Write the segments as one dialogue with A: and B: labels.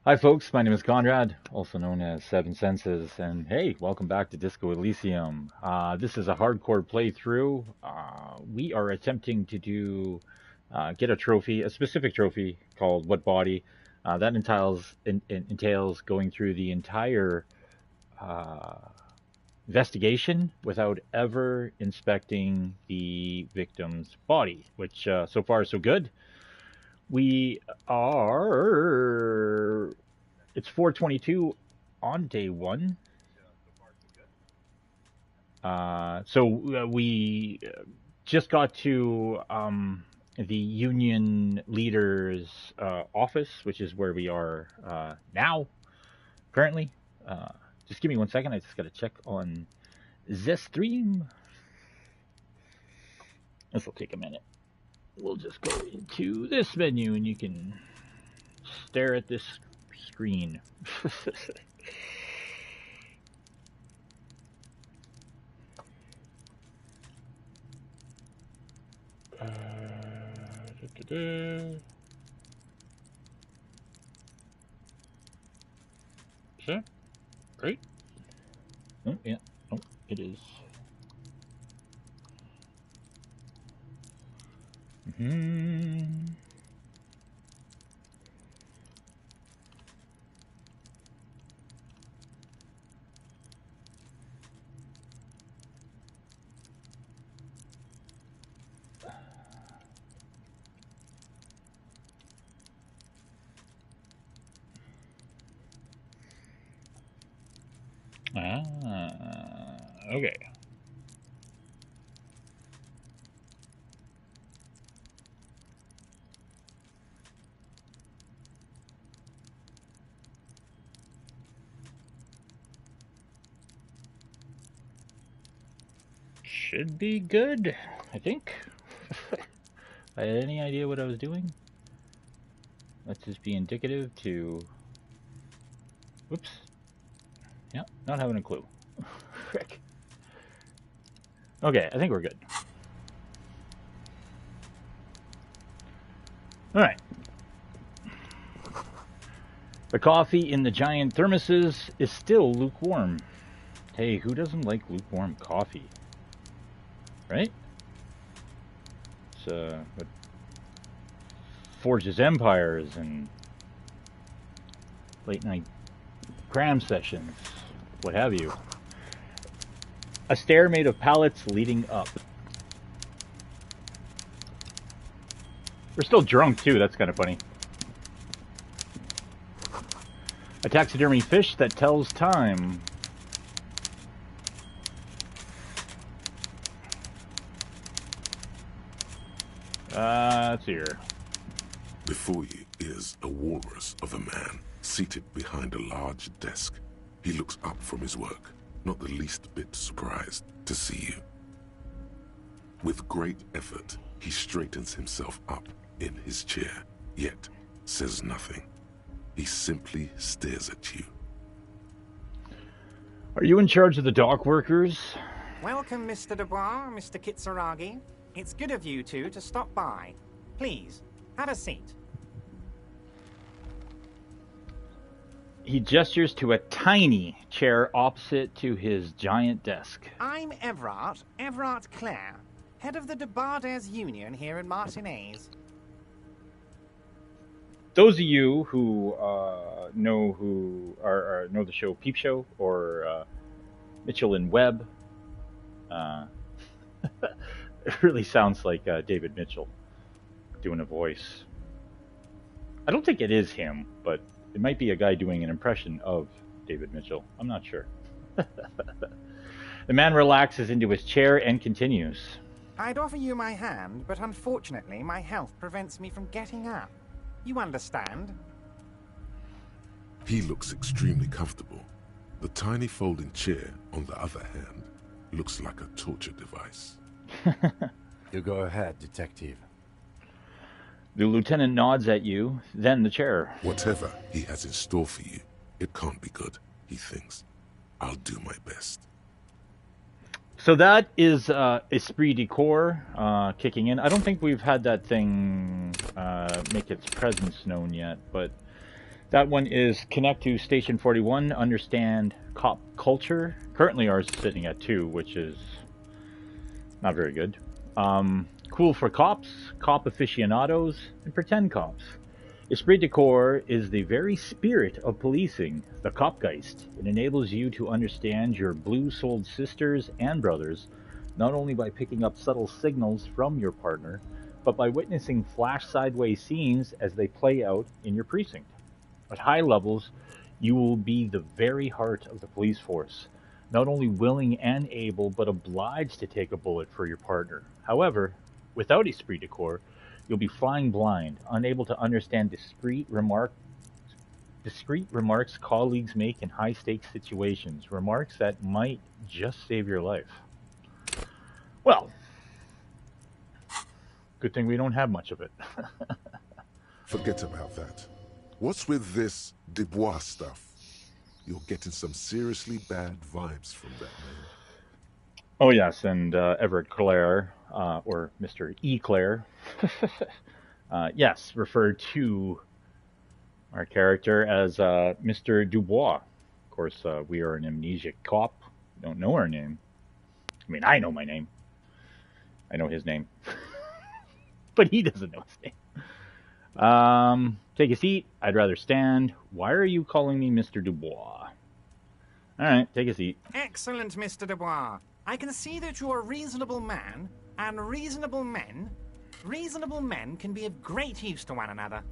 A: Hi, folks. My name is Conrad, also known as Seven Senses, and hey, welcome back to Disco Elysium. This is a hardcore playthrough. We are attempting to get a trophy, a specific trophy called What Body. That entails going through the entire uh, investigation without ever inspecting the victim's body, which so far so good. We are It's 4:22 on day one. We just got to the union leader's office, which is where we are now, currently. Uh, just give me 1 second. I just got to check on the stream. This will take a minute. We'll just go into this menu and you can stare at this screen. Da, da, da. Is that right? Oh, yeah. Oh, it is. Hmm. Okay. Should be good, I think. I had any idea what I was doing? Let's just be indicative to... Whoops. Yeah, not having a clue. Frick. Okay, I think we're good. Alright. The coffee in the giant thermoses is still lukewarm. Hey, who doesn't like lukewarm coffee? Right? It's what forges empires and late night cram sessions, what have you. A stair made of pallets leading up. We're still drunk too, that's kind of funny. A taxidermy fish that tells time. Let's see here.
B: Before you is a walrus of a man, seated behind a large desk. He looks up from his work, not the least bit surprised to see you. With great effort, he straightens himself up in his chair, yet says nothing. He simply stares at you.
A: Are you in charge of the dock workers?
C: Welcome, Mr. Dubois, Mr. Kitsuragi. It's good of you two to stop by. Please, have a seat.
A: He gestures to a tiny chair opposite to his giant desk.
C: I'm Everard Clare, head of the Debarders Union here in Martinez.
A: Those of you who know the show Peep Show or Mitchell and Webb, it really sounds like David Mitchell doing a voice. I don't think it is him, but it might be a guy doing an impression of David Mitchell. I'm not sure. The man relaxes into his chair and continues.
C: I'd offer you my hand, but unfortunately my health prevents me from getting up. You understand?
B: He looks extremely comfortable. The tiny folding chair, on the other hand, looks like a torture device.
D: You go ahead, detective.
A: The lieutenant nods at you, then the chair.
B: Whatever he has in store for you, it can't be good, he thinks. I'll do my best.
A: So that is esprit de corps kicking in. I don't think we've had that thing make its presence known yet, but That one is connect to Station 41, understand cop culture. Currently ours is sitting at 2, which is not very good. Cool for cops, cop aficionados, and pretend cops. Esprit de Corps is the very spirit of policing, the Copgeist. It enables you to understand your blue-souled sisters and brothers, not only by picking up subtle signals from your partner, but by witnessing flash sideways scenes as they play out in your precinct. At high levels, you will be the very heart of the police force, not only willing and able, but obliged to take a bullet for your partner. However, without Esprit de Corps, you'll be flying blind, unable to understand discreet remarks colleagues make in high-stakes situations, remarks that might just save your life. Well, good thing we don't have much of it.
B: Forget about that. What's with this Dubois stuff? You're getting some seriously bad vibes from that man.
A: Oh yes, and Everett Clare, or Mr. E. Clare, yes, referred to our character as Mr. Dubois. Of course, we are an amnesiac cop. We don't know our name. I mean, I know my name. I know his name. But he doesn't know his name. Take a seat. I'd rather stand. Why are you calling me Mr. Dubois? All right, take a seat.
C: Excellent, Mr. Dubois. I can see that you're a reasonable man, and reasonable men can be of great use to one another.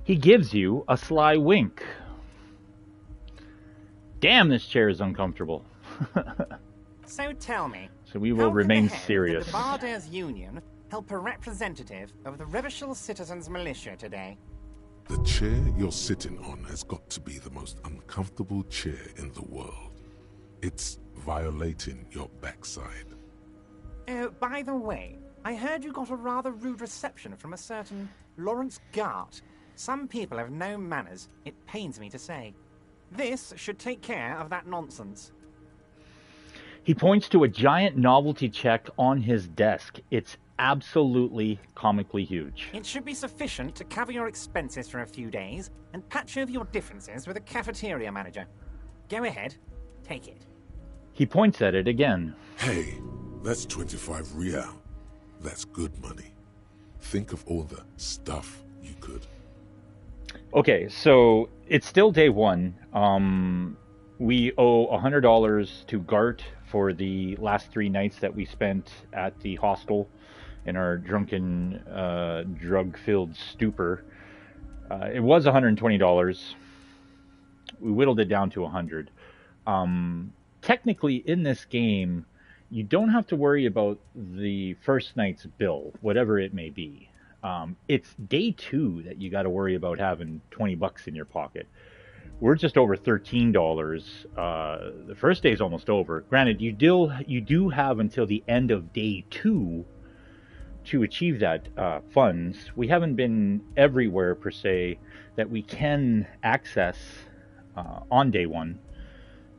A: He gives you a sly wink. Damn, this chair is uncomfortable.
C: So tell me,
A: so we will remain
C: how can
A: serious.
C: the Barders Union help a representative of the Revachol Citizens Militia today?
B: The chair you're sitting on has got to be the most uncomfortable chair in the world. It's violating your backside.
C: Oh, by the way, I heard you got a rather rude reception from a certain Lawrence Gart. Some people have no manners, it pains me to say. This should take care of that nonsense.
A: He points to a giant novelty check on his desk. It's absolutely comically huge.
C: It should be sufficient to cover your expenses for a few days and patch over your differences with a cafeteria manager. Go ahead, take it.
A: He points at it again.
B: Hey, that's 25 real. That's good money. Think of all the stuff you could.
A: Okay, so it's still day one. We owe $100 to Gart for the last 3 nights that we spent at the hostel in our drunken, drug-filled stupor. It was $120. We whittled it down to $100. Technically, in this game, you don't have to worry about the first night's bill, whatever it may be. It's day 2 that you got to worry about having $20 in your pocket. We're just over $13. The first day's almost over. Granted, you do have until the end of day 2 to achieve that funds. We haven't been everywhere per se that we can access on day 1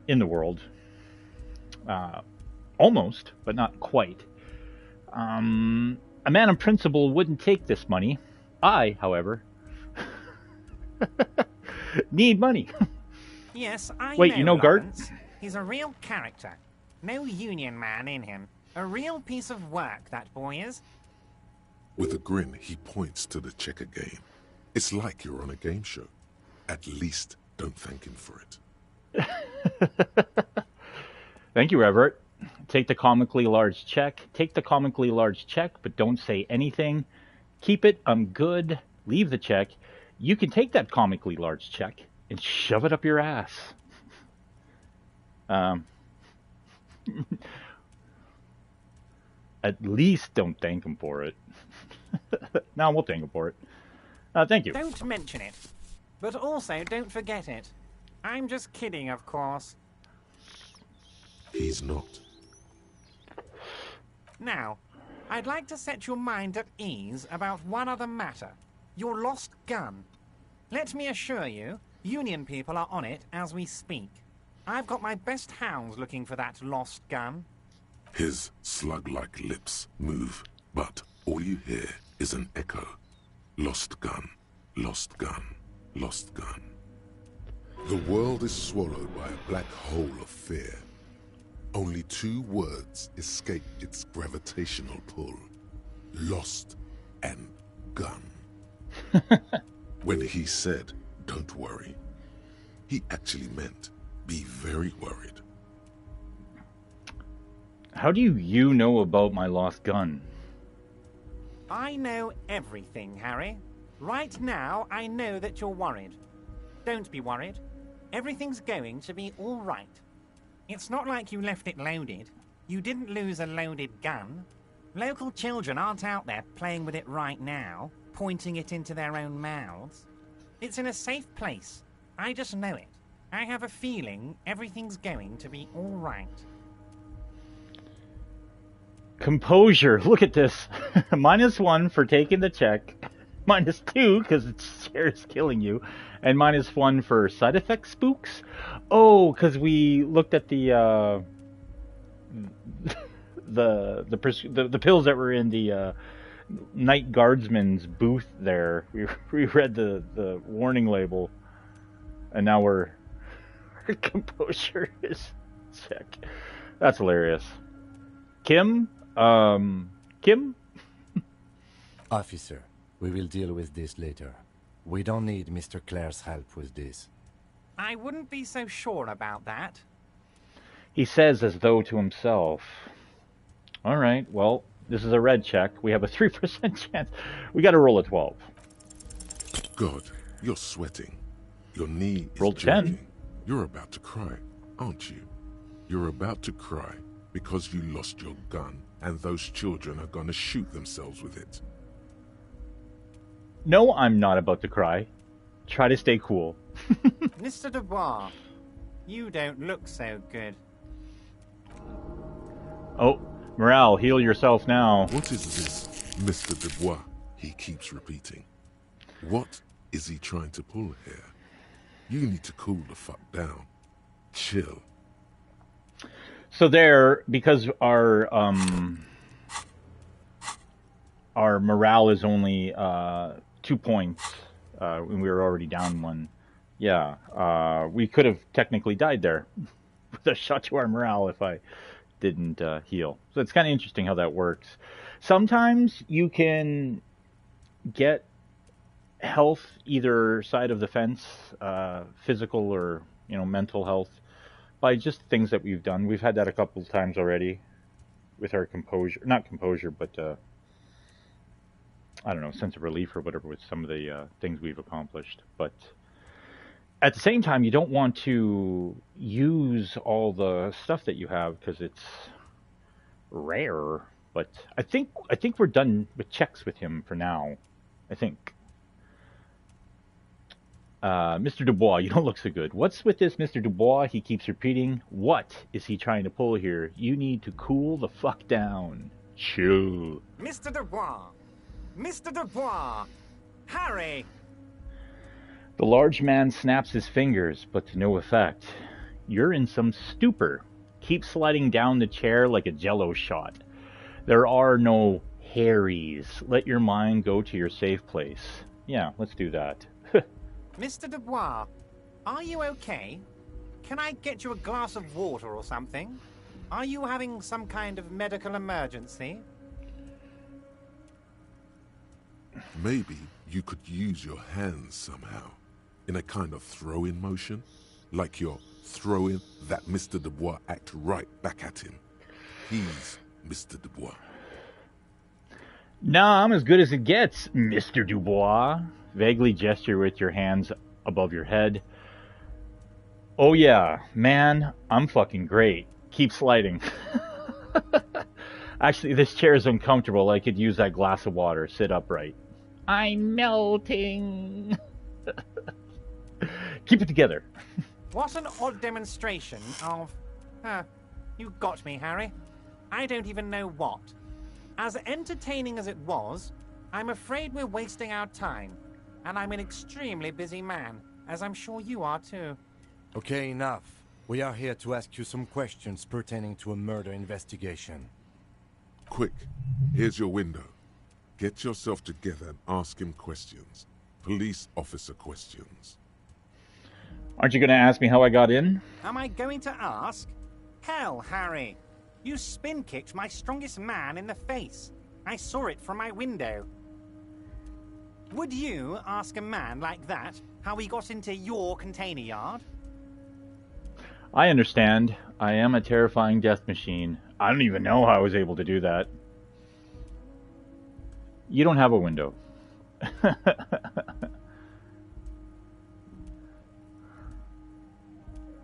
A: in the world. Almost, but not quite. A man of principle wouldn't take this money. I, however, need money.
C: Yes, I
A: Wait,
C: know
A: you know Gart?
C: Lawrence. He's a real character. No union man in him. A real piece of work, that boy is.
B: With a grin, he points to the checker game. It's like you're on a game show. At least don't thank him for it.
A: Thank you, Everett. Take the comically large check. Take the comically large check, but don't say anything. Keep it. I'm good. Leave the check. You can take that comically large check and shove it up your ass. At least don't thank him for it. No, we'll thank him for it. Thank you.
C: Don't mention it. But also, don't forget it. I'm just kidding, of course.
B: He's not.
C: Now, I'd like to set your mind at ease about one other matter. Your lost gun. Let me assure you, Union people are on it as we speak. I've got my best hounds looking for that lost gun.
B: His slug-like lips move, but all you hear is an echo. Lost gun, lost gun, lost gun. The world is swallowed by a black hole of fear. Only 2 words escape its gravitational pull. Lost and gun. When he said, "Don't worry," he actually meant, be very worried.
A: How do you know about my lost gun?
C: I know everything, Harry. Right now, I know that you're worried. Don't be worried. Everything's going to be all right. It's not like you left it loaded. You didn't lose a loaded gun. Local children aren't out there playing with it right now, pointing it into their own mouths. It's in a safe place. I just know it. I have a feeling everything's going to be all right.
A: Composure. Look at this. -1 for taking the check. -2 because its chair is killing you. And -1 for side effect spooks. Oh, because we looked at the the pills that were in the night guardsman's booth there. We read the warning label, and now our composure is check. That's hilarious. Kim? Kim?
D: Officer, we will deal with this later. We don't need Mr. Clare's help with this.
C: I wouldn't be so sure about that.
A: He says as though to himself. All right, well, this is a red check. We have a 3% chance. We got to roll a 12.
B: God, you're sweating. Your knee is
A: Roll 10.
B: jerking. You're about to cry, aren't you? You're about to cry because you lost your gun and those children are going to shoot themselves with it.
A: No, I'm not about to cry. Try to stay cool.
C: Mr. Dubois, you don't look so good.
A: Oh, Morale, heal yourself now.
B: What is this, Mr. Dubois? He keeps repeating. What is he trying to pull here? You need to cool the fuck down. Chill.
A: So there, because our morale is only 2 points, and we were already down 1. Yeah, we could have technically died there with a shot to our morale if I didn't heal. So it's kind of interesting how that works. Sometimes you can get health either side of the fence, physical or mental health, by just things that we've done. We've had that a couple of times already with our composure, not composure, but I don't know, sense of relief or whatever with some of the things we've accomplished. But at the same time, you don't want to use all the stuff that you have because it's rare. But I think we're done with checks with him for now. I think. Mr. Dubois, you don't look so good. What's with this Mr. Dubois? He keeps repeating. What is he trying to pull here? You need to cool the fuck down. Chill.
C: Mr. Dubois! Mr. Dubois! Harry!
A: The large man snaps his fingers, but to no effect. You're in some stupor. Keep sliding down the chair like a jello shot. There are no Harrys. Let your mind go to your safe place. Yeah, let's do that.
C: Mr. Dubois, are you okay? Can I get you a glass of water or something? Are you having some kind of medical emergency?
B: Maybe you could use your hands somehow, in a kind of throw-in motion, like you're throwing that Mr. Dubois act right back at him. He's Mr. Dubois.
A: Nah, I'm as good as it gets, Mr. Dubois. Vaguely gesture with your hands above your head. Oh yeah, man, I'm fucking great. Keep sliding. Actually, this chair is uncomfortable. I could use that glass of water. Sit upright. I'm melting. Keep it together.
C: What an odd demonstration of... you got me, Harry. I don't even know what. As entertaining as it was, I'm afraid we're wasting our time. And I'm an extremely busy man, as I'm sure you are too.
D: Okay, enough. We are here to ask you some questions pertaining to a murder investigation.
B: Quick, here's your window. Get yourself together and ask him questions. police officer questions.
A: Aren't you going to ask me how I got in?
C: Am I going to ask? Hell, Harry. You spin-kicked my strongest man in the face. I saw it from my window. Would you ask a man like that how he got into your container yard?
A: I understand. I am a terrifying death machine. I don't even know how I was able to do that. You don't have a window.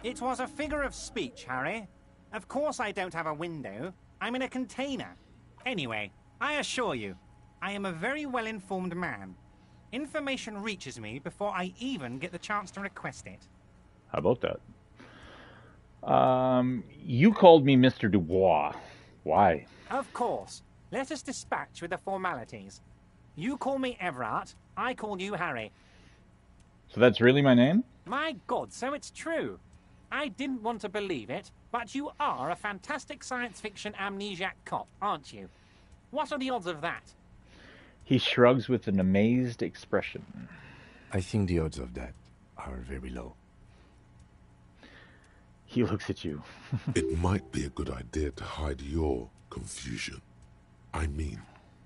C: It was a figure of speech, Harry. Of course I don't have a window. I'm in a container. Anyway, I assure you, I am a very well-informed man. Information reaches me before I even get the chance to request it.
A: How about that? You called me Mr. Dubois. Why?
C: Of course. Let us dispatch with the formalities. You call me Everard, I call you Harry.
A: So that's really my name?
C: My God, so it's true. I didn't want to believe it, but you are a fantastic science fiction amnesiac cop, aren't you? What are the odds of that?
A: He shrugs with an amazed expression.
D: I think the odds of that are very low.
A: He looks at you.
B: It might be a good idea to hide your confusion. I mean,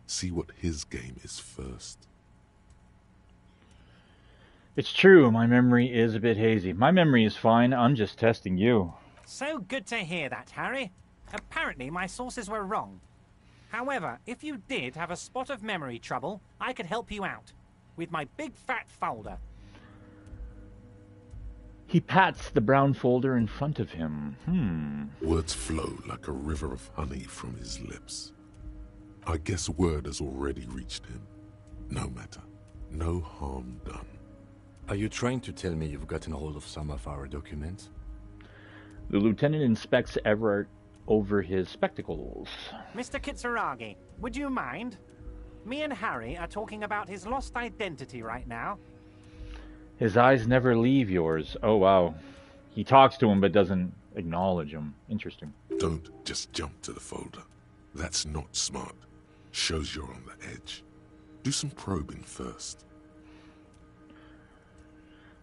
B: see what his game is first.
A: It's true, my memory is a bit hazy. My memory is fine, I'm just testing you.
C: So good to hear that, Harry. Apparently my sources were wrong. However, if you did have a spot of memory trouble, I could help you out. With my big fat folder.
A: He pats the brown folder in front of him.
B: Words flow like a river of honey from his lips. I guess word has already reached him. No matter. No harm done.
D: Are you trying to tell me you've gotten hold of some of our documents?
A: The lieutenant inspects Everett over his spectacles.
C: Mr. Kitsuragi, would you mind? Me and Harry are talking about his lost identity right now.
A: His eyes never leave yours. Oh, wow. He talks to him but doesn't acknowledge him. Interesting.
B: Don't just jump to the folder. That's not smart. Shows you're on the edge. Do some probing first.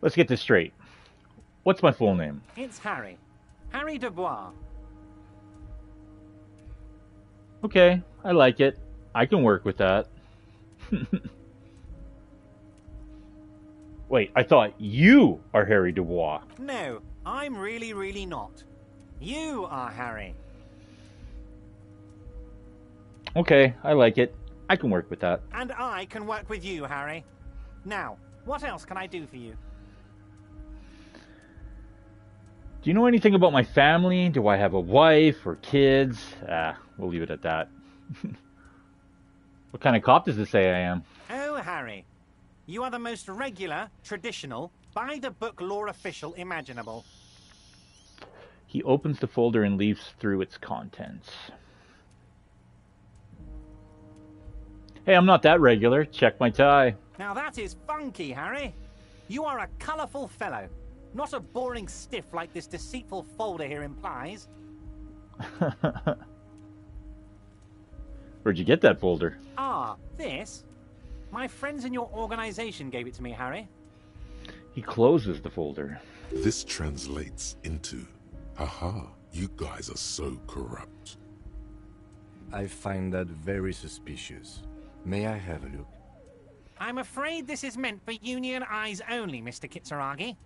A: Let's get this straight. What's my full name?
C: It's Harry. Harry Dubois.
A: Okay, I like it. I can work with that. Wait, I thought you are Harry Dubois.
C: No, I'm really not. You are Harry.
A: Okay, I like it. I can work with that.
C: And I can work with you, Harry. Now, what else can I do for you?
A: Do you know anything about my family? Do I have a wife or kids? We'll leave it at that. What kind of cop does it say I am?
C: Oh, Harry. You are the most regular, traditional, by-the-book law official imaginable.
A: He opens the folder and leafs through its contents. Hey, I'm not that regular. Check my tie.
C: Now that is funky, Harry. You are a colourful fellow. Not a boring stiff like this deceitful folder here implies.
A: Where'd you get that folder?
C: Ah, this? My friends in your organization gave it to me, Harry.
A: He closes the folder.
B: This translates into, haha, you guys are so corrupt.
D: I find that very suspicious. May I have a look?
C: I'm afraid this is meant for Union eyes only, Mr. Kitsuragi.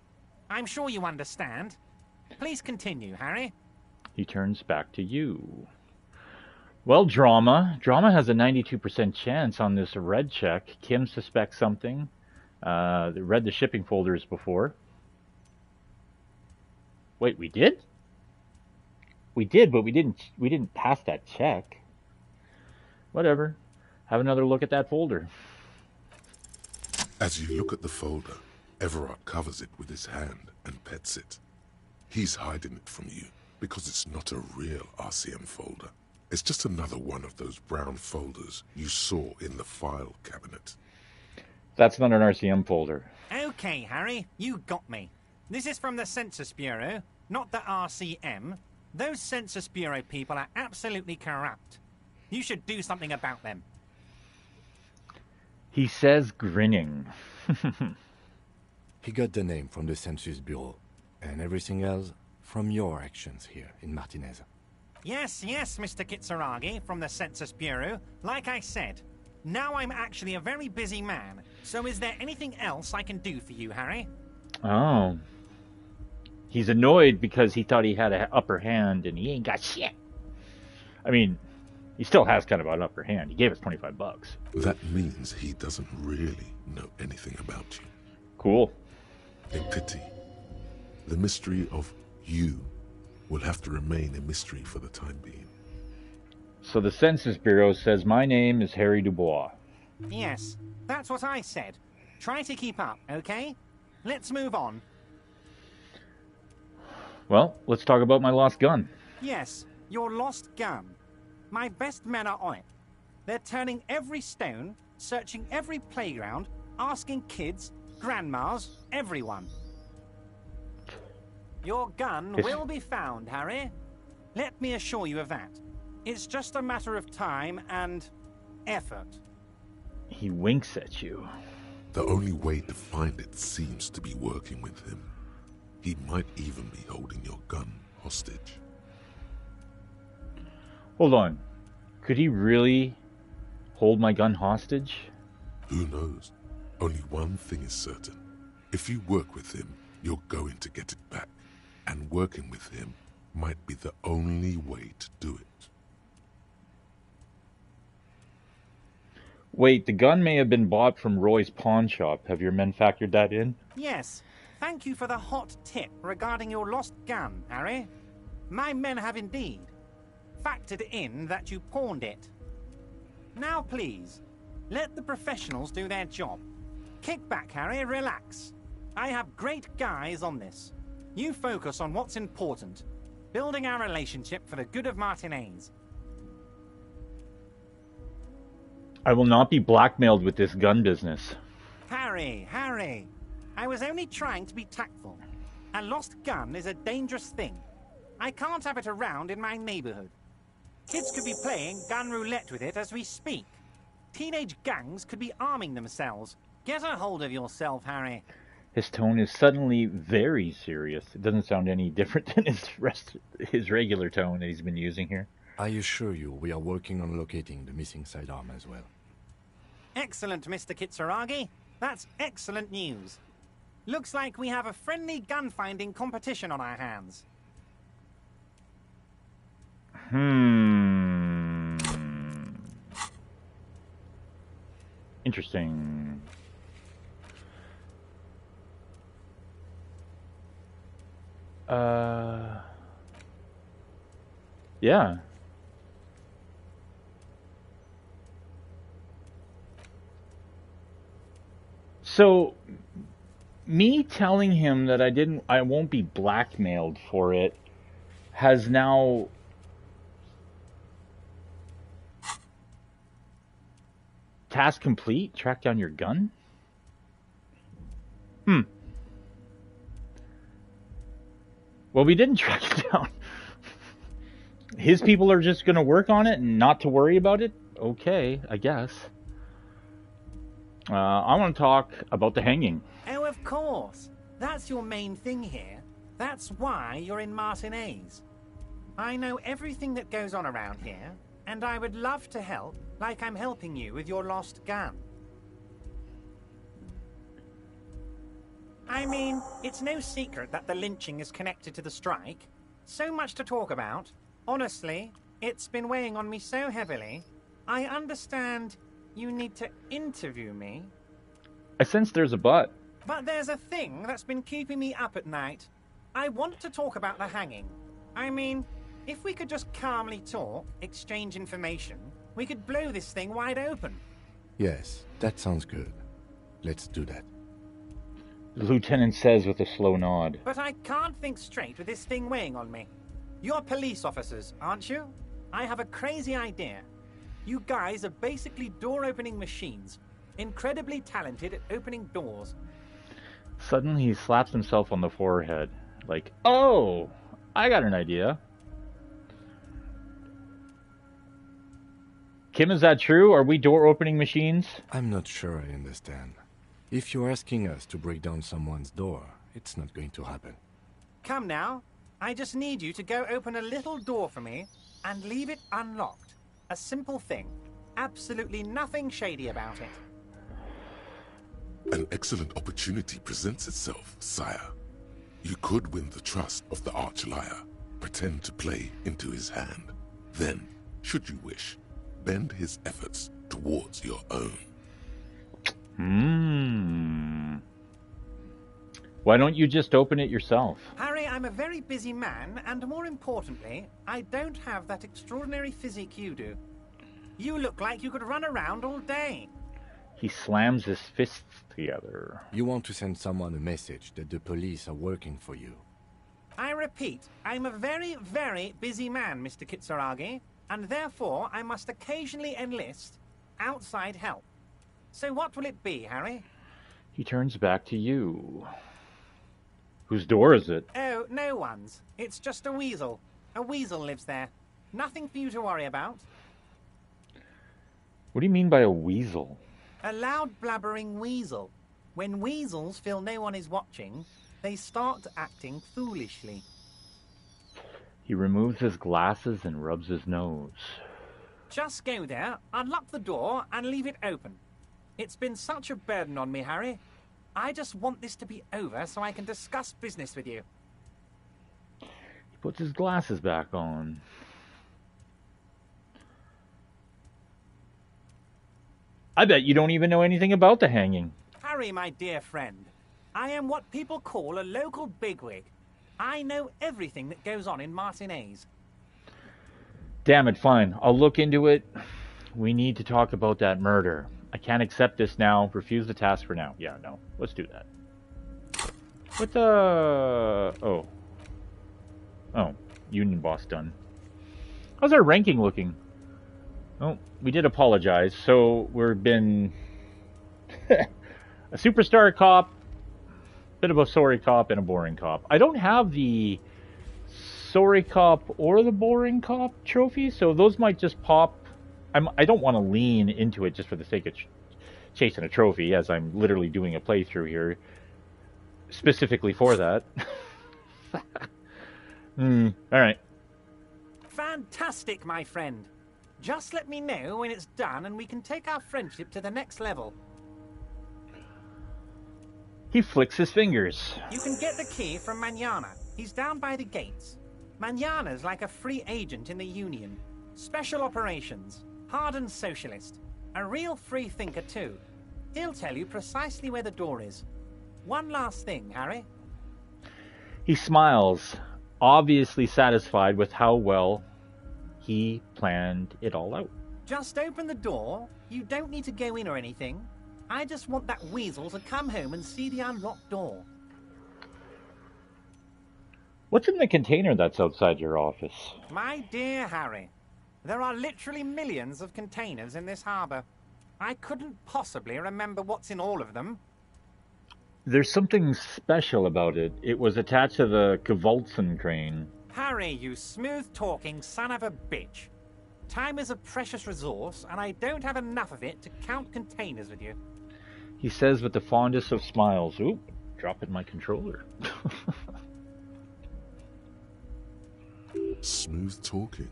C: I'm sure you understand. Please continue, Harry.
A: He turns back to you. Well, Drama. Drama has a 92% chance on this red check. Kim suspects something. They read the shipping folders before. Wait, we did? We did, but we didn't pass that check. Whatever. Have another look at that folder.
B: As you look at the folder, Everard covers it with his hand and pets it. He's hiding it from you because it's not a real RCM folder. It's just another one of those brown folders you saw in the file cabinet.
A: That's not an RCM folder.
C: Okay, Harry, you got me. This is from the Census Bureau, not the RCM. Those Census Bureau people are absolutely corrupt. You should do something about them.
A: He says, grinning.
D: He got the name from the Census Bureau, and everything else from your actions here in Martinez.
C: Yes, Mr. Kitsuragi from the Census Bureau. Like I said, now I'm actually a very busy man, so is there anything else I can do for you, Harry?
A: Oh. He's annoyed because he thought he had an upper hand and he ain't got shit. I mean, he still has kind of an upper hand. He gave us $25.
B: That means he doesn't really know anything about you.
A: Cool.
B: A pity. The mystery of you will have to remain a mystery for the time being.
A: So the Census Bureau says my name is Harry Dubois.
C: Yes, that's what I said. Try to keep up, okay? Let's move on.
A: Well, let's talk about my lost gun.
C: Yes, your lost gun. My best men are on it. They're turning every stone, searching every playground, asking kids, grandmas, everyone. Your gun will be found, Harry. Let me assure you of that. It's just a matter of time and effort.
A: He winks at you.
B: The only way to find it seems to be working with him. He might even be holding your gun hostage.
A: Hold on. Could he really hold my gun hostage?
B: Who knows? Only one thing is certain. If you work with him, you're going to get it back. And working with him might be the only way to do it.
A: Wait, the gun may have been bought from Roy's pawn shop. Have your men factored that in?
C: Yes. Thank you for the hot tip regarding your lost gun, Harry. My men have indeed factored in that you pawned it. Now please, let the professionals do their job. Kick back, Harry, relax. I have great guys on this. You focus on what's important. Building our relationship for the good of Martinez.
A: I will not be blackmailed with this gun business.
C: Harry. I was only trying to be tactful. A lost gun is a dangerous thing. I can't have it around in my neighborhood. Kids could be playing gun roulette with it as we speak. Teenage gangs could be arming themselves. Get a hold of yourself, Harry.
A: His tone is suddenly very serious. It doesn't sound any different than his regular tone that he's been using here.
D: I assure you, we are working on locating the missing sidearm as well.
C: Excellent, Mr. Kitsuragi. That's excellent news. Looks like we have a friendly gun-finding competition on our hands.
A: Interesting. Yeah. So, me telling him that I won't be blackmailed for it has now task complete. Track down your gun. Well, we didn't track it down. His people are just going to work on it and not to worry about it? Okay, I guess. I want to talk about the hanging.
C: Oh, of course. That's your main thing here. That's why you're in Martinez. I know everything that goes on around here, and I would love to help, like I'm helping you with your lost gun. I mean, it's no secret that the lynching is connected to the strike. So much to talk about. Honestly, it's been weighing on me so heavily. I understand you need to interview me.
A: I sense there's a but.
C: But there's a thing that's been keeping me up at night. I want to talk about the hanging. I mean, if we could just calmly talk, exchange information, we could blow this thing wide open.
D: Yes, that sounds good. Let's do that.
A: The lieutenant says with a slow nod.
C: But I can't think straight with this thing weighing on me. You're police officers, aren't you? I have a crazy idea. You guys are basically door-opening machines. Incredibly talented at opening doors.
A: Suddenly he slaps himself on the forehead. Like, oh, I got an idea. Kim, is that true? Are we door opening machines?
D: I'm not sure I understand. If you're asking us to break down someone's door, it's not going to happen.
C: Come now. I just need you to go open a little door for me and leave it unlocked. A simple thing. Absolutely nothing shady about it.
B: An excellent opportunity presents itself, sire. You could win the trust of the arch-liar, pretend to play into his hand. Then, should you wish, bend his efforts towards your own.
A: Why don't you just open it yourself?
C: Harry, I'm a very busy man, and more importantly, I don't have that extraordinary physique you do. You look like you could run around all day.
A: He slams his fists together.
D: You want to send someone a message that the police are working for you.
C: I repeat, I'm a very, very busy man, Mr. Kitsuragi, and therefore I must occasionally enlist outside help. So what will it be, Harry?
A: He turns back to you. Whose door is it?
C: Oh, no one's. It's just a weasel. A weasel lives there. Nothing for you to worry about.
A: What do you mean by a weasel?
C: A loud blabbering weasel. When weasels feel no one is watching, they start acting foolishly.
A: He removes his glasses and rubs his nose.
C: Just go there, unlock the door, and leave it open. It's been such a burden on me, Harry. I just want this to be over so I can discuss business with you.
A: He puts his glasses back on. I bet you don't even know anything about the hanging.
C: Harry, my dear friend, I am what people call a local bigwig. I know everything that goes on in Martinez.
A: Damn it, fine. I'll look into it. We need to talk about that murder. I can't accept this now. Refuse the task for now. Yeah, no. Let's do that. What the... Oh. Oh. Union boss done. How's our ranking looking? Oh, we did apologize. So, we've been... a superstar cop, bit of a sorry cop, and a boring cop. I don't have the sorry cop or the boring cop trophy, so those might just pop. I don't want to lean into it just for the sake of chasing a trophy, as I'm literally doing a playthrough here specifically for that. All right.
C: Fantastic, my friend. Just let me know when it's done and we can take our friendship to the next level.
A: He flicks his fingers.
C: You can get the key from Manana. He's down by the gates. Manana's like a free agent in the Union. Special operations. Hardened socialist. A real free thinker, too. He'll tell you precisely where the door is. One last thing, Harry.
A: He smiles, obviously satisfied with how well he planned it all out.
C: Just open the door. You don't need to go in or anything. I just want that weasel to come home and see the unlocked door.
A: What's in the container that's outside your office?
C: My dear Harry, there are literally millions of containers in this harbor. I couldn't possibly remember what's in all of them.
A: There's something special about it. It was attached to the Gewaltzen crane.
C: Harry, you smooth-talking son of a bitch. Time is a precious resource, and I don't have enough of it to count containers with you.
A: He says with the fondest of smiles. Oop, dropping my controller.
B: Smooth talking.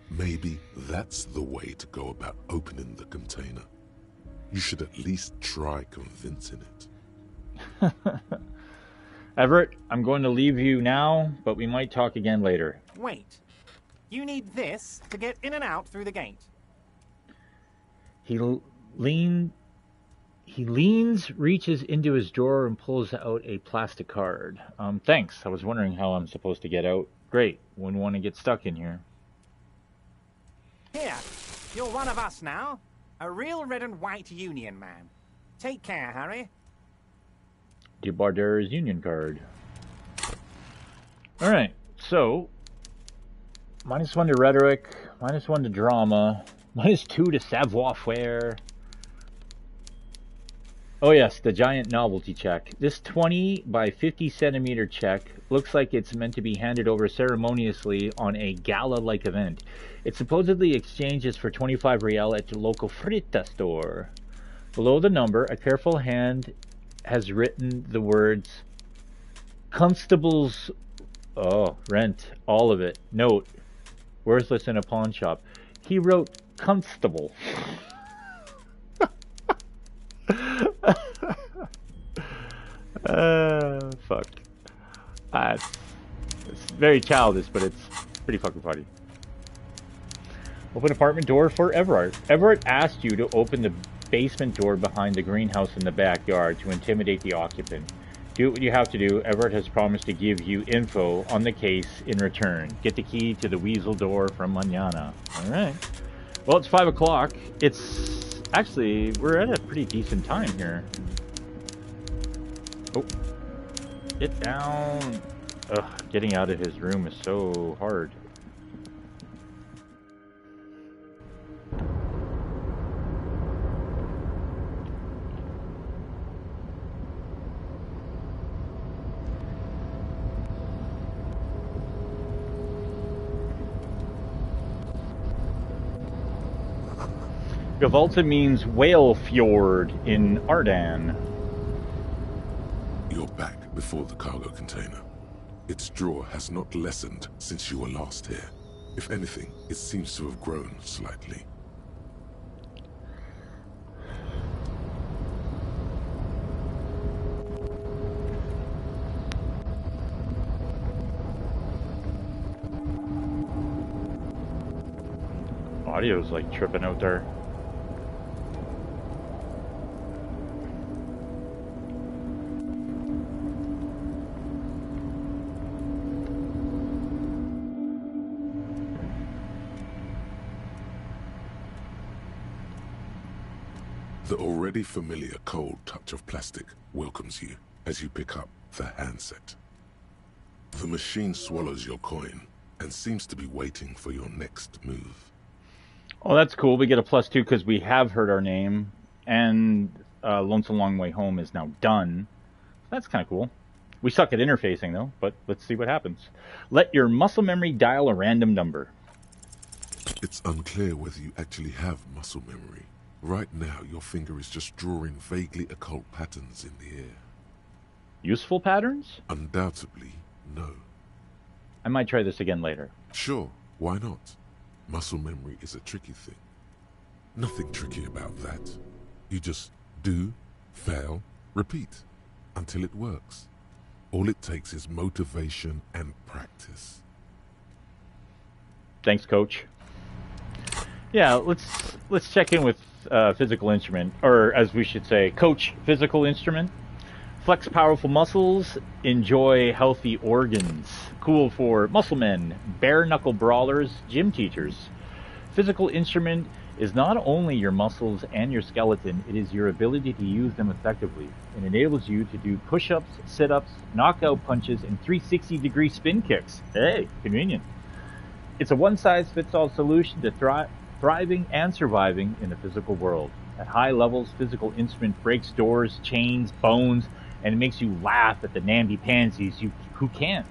B: Maybe that's the way to go about opening the container. You should at least try convincing it.
A: Everett, I'm going to leave you now, but we might talk again later.
C: Wait. You need this to get in and out through the gate.
A: He leans, reaches into his drawer, and pulls out a plastic card. Thanks. I was wondering how I'm supposed to get out. Great. Wouldn't want to get stuck in here.
C: Here. You're one of us now. A real red and white Union man. Take care, Harry.
A: DeBarder's Union card. Alright, so... -1 to rhetoric, -1 to drama, -2 to savoir-faire. Oh yes, the giant novelty check. This 20 by 50 centimeter check looks like it's meant to be handed over ceremoniously on a gala-like event. It supposedly exchanges for 25 real at the local frita store. Below the number, a careful hand has written the words Constable's rent, all of it. Note, worthless in a pawn shop. He wrote constable. Fuck. It's very childish, but it's pretty fucking funny. Open apartment door for Everett. Everett asked you to open the basement door behind the greenhouse in the backyard to intimidate the occupant. Do what you have to do. Everett has promised to give you info on the case in return. Get the key to the weasel door from mañana. Alright. Well, it's 5 o'clock. It's... Actually, we're at a pretty decent time here. Oh. Get down. Ugh, getting out of his room is so hard. Gavalta means whale fjord in Ardan.
B: You're back before the cargo container. Its drawer has not lessened since you were last here. If anything, it seems to have grown slightly.
A: Audio's like tripping out there.
B: The already familiar cold touch of plastic welcomes you as you pick up the handset. The machine swallows your coin and seems to be waiting for your next move.
A: Oh, that's cool. We get a +2 because we have heard our name, and Lonesome Long Way Home is now done. That's kind of cool. We suck at interfacing, though, but let's see what happens. Let your muscle memory dial a random number.
B: It's unclear whether you actually have muscle memory. Right now, your finger is just drawing vaguely occult patterns in the air.
A: Useful patterns?
B: Undoubtedly, no.
A: I might try this again later.
B: Sure, why not? Muscle memory is a tricky thing. Nothing tricky about that. You just do, fail, repeat, until it works. All it takes is motivation and practice.
A: Thanks, coach. Yeah, let's check in with physical instrument, or as we should say, coach physical instrument. Flex powerful muscles, enjoy healthy organs. Cool for muscle men, bare knuckle brawlers, gym teachers. Physical instrument is not only your muscles and your skeleton, it is your ability to use them effectively. It enables you to do push-ups, sit-ups, knockout punches, and 360-degree spin kicks. Hey, convenient. It's a one-size-fits-all solution to thriving and surviving in the physical world. At high levels, physical instrument breaks doors, chains, bones, and it makes you laugh at the namby-pansies who can't.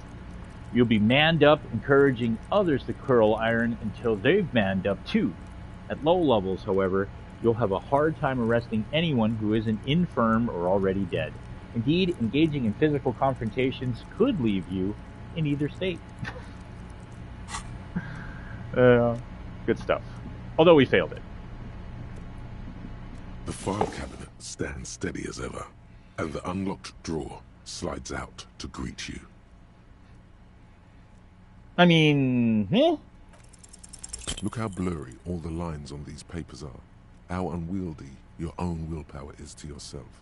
A: You'll be manned up, encouraging others to curl iron until they've manned up too. At low levels, however, you'll have a hard time arresting anyone who isn't infirm or already dead. Indeed, engaging in physical confrontations could leave you in either state. Good stuff. Although we failed it.
B: The file cabinet stands steady as ever, and the unlocked drawer slides out to greet you.
A: I mean,
B: Look how blurry all the lines on these papers are. How unwieldy your own willpower is to yourself.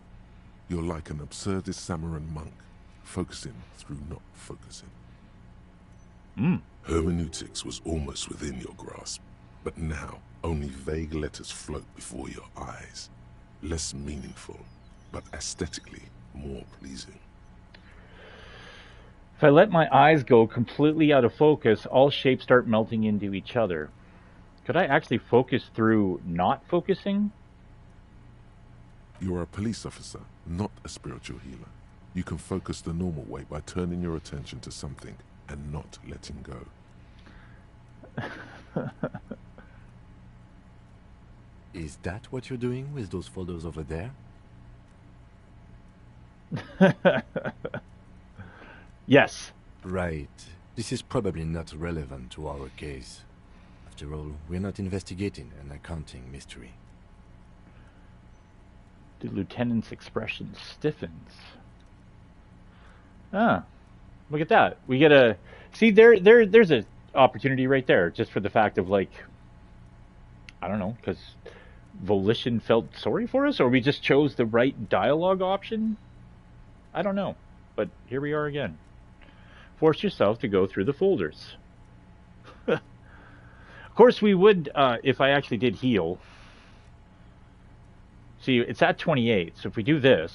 B: You're like an absurdist Samaran monk, focusing through not focusing. Hermeneutics was almost within your grasp, but now only vague letters float before your eyes. Less meaningful, but aesthetically more pleasing.
A: if I let my eyes go completely out of focus, all shapes start melting into each other. Could I actually focus through not focusing?
B: You're a police officer, not a spiritual healer. You can focus the normal way by turning your attention to something and not letting go.
D: Is that what you're doing with those folders over there?
A: Yes.
D: Right. This is probably not relevant to our case. After all, we're not investigating an accounting mystery.
A: The lieutenant's expression stiffens. Ah, look at that. We get a... See, there's a opportunity right there, just for the fact of, like, I don't know, because Volition felt sorry for us, or we just chose the right dialogue option? I don't know, but here we are again. Force yourself to go through the folders. Of course, we would, if I actually did heal. See, it's at 28, so if we do this...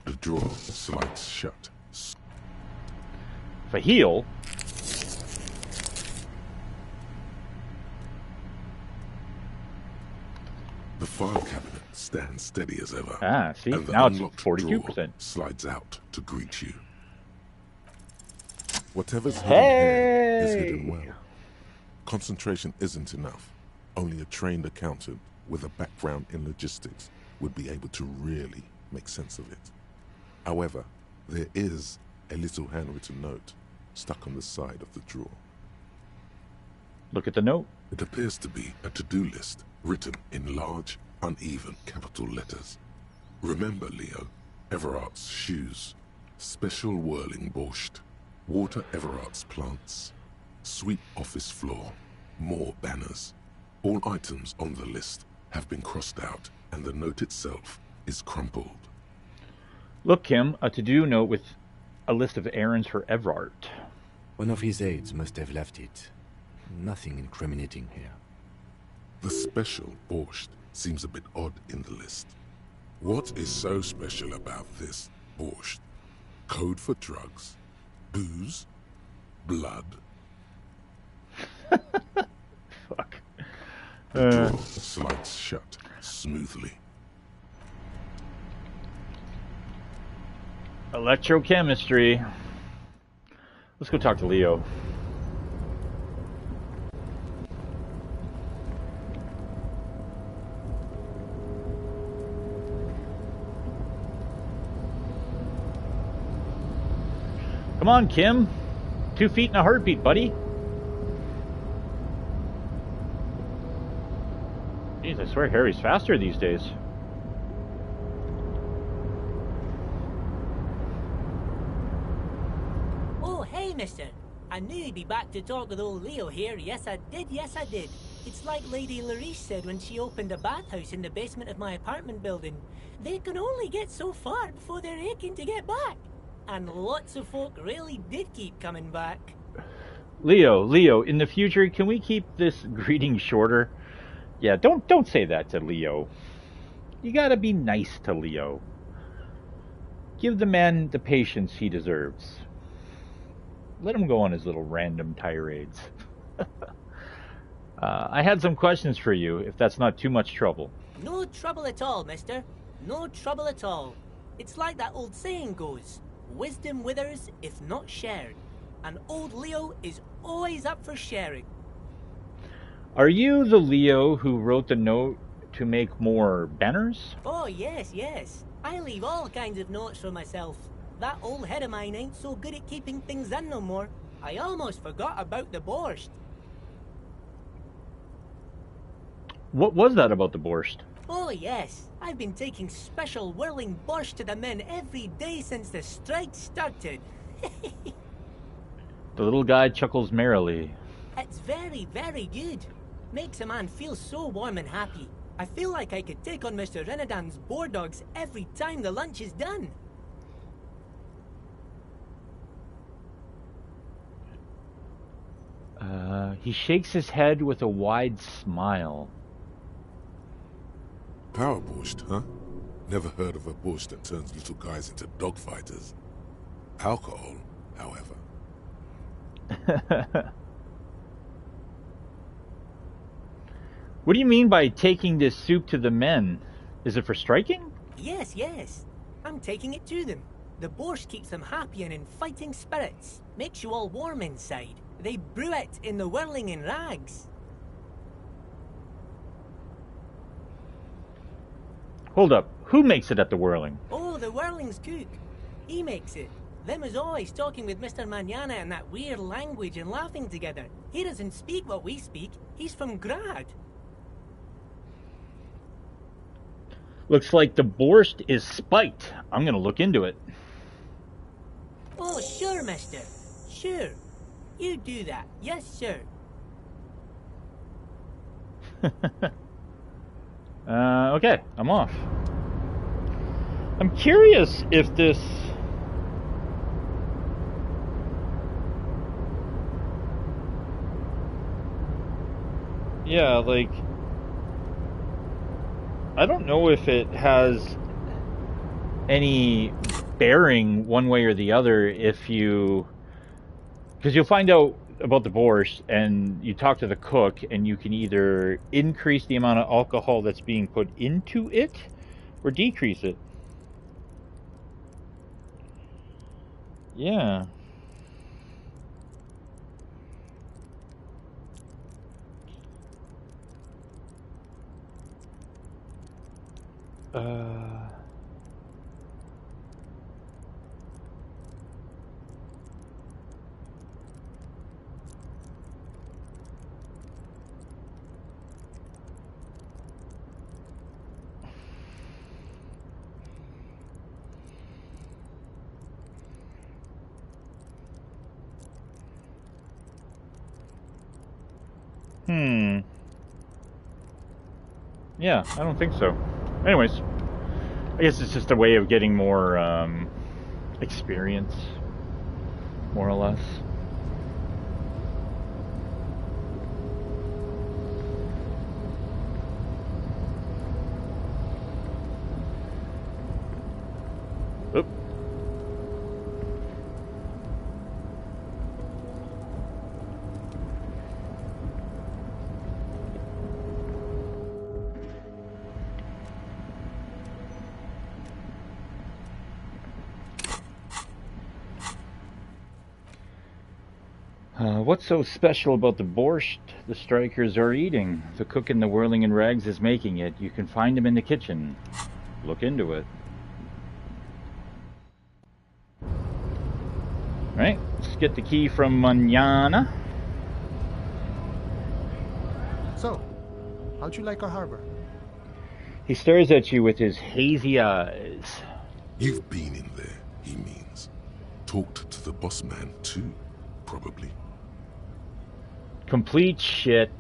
B: The drawer slides shut.
A: If I heal...
B: The file cabinet stands steady as ever.
A: Ah, see?
B: And the
A: Now it's
B: unlocked
A: 42%.
B: drawer slides out to greet you. Whatever's hidden
A: Hey!
B: here is hidden well. Concentration isn't enough. Only a trained accountant with a background in logistics would be able to really make sense of it. However, there is a little handwritten note stuck on the side of the drawer.
A: Look at the note.
B: It appears to be a to-do list written in large, uneven capital letters. Remember, Leo, Everart's shoes, special whirling borscht, water Everart's plants, sweep office floor, more banners. All items on the list have been crossed out, and the note itself is crumpled.
A: Look, Kim, a to-do note with a list of errands for Everart.
D: One of his aides must have left it. Nothing incriminating here.
B: The special borscht seems a bit odd in the list. What is so special about this borscht? Code for drugs? Booze? Blood?
A: Fuck.
B: The drawer slides shut smoothly.
A: Electrochemistry. Let's go talk to Leo. Come on, Kim. 2 feet in a heartbeat, buddy. Jeez, I swear Harry's faster these days.
E: Oh, hey, mister. I knew you'd be back to talk with old Leo here. Yes, I did. Yes, I did. It's like Lady Larice said when she opened a bathhouse in the basement of my apartment building. They can only get so far before they're aching to get back. And lots of folk really did keep coming back.
A: Leo, in the future, can we keep this greeting shorter? Yeah, don't say that to Leo. You gotta be nice to Leo. Give the man the patience he deserves. Let him go on his little random tirades. I had some questions for you, if that's not too much trouble.
E: No trouble at all, mister. No trouble at all. It's like that old saying goes. Wisdom withers if not shared. And old Leo is always up for sharing.
A: Are you the Leo who wrote the note to make more banners?
E: Oh, yes, yes. I leave all kinds of notes for myself. That old head of mine ain't so good at keeping things in no more. I almost forgot about the borscht.
A: What was that about the borscht?
E: Oh, yes. I've been taking special whirling borscht to the men every day since the strike started.
A: The little guy chuckles merrily.
E: It's very, very good. Makes a man feel so warm and happy. I feel like I could take on Mr. Renadan's boar dogs every time the lunch is done.
A: He shakes his head with a wide smile.
B: Power borscht, huh? Never heard of a borscht that turns little guys into dogfighters. Alcohol, however.
A: What do you mean by taking this soup to the men? Is it for striking?
E: Yes, yes. I'm taking it to them. The borscht keeps them happy and in fighting spirits. Makes you all warm inside. They brew it in the whirling in rags.
A: Hold up. Who makes it at the whirling?
E: Oh, the whirling's cook. He makes it. Them is always talking with Mr. Manana in that weird language and laughing together. He doesn't speak what we speak. He's from Grad.
A: Looks like the borscht is spiked. I'm gonna look into it.
E: Oh, sure, mister. Sure. You do that. Yes, sir.
A: Okay, I'm off. I'm curious if this... Yeah, like... I don't know if it has any bearing one way or the other if you... Because you'll find out about the borscht and you talk to the cook and you can either increase the amount of alcohol that's being put into it or decrease it. Yeah. Yeah, I don't think so. Anyways, I guess it's just a way of getting more experience, more or less. Oop. What's so special about the borscht the strikers are eating? The cook in the whirling in rags is making it. You can find him in the kitchen. Look into it. Right, let's get the key from Manana.
F: So, how'd you like our harbor?
A: He stares at you with his hazy eyes.
B: You've been in there, he means. Talked to the boss man too, probably.
A: Complete shit.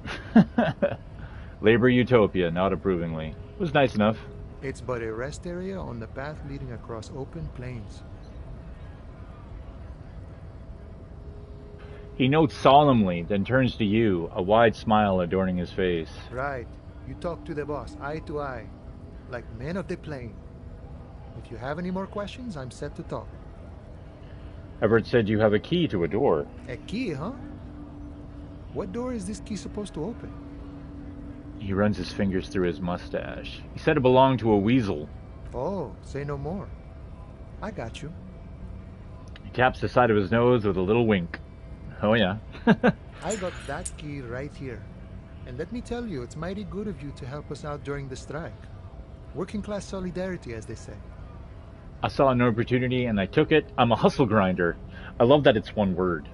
A: Labor utopia, not approvingly. It was nice enough.
F: It's but a rest area on the path leading across open plains.
A: He notes solemnly, then turns to you, a wide smile adorning his face.
F: Right. You talk to the boss, eye to eye, like men of the plain. If you have any more questions, I'm set to talk.
A: Everett said you have a key to a door.
F: A key, huh? What door is this key supposed to open?
A: He runs his fingers through his mustache. He said it belonged to a weasel.
F: Oh, say no more. I got you.
A: He taps the side of his nose with a little wink. Oh yeah.
F: I got that key right here. And let me tell you, it's mighty good of you to help us out during the strike. Working class solidarity, as they say.
A: I saw an opportunity and I took it. I'm a hustle grinder. I love that it's one word.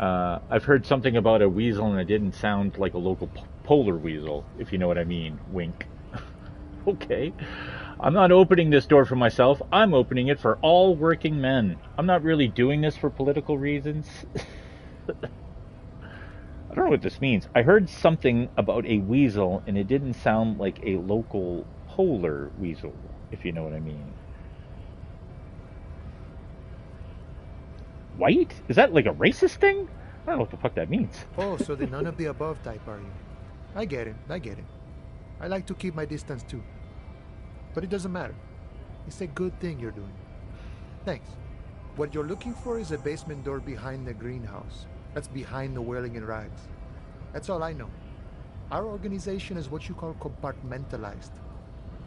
A: I've heard something about a weasel and it didn't sound like a local polar weasel, if you know what I mean. Wink. Okay. I'm not opening this door for myself. I'm opening it for all working men. I'm not really doing this for political reasons. I don't know what this means. I heard something about a weasel and it didn't sound like a local polar weasel, if you know what I mean. White? Is that like a racist thing? I don't know what the fuck that means.
F: Oh, so the none of the above type, are you? I get it, I get it. I like to keep my distance too. But it doesn't matter. It's a good thing you're doing. Thanks. What you're looking for is a basement door behind the greenhouse. That's behind the whirling in rags. That's all I know. Our organization is what you call compartmentalized.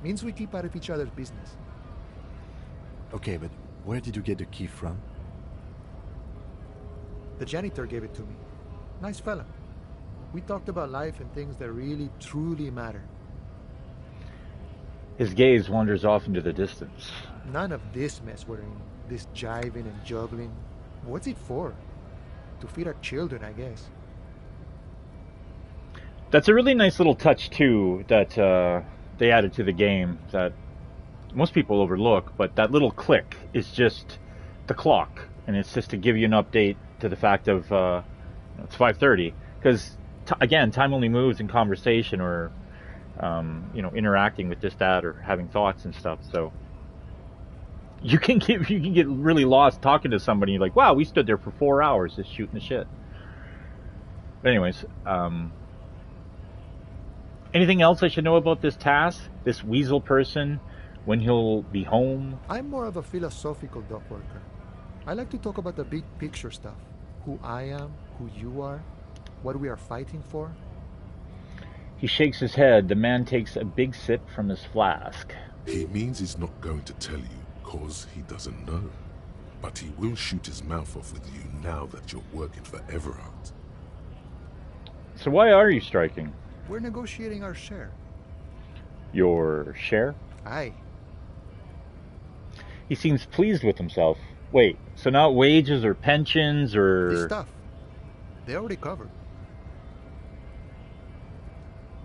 F: Means we keep out of each other's business.
D: Okay, but where did you get the key from?
F: The janitor gave it to me. Nice fella. We talked about life and things that really, truly matter.
A: His gaze wanders off into the distance.
F: None of this mess we're in. This jiving and juggling. What's it for? To feed our children, I guess.
A: That's a really nice little touch, too, that they added to the game that most people overlook, but that little click is just the clock, and it's just to give you an update to the fact of it's 5:30, because again, time only moves in conversation or interacting with this, that, or having thoughts and stuff. So you can get really lost talking to somebody. You're like, wow, we stood there for 4 hours just shooting the shit. But anyways, anything else I should know about this task? This weasel person, when he'll be home?
F: I'm more of a philosophical dock worker. I like to talk about the big picture stuff. Who I am, who you are, what we are fighting for.
A: He shakes his head. The man takes a big sip from his flask.
B: He means he's not going to tell you, cause he doesn't know. But he will shoot his mouth off with you now that you're working for Everard.
A: So why are you striking?
F: We're negotiating our share.
A: Your share?
F: Aye.
A: He seems pleased with himself. Wait, so not wages or pensions or...
F: This stuff. They already covered.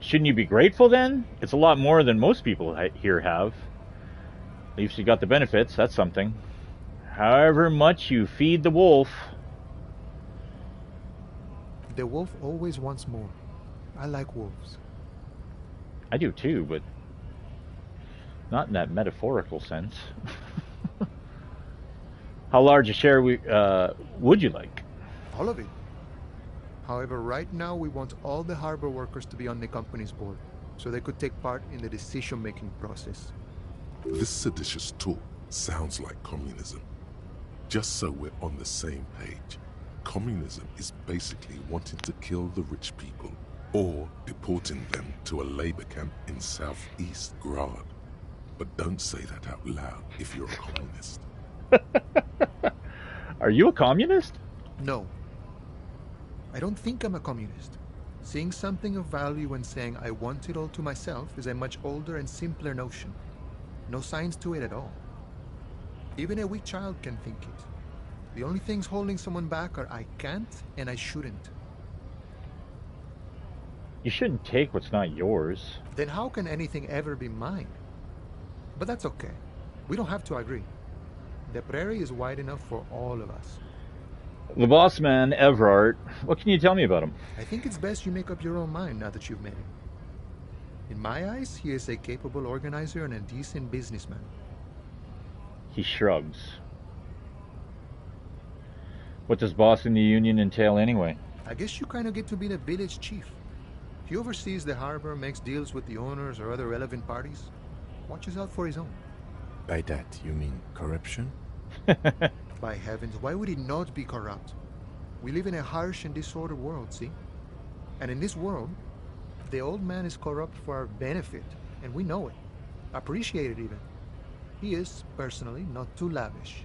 A: Shouldn't you be grateful then? It's a lot more than most people here have. At least you got the benefits, that's something. However much you feed the wolf...
F: The wolf always wants more. I like wolves.
A: I do too, but not in that metaphorical sense. How large a share would you like?
F: All of it. However, right now we want all the harbor workers to be on the company's board, so they could take part in the decision-making process.
B: This seditious talk sounds like communism. Just so we're on the same page, communism is basically wanting to kill the rich people or deporting them to a labor camp in southeast Grad. But don't say that out loud if you're a communist.
A: Are you a communist?
F: No. I don't think I'm a communist. Seeing something of value and saying I want it all to myself is a much older and simpler notion. No science to it at all. Even a weak child can think it. The only things holding someone back are I can't and I shouldn't.
A: You shouldn't take what's not yours.
F: Then how can anything ever be mine? But that's okay. We don't have to agree. The prairie is wide enough for all of us.
A: The boss man, Everard, what can you tell me about him?
F: I think it's best you make up your own mind now that you've met him. In my eyes, he is a capable organizer and a decent businessman.
A: He shrugs. What does bossing the union entail anyway?
F: I guess you kind of get to be the village chief. He oversees the harbor, makes deals with the owners or other relevant parties, watches out for his own.
D: By that, you mean corruption?
F: By heavens, why would he not be corrupt? We live in a harsh and disordered world, see? And in this world, the old man is corrupt for our benefit, and we know it. Appreciate it even. He is, personally, not too lavish.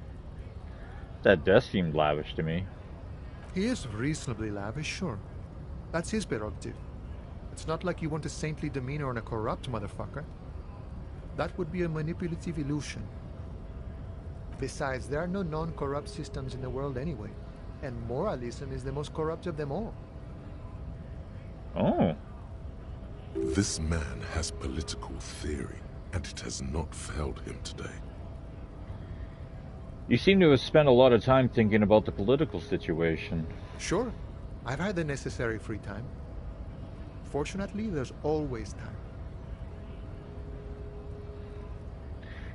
A: That does seem lavish to me.
F: He is reasonably lavish, sure. That's his prerogative. It's not like you want a saintly demeanor on a corrupt motherfucker. That would be a manipulative illusion. Besides, there are no non-corrupt systems in the world anyway, and moralism is the most corrupt of them all.
A: Oh.
B: This man has political theory, and it has not failed him today.
A: You seem to have spent a lot of time thinking about the political situation.
F: Sure, I've had the necessary free time. Fortunately, there's always time.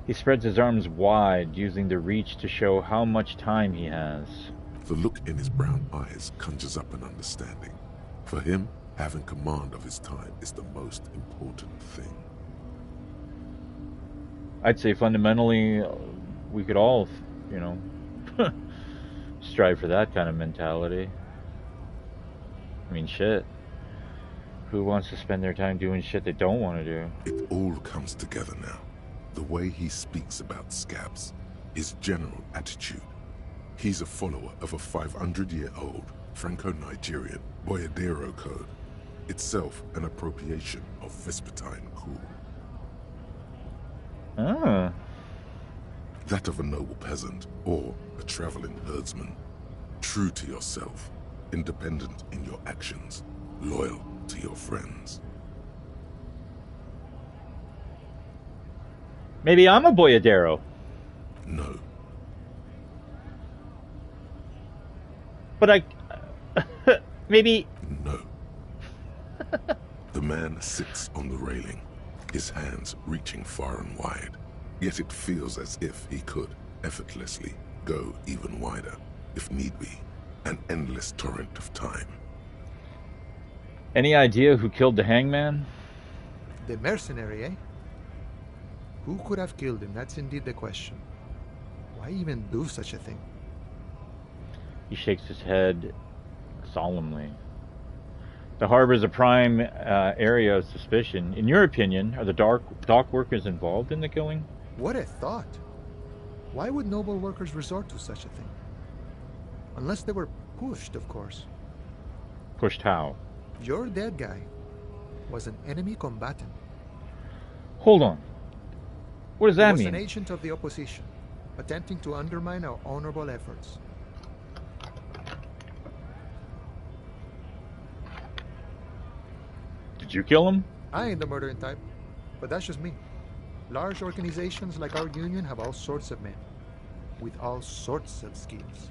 A: He spreads his arms wide, using the reach to show how much time he has.
B: The look in his brown eyes conjures up an understanding. For him, having command of his time is the most important thing.
A: I'd say fundamentally, we could all, strive for that kind of mentality. I mean, shit. Who wants to spend their time doing shit they don't want to do?
B: It all comes together now. The way he speaks about scabs, his general attitude. He's a follower of a 500-year-old Franco-Nigerian Boyadero code, itself an appropriation of Vespertine cool.
A: Ah.
B: That of a noble peasant or a traveling herdsman. True to yourself, independent in your actions, loyal to your friends.
A: Maybe I'm a boyadero.
B: No.
A: But I... maybe...
B: No. The man sits on the railing, his hands reaching far and wide. Yet it feels as if he could, effortlessly, go even wider, if need be. An endless torrent of time.
A: Any idea who killed the hangman?
F: The mercenary, eh? Who could have killed him? That's indeed the question. Why even do such a thing?
A: He shakes his head solemnly. The harbor is a prime area of suspicion. In your opinion, are the dock workers involved in the killing?
F: What a thought. Why would noble workers resort to such a thing? Unless they were pushed, of course.
A: Pushed how?
F: Your dead guy was an enemy combatant.
A: Hold on. What does that
F: He was
A: mean?
F: an agent of the opposition, attempting to undermine our honorable efforts.
A: Did you kill him?
F: I ain't the murdering type, but that's just me. Large organizations like our union have all sorts of men, with all sorts of schemes.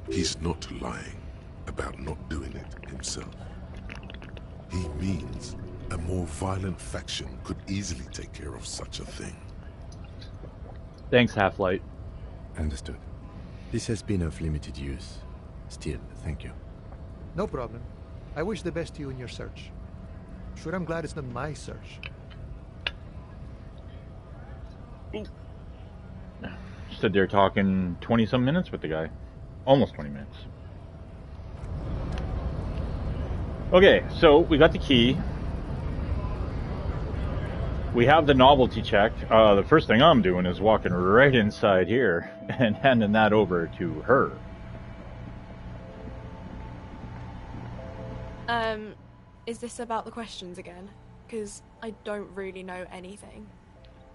B: He's not lying about not doing it himself. He means a more violent faction could easily take care of such a thing.
A: Thanks, Half-Light.
D: Understood. This has been of limited use. Still, thank you.
F: No problem. I wish the best to you in your search. Sure, I'm glad it's not my search.
A: Stood there talking 20-some minutes with the guy. Almost 20 minutes. Okay, so we got the key. We have the novelty check. The first thing I'm doing is walking right inside here and handing that over to her.
G: Is this about the questions again? Because I don't really know anything.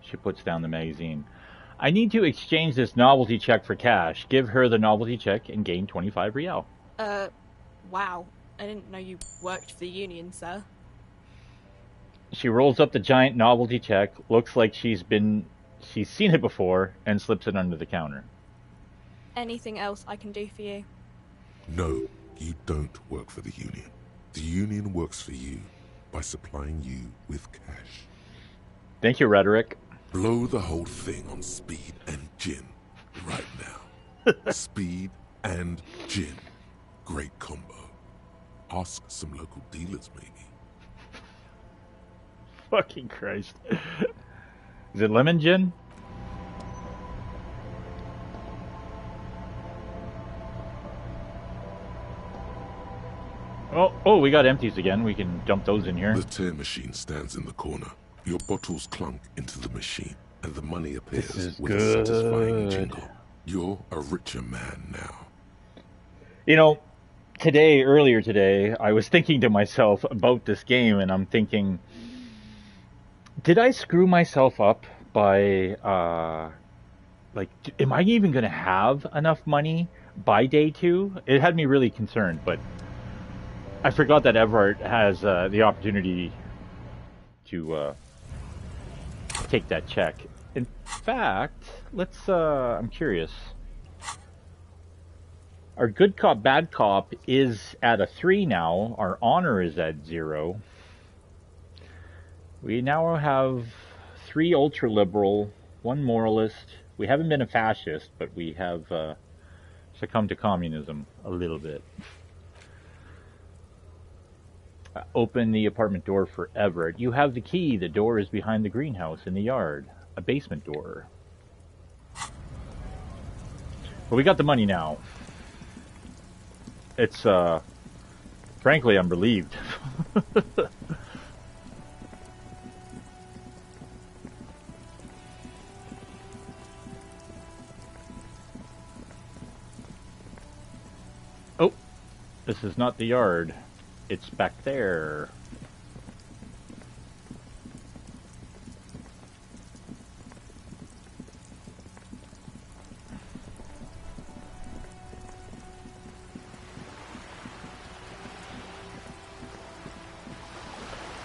A: She puts down the magazine. I need to exchange this novelty check for cash. Give her the novelty check and gain 25 real.
G: Wow. I didn't know you worked for the union, sir.
A: She rolls up the giant novelty check, looks like she's seen it before, and slips it under the counter.
G: Anything else I can do for you?
B: No, you don't work for the union. The union works for you by supplying you with cash.
A: Thank you, Rhetoric.
B: Blow the whole thing on speed and gin right now. Speed and gin. Great combo. Ask some local dealers, maybe.
A: Fucking Christ. Is it lemon gin? Oh, we got empties again. We can dump those in here.
B: The tear machine stands in the corner. Your bottles clunk into the machine, and the money appears with a satisfying jingle. You're a richer man now.
A: You know, earlier today, I was thinking to myself about this game, and I'm thinking, did I screw myself up by, am I even going to have enough money by day 2? It had me really concerned, but I forgot that Everett has the opportunity to take that check. In fact, let's, I'm curious. Our good cop, bad cop is at a 3 now. Our honor is at 0. We now have 3 ultra-liberal, 1 moralist. We haven't been a fascist, but we have succumbed to communism a little bit. Open the apartment door for Everett. You have the key. The door is behind the greenhouse in the yard. A basement door. Well, we got the money now. It's, frankly, I'm relieved. Oh, this is not the yard. It's back there.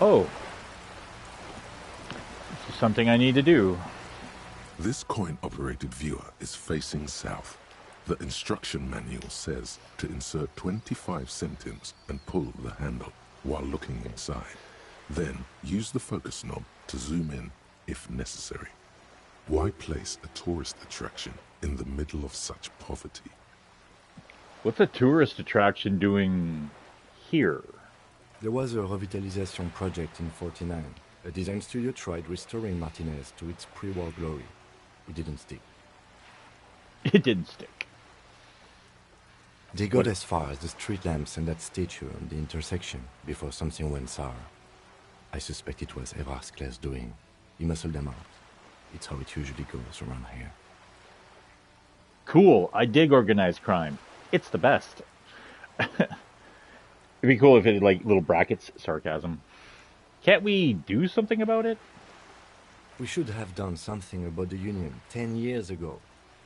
A: Oh, this is something I need to do.
B: This coin-operated viewer is facing south. The instruction manual says to insert 25 centimes and pull the handle while looking inside. Then use the focus knob to zoom in if necessary. Why place a tourist attraction in the middle of such poverty?
A: What's a tourist attraction doing here?
D: There was a revitalization project in 49. A design studio tried restoring Martinez to its pre-war glory. It didn't stick.
A: It didn't stick.
D: They got as far as the street lamps and that statue on the intersection before something went sour. I suspect it was Evrard's class doing. He muscled them out. It's how it usually goes around here.
A: Cool. I dig organized crime. It's the best. It'd be cool if it had, like, little brackets, sarcasm. Can't we do something about it?
D: We should have done something about the Union 10 years ago.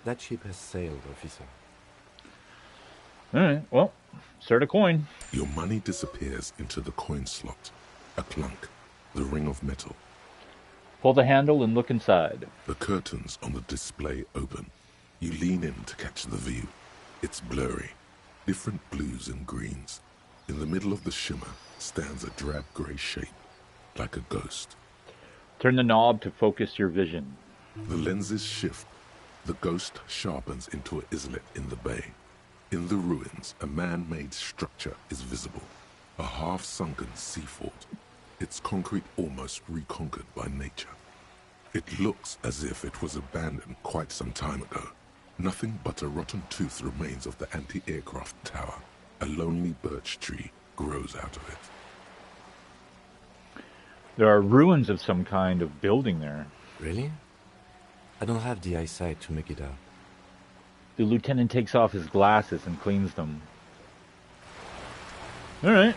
D: That ship has sailed, officer.
A: Alright, well, insert a coin.
B: Your money disappears into the coin slot. A clunk, the ring of metal.
A: Pull the handle and look inside.
B: The curtains on the display open. You lean in to catch the view. It's blurry, different blues and greens. In the middle of the shimmer stands a drab grey shape, like a ghost.
A: Turn the knob to focus your vision.
B: The lenses shift. The ghost sharpens into an islet in the bay. In the ruins, a man-made structure is visible. A half-sunken sea fort. Its concrete almost reconquered by nature. It looks as if it was abandoned quite some time ago. Nothing but a rotten tooth remains of the anti-aircraft tower. A lonely birch tree grows out of it.
A: There are ruins of some kind of building there.
D: Really? I don't have the eyesight to make it out.
A: The lieutenant takes off his glasses and cleans them. Alright.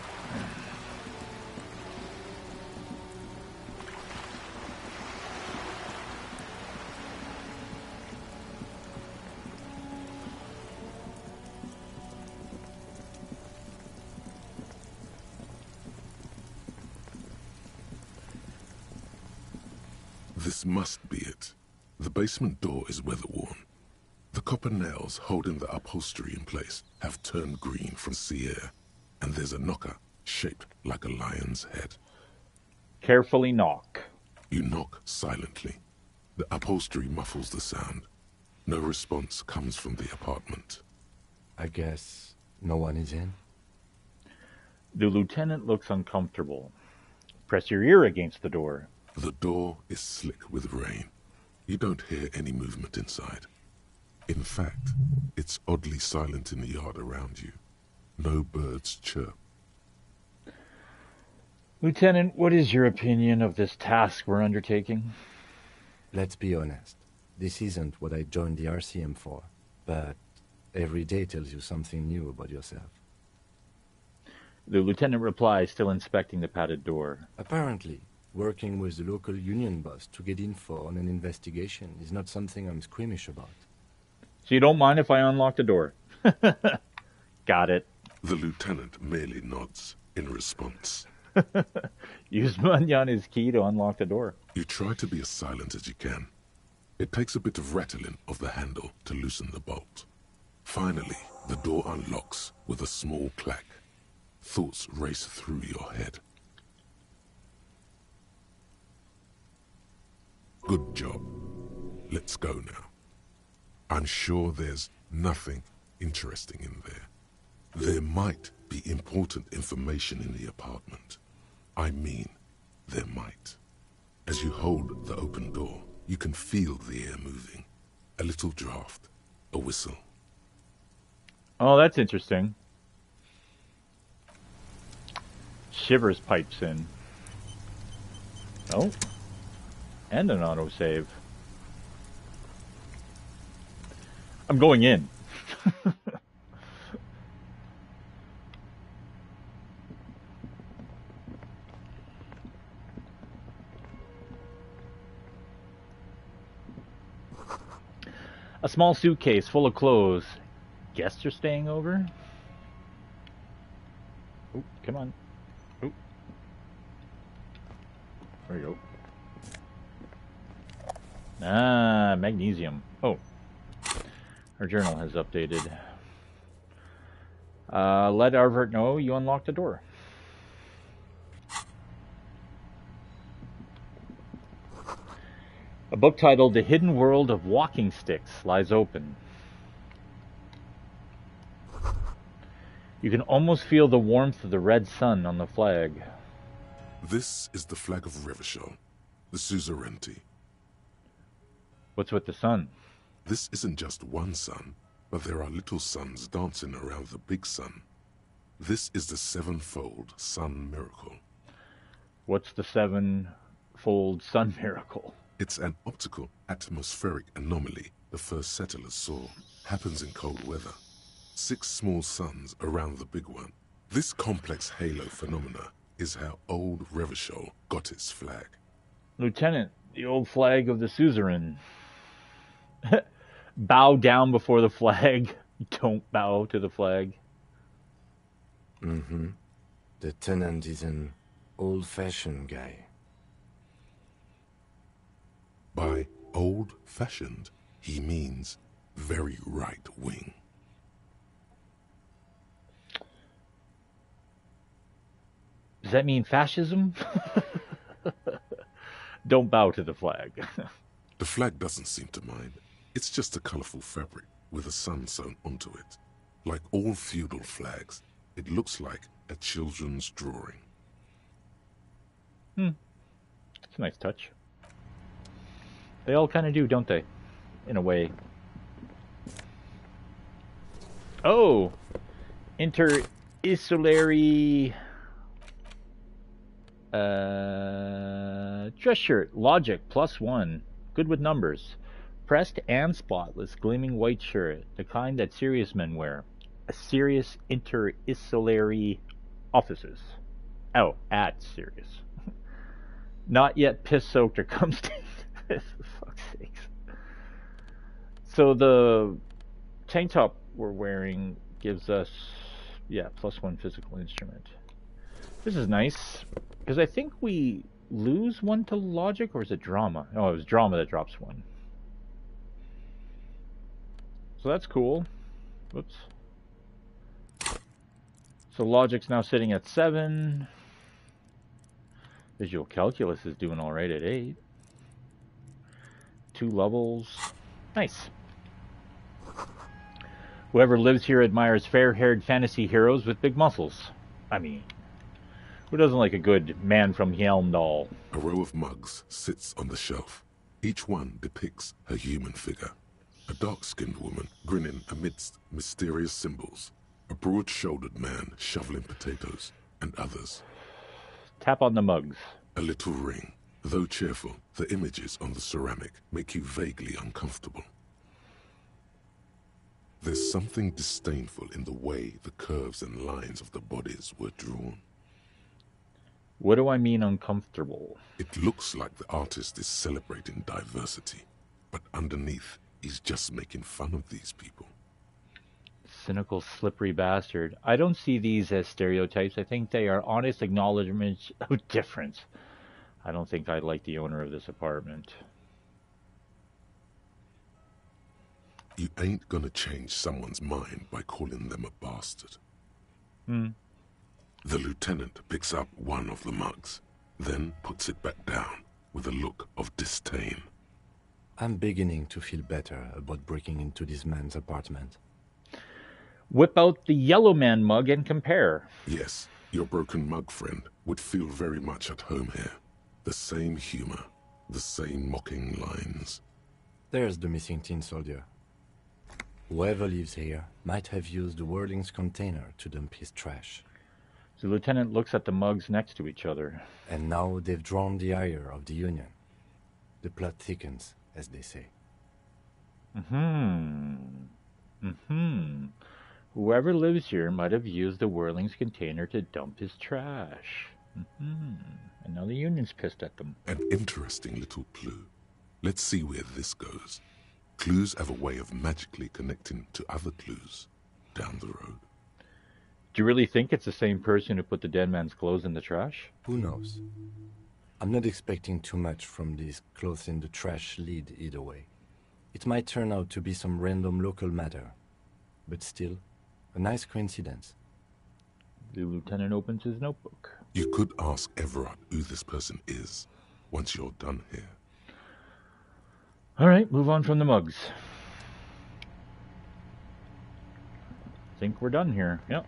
B: This must be it. The basement door is weather-worn. The copper nails holding the upholstery in place have turned green from sea air, and there's a knocker shaped like a lion's head.
A: Carefully knock.
B: You knock silently. The upholstery muffles the sound. No response comes from the apartment.
D: I guess no one is in?
A: The lieutenant looks uncomfortable. Press your ear against the door.
B: The door is slick with rain. You don't hear any movement inside. In fact, it's oddly silent in the yard around you. No birds chirp.
A: Lieutenant, what is your opinion of this task we're undertaking?
D: Let's be honest. This isn't what I joined the RCM for, but every day tells you something new about yourself.
A: The lieutenant replies, still inspecting the padded door.
D: Apparently, working with the local union boss to get info on an investigation is not something I'm squeamish about.
A: So you don't mind if I unlock the door? Got it.
B: The lieutenant merely nods in response.
A: Use Manjana's key to unlock the door.
B: You try to be as silent as you can. It takes a bit of rattling of the handle to loosen the bolt. Finally, the door unlocks with a small clack. Thoughts race through your head. Good job. Let's go now. I'm sure there's nothing interesting in there. There might be important information in the apartment. I mean, there might. As you hold the open door, you can feel the air moving. A little draft, a whistle.
A: Oh, that's interesting. Shivers pipes in. Oh. And an autosave. I'm going in. A small suitcase full of clothes. Guests are staying over? Oh, come on. Oh. There you go. Ah, magnesium. Oh. Our journal has updated. Let Arvert know you unlocked the door. A book titled The Hidden World of Walking Sticks lies open. You can almost feel the warmth of the red sun on the flag.
B: This is the flag of Revachol, the suzerainty.
A: What's with the sun?
B: This isn't just one sun, but there are little suns dancing around the big sun. This is the sevenfold sun miracle.
A: What's the sevenfold sun miracle?
B: It's an optical atmospheric anomaly the first settlers saw. Happens in cold weather. 6 small suns around the big one. This complex halo phenomena is how old Revachol got its flag.
A: Lieutenant, the old flag of the suzerain. Bow down before the flag. Don't bow to the flag.
D: Mm-hmm. The tenant is an old-fashioned guy.
B: By old-fashioned, he means very right-wing.
A: Does that mean fascism? Don't bow to the flag.
B: The flag doesn't seem to mind. It's just a colorful fabric with a sun sewn onto it. Like all feudal flags, it looks like a children's drawing.
A: It's a nice touch. They all kind of do, don't they? In a way. Oh! Inter-insulary... dress shirt. Logic, +1. Good with numbers. Pressed and spotless, gleaming white shirt. The kind that serious men wear. A serious inter-insulary officers. Oh, at serious. Not yet piss-soaked or cum-stained. For fuck's sakes. So the tank top we're wearing gives us, yeah, +1 physical instrument. This is nice, because I think we lose 1 to logic, or is it drama? Oh, it was drama that drops 1. So that's cool. Whoops. So logic's now sitting at 7. Visual calculus is doing alright at 8. 2 levels. Nice. Whoever lives here admires fair-haired fantasy heroes with big muscles. I mean, who doesn't like a good man from Helmdall?
B: A row of mugs sits on the shelf. Each one depicts a human figure. A dark-skinned woman grinning amidst mysterious symbols. A broad-shouldered man shoveling potatoes, and others.
A: Tap on the mugs.
B: A little ring. Though cheerful, the images on the ceramic make you vaguely uncomfortable. There's something disdainful in the way the curves and lines of the bodies were drawn.
A: What do I mean uncomfortable?
B: It looks like the artist is celebrating diversity, but underneath, he's just making fun of these people.
A: Cynical, slippery bastard. I don't see these as stereotypes. I think they are honest acknowledgments of difference. I don't think I like the owner of this apartment.
B: You ain't gonna change someone's mind by calling them a bastard. The lieutenant picks up one of the mugs, then puts it back down with a look of disdain.
D: I'm beginning to feel better about breaking into this man's apartment.
A: Whip out the yellow man mug and compare.
B: Yes, your broken mug friend would feel very much at home here. The same humor, the same mocking lines.
D: There's the missing tin soldier. Whoever lives here might have used the Whirling's container to dump his trash.
A: The lieutenant looks at the mugs next to each other.
D: And now they've drawn the ire of the Union. The plot thickens, as they say.
A: Whoever lives here might have used the Whirling's container to dump his trash. And now the Union's pissed at them.
B: An interesting little clue. Let's see where this goes. Clues have a way of magically connecting to other clues down the road.
A: Do you really think it's the same person who put the dead man's clothes in the trash?
D: Who knows? I'm not expecting too much from this clothes in the trash lead either way. It might turn out to be some random local matter, but still, a nice coincidence.
A: The lieutenant opens his notebook.
B: You could ask Everard who this person is once you're done here.
A: All right, move on from the mugs. I think we're done here. Yep.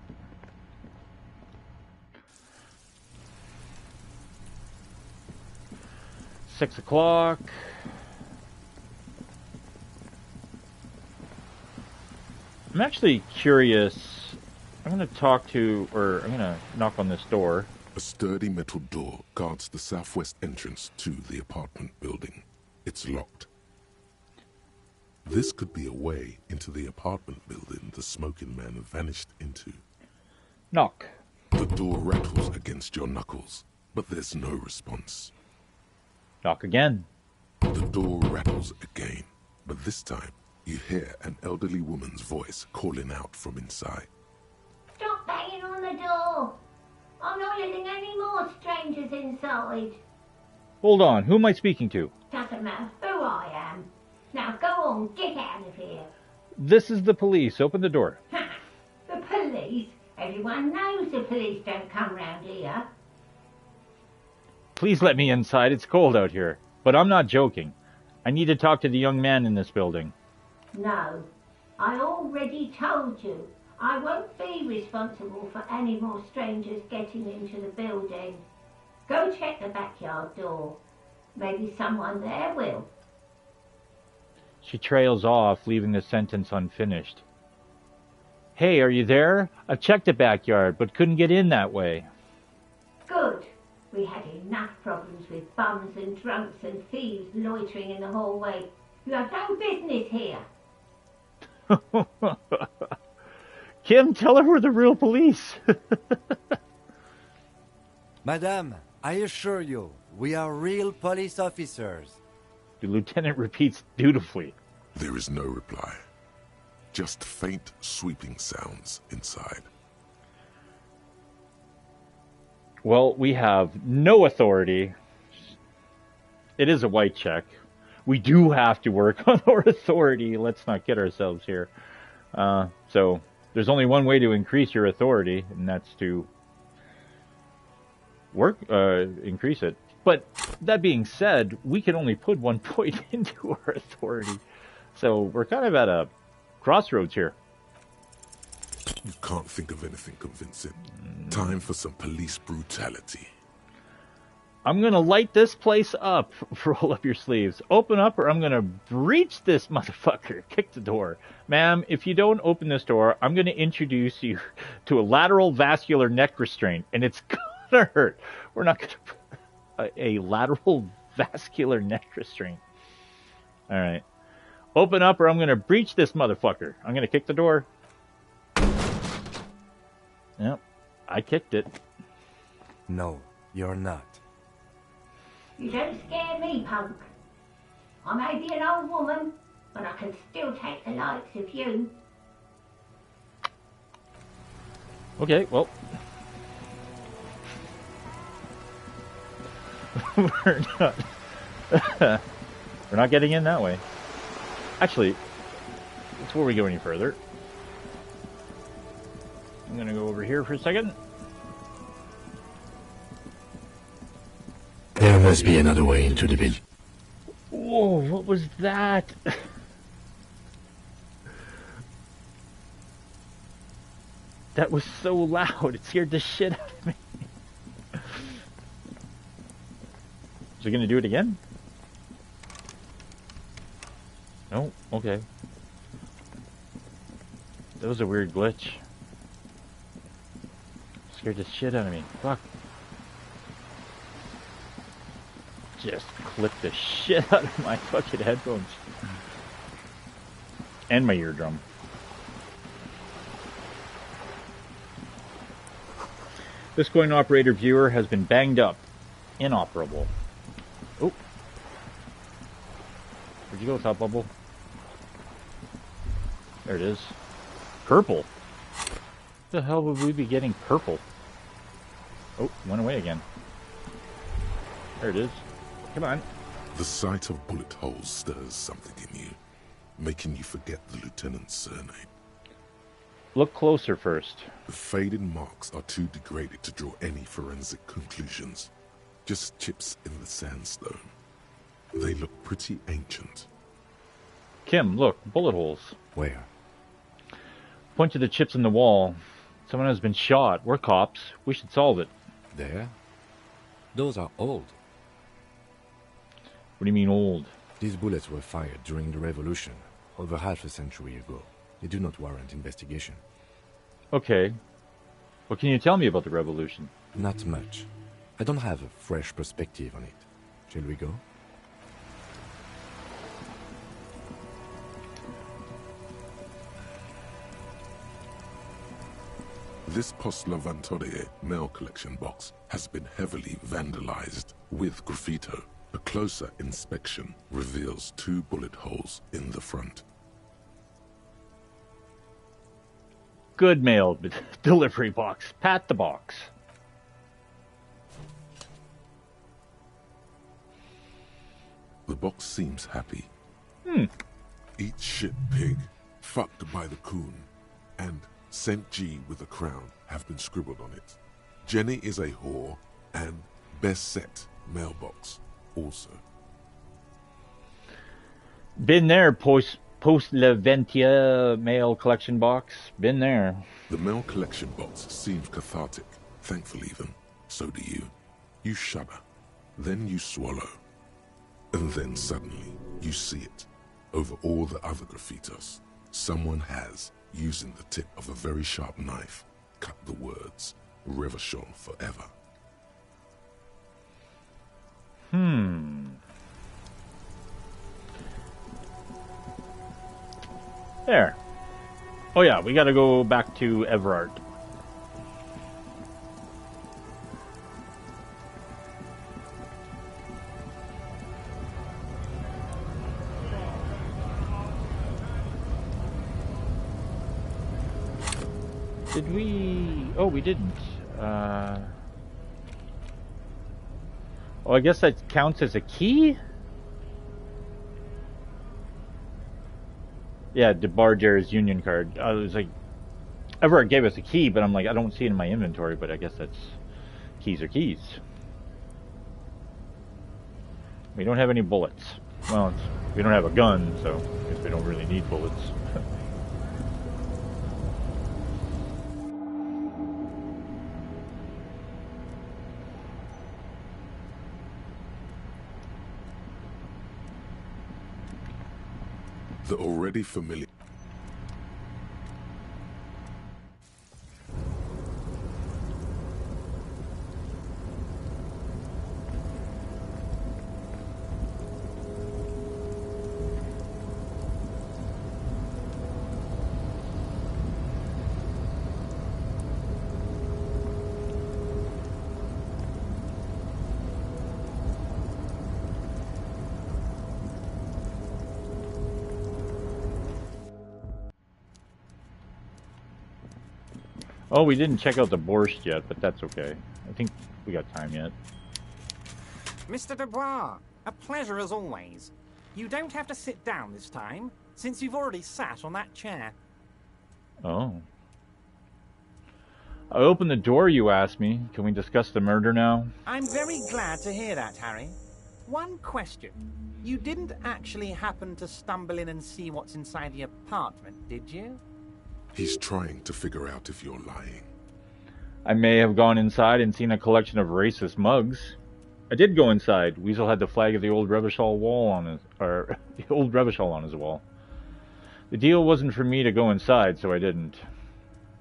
A: Six o'clock. I'm actually curious. I'm going to talk to, or I'm going to knock on this door.
B: A sturdy metal door guards the southwest entrance to the apartment building. It's locked. This could be a way into the apartment building the smoking man vanished into.
A: Knock.
B: The door rattles against your knuckles, but there's no response.
A: Knock again.
B: The door rattles again, but this time you hear an elderly woman's voice calling out from inside.
H: Stop banging on the door! I'm not letting any more strangers inside.
A: Hold on, who am I speaking to?
H: Doesn't matter who I am. Now go on, get out of here.
A: This is the police. Open the door.
H: Ha! The police? Everyone knows the police don't come round here.
A: Please let me inside. It's cold out here. But I'm not joking. I need to talk to the young man in this building.
H: No, I already told you. I won't be responsible for any more strangers getting into the building. Go check the backyard door. Maybe someone there will.
A: She trails off, leaving the sentence unfinished. Hey, are you there? I've checked the backyard, but couldn't get in that way.
H: Good. We had enough problems with bums and drunks and thieves loitering in the hallway. You have no business here.
A: Kim, tell her we're the real police.
D: Madame, I assure you, we are real police officers.
A: The lieutenant repeats dutifully.
B: There is no reply. Just faint, sweeping sounds inside.
A: Well, we have no authority. It is a white check. We do have to work on our authority. Let's not kid ourselves here. So there's only one way to increase your authority, and that's to increase it. But that being said, we can only put 1 point into our authority. So we're kind of at a crossroads here.
B: You can't think of anything convincing. Time for some police brutality.
A: I'm going to light this place up. Roll up your sleeves. Open up or I'm going to breach this motherfucker. Kick the door. Ma'am, if you don't open this door, I'm going to introduce you to a lateral vascular neck restraint, and it's going to hurt. We're not going to... A lateral vascular neck restraint. All right. Open up or I'm going to breach this motherfucker. I'm going to kick the door. Yep. I kicked it.
D: No, you're not.
H: You don't scare me, punk. I may be an old woman, but I can still take the likes of you.
A: Okay, well. We're not getting in that way. Actually, before we go any further, I'm gonna go over here for a second.
D: There must be another way into the building.
A: Whoa, what was that? That was so loud, it scared the shit out of me. Is he gonna do it again? No? Okay. That was a weird glitch. Scared the shit out of me. Fuck. Just clipped the shit out of my fucking headphones. And my eardrum. This coin operator viewer has been banged up. Inoperable. Oh. Where'd you go, Thought Bubble? There it is. Purple. What the hell would we be getting purple? Oh, went away again. There it is. Come on.
B: The sight of bullet holes stirs something in you, making you forget the lieutenant's surname.
A: Look closer first.
B: The faded marks are too degraded to draw any forensic conclusions. Just chips in the sandstone. They look pretty ancient.
A: Kim, look, bullet holes.
D: Where?
A: Point to the chips in the wall. Someone has been shot. We're cops. We should solve it.
D: There? Those are old.
A: What do you mean old?
D: These bullets were fired during the Revolution, over half a century ago. They do not warrant investigation.
A: Okay. What can you tell me about the Revolution?
D: Not much. I don't have a fresh perspective on it. Shall we go?
B: This Postlavantore mail collection box has been heavily vandalized with graffito. A closer inspection reveals 2 bullet holes in the front.
A: Good mail delivery box. Pat the box.
B: The box seems happy. Eat shit pig, fucked by the coon, and St. G with a crown have been scribbled on it. Jenny is a whore, and best set mailbox also.
A: Been there, post Leventia mail collection box. Been there.
B: The mail collection box seems cathartic, thankful even. So do you. You shudder, then you swallow, and then suddenly you see it. Over all the other graffitos, someone has, using the tip of a very sharp knife, cut the words, Revachon forever.
A: There. Oh yeah, we gotta go back to Everard. Did we... Oh, we didn't. Oh, I guess that counts as a key? Yeah, DeBarger's union card. I was like... Everard gave us a key, but I'm like, I don't see it in my inventory, but I guess that's... Keys are keys. We don't have any bullets. Well, we don't have a gun, so I guess we don't really need bullets.
B: The already familiar...
A: Oh, we didn't check out the borscht yet, but that's okay. I think we got time yet.
C: Mr. Dubois, a pleasure as always. You don't have to sit down this time, since you've already sat on that chair.
A: Oh. I opened the door, you asked me. Can we discuss the murder now?
C: I'm very glad to hear that, Harry. One question. You didn't actually happen to stumble in and see what's inside the apartment, did you?
B: He's trying to figure out if you're lying.
A: I may have gone inside and seen a collection of racist mugs. I did go inside. Weasel had the flag of the old Revachol wall on his, or the old Revachol on his wall. The deal wasn't for me to go inside, so I didn't.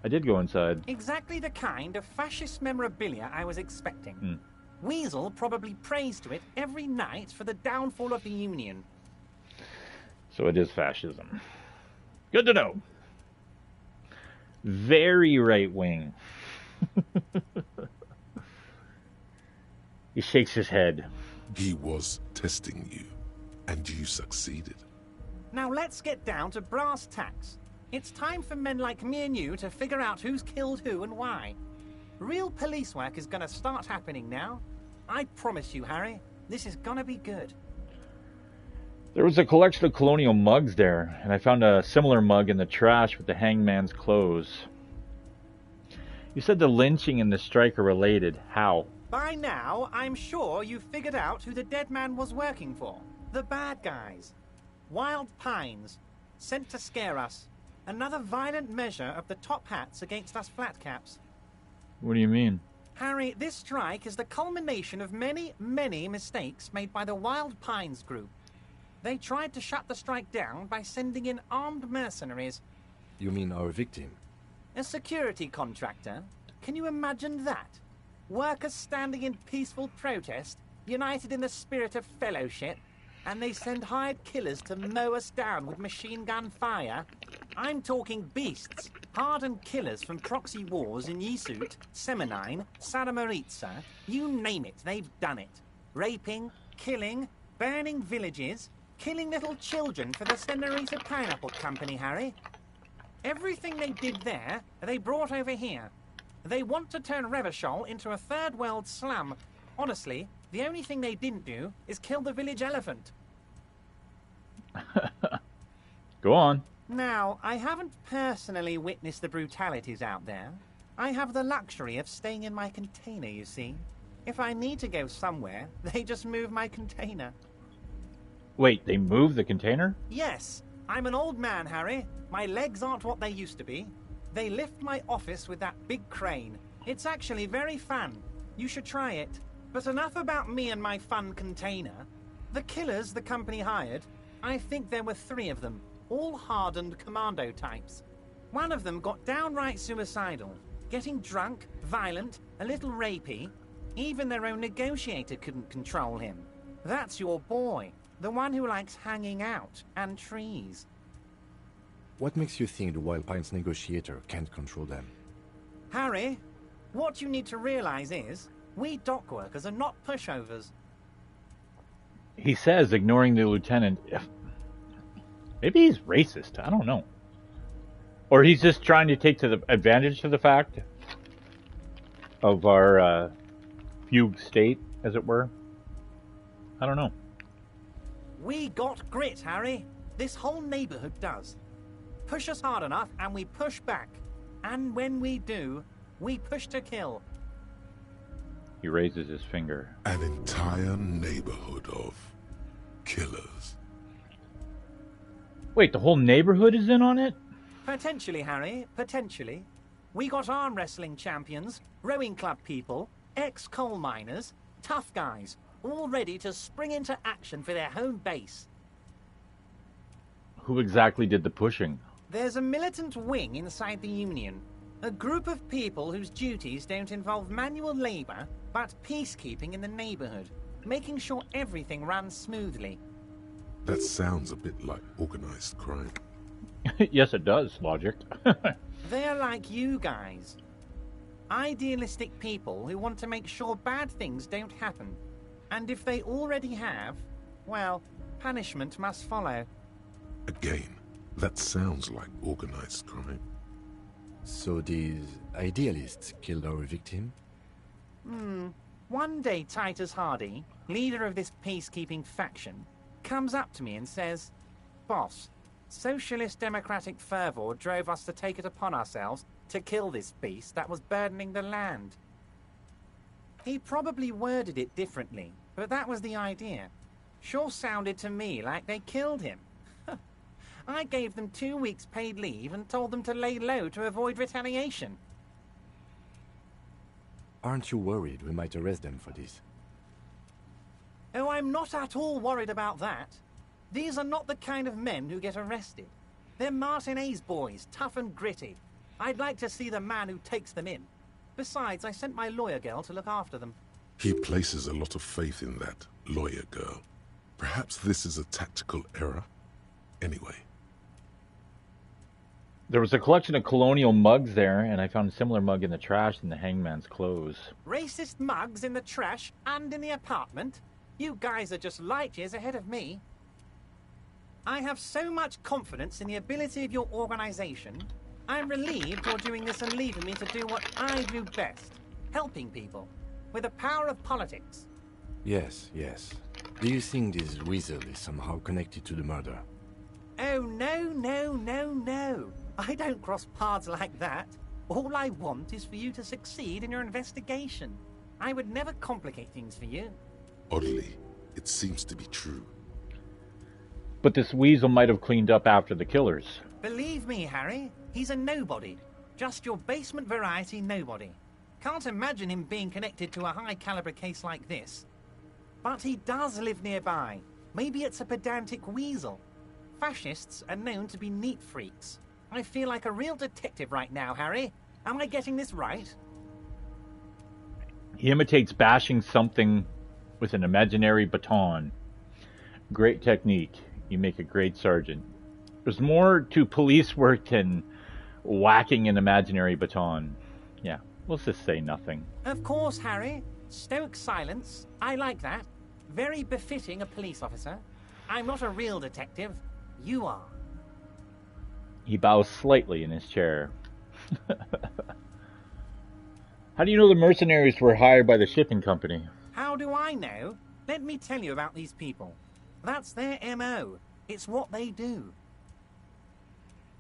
A: I did go inside.
C: Exactly the kind of fascist memorabilia I was expecting. Weasel probably prays to it every night for the downfall of the Union.
A: So it is fascism. Good to know. Very right wing. He shakes his head.
B: He was testing you, and you succeeded.
C: Now let's get down to brass tacks. It's time for men like me and you to figure out who's killed who and why. Real police work is going to start happening now. I promise you, Harry, this is going to be good.
A: There was a collection of colonial mugs there, and I found a similar mug in the trash with the hangman's clothes. You said the lynching and the strike are related. How?
C: By now, I'm sure you've figured out who the dead man was working for. The bad guys. Wild Pines. Sent to scare us. Another violent measure of the top hats against us flatcaps.
A: What do you mean?
C: Harry, this strike is the culmination of many, many mistakes made by the Wild Pines group. They tried to shut the strike down by sending in armed mercenaries.
D: You mean our victim?
C: A security contractor? Can you imagine that? Workers standing in peaceful protest, united in the spirit of fellowship, and they send hired killers to mow us down with machine gun fire? I'm talking beasts, hardened killers from proxy wars in Yisut, Semenine, Saramaritsa, you name it, they've done it. Raping, killing, burning villages, killing little children for the Senorita Pineapple Company, Harry. Everything they did there, they brought over here. They want to turn Revachol into a third world slum. Honestly, the only thing they didn't do is kill the village elephant.
A: Go on.
C: Now, I haven't personally witnessed the brutalities out there. I have the luxury of staying in my container, you see. If I need to go somewhere, they just move my container.
A: Wait, they moved the container?
C: Yes, I'm an old man, Harry. My legs aren't what they used to be. They lift my office with that big crane. It's actually very fun. You should try it. But enough about me and my fun container. The killers the company hired, I think there were 3 of them, all hardened commando types. One of them got downright suicidal, getting drunk, violent, a little rapey. Even their own negotiator couldn't control him. That's your boy, the one who likes hanging out and trees.
D: What makes you think the Wild Pines negotiator can't control them?
C: Harry, what you need to realize is, we dock workers are not pushovers.
A: He says, ignoring the lieutenant. Maybe he's racist. I don't know. Or he's just trying to take advantage of the fact of our fugue state, as it were. I don't know.
C: We got grit, Harry. This whole neighborhood does. Push us hard enough and we push back. And when we do, we push to kill.
A: He raises his finger.
B: An entire neighborhood of killers.
A: Wait, the whole neighborhood is in on it?
C: Potentially, Harry, potentially. We got arm wrestling champions, rowing club people, ex-coal miners, tough guys, all ready to spring into action for their home base.
A: Who exactly did the pushing?
C: There's a militant wing inside the Union. A group of people whose duties don't involve manual labor, but peacekeeping in the neighborhood, making sure everything runs smoothly.
B: That sounds a bit like organized crime.
A: Yes, it does, Logic.
C: They're like you guys. Idealistic people who want to make sure bad things don't happen. And if they already have, well, punishment must follow.
B: Again, that sounds like organized crime.
D: So these idealists killed our victim?
C: One day Titus Hardy, leader of this peacekeeping faction, comes up to me and says, "Boss, socialist democratic fervor drove us to take it upon ourselves to kill this beast that was burdening the land." He probably worded it differently, but that was the idea. Sure sounded to me like they killed him. I gave them 2 weeks paid leave and told them to lay low to avoid retaliation.
D: Aren't you worried we might arrest them for this?
C: Oh, I'm not at all worried about that. These are not the kind of men who get arrested. They're Martinez boys, tough and gritty. I'd like to see the man who takes them in. Besides, I sent my lawyer girl to look after them.
B: He places a lot of faith in that lawyer girl. Perhaps this is a tactical error? Anyway.
A: There was a collection of colonial mugs there, and I found a similar mug in the trash in the hangman's clothes.
C: Racist mugs in the trash and in the apartment? You guys are just light years ahead of me. I have so much confidence in the ability of your organization. I'm relieved you're doing this and leaving me to do what I do best. Helping people. With the power of politics.
D: Yes, yes. Do you think this weasel is somehow connected to the murder?
C: Oh, no, no, no, no. I don't cross paths like that. All I want is for you to succeed in your investigation. I would never complicate things for you.
B: Oddly, it seems to be true.
A: But this weasel might have cleaned up after the killers.
C: Believe me, Harry, he's a nobody. Just your basement variety nobody. Can't imagine him being connected to a high-caliber case like this. But he does live nearby. Maybe it's a pedantic weasel. Fascists are known to be neat freaks. I feel like a real detective right now, Harry. Am I getting this right?
A: He imitates bashing something with an imaginary baton. Great technique. You make a great sergeant. There's more to police work than whacking an imaginary baton. Yeah, let's just say nothing.
C: Of course, Harry. Stoic silence. I like that. Very befitting a police officer. I'm not a real detective. You are.
A: He bows slightly in his chair. How do you know the mercenaries were hired by the shipping company?
C: How do I know? Let me tell you about these people. That's their MO. It's what they do.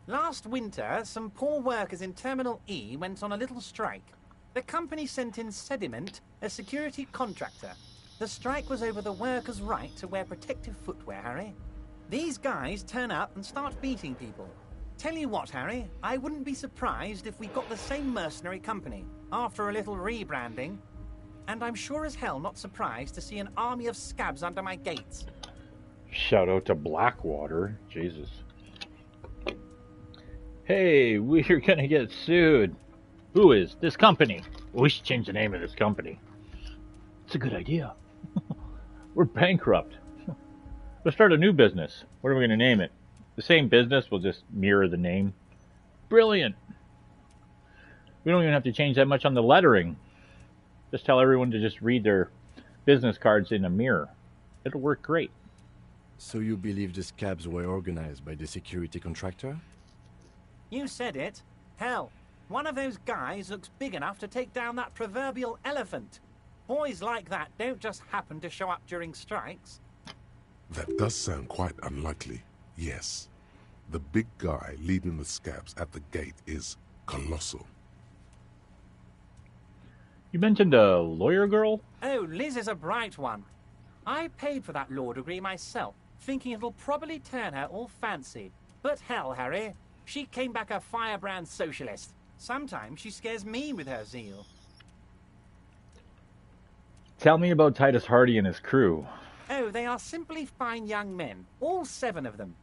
C: Last winter, some poor workers in Terminal E went on a little strike. The company sent in Sediment, a security contractor. The strike was over the workers' right to wear protective footwear, Harry. These guys turn up and start beating people. Tell you what, Harry, I wouldn't be surprised if we got the same mercenary company after a little rebranding. And I'm sure as hell not surprised to see an army of scabs under my gates.
A: Shout out to Blackwater. Jesus. Hey, we're gonna get sued. Who is? This company. We should change the name of this company. It's a good idea. We're bankrupt. Let's start a new business. What are we gonna name it? The same business, we'll just mirror the name. Brilliant. We don't even have to change that much on the lettering. Just tell everyone to just read their business cards in a mirror. It'll work great.
D: So you believe the scabs were organized by the security contractor?
C: You said it. Hell, one of those guys looks big enough to take down that proverbial elephant. Boys like that don't just happen to show up during strikes.
B: That does sound quite unlikely, yes. The big guy leading the scabs at the gate is colossal.
A: You mentioned a lawyer girl?
C: Oh, Liz is a bright one. I paid for that law degree myself, thinking it'll probably turn her all fancy. But hell, Harry, she came back a firebrand socialist. Sometimes she scares me with her zeal.
A: Tell me about Titus Hardy and his crew.
C: Oh, they are simply fine young men, all 7 of them.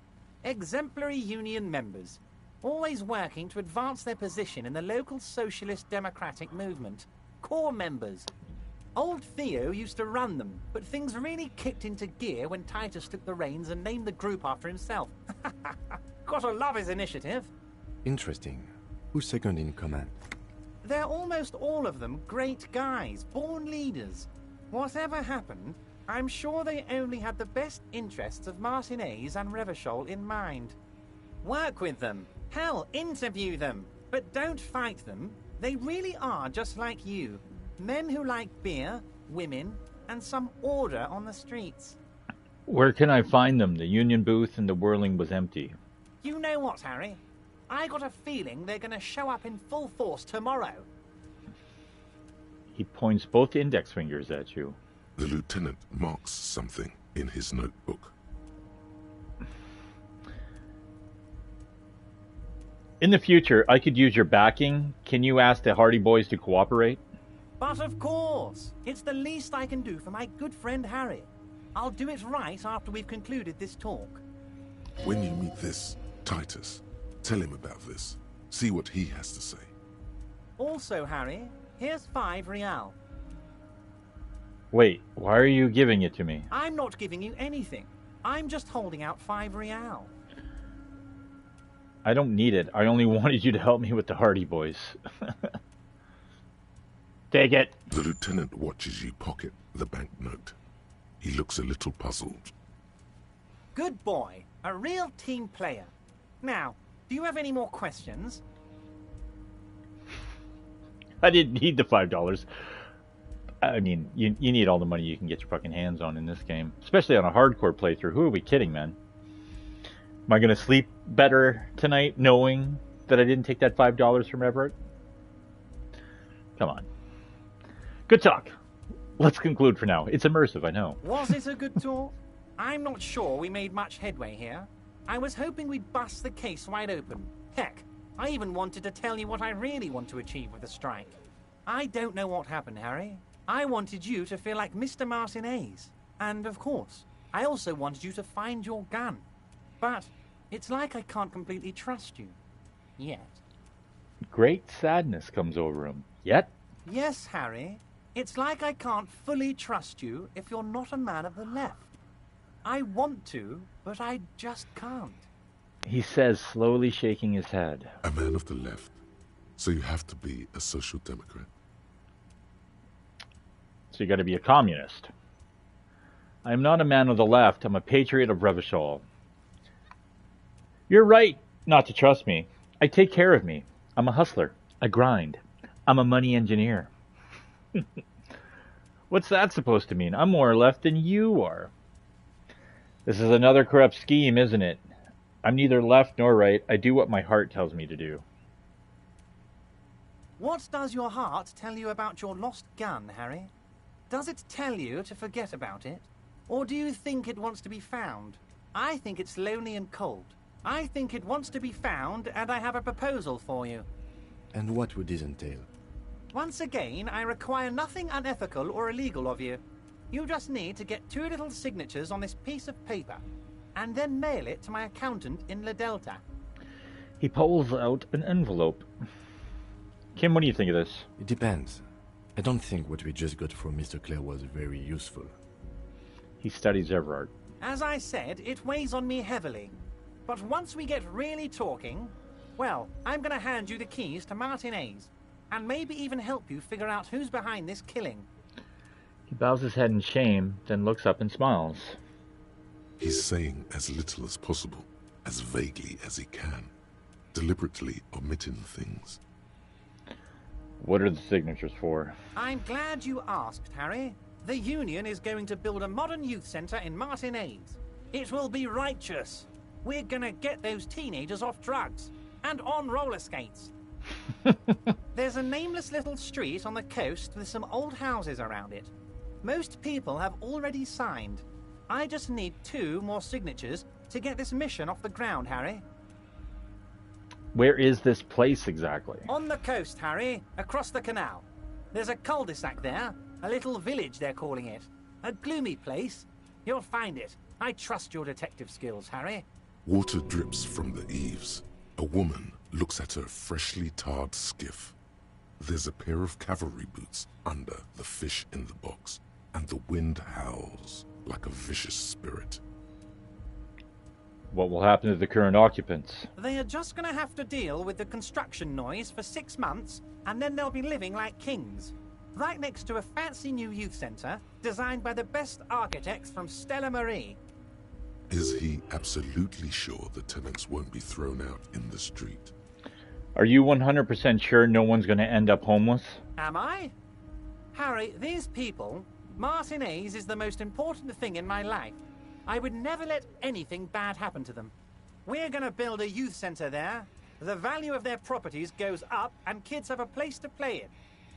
C: Exemplary union members, always working to advance their position in the local socialist democratic movement. Core members. Old Theo used to run them, but things really kicked into gear when Titus took the reins and named the group after himself. Gotta love his initiative.
D: Interesting. Who's second in command?
C: They're almost all of them great guys, born leaders. Whatever happened, I'm sure they only had the best interests of Martinez and Revachol in mind. Work with them. Hell, interview them. But don't fight them. They really are just like you. Men who like beer, women, and some order on the streets.
A: Where can I find them? The union booth in the Whirling was empty.
C: You know what, Harry? I got a feeling they're going to show up in full force tomorrow.
A: He points both index fingers at you.
B: The lieutenant marks something in his notebook.
A: In the future, I could use your backing. Can you ask the Hardy Boys to cooperate?
C: But of course, it's the least I can do for my good friend Harry. I'll do it right after we've concluded this talk.
B: When you meet this Titus, tell him about this. See what he has to say.
C: Also, Harry, here's 5 real.
A: Wait, why are you giving it to me?
C: I'm not giving you anything. I'm just holding out 5 real.
A: I don't need it. I only wanted you to help me with the Hardy Boys. Take it.
B: The lieutenant watches you pocket the banknote. He looks a little puzzled.
C: Good boy. A real team player. Now, do you have any more questions?
A: I didn't need the $5. I mean, you need all the money you can get your fucking hands on in this game. Especially on a hardcore playthrough. Who are we kidding, man? Am I going to sleep better tonight knowing that I didn't take that $5 from Everett? Come on. Good talk. Let's conclude for now. It's immersive, I know.
C: Was it a good talk? I'm not sure we made much headway here. I was hoping we'd bust the case wide open. Heck, I even wanted to tell you what I really want to achieve with the strike. I don't know what happened, Harry. I wanted you to feel like Mr. Martinez. And, of course, I also wanted you to find your gun. But it's like I can't completely trust you. Yet.
A: Great sadness comes over him. Yet?
C: Yes, Harry. It's like I can't fully trust you if you're not a man of the left. I want to, but I just can't.
A: He says, slowly shaking his head.
B: A man of the left. So you have to be a social democrat.
A: So you got to be a communist. I'm not a man of the left. I'm a patriot of Revachol. You're right not to trust me. I take care of me. I'm a hustler. I grind. I'm a money engineer. What's that supposed to mean? I'm more left than you are. This is another corrupt scheme, isn't it? I'm neither left nor right. I do what my heart tells me to do.
C: What does your heart tell you about your lost gun, Harry? Does it tell you to forget about it? Or do you think it wants to be found? I think it's lonely and cold. I think it wants to be found, and I have a proposal for you.
D: And what would this entail?
C: Once again, I require nothing unethical or illegal of you. You just need to get 2 little signatures on this piece of paper, and then mail it to my accountant in La Delta.
A: He pulls out an envelope. Kim, what do you think of this?
D: It depends. I don't think what we just got from Mr. Clare was very useful.
A: He studies Everard.
C: As I said, it weighs on me heavily. But once we get really talking, well, I'm going to hand you the keys to Martinez, and maybe even help you figure out who's behind this killing.
A: He bows his head in shame, then looks up and smiles.
B: He's saying as little as possible, as vaguely as he can, deliberately omitting things.
A: What are the signatures for?
C: I'm glad you asked, Harry. The Union is going to build a modern youth centre in Martinez. It will be righteous. We're gonna get those teenagers off drugs and on roller skates. There's a nameless little street on the coast with some old houses around it. Most people have already signed. I just need 2 more signatures to get this mission off the ground, Harry.
A: Where is this place exactly?
C: On the coast, Harry, across the canal. There's a cul-de-sac there, a little village they're calling it. A gloomy place. You'll find it. I trust your detective skills, Harry.
B: Water drips from the eaves. A woman looks at her freshly tarred skiff. There's a pair of cavalry boots under the fish in the box, and the wind howls like a vicious spirit.
A: What will happen to the current occupants?
C: They are just going to have to deal with the construction noise for 6 months, and then they'll be living like kings. Right next to a fancy new youth centre, designed by the best architects from Stella Marie.
B: Is he absolutely sure the tenants won't be thrown out in the street?
A: Are you 100% sure no one's going to end up homeless?
C: Am I? Harry, these people, Martinez is the most important thing in my life. I would never let anything bad happen to them. We're going to build a youth centre there. The value of their properties goes up and kids have a place to play in.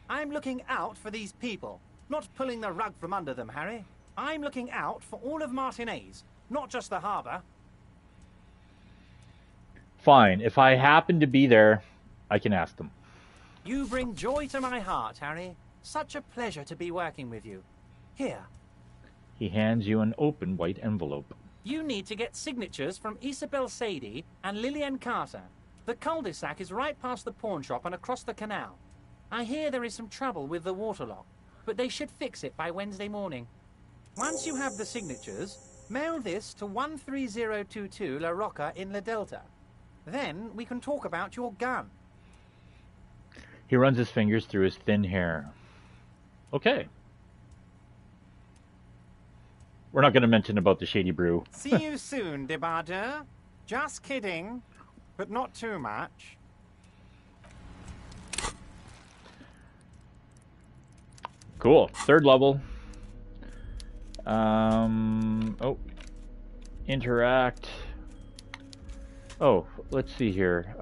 C: I'm looking out for these people, not pulling the rug from under them, Harry. I'm looking out for all of Martinez, not just the harbour.
A: Fine. If I happen to be there, I can ask them.
C: You bring joy to my heart, Harry. Such a pleasure to be working with you. Here.
A: He hands you an open white envelope.
C: You need to get signatures from Isabel Sadie and Lillian Carter. The cul-de-sac is right past the pawn shop and across the canal. I hear there is some trouble with the waterlock, but they should fix it by Wednesday morning. Once you have the signatures, mail this to 13022 La Rocca in La Delta. Then we can talk about your gun.
A: He runs his fingers through his thin hair. Okay. We're not going to mention about the shady brew.
C: See you soon, Debardeur. Just kidding, but not too much.
A: Cool. Third level. Oh. Interact. Oh, let's see here.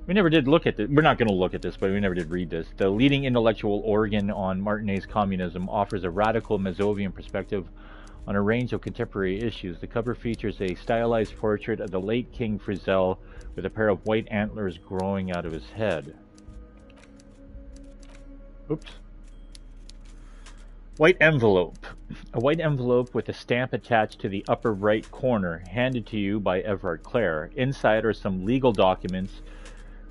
A: We never did look at this. We're not going to look at this, but we never did read this. The leading intellectual organ on Martinet's communism offers a radical Mazovian perspective on a range of contemporary issues. The cover features a stylized portrait of the late King Frizzell with a pair of white antlers growing out of his head. Oops. White envelope. A white envelope with a stamp attached to the upper right corner, handed to you by Everard Clare. Inside are some legal documents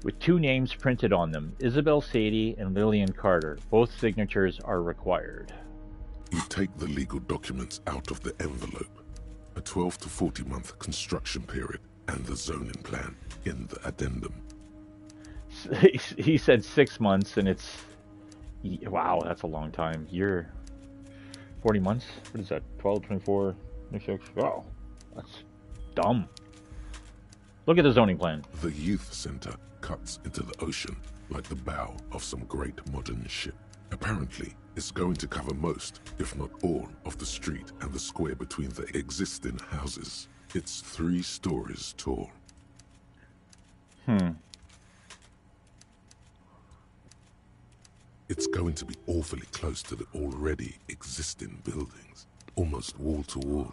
A: with two names printed on them, Isabel Sadie and Lillian Carter. Both signatures are required.
B: You take the legal documents out of the envelope. A 12 to 40 month construction period and the zoning plan in the addendum.
A: He said 6 months, and it's... Wow, that's a long time. You're 40 months? What is that? 12, 24, 26? Wow, that's dumb. Look at the zoning plan.
B: The youth center cuts into the ocean like the bow of some great modern ship. Apparently, it's going to cover most, if not all, of the street and the square between the existing houses. It's 3 stories tall. It's going to be awfully close to the already existing buildings, almost wall to wall,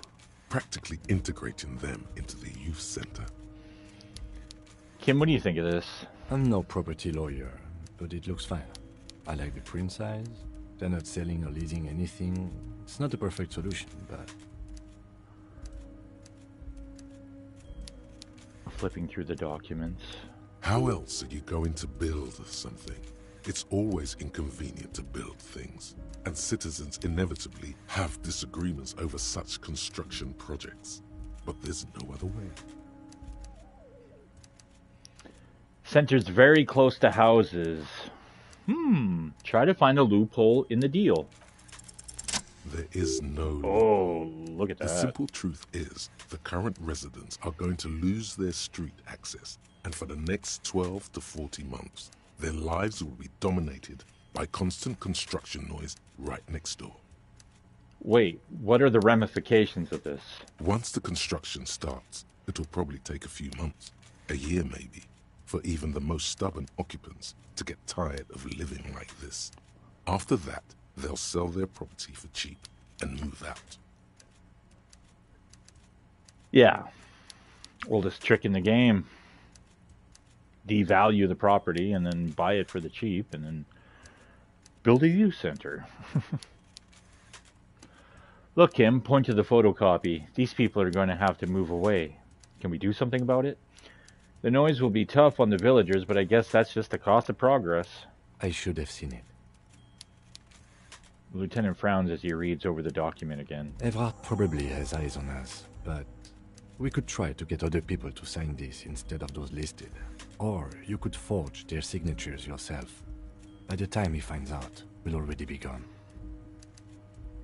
B: practically integrating them into the youth center.
A: Kim, what do you think of this?
D: I'm no property lawyer, but it looks fine. I like the print size. They're not selling or leasing anything. It's not a perfect solution, but...
A: Flipping through the documents.
B: How else are you going to build something? It's always inconvenient to build things, and citizens inevitably have disagreements over such construction projects. But there's no other way.
A: Center's very close to houses. Try to find a loophole in the deal.
B: There is no...
A: Oh, look at that.
B: The simple truth is, the current residents are going to lose their street access, and for the next 12 to 40 months, their lives will be dominated by constant construction noise right next door.
A: Wait, what are the ramifications of this?
B: Once the construction starts, it'll probably take a few months, a year maybe, for even the most stubborn occupants to get tired of living like this. After that, they'll sell their property for cheap and move out.
A: Yeah. Oldest trick in the game. Devalue the property and then buy it for the cheap and then build a youth center. Look, Kim, point to the photocopy. These people are going to have to move away. Can we do something about it? The noise will be tough on the villagers, but I guess that's just the cost of progress.
D: I should have seen it.
A: The lieutenant frowns as he reads over the document again.
D: Everard probably has eyes on us, but we could try to get other people to sign this instead of those listed. Or you could forge their signatures yourself. By the time he finds out, we'll already be gone.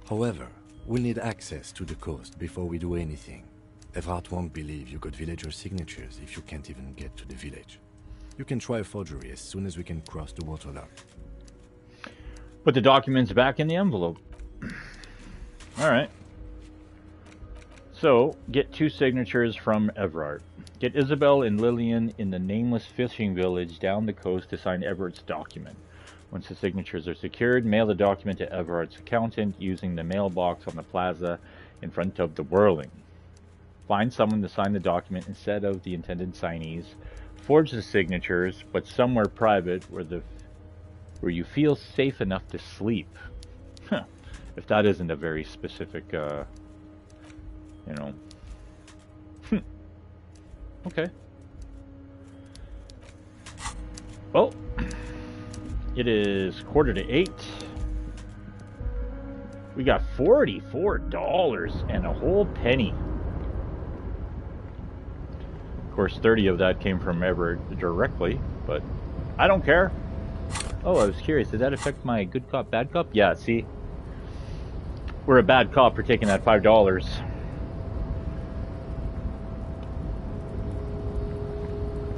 D: However, we'll need access to the coast before we do anything. Everard won't believe you got villager signatures if you can't even get to the village. You can try a forgery as soon as we can cross the waterlock.
A: Put the documents back in the envelope. Alright. So, get 2 signatures from Everard. Get Isabel and Lillian in the nameless fishing village down the coast to sign Everard's document. Once the signatures are secured, mail the document to Everard's accountant using the mailbox on the plaza in front of the Whirling. Find someone to sign the document instead of the intended signees. Forge the signatures, but somewhere private where you feel safe enough to sleep. If that isn't a very specific You know. Okay. Well, it is 7:45. We got $44 and a whole penny. Of course, 30 of that came from Everett directly, but I don't care. Oh, I was curious. Does that affect my good cop, bad cop? Yeah, see? We're a bad cop for taking that $5.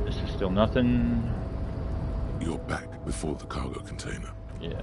A: This is still nothing.
B: You're back before the cargo container.
A: Yeah.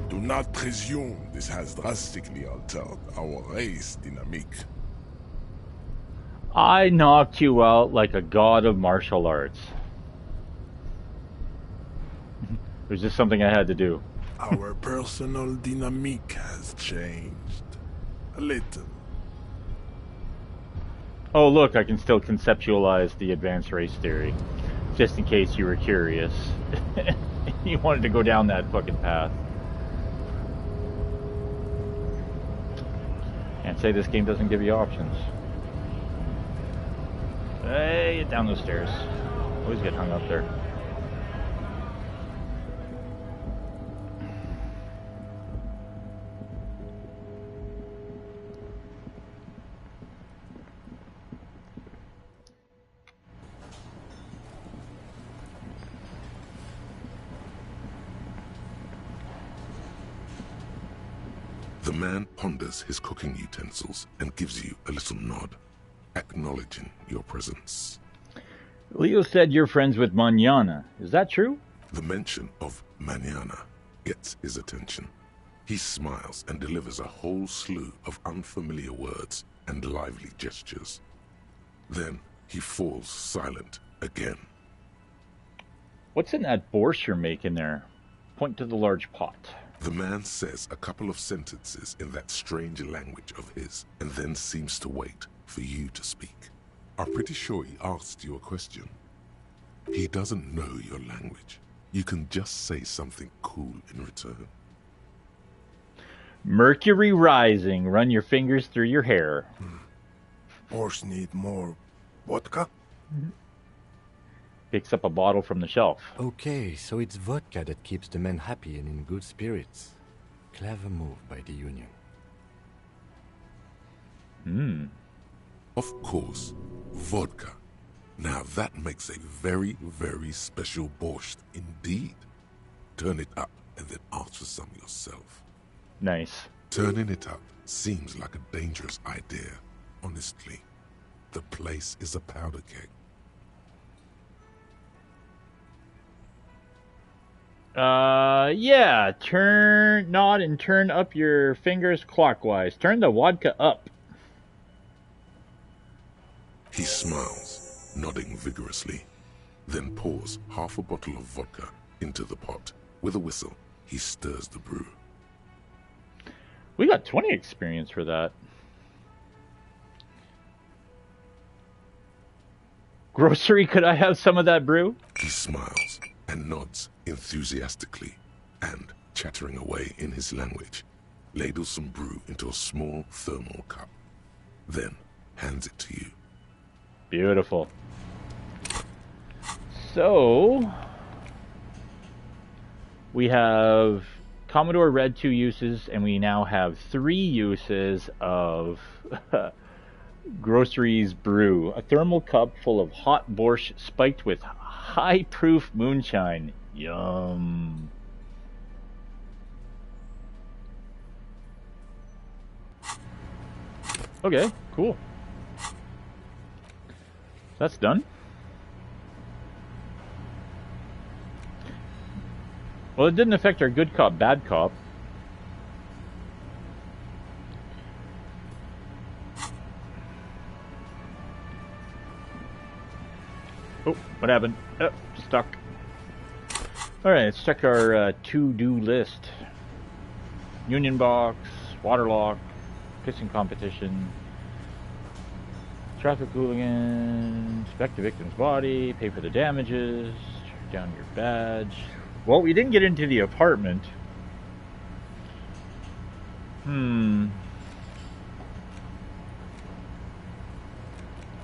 B: Do not presume this has drastically altered our race dynamic.
A: I knocked you out like a god of martial arts. It was just something I had to do.
B: Our personal dynamic has changed. A little.
A: Oh, look, I can still conceptualize the advanced race theory. Just in case you were curious. You wanted to go down that fucking path. Can't say this game doesn't give you options. Hey, get down those stairs. Always get hung up there.
B: The man ponders his cooking utensils and gives you a little nod, acknowledging your presence.
A: Leo said you're friends with Manana. Is that true?
B: The mention of Manana gets his attention. He smiles and delivers a whole slew of unfamiliar words and lively gestures. Then he falls silent again.
A: What's in that borscht you're making there? Point to the large pot.
B: The man says a couple of sentences in that strange language of his, and then seems to wait for you to speak. I'm pretty sure he asked you a question. He doesn't know your language. You can just say something cool in return.
A: Mercury rising. Run your fingers through your hair.
B: Horse need more vodka?
A: Picks up a bottle from the shelf.
D: Okay, so it's vodka that keeps the men happy and in good spirits. Clever move by the Union.
B: Of course, vodka. Now that makes a very, very special borscht indeed. Turn it up and then ask for some yourself.
A: Nice.
B: Turning it up seems like a dangerous idea, honestly. The place is a powder keg.
A: Yeah. Nod and turn up your fingers clockwise. Turn the vodka up.
B: He smiles, nodding vigorously, then pours half a bottle of vodka into the pot. With a whistle, he stirs the brew.
A: We got 20 experience for that. Grocery, could I have some of that brew?
B: He smiles and nods enthusiastically, and, chattering away in his language, ladles some brew into a small thermal cup, then hands it to you.
A: Beautiful. So, we have Commodore Red 2 uses, and we now have 3 uses of Groceries brew. A thermal cup full of hot borscht spiked with high-proof moonshine. Yum. Okay, cool. That's done. Well, it didn't affect our good cop, bad cop. Oh, what happened? Oh, stuck. Alright, let's check our to-do list. Union box, water lock, pissing competition, traffic hooligan, inspect the victim's body, pay for the damages, track down your badge. Well, we didn't get into the apartment.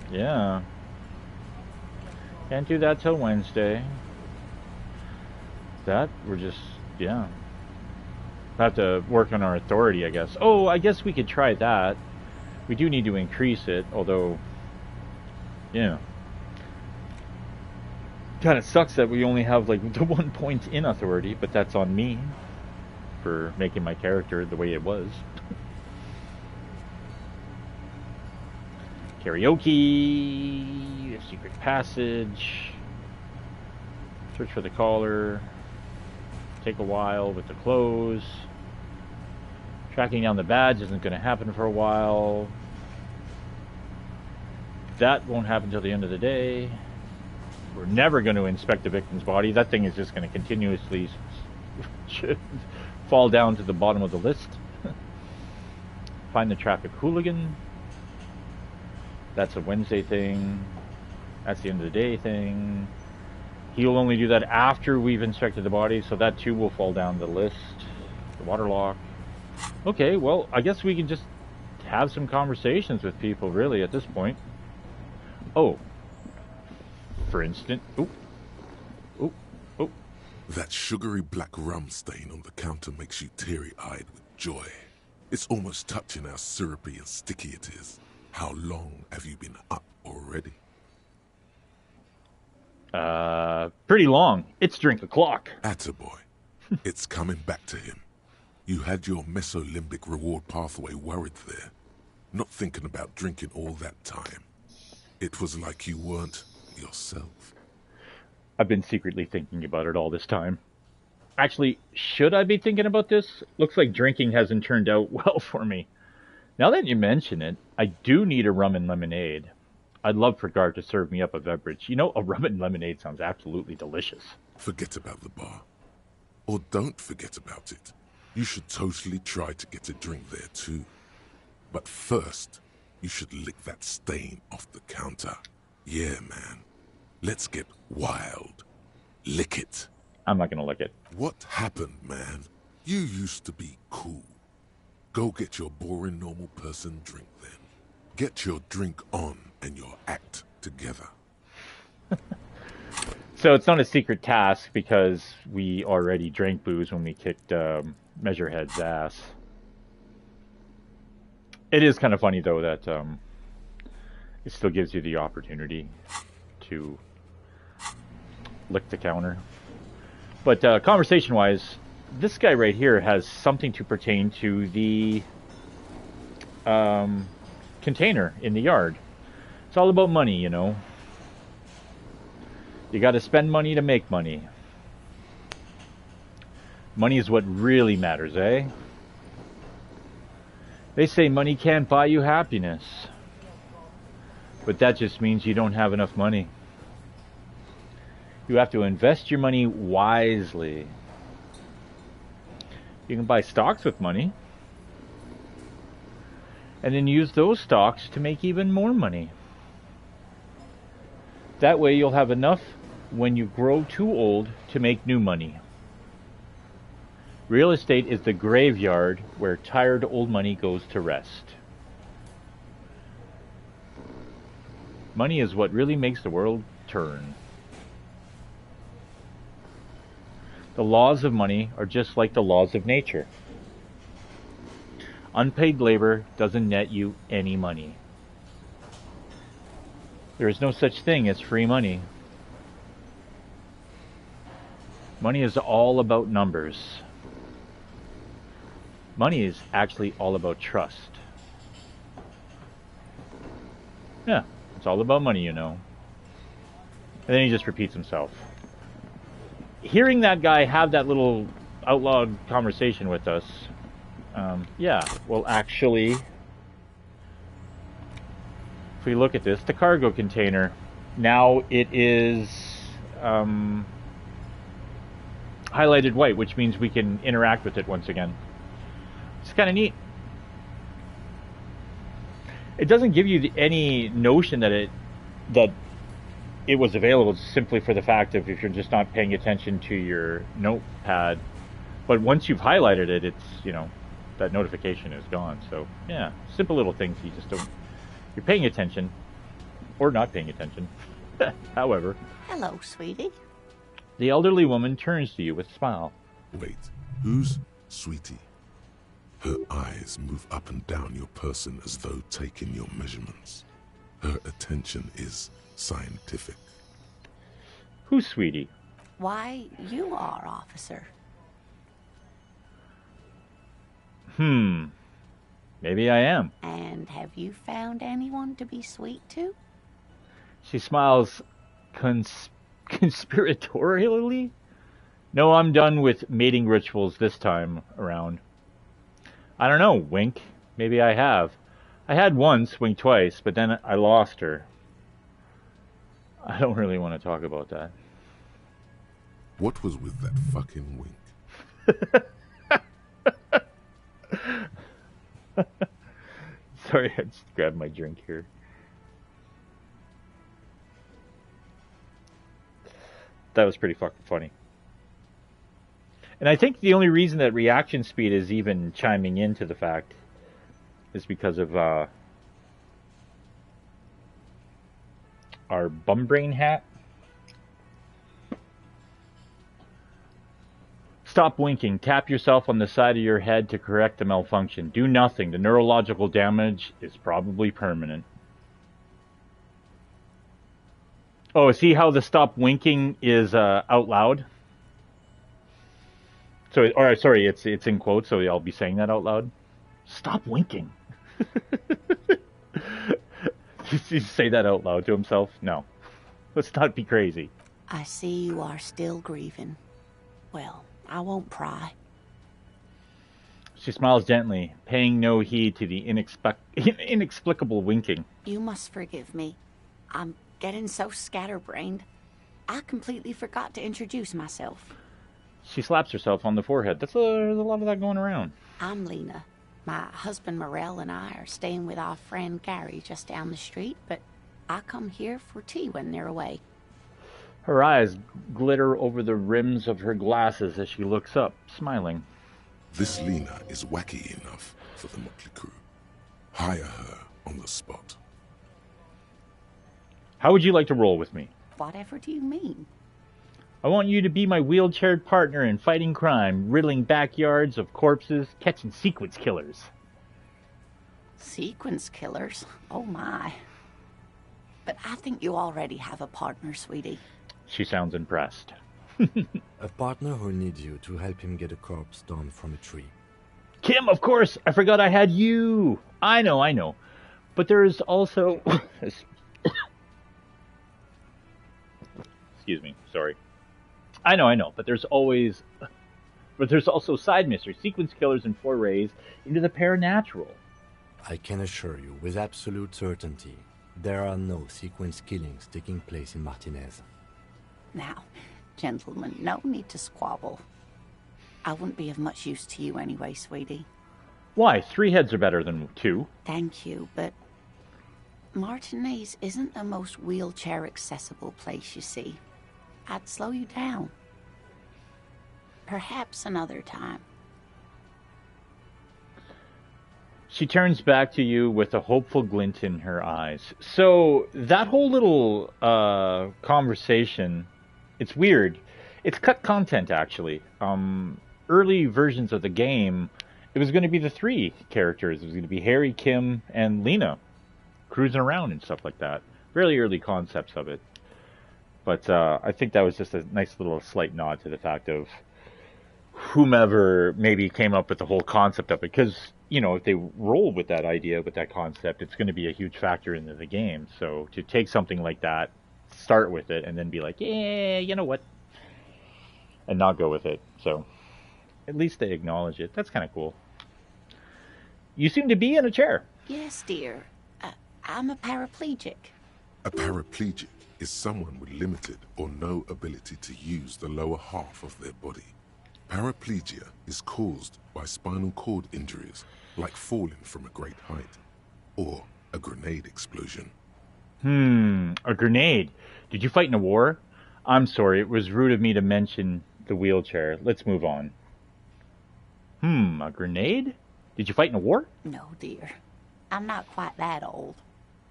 A: Yeah. Can't do that till Wednesday. That, we're just, yeah. Have to work on our authority, I guess. Oh, I guess we could try that. We do need to increase it, although, yeah. Kind of sucks that we only have like the 1 point in authority, but that's on me for making my character the way it was. Karaoke, secret passage, search for the caller, take a while with the clothes. Tracking down the badge isn't going to happen for a while. That won't happen until the end of the day. We're never going to inspect the victim's body. That thing is just going to continuously fall down to the bottom of the list. Find the traffic hooligan. That's a Wednesday thing. That's the end of the day thing. He'll only do that after we've inspected the body, so that too will fall down the list. The water lock. Okay, well, I guess we can just have some conversations with people, really, at this point. Oh. For instance... Oh.
B: That sugary black rum stain on the counter makes you teary-eyed with joy. It's almost touching how syrupy and sticky it is. How long have you been up already?
A: Pretty long. It's drink o'clock.
B: Attaboy. It's coming back to him. You had your mesolimbic reward pathway worried there, not thinking about drinking all that time. It was like you weren't yourself.
A: I've been secretly thinking about it all this time. Actually, should I be thinking about this? Looks like drinking hasn't turned out well for me. Now that you mention it, I do need a rum and lemonade. I'd love for Gar to serve me up a beverage. You know, a rum and lemonade sounds absolutely delicious.
B: Forget about the bar. Or don't forget about it. You should totally try to get a drink there too. But first, you should lick that stain off the counter. Yeah, man. Let's get wild. Lick it.
A: I'm not gonna lick it.
B: What happened, man? You used to be cool. Go get your boring normal person drink then. Get your drink on and your act together.
A: So it's not a secret task because we already drank booze when we kicked Measurehead's ass. It is kind of funny though that it still gives you the opportunity to lick the counter. But conversation-wise, this guy right here has something to pertain to the container in the yard. It's all about money, you know. You got to spend money to make money. Money is what really matters, eh? They say money can't buy you happiness. But that just means you don't have enough money. You have to invest your money wisely. You can buy stocks with money. And then use those stocks to make even more money. That way you'll have enough when you grow too old to make new money. Real estate is the graveyard where tired old money goes to rest. Money is what really makes the world turn. The laws of money are just like the laws of nature. Unpaid labor doesn't net you any money. There is no such thing as free money. Money is all about numbers. Money is actually all about trust. Yeah, it's all about money, you know. And then he just repeats himself. Hearing that guy have that little outlawed conversation with us, yeah, well actually, if we look at this, the cargo container, Now it is highlighted white, which means we can interact with it once again. It's kind of neat. It doesn't give you any notion that it was available simply for the fact of if you're just not paying attention to your notepad. But once you've highlighted it, it's, that notification is gone. So yeah, simple little things you just don't, you're paying attention or not paying attention. However.
I: Hello, sweetie.
A: The elderly woman turns to you with a smile.
B: Wait, who's Sweetie? Her eyes move up and down your person as though taking your measurements. Her attention is scientific.
A: Who's Sweetie?
I: Why, you are, officer.
A: Maybe I am.
I: And have you found anyone to be sweet to?
A: She smiles conspiratorially. No, I'm done with mating rituals this time around. I don't know, wink. Maybe I have. I had once, wink twice, but then I lost her. I don't really want to talk about that.
B: What was with that fucking wink?
A: Sorry, I just grabbed my drink here. That was pretty fucking funny. And I think the only reason that reaction speed is even chiming into the fact is because of our bum brain hat. Stop winking. Tap yourself on the side of your head to correct the malfunction. Do nothing. The neurological damage is probably permanent. Oh, see how the stop winking is out loud? So, or sorry, it's in quotes, so I'll be saying that out loud. Stop winking. He say that out loud to himself? No. Let's not be crazy.
I: I see you are still grieving. Well, I won't pry.
A: She smiles gently, paying no heed to the inexplicable winking.
I: You must forgive me. I'm getting so scatterbrained. I completely forgot to introduce myself.
A: She slaps herself on the forehead. There's a lot of that going around.
I: I'm Lena. My husband Morel and I are staying with our friend Gary just down the street, but I come here for tea when they're away.
A: Her eyes glitter over the rims of her glasses as she looks up, smiling.
B: This Lena is wacky enough for the motley crew. Hire her on the spot.
A: How would you like to roll with me?
I: Whatever do you mean?
A: I want you to be my wheelchaired partner in fighting crime, riddling backyards of corpses, catching sequence killers.
I: Sequence killers? Oh my. But I think you already have a partner, sweetie.
A: She sounds impressed.
D: A partner who needs you to help him get a corpse down from a tree.
A: Kim, of course! I forgot I had you! I know. But there's also... Excuse me, sorry. I know, but there's also side mysteries, sequence killers, and forays into the paranatural.
D: I can assure you, with absolute certainty, there are no sequence killings taking place in Martinez.
I: Now, gentlemen, no need to squabble. I wouldn't be of much use to you anyway, sweetie.
A: Why? 3 heads are better than 2.
I: Thank you, but Martinez isn't the most wheelchair-accessible place, you see. I'd slow you down. Perhaps another time.
A: She turns back to you with a hopeful glint in her eyes. So, that whole little conversation, it's weird. It's cut content, actually. Early versions of the game, it was going to be the 3 characters. It was going to be Harry, Kim, and Lena cruising around and stuff like that. Really early concepts of it. But I think that was just a nice little slight nod to the fact of whomever maybe came up with the whole concept of it. Because, if they roll with that idea, with that concept, it's going to be a huge factor into the game. So to take something like that, start with it, and then be like, yeah, you know what? And not go with it. So at least they acknowledge it. That's kind of cool. You seem to be in a chair.
I: Yes, dear. I'm a paraplegic.
B: A paraplegic? is someone with limited or no ability to use the lower half of their body. Paraplegia is caused by spinal cord injuries, like falling from a great height, or a grenade explosion.
A: A grenade. Did you fight in a war? I'm sorry, it was rude of me to mention the wheelchair. Let's move on. A grenade? Did you fight in a war?
I: No, dear. I'm not quite that old.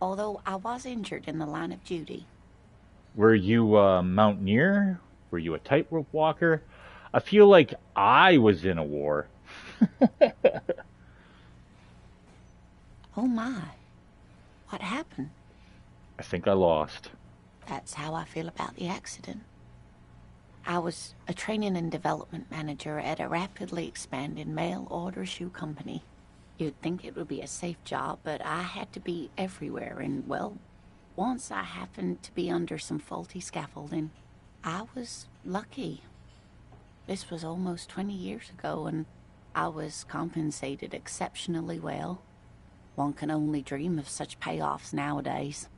I: Although I was injured in the line of duty.
A: Were you a mountaineer? Were you a tightrope walker? I feel like I was in a war.
I: Oh my. What happened?
A: I think I lost.
I: That's how I feel about the accident. I was a training and development manager at a rapidly expanding mail-order shoe company. You'd think it would be a safe job, but I had to be everywhere, and, well, once I happened to be under some faulty scaffolding. I was lucky. This was almost 20 years ago, and I was compensated exceptionally well. One can only dream of such payoffs nowadays.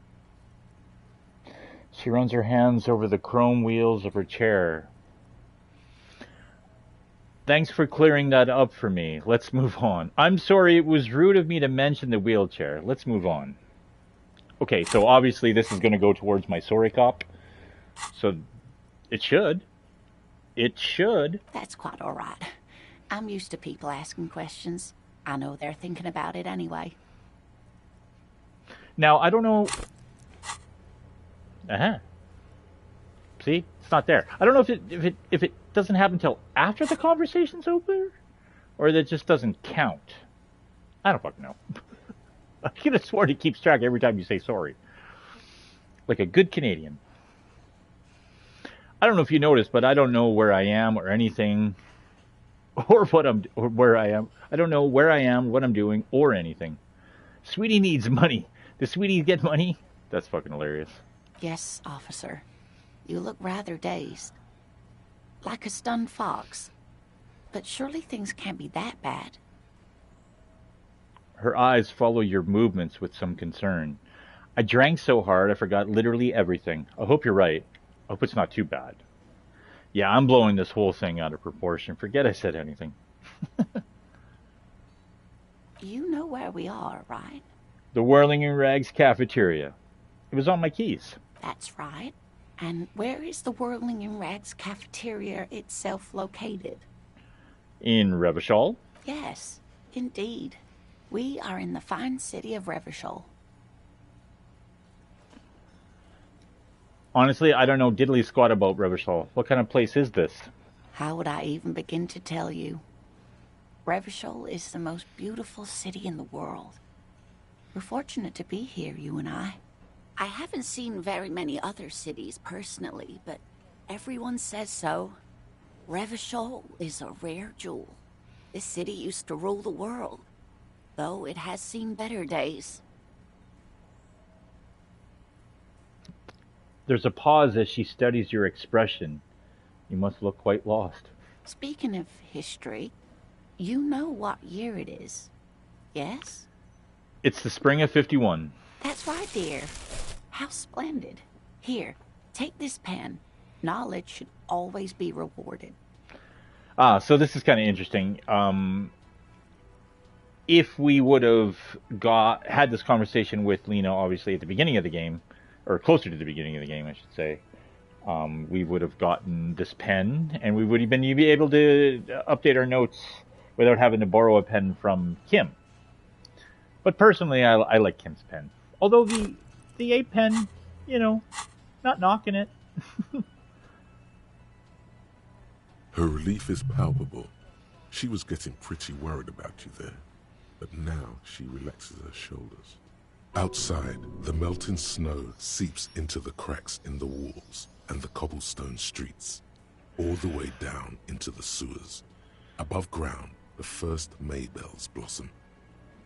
A: She runs her hands over the chrome wheels of her chair. Thanks for clearing that up for me. Let's move on. I'm sorry, it was rude of me to mention the wheelchair. Let's move on. Okay, so obviously this is going to go towards my sorry cop. So it should. It should.
I: That's quite all right. I'm used to people asking questions. I know they're thinking about it anyway.
A: Now, I don't know... See? It's not there. I don't know if it doesn't happen until after the conversation's over, or that it just doesn't count. I don't fucking know. I could have sworn it keeps track every time you say sorry. Like a good Canadian. I don't know if you noticed, but I don't know where I am or anything, or where I am. I don't know where I am, what I'm doing, or anything. Sweetie needs money. Does Sweetie get money? That's fucking hilarious.
I: Yes, officer. You look rather dazed. Like a stunned fox. But surely things can't be that bad.
A: Her eyes follow your movements with some concern. I drank so hard I forgot literally everything. I hope you're right. I hope it's not too bad. Yeah, I'm blowing this whole thing out of proportion. Forget I said anything.
I: You know where we are, right?
A: The Whirling in Rags cafeteria. It was on my keys.
I: That's right. And where is the Whirling in Rags cafeteria itself located?
A: In Revachol?
I: Yes, indeed. We are in the fine city of Revachol.
A: Honestly, I don't know diddly squat about Revachol. What kind of place is this?
I: How would I even begin to tell you? Revachol is the most beautiful city in the world. We're fortunate to be here, you and I. I haven't seen very many other cities personally, but everyone says so. Revachol is a rare jewel. This city used to rule the world, though it has seen better days.
A: There's a pause as she studies your expression. You must look quite lost.
I: Speaking of history, you know what year it is, yes?
A: It's the spring of 51.
I: That's right, dear. How splendid. Here, take this pen. Knowledge should always be rewarded.
A: So this is kind of interesting. If we would have had this conversation with Lena, obviously at the beginning of the game, or closer to the beginning of the game, I should say, we would have gotten this pen, and we would have been able to update our notes without having to borrow a pen from Kim. But personally, I like Kim's pen. Although the 8 pen, not knocking it.
B: Her relief is palpable. She was getting pretty worried about you there, but now she relaxes her shoulders. Outside, the melting snow seeps into the cracks in the walls and the cobblestone streets, all the way down into the sewers. Above ground, the first Maybells blossom.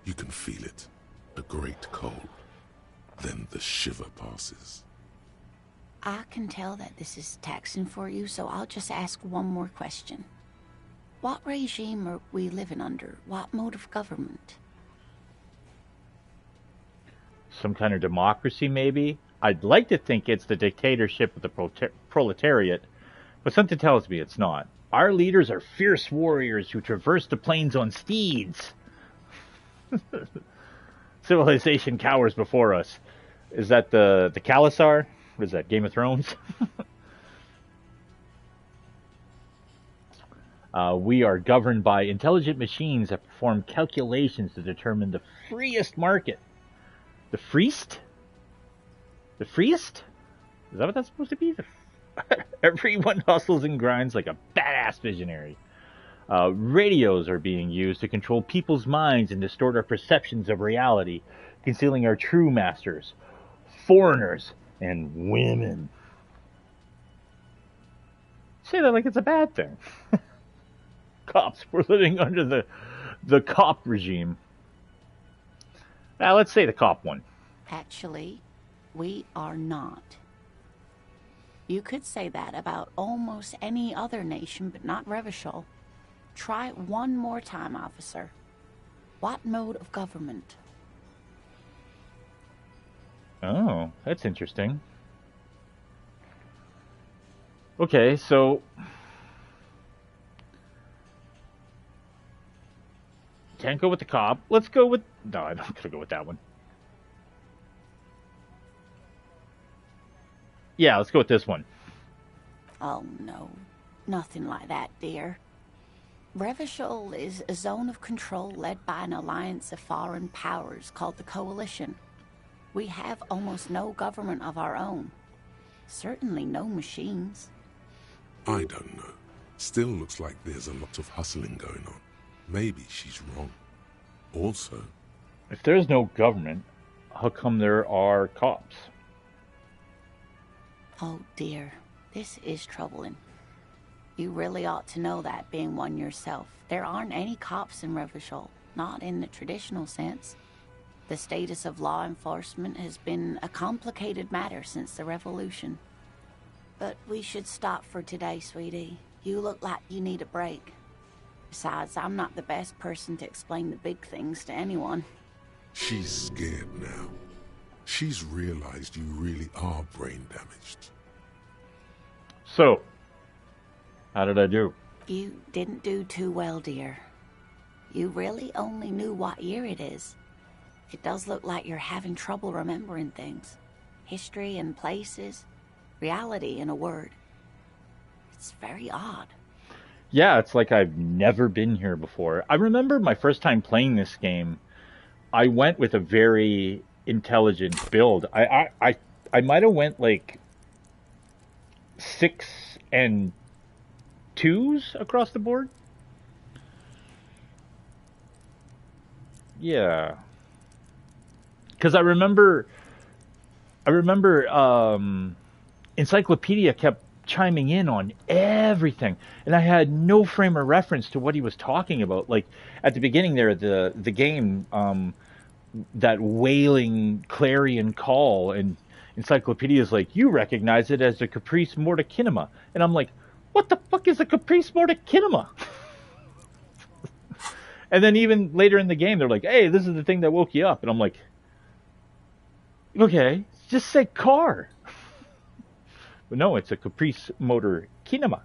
B: You can feel it, a great cold. Then the shiver passes.
I: I can tell that this is taxing for you, so I'll just ask one more question. What regime are we living under? What mode of government?
A: Some kind of democracy, maybe? I'd like to think it's the dictatorship of the proletariat, but something tells me it's not. Our leaders are fierce warriors who traverse the plains on steeds. Civilization cowers before us. Is that the Khalasar? What is that, Game of Thrones? We are governed by intelligent machines that perform calculations to determine the freest market. The freest? The freest? Is that what that's supposed to be? Everyone hustles and grinds like a badass visionary. Radios are being used to control people's minds and distort our perceptions of reality, concealing our true masters, foreigners, and women. Say that like it's a bad thing. Cops. We're living under the cop regime. Now, let's say the cop one.
I: Actually, we are not. You could say that about almost any other nation, but not Revachol. Try it one more time, officer. What mode of government?
A: Oh, that's interesting. Okay, so... Can't go with the cop. Let's go with... No, I'm not going to go with that one. Yeah, let's go with this one.
I: Oh, no. Nothing like that, dear. Revachol is a zone of control led by an alliance of foreign powers called the Coalition. We have almost no government of our own. Certainly no machines.
B: I don't know. Still looks like there's a lot of hustling going on. Maybe she's wrong. Also...
A: If there's no government, how come there are cops?
I: Oh dear, this is troubling. You really ought to know that, being one yourself. There aren't any cops in Revachol, not in the traditional sense. The status of law enforcement has been a complicated matter since the revolution. But we should stop for today, sweetie. You look like you need a break. Besides, I'm not the best person to explain the big things to anyone.
B: She's scared now. She's realized you really are brain damaged.
A: So, how did I do?
I: You didn't do too well, dear. You really only knew what year it is. It does look like you're having trouble remembering things. History and places. Reality, in a word. It's very odd.
A: Yeah, it's like I've never been here before. I remember my first time playing this game, I went with a very intelligent build. I might have went like 6 and 2s across the board. Yeah. Because I remember Encyclopedia kept chiming in on everything, and I had no frame of reference to what he was talking about. Like at the beginning there, the game, that wailing clarion call, and Encyclopedia's like, you recognize it as a caprice morta kinema, and I'm like, what the fuck is a caprice morta kinema? And then even later in the game, they're like, hey, this is the thing that woke you up, and I'm like, okay, just say car. But no, it's a caprice motor kinema.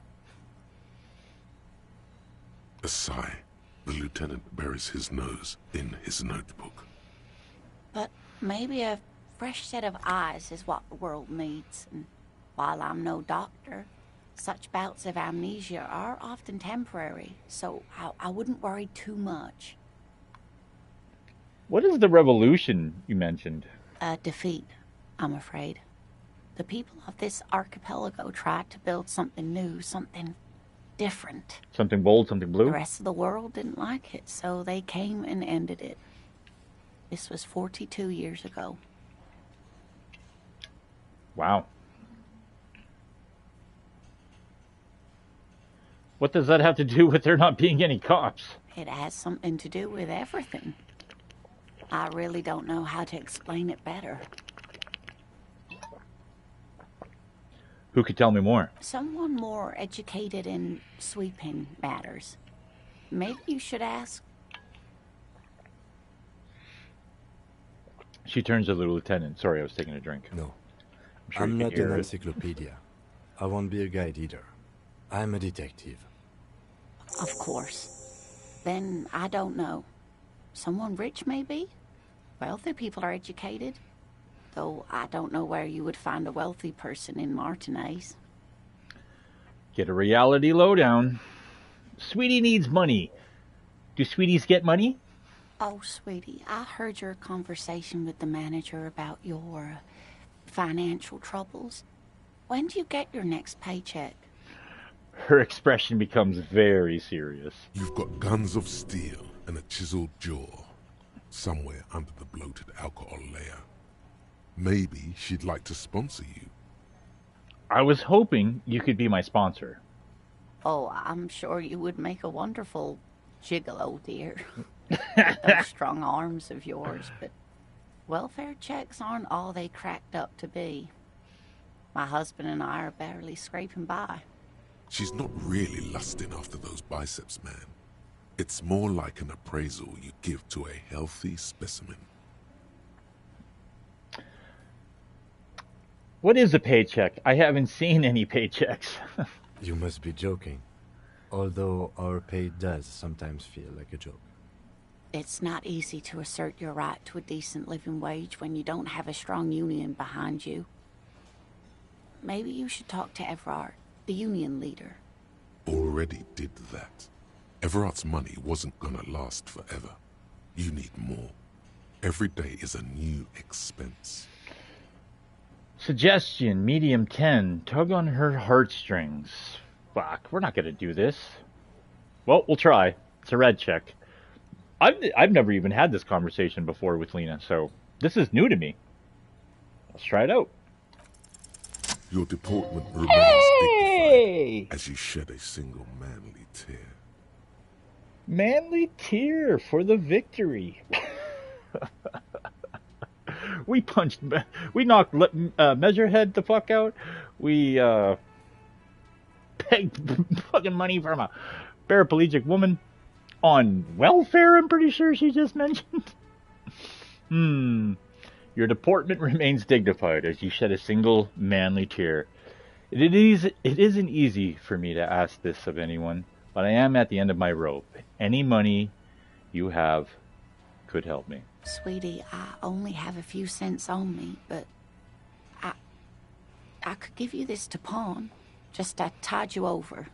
B: A sigh. The lieutenant buries his nose in his notebook.
I: But maybe a fresh set of eyes is what the world needs. And while I'm no doctor, such bouts of amnesia are often temporary, so I wouldn't worry too much.
A: What is the revolution you mentioned?
I: A defeat, I'm afraid. The people of this archipelago tried to build something new, something different.
A: Something bold, something blue?
I: The rest of the world didn't like it, so they came and ended it. This was 42 years ago.
A: Wow. What does that have to do with there not being any cops?
I: It has something to do with everything. I really don't know how to explain it better.
A: Who could tell me more?
I: Someone more educated in sweeping matters. Maybe you should ask.
A: She turns to the lieutenant. Sorry, I was taking a drink.
D: No.
A: sure
D: I'm
A: you
D: not
A: can hear
D: an
A: it.
D: encyclopedia. I won't be a guide either. I'm a detective.
I: Of course. Then I don't know. Someone rich, maybe? Wealthy people are educated. Though I don't know where you would find a wealthy person in Martinez.
A: Get a reality lowdown. Sweetie needs money. Do sweeties get money?
I: Oh, sweetie, I heard your conversation with the manager about your financial troubles. When do you get your next paycheck?
A: Her expression becomes very serious.
B: You've got guns of steel and a chiseled jaw, somewhere under the bloated alcohol layer. Maybe she'd like to sponsor you.
A: I was hoping you could be my sponsor.
I: Oh, I'm sure you would make a wonderful gigolo, dear. With those strong arms of yours, but welfare checks aren't all they cracked up to be. My husband and I are barely scraping by.
B: She's not really lusting after those biceps, man. It's more like an appraisal you give to a healthy specimen.
A: What is a paycheck? I haven't seen any paychecks.
D: You must be joking. Although our pay does sometimes feel like a joke.
I: It's not easy to assert your right to a decent living wage when you don't have a strong union behind you. Maybe you should talk to Everard, the union leader.
B: Already did that. Everard's money wasn't gonna last forever. You need more. Every day is a new expense.
A: Suggestion, medium 10. Tug on her heartstrings. Fuck, we're not gonna do this. Well, we'll try. It's a red check. I've never even had this conversation before with Lena, so this is new to me. Let's try it out.
B: Your deportment remains dignified as you shed a single manly tear.
A: Manly tear for the victory. We knocked Measurehead the fuck out. We pegged fucking money from a paraplegic woman on welfare, I'm pretty sure she just mentioned. Your deportment remains dignified as you shed a single manly tear. It isn't easy for me to ask this of anyone, but I am at the end of my rope. Any money you have could help me.
I: Sweetie, I only have a few cents on me, but I could give you this to pawn. Just I tide you over.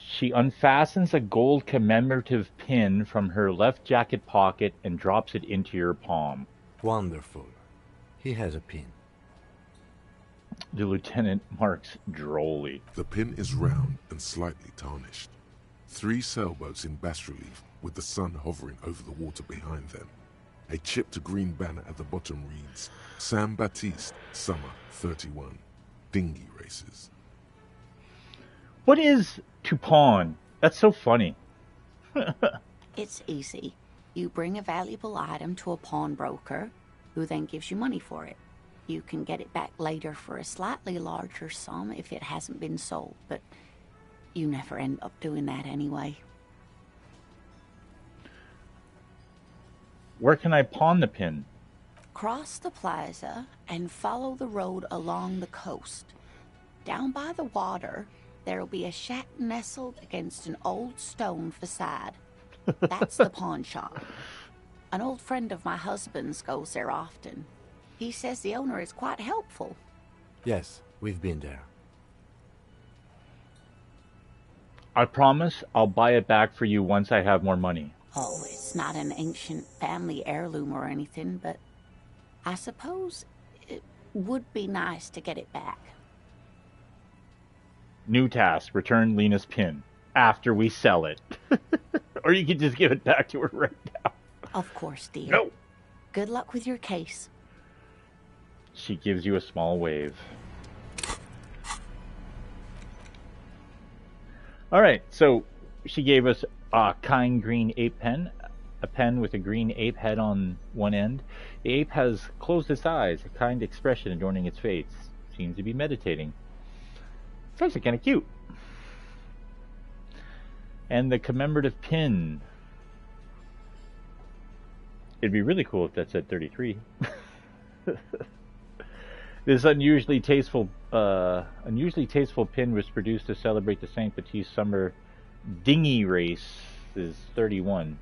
A: She unfastens a gold commemorative pin from her left jacket pocket and drops it into your palm.
D: Wonderful. He has a pin.
A: The lieutenant marks drolly.
B: The pin is round and slightly tarnished. 3 sailboats in bas relief with the sun hovering over the water behind them. A chipped green banner at the bottom reads, Sam Baptiste, Summer 31. Dinghy races.
A: What is to pawn? That's so funny.
I: It's easy. You bring a valuable item to a pawnbroker, who then gives you money for it. You can get it back later for a slightly larger sum if it hasn't been sold, but you never end up doing that anyway.
A: Where can I pawn the pin?
I: Cross the plaza and follow the road along the coast. Down by the water, there'll be a shack nestled against an old stone facade. That's the pawn shop. An old friend of my husband's goes there often. He says the owner is quite helpful.
D: Yes, we've been there.
A: I promise I'll buy it back for you once I have more money.
I: Oh, it's not an ancient family heirloom or anything, but I suppose it would be nice to get it back.
A: New task, return Lena's pin after we sell it. Or you can just give it back to her right now.
I: Of course, dear.
A: No.
I: Good luck with your case.
A: She gives you a small wave. Alright, so she gave us a kind green ape pen. A pen with a green ape head on one end. The ape has closed its eyes, a kind expression adorning its face. Seems to be meditating. It's actually kind of cute. And the commemorative pin. It'd be really cool if that said 33. This unusually tasteful pin was produced to celebrate the Saint Baptiste Summer Dinghy Race. Is 31.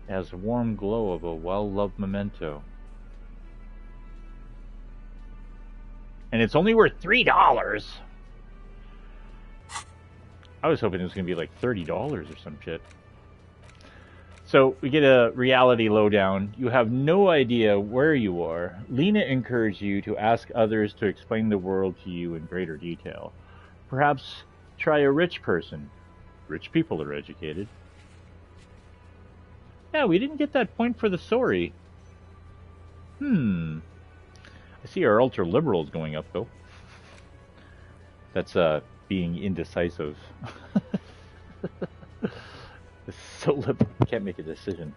A: It has a warm glow of a well-loved memento. And it's only worth $3. I was hoping it was going to be like $30 or some shit. So we get a reality lowdown. You have no idea where you are. Lena encouraged you to ask others to explain the world to you in greater detail. Perhaps try a rich person. Rich people are educated. Yeah, we didn't get that point for the story. I see our ultra-liberal is going up, though. That's, being indecisive. It's so liberal, I can't make a decision.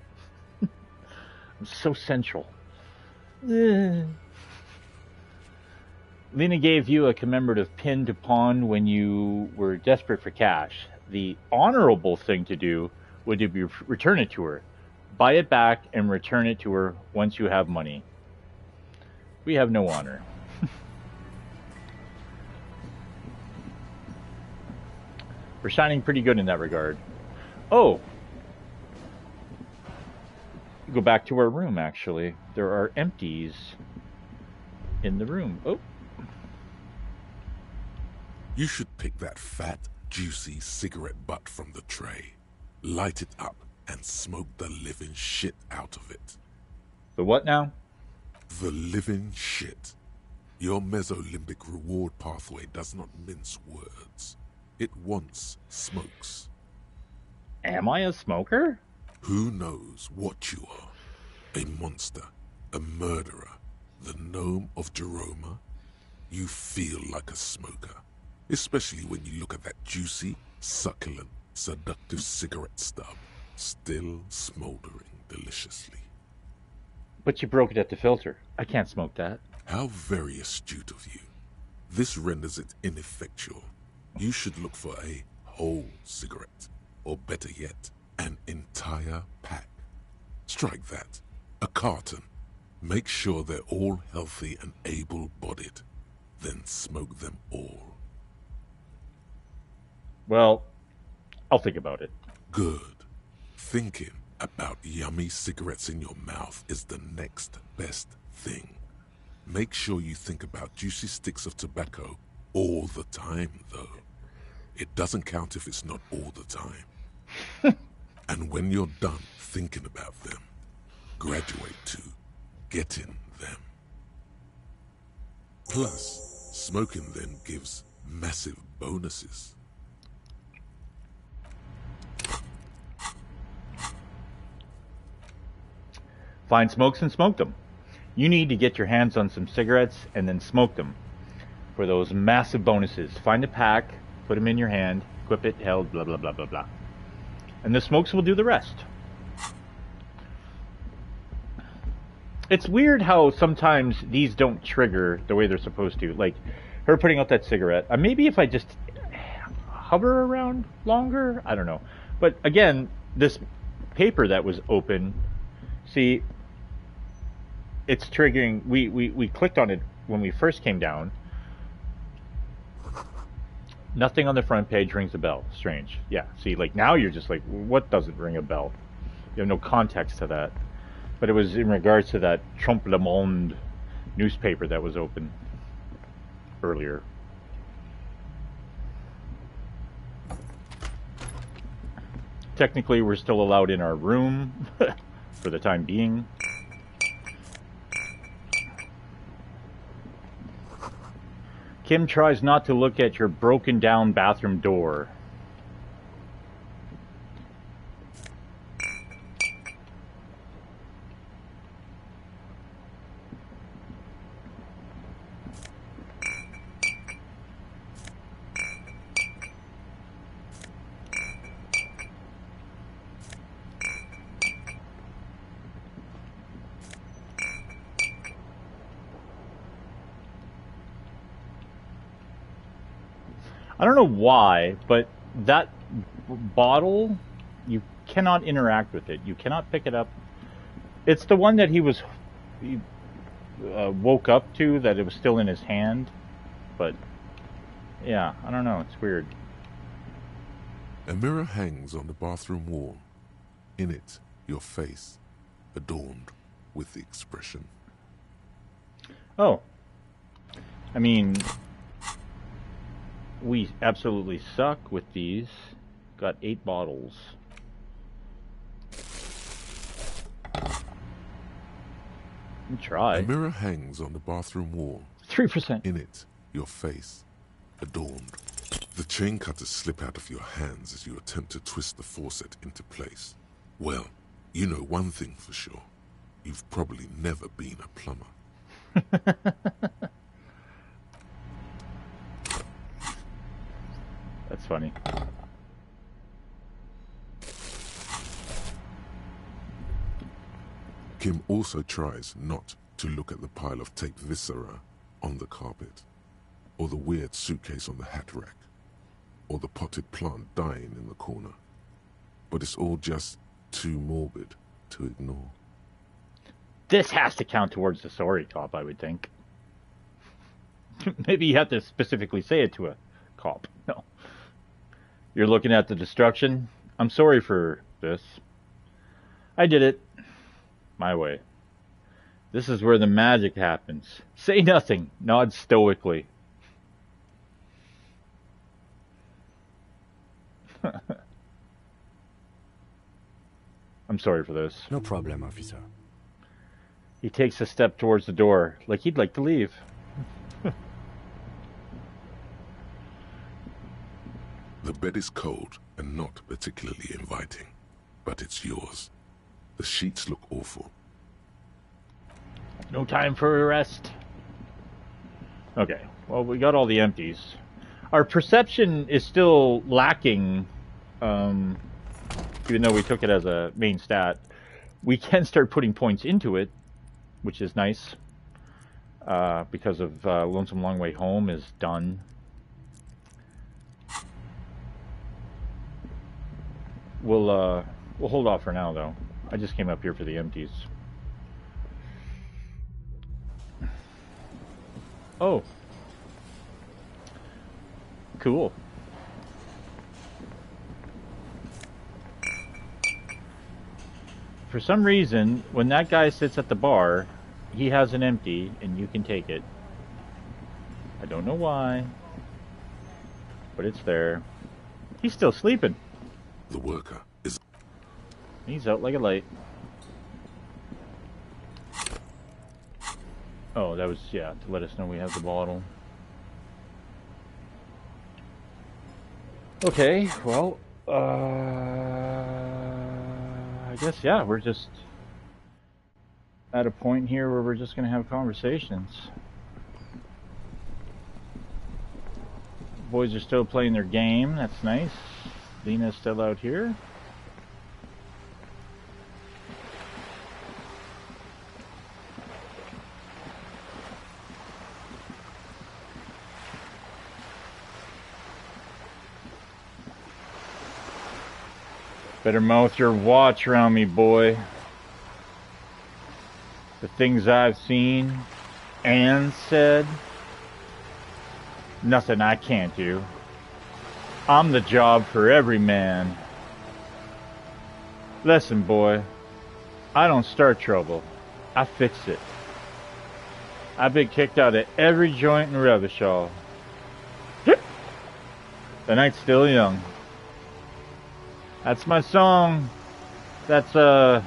A: I'm so central. Lena gave you a commemorative pin to pawn when you were desperate for cash. The honorable thing to do would be return it to her. Buy it back and return it to her once you have money. We have no honor. We're shining pretty good in that regard. Oh! Go back to our room, actually. There are empties in the room. Oh!
B: You should pick that fat, juicy cigarette butt from the tray. Light it up and smoke the living shit out of it.
A: The what now?
B: The living shit. Your mesolimbic reward pathway does not mince words. It once smokes.
A: Am I a smoker?
B: Who knows what you are? A monster, a murderer, the gnome of Jeroma? You feel like a smoker, especially when you look at that juicy, succulent, seductive cigarette stub, still smoldering deliciously.
A: But you broke it at the filter. I can't smoke that.
B: How very astute of you. This renders it ineffectual. You should look for a whole cigarette, or better yet, an entire pack. Strike that. A carton. Make sure they're all healthy and able-bodied. Then smoke them all.
A: Well, I'll think about it.
B: Good. Thinking about yummy cigarettes in your mouth is the next best thing. Make sure you think about juicy sticks of tobacco all the time, though. It doesn't count if it's not all the time. And when you're done thinking about them, graduate to getting them. Plus, smoking them gives massive bonuses.
A: Find smokes and smoke them. You need to get your hands on some cigarettes and then smoke them for those massive bonuses. Find a pack, put them in your hand, equip it, held, blah, blah, blah, blah, blah. And the smokes will do the rest. It's weird how sometimes these don't trigger the way they're supposed to. Like, her putting out that cigarette. Maybe if I just hover around longer? I don't know. But again, this paper that was open, see, it's triggering. We clicked on it when we first came down. Nothing on the front page rings a bell. Strange. Yeah, see, like now you're just like, what doesn't ring a bell? You have no context to that. But it was in regards to that Trump Le Monde newspaper that was open earlier. Technically, we're still allowed in our room for the time being. Kim tries not to look at your broken down bathroom door. I don't know why, but that bottle, you cannot interact with it. You cannot pick it up. It's the one that he woke up to, that it was still in his hand. But yeah, I don't know. It's weird.
B: A mirror hangs on the bathroom wall. In it, your face, adorned with the expression.
A: Oh. I mean, we absolutely suck with these. Got 8 bottles. Try.
B: A mirror hangs on the bathroom wall.
A: 3%.
B: In it, your face, adorned. The chain cutters slip out of your hands as you attempt to twist the faucet into place. Well, you know one thing for sure. You've probably never been a plumber.
A: That's funny.
B: Kim also tries not to look at the pile of taped viscera on the carpet, or the weird suitcase on the hat rack, or the potted plant dying in the corner. But it's all just too morbid to ignore.
A: This has to count towards the sorry cop, I would think. Maybe you have to specifically say it to a cop. No. You're looking at the destruction? I'm sorry for this. I did it. My way. This is where the magic happens. Say nothing. Nod stoically. I'm sorry for this.
D: No problem, officer.
A: He takes a step towards the door, like he'd like to leave.
B: The bed is cold and not particularly inviting, but it's yours. The sheets look awful.
A: No time for a rest. Okay, well, we got all the empties. Our perception is still lacking, even though we took it as a main stat. We can start putting points into it, which is nice, because of Lonesome Long Way Home is done. We'll hold off for now, though. I just came up here for the empties. Oh. Cool. For some reason, when that guy sits at the bar, he has an empty, and you can take it. I don't know why, but it's there. He's still sleeping.
B: The worker is...
A: He's out like a light. Oh, that was, yeah, to let us know we have the bottle. Okay, well, I guess, yeah, we're just at a point here where we're just going to have conversations. Boys are still playing their game, that's nice. Lena's still out here. Better mouth your watch around me, boy. The things I've seen and said, nothing I can't do. I'm the job for every man. Listen, boy, I don't start trouble. I fix it. I've been kicked out of every joint in Revachol. The night's still young. That's my song. That's, nah,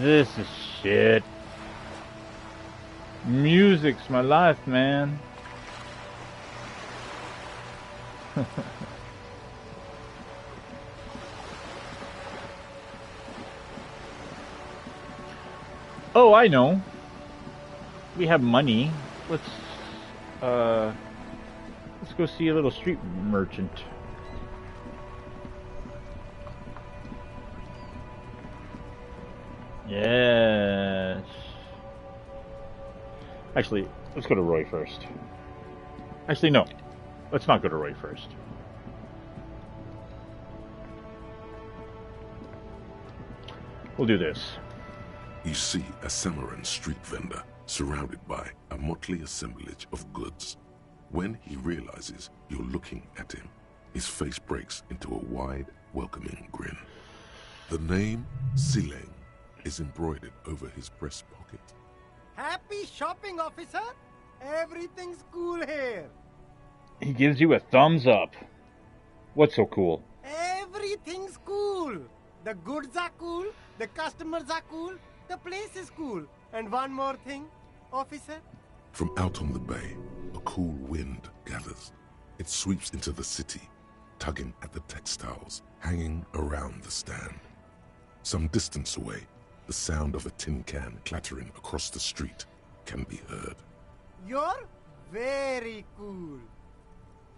A: this is shit. Music's my life, man. Oh, I know. We have money. Let's go see a little street merchant. Yes. Actually, let's go to Roy first. Actually, no. Let's not go to Roy first. We'll do this.
B: You see a Samaran street vendor surrounded by a motley assemblage of goods. When he realizes you're looking at him, his face breaks into a wide, welcoming grin. The name Sileng is embroidered over his breast pocket.
J: Happy shopping, officer! Everything's cool here.
A: He gives you a thumbs up. What's so cool?
J: Everything's cool. The goods are cool, the customers are cool, the place is cool. And one more thing, officer.
B: From out on the bay, a cool wind gathers. It sweeps into the city, tugging at the textiles hanging around the stand. Some distance away, the sound of a tin can clattering across the street can be heard.
J: You're very cool.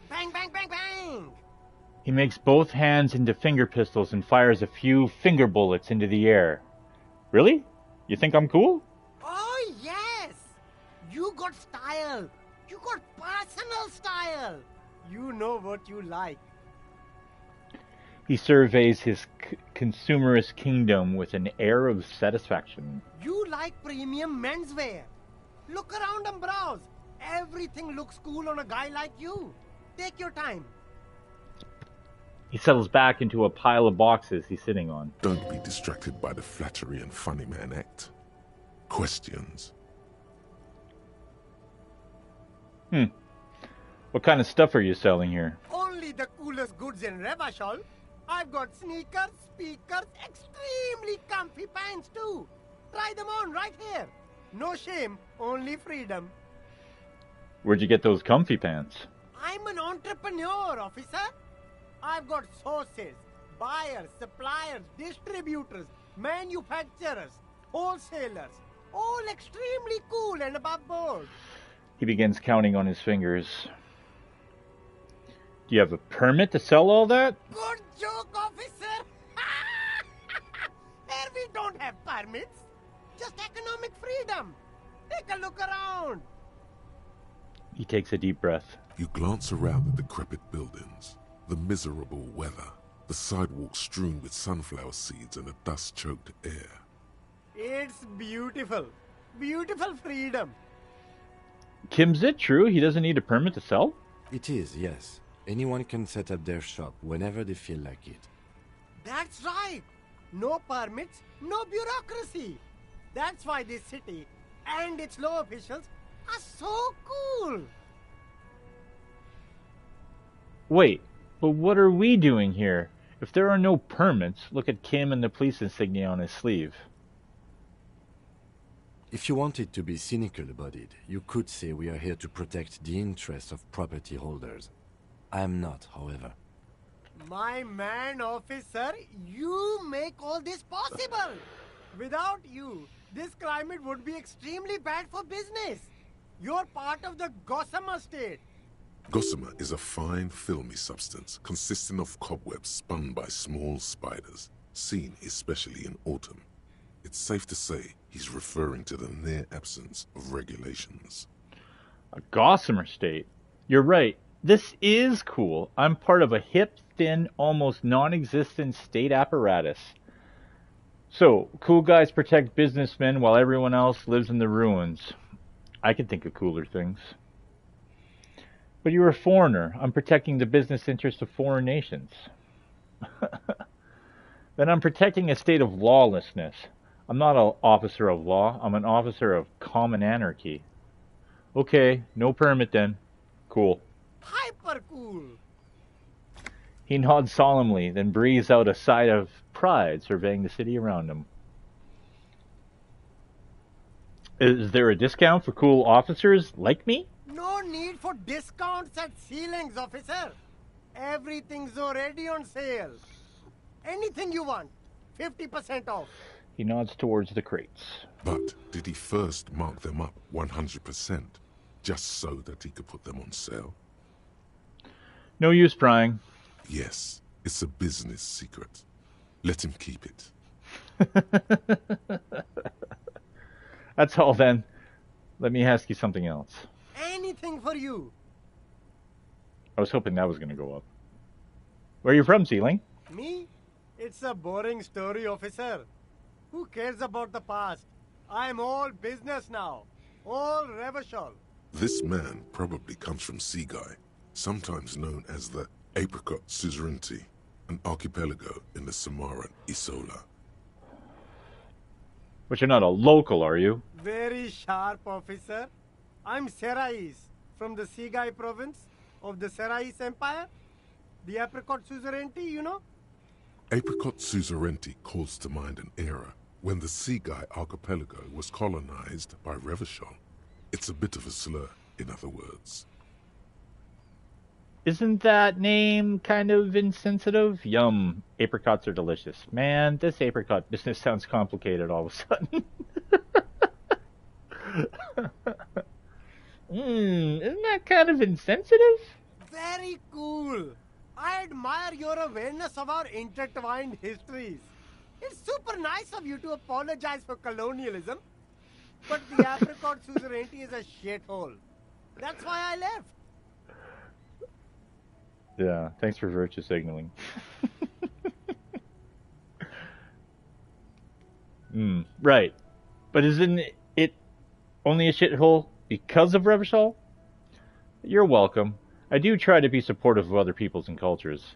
J: Bang, bang, bang, bang!
A: He makes both hands into finger pistols and fires a few finger bullets into the air. Really? You think I'm cool?
J: Oh, yes! You got style. You got personal style. You know what you like.
A: He surveys his consumerist kingdom with an air of satisfaction.
J: You like premium menswear. Look around and browse. Everything looks cool on a guy like you. Take your time.
A: He settles back into a pile of boxes he's sitting on.
B: Don't be distracted by the flattery and funny man act. Questions.
A: What kind of stuff are you selling here?
J: Only the coolest goods in Revachol. I've got sneakers, speakers, extremely comfy pants too. Try them on right here. No shame, only freedom.
A: Where'd you get those comfy pants?
J: I'm an entrepreneur, officer. I've got sources, buyers, suppliers, distributors, manufacturers, wholesalers, all extremely cool and above board.
A: He begins counting on his fingers. Do you have a permit to sell all that?
J: Good joke, officer. Here we don't have permits, just economic freedom. Take a look around.
A: He takes a deep breath.
B: You glance around the decrepit buildings, the miserable weather, the sidewalks strewn with sunflower seeds and a dust-choked air.
J: It's beautiful. Beautiful freedom.
A: Kim's it true he doesn't need a permit to sell?
D: It is, yes. Anyone can set up their shop whenever they feel like it.
J: That's right. No permits, no bureaucracy. That's why this city and its law officials are so cool.
A: Wait, but what are we doing here? If there are no permits, look at Kim and the police insignia on his sleeve.
D: If you wanted to be cynical about it, you could say we are here to protect the interests of property holders. I am not, however.
J: My man, officer, you make all this possible. Without you, this climate would be extremely bad for business. You're part of the Gossamer state.
B: Gossamer is a fine, filmy substance consisting of cobwebs spun by small spiders, seen especially in autumn. It's safe to say he's referring to the near absence of regulations.
A: A Gossamer state? You're right. This is cool. I'm part of a hip, thin, almost non-existent state apparatus. So, cool guys protect businessmen while everyone else lives in the ruins. I can think of cooler things. But you're a foreigner. I'm protecting the business interests of foreign nations. Then I'm protecting a state of lawlessness. I'm not an officer of law. I'm an officer of common anarchy. Okay, no permit then. Cool.
J: Hyper cool.
A: He nods solemnly, then breathes out a sigh of pride, surveying the city around him. Is there a discount for cool officers like me?
J: No need for discounts at ceilings, officer. Everything's already on sale. Anything you want, 50% off.
A: He nods towards the crates.
B: But did he first mark them up 100%, just so that he could put them on sale?
A: No use prying.
B: Yes, it's a business secret. Let him keep it.
A: That's all then. Let me ask you something else.
J: Anything for you.
A: I was hoping that was going to go up. Where are you from, Ceiling?
J: Me? It's a boring story, officer. Who cares about the past? I'm all business now. All Revachol.
B: This man probably comes from Seaguy, sometimes known as the Apricot Suzerainty, an archipelago in the Samaran Isola.
A: But you're not a local, are you?
J: Very sharp, officer. I'm Serais, from the Seaguy province of the Serais Empire. The Apricot Suzerainty, you know?
B: Apricot Suzerainty calls to mind an era when the Seaguy archipelago was colonized by Revachol. It's a bit of a slur, in other words.
A: Isn't that name kind of insensitive? Yum, apricots are delicious. Man, this apricot business sounds complicated all of a sudden. Isn't that kind of insensitive?
J: Very cool. I admire your awareness of our intertwined histories. It's super nice of you to apologize for colonialism. But the Apricot Suzerainty is a shithole. That's why I left.
A: Yeah, thanks for virtue signaling. Right. But isn't it only a shithole because of Revachol? You're welcome. I do try to be supportive of other peoples and cultures.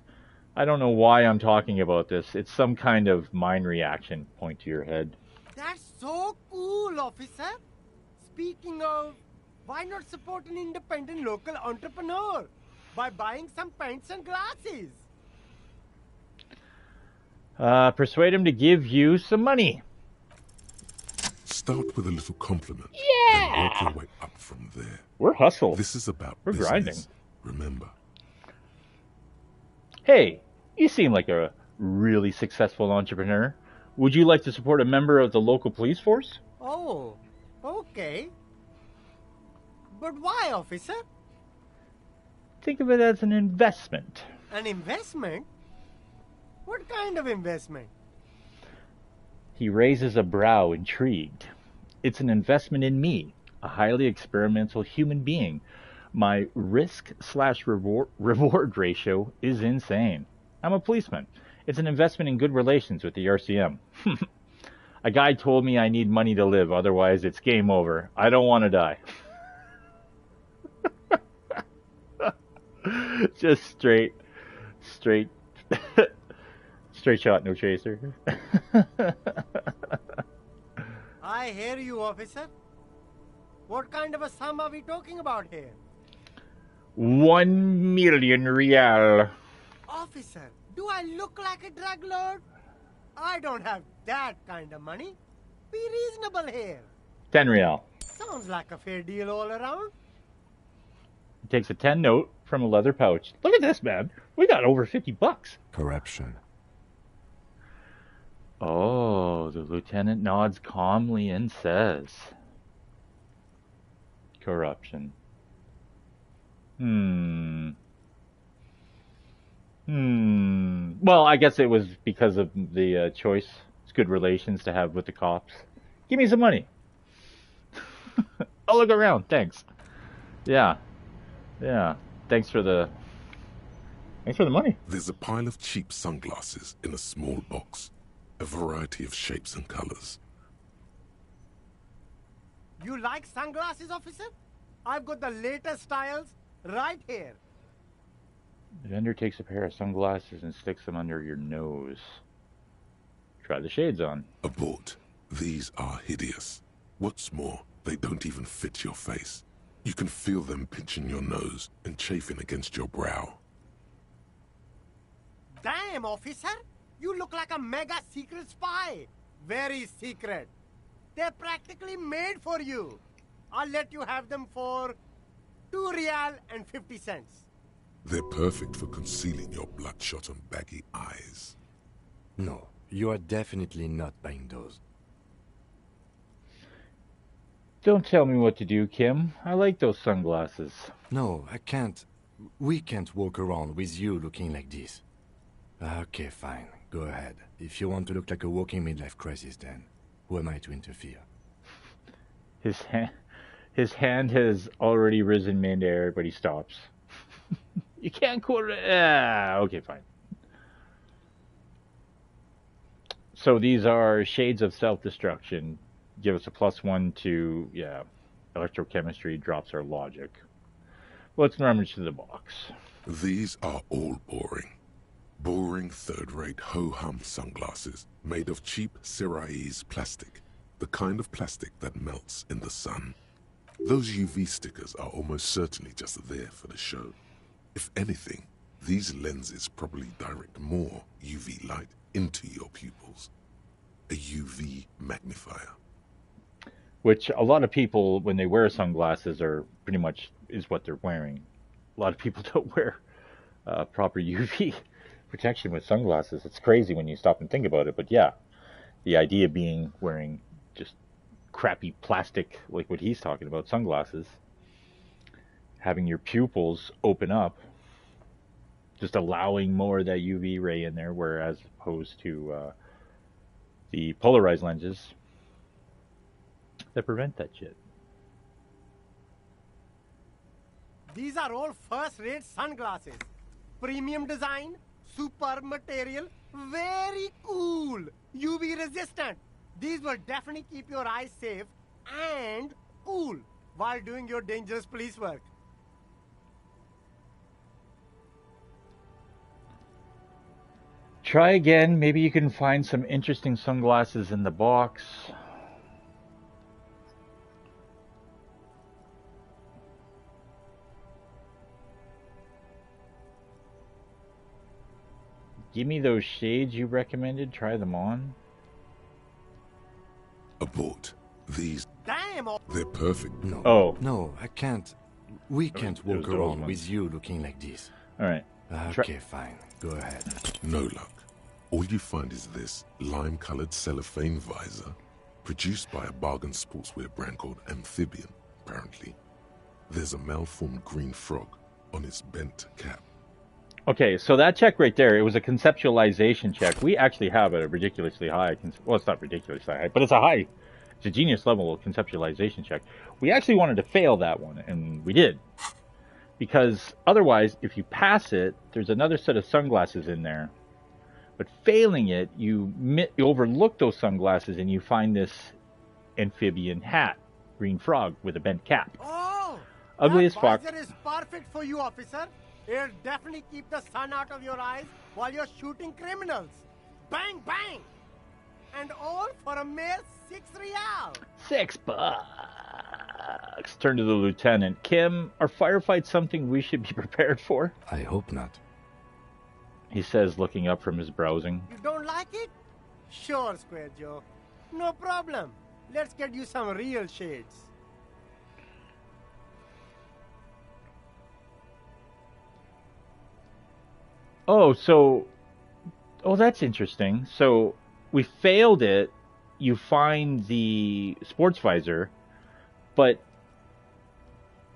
A: I don't know why I'm talking about this. It's some kind of mind reaction. Point to your head.
J: That's so cool, officer. Speaking of, why not support an independent local entrepreneur by buying some pens and glasses?
A: Persuade him to give you some money.
B: Start with a little compliment.
A: Yeah!
B: Then work your way up from there.
A: We're hustle.
B: This is about
A: We're
B: business.
A: grinding.
B: Remember.
A: Hey, you seem like a really successful entrepreneur. Would you like to support a member of the local police force?
J: Oh, okay. But why, officer?
A: Think of it as an investment.
J: An investment? What kind of investment?
A: He raises a brow, intrigued. It's an investment in me, a highly experimental human being. My risk/reward ratio is insane. I'm a policeman. It's an investment in good relations with the RCM. A guy told me I need money to live, otherwise it's game over. I don't want to die. Just straight shot, no chaser.
J: I hear you, officer. What kind of a sum are we talking about here?
A: 1 million real.
J: Officer, do I look like a drug lord? I don't have that kind of money. Be reasonable here.
A: 10 real.
J: Sounds like a fair deal all around.
A: He takes a 10 note from a leather pouch. Look at this, man. We got over $50.
D: Corruption.
A: Oh, the lieutenant nods calmly and says, corruption. Well, I guess it was because of the choice. It's good relations to have with the cops. Give me some money. I'll look around. Thanks. Yeah. Thanks for the money.
B: There's a pile of cheap sunglasses in a small box. A variety of shapes and colors.
J: You like sunglasses, officer? I've got the latest styles right here.
A: The vendor takes a pair of sunglasses and sticks them under your nose. Try the shades on.
B: Abort. These are hideous. What's more, they don't even fit your face. You can feel them pinching your nose and chafing against your brow.
J: Damn, officer! You look like a mega secret spy. Very secret. They're practically made for you. I'll let you have them for 2 real and 50 cents.
B: They're perfect for concealing your bloodshot and baggy eyes.
D: No, you are definitely not buying those.
A: Don't tell me what to do, Kim. I like those sunglasses.
D: No, I can't. We can't walk around with you looking like this. Okay, fine. Go ahead. If you want to look like a walking midlife crisis, then who am I to interfere?
A: His hand has already risen midair, but he stops. You can't quote it. Okay, fine. So these are shades of self-destruction. give us a +1 to, yeah, electrochemistry, drops our logic. Let's rummage through the box.
B: These are all boring. Boring third-rate ho-hum sunglasses made of cheap Syrahese plastic, the kind of plastic that melts in the sun. Those UV stickers are almost certainly just there for the show. If anything, these lenses probably direct more UV light into your pupils. A UV magnifier.
A: Which a lot of people, when they wear sunglasses, are pretty much is what they're wearing. A lot of people don't wear proper UV protection with sunglasses. It's crazy when you stop and think about it. But yeah, the idea being wearing just crappy plastic, like what he's talking about, sunglasses, having your pupils open up, just allowing more of that UV ray in there, whereas opposed to the polarized lenses that prevent that shit.
J: These are all first-rate sunglasses. Premium design, superb material, very cool, UV resistant. These will definitely keep your eyes safe and cool while doing your dangerous police work.
A: Try again. Maybe you can find some interesting sunglasses in the box. Give me those shades you recommended. Try them on.
B: Abort. These...
J: Damn!
B: They're perfect.
D: No.
A: Oh.
D: No, I can't. We can't walk
A: those
D: around
A: ones.
D: with you looking like this.
A: All right.
D: Okay, fine. Go ahead.
B: No luck. All you find is this lime-colored cellophane visor, produced by a bargain sportswear brand called Amphibian, apparently. There's a malformed green frog on its bent cap.
A: Okay, so that check right there, it was a conceptualization check. We actually have a ridiculously high, well, it's not ridiculously high, but it's a genius level of conceptualization check. We actually wanted to fail that one, and we did. Because otherwise, if you pass it, there's another set of sunglasses in there. But failing it, you overlook those sunglasses and you find this amphibian hat, green frog with a bent cap.
J: Oh!
A: Ugly as fuck.
J: That visor is perfect for you, officer. It'll definitely keep the sun out of your eyes while you're shooting criminals. Bang, bang! And all for a mere $6.
A: $6. Turn to the lieutenant. Kim, are firefights something we should be prepared for?
D: I hope not.
A: He says, looking up from his browsing.
J: You don't like it? Sure, Square Joe. No problem. Let's get you some real shades.
A: Oh, that's interesting. So we failed it. You find the sports visor, but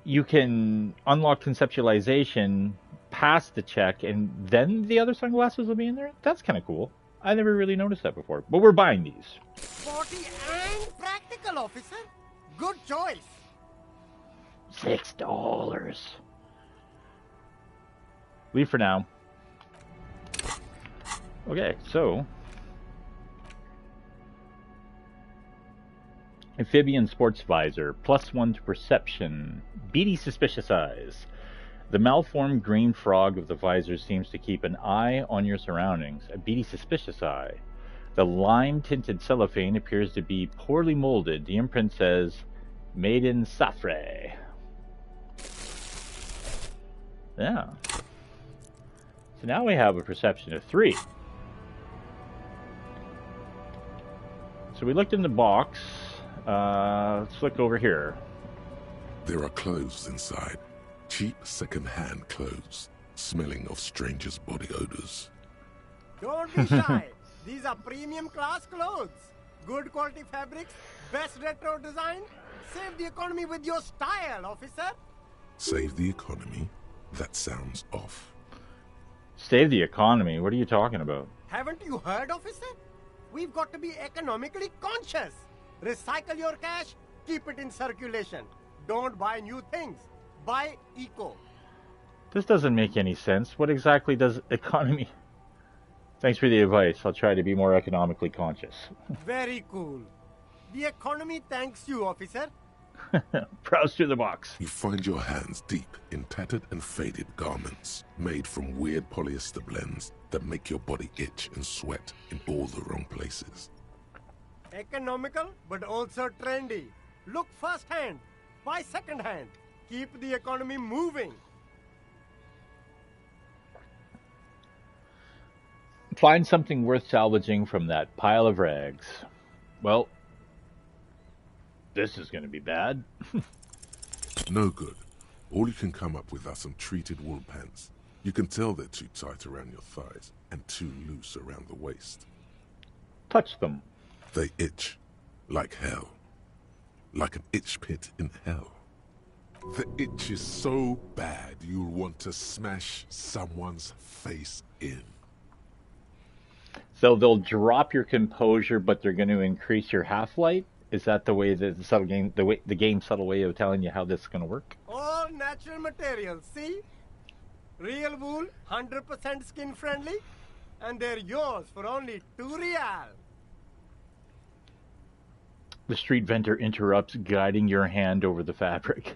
A: you can unlock conceptualization, pass the check, and then the other sunglasses will be in there. That's kind of cool. I never really noticed that before, but we're buying these.
J: Sporty and practical, officer. Good choice.
A: $6. Leave for now. Okay, so amphibian sports visor, +1 to perception, beady suspicious eyes. The malformed green frog of the visor seems to keep an eye on your surroundings, a beady suspicious eye. The lime-tinted cellophane appears to be poorly molded. The imprint says, "Made in Safre." Yeah. So now we have a perception of 3. So we looked in the box. Let's look over here.
B: There are clothes inside. Cheap second-hand clothes, smelling of strangers' body odors.
J: Don't be shy. These are premium class clothes. Good quality fabrics, best retro design. Save the economy with your style, officer.
B: Save the economy? That sounds off.
A: Save the economy? What are you talking about?
J: Haven't you heard, officer? We've got to be economically conscious. Recycle your cash, keep it in circulation. Don't buy new things. Buy eco.
A: This doesn't make any sense. What exactly does economy... Thanks for the advice. I'll try to be more economically conscious.
J: Very cool. The economy thanks you, officer.
A: Browse through the box.
B: You find your hands deep in tattered and faded garments made from weird polyester blends that make your body itch and sweat in all the wrong places.
J: Economical, but also trendy. Look first hand, buy second hand. Keep the economy moving.
A: Find something worth salvaging from that pile of rags. Well, this is going to be bad.
B: No good. All you can come up with are some treated wool pants. You can tell they're too tight around your thighs and too loose around the waist.
A: Touch them.
B: They itch like hell. Like an itch pit in hell. The itch is so bad you'll want to smash someone's face in.
A: So they'll drop your composure, but they're going to increase your half-life? Is that the way that the game's subtle way of telling you how this is going to work?
J: All natural materials, see? Real wool, 100% skin friendly, and they're yours for only 2 real.
A: The street vendor interrupts, guiding your hand over the fabric.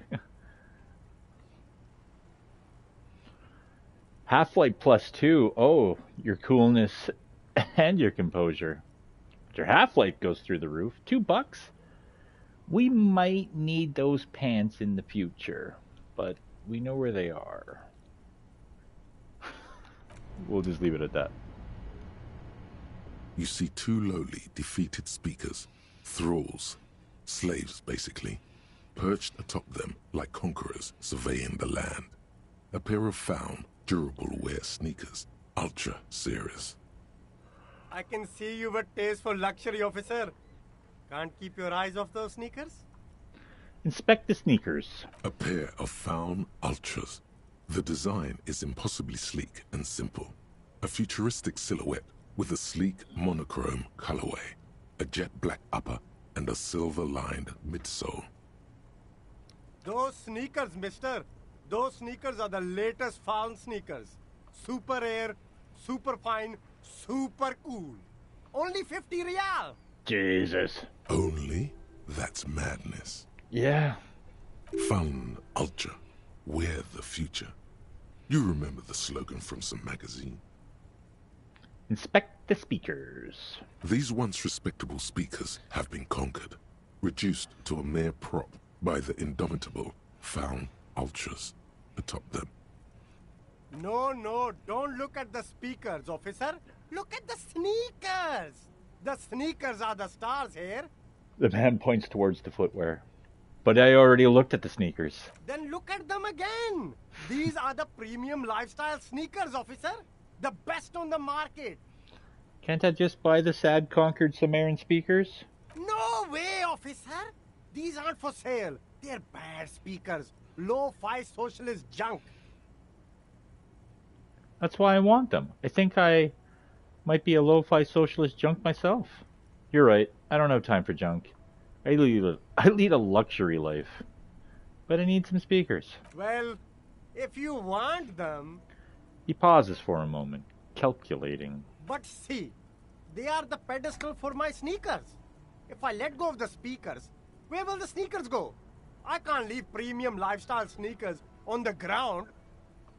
A: Half-life +2. Oh, your coolness and your composure. But your half-life goes through the roof. $2? We might need those pants in the future, but we know where they are. We'll just leave it at that.
B: You see 2 lowly, defeated speakers, thralls, slaves basically, perched atop them like conquerors surveying the land. A pair of found, durable wear sneakers, ultra serious.
J: I can see you with taste for luxury, officer. Can't keep your eyes off those sneakers?
A: Inspect the sneakers.
B: A pair of found ultras. The design is impossibly sleek and simple. A futuristic silhouette with a sleek monochrome colorway, a jet black upper, and a silver-lined midsole.
J: Those sneakers, mister. Those sneakers are the latest found sneakers. Super air, super fine, super cool. Only 50 real.
A: Jesus.
B: Only? That's madness.
A: Yeah.
B: Found Ultra. We're the future. You remember the slogan from some magazine?
A: Inspect the speakers.
B: These once respectable speakers have been conquered, reduced to a mere prop by the indomitable Found Ultras atop them.
J: No, don't look at the speakers, officer. Look at the sneakers. The sneakers are the stars here.
A: The man points towards the footwear. But I already looked at the sneakers.
J: Then look at them again. These are the premium lifestyle sneakers, officer. The best on the market.
A: Can't I just buy the sad conquered Sumerian speakers?
J: No way, officer. These aren't for sale. They're bad speakers. Low-fi socialist junk.
A: That's why I want them. I think I might be a lo-fi socialist junk myself. You're right. I don't have time for junk. I lead a luxury life. But I need some speakers.
J: Well, if you want them...
A: He pauses for a moment, calculating.
J: But see, they are the pedestal for my sneakers. If I let go of the speakers, where will the sneakers go? I can't leave premium lifestyle sneakers on the ground.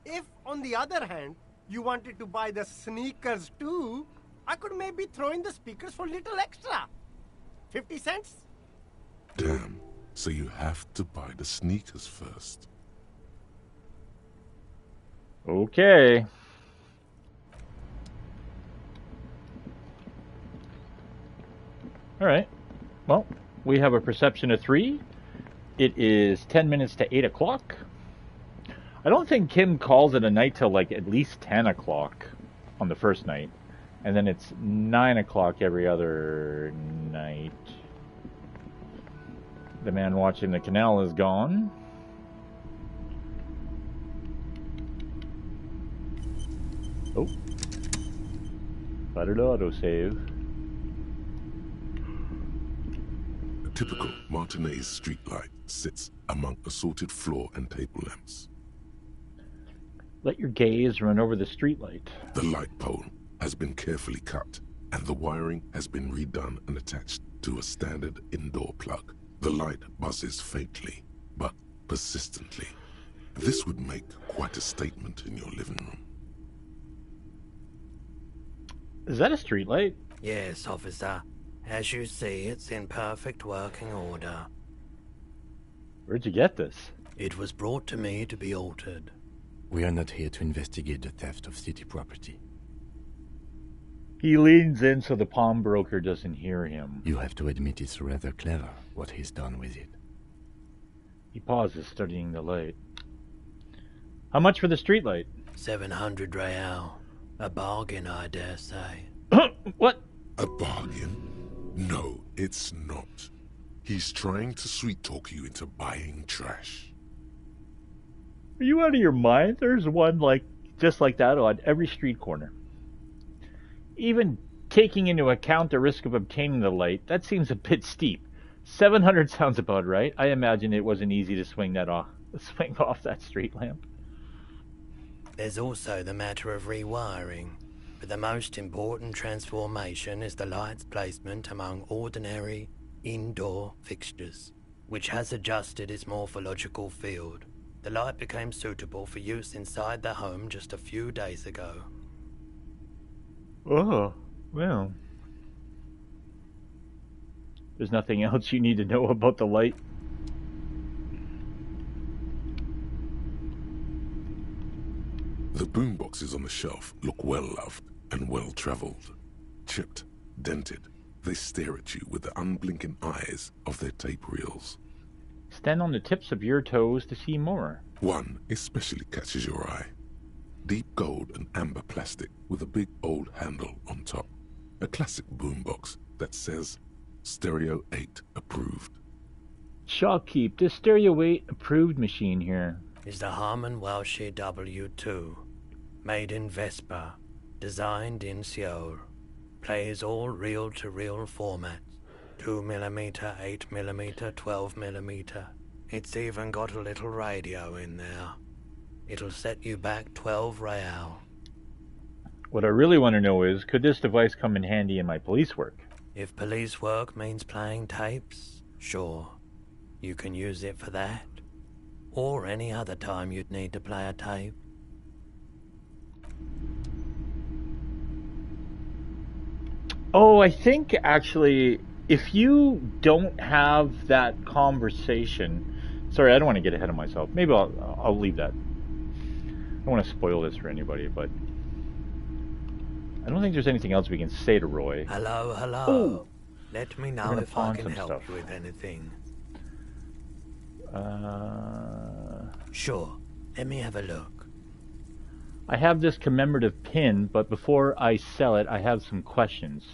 J: If, on the other hand, you wanted to buy the sneakers too, I could maybe throw in the speakers for little extra. 50 cents?
B: Damn, so you have to buy the sneakers first.
A: Okay. Alright. Well, we have a perception of 3. It is 10 minutes to 8 o'clock. I don't think Kim calls it a night till like at least 10 o'clock on the first night. And then it's 9 o'clock every other night. The man watching the canal is gone. Oh. Better to autosave.
B: A typical Martinez streetlight sits among assorted floor and table lamps.
A: Let your gaze run over the streetlight.
B: The light pole has been carefully cut, and the wiring has been redone and attached to a standard indoor plug. The light buzzes faintly, but persistently. This would make quite a statement in your living room.
A: Is that a streetlight?
K: Yes, officer. As you see, it's in perfect working order.
A: Where'd you get this?
K: It was brought to me to be altered.
D: We are not here to investigate the theft of city property.
A: He leans in so the pawnbroker doesn't hear him.
D: You have to admit it's rather clever what he's done with it.
A: He pauses, studying the light. How much for the streetlight?
K: 700 real. A bargain, I dare say.
A: What?
B: A bargain? No, it's not. He's trying to sweet-talk you into buying trash.
A: Are you out of your mind? There's one just like that on every street corner. Even taking into account the risk of obtaining the light, that seems a bit steep. 700 sounds about right. I imagine it wasn't easy to swing off that street lamp.
K: There's also the matter of rewiring, but the most important transformation is the light's placement among ordinary indoor fixtures, which has adjusted its morphological field. The light became suitable for use inside the home just a few days ago.
A: Oh, well. There's nothing else you need to know about the light?
B: The boomboxes on the shelf look well-loved and well-traveled. Chipped, dented, they stare at you with the unblinking eyes of their tape reels.
A: Stand on the tips of your toes to see more.
B: One especially catches your eye. Deep gold and amber plastic with a big old handle on top. A classic boombox that says Stereo 8 approved.
A: Shopkeep, this Stereo 8 approved machine here.
K: Is the Harman Welshie W2, made in Vespa, designed in Seoul. Plays all reel-to-reel formats. 2mm, 8mm, 12mm. It's even got a little radio in there. It'll set you back 12 real.
A: What I really want to know is, could this device come in handy in my police work?
K: If police work means playing tapes, sure. You can use it for that. Or any other time you'd need to play a tape.
A: Oh, I think actually, if you don't have that conversation... Sorry, I don't want to get ahead of myself. Maybe I'll leave that. I don't want to spoil this for anybody, but... I don't think there's anything else we can say to Roy.
K: Hello, hello.
A: Ooh.
K: Let me know if I can help you with anything. Sure. Let me have a look.
A: I have this commemorative pin, but before I sell it, I have some questions.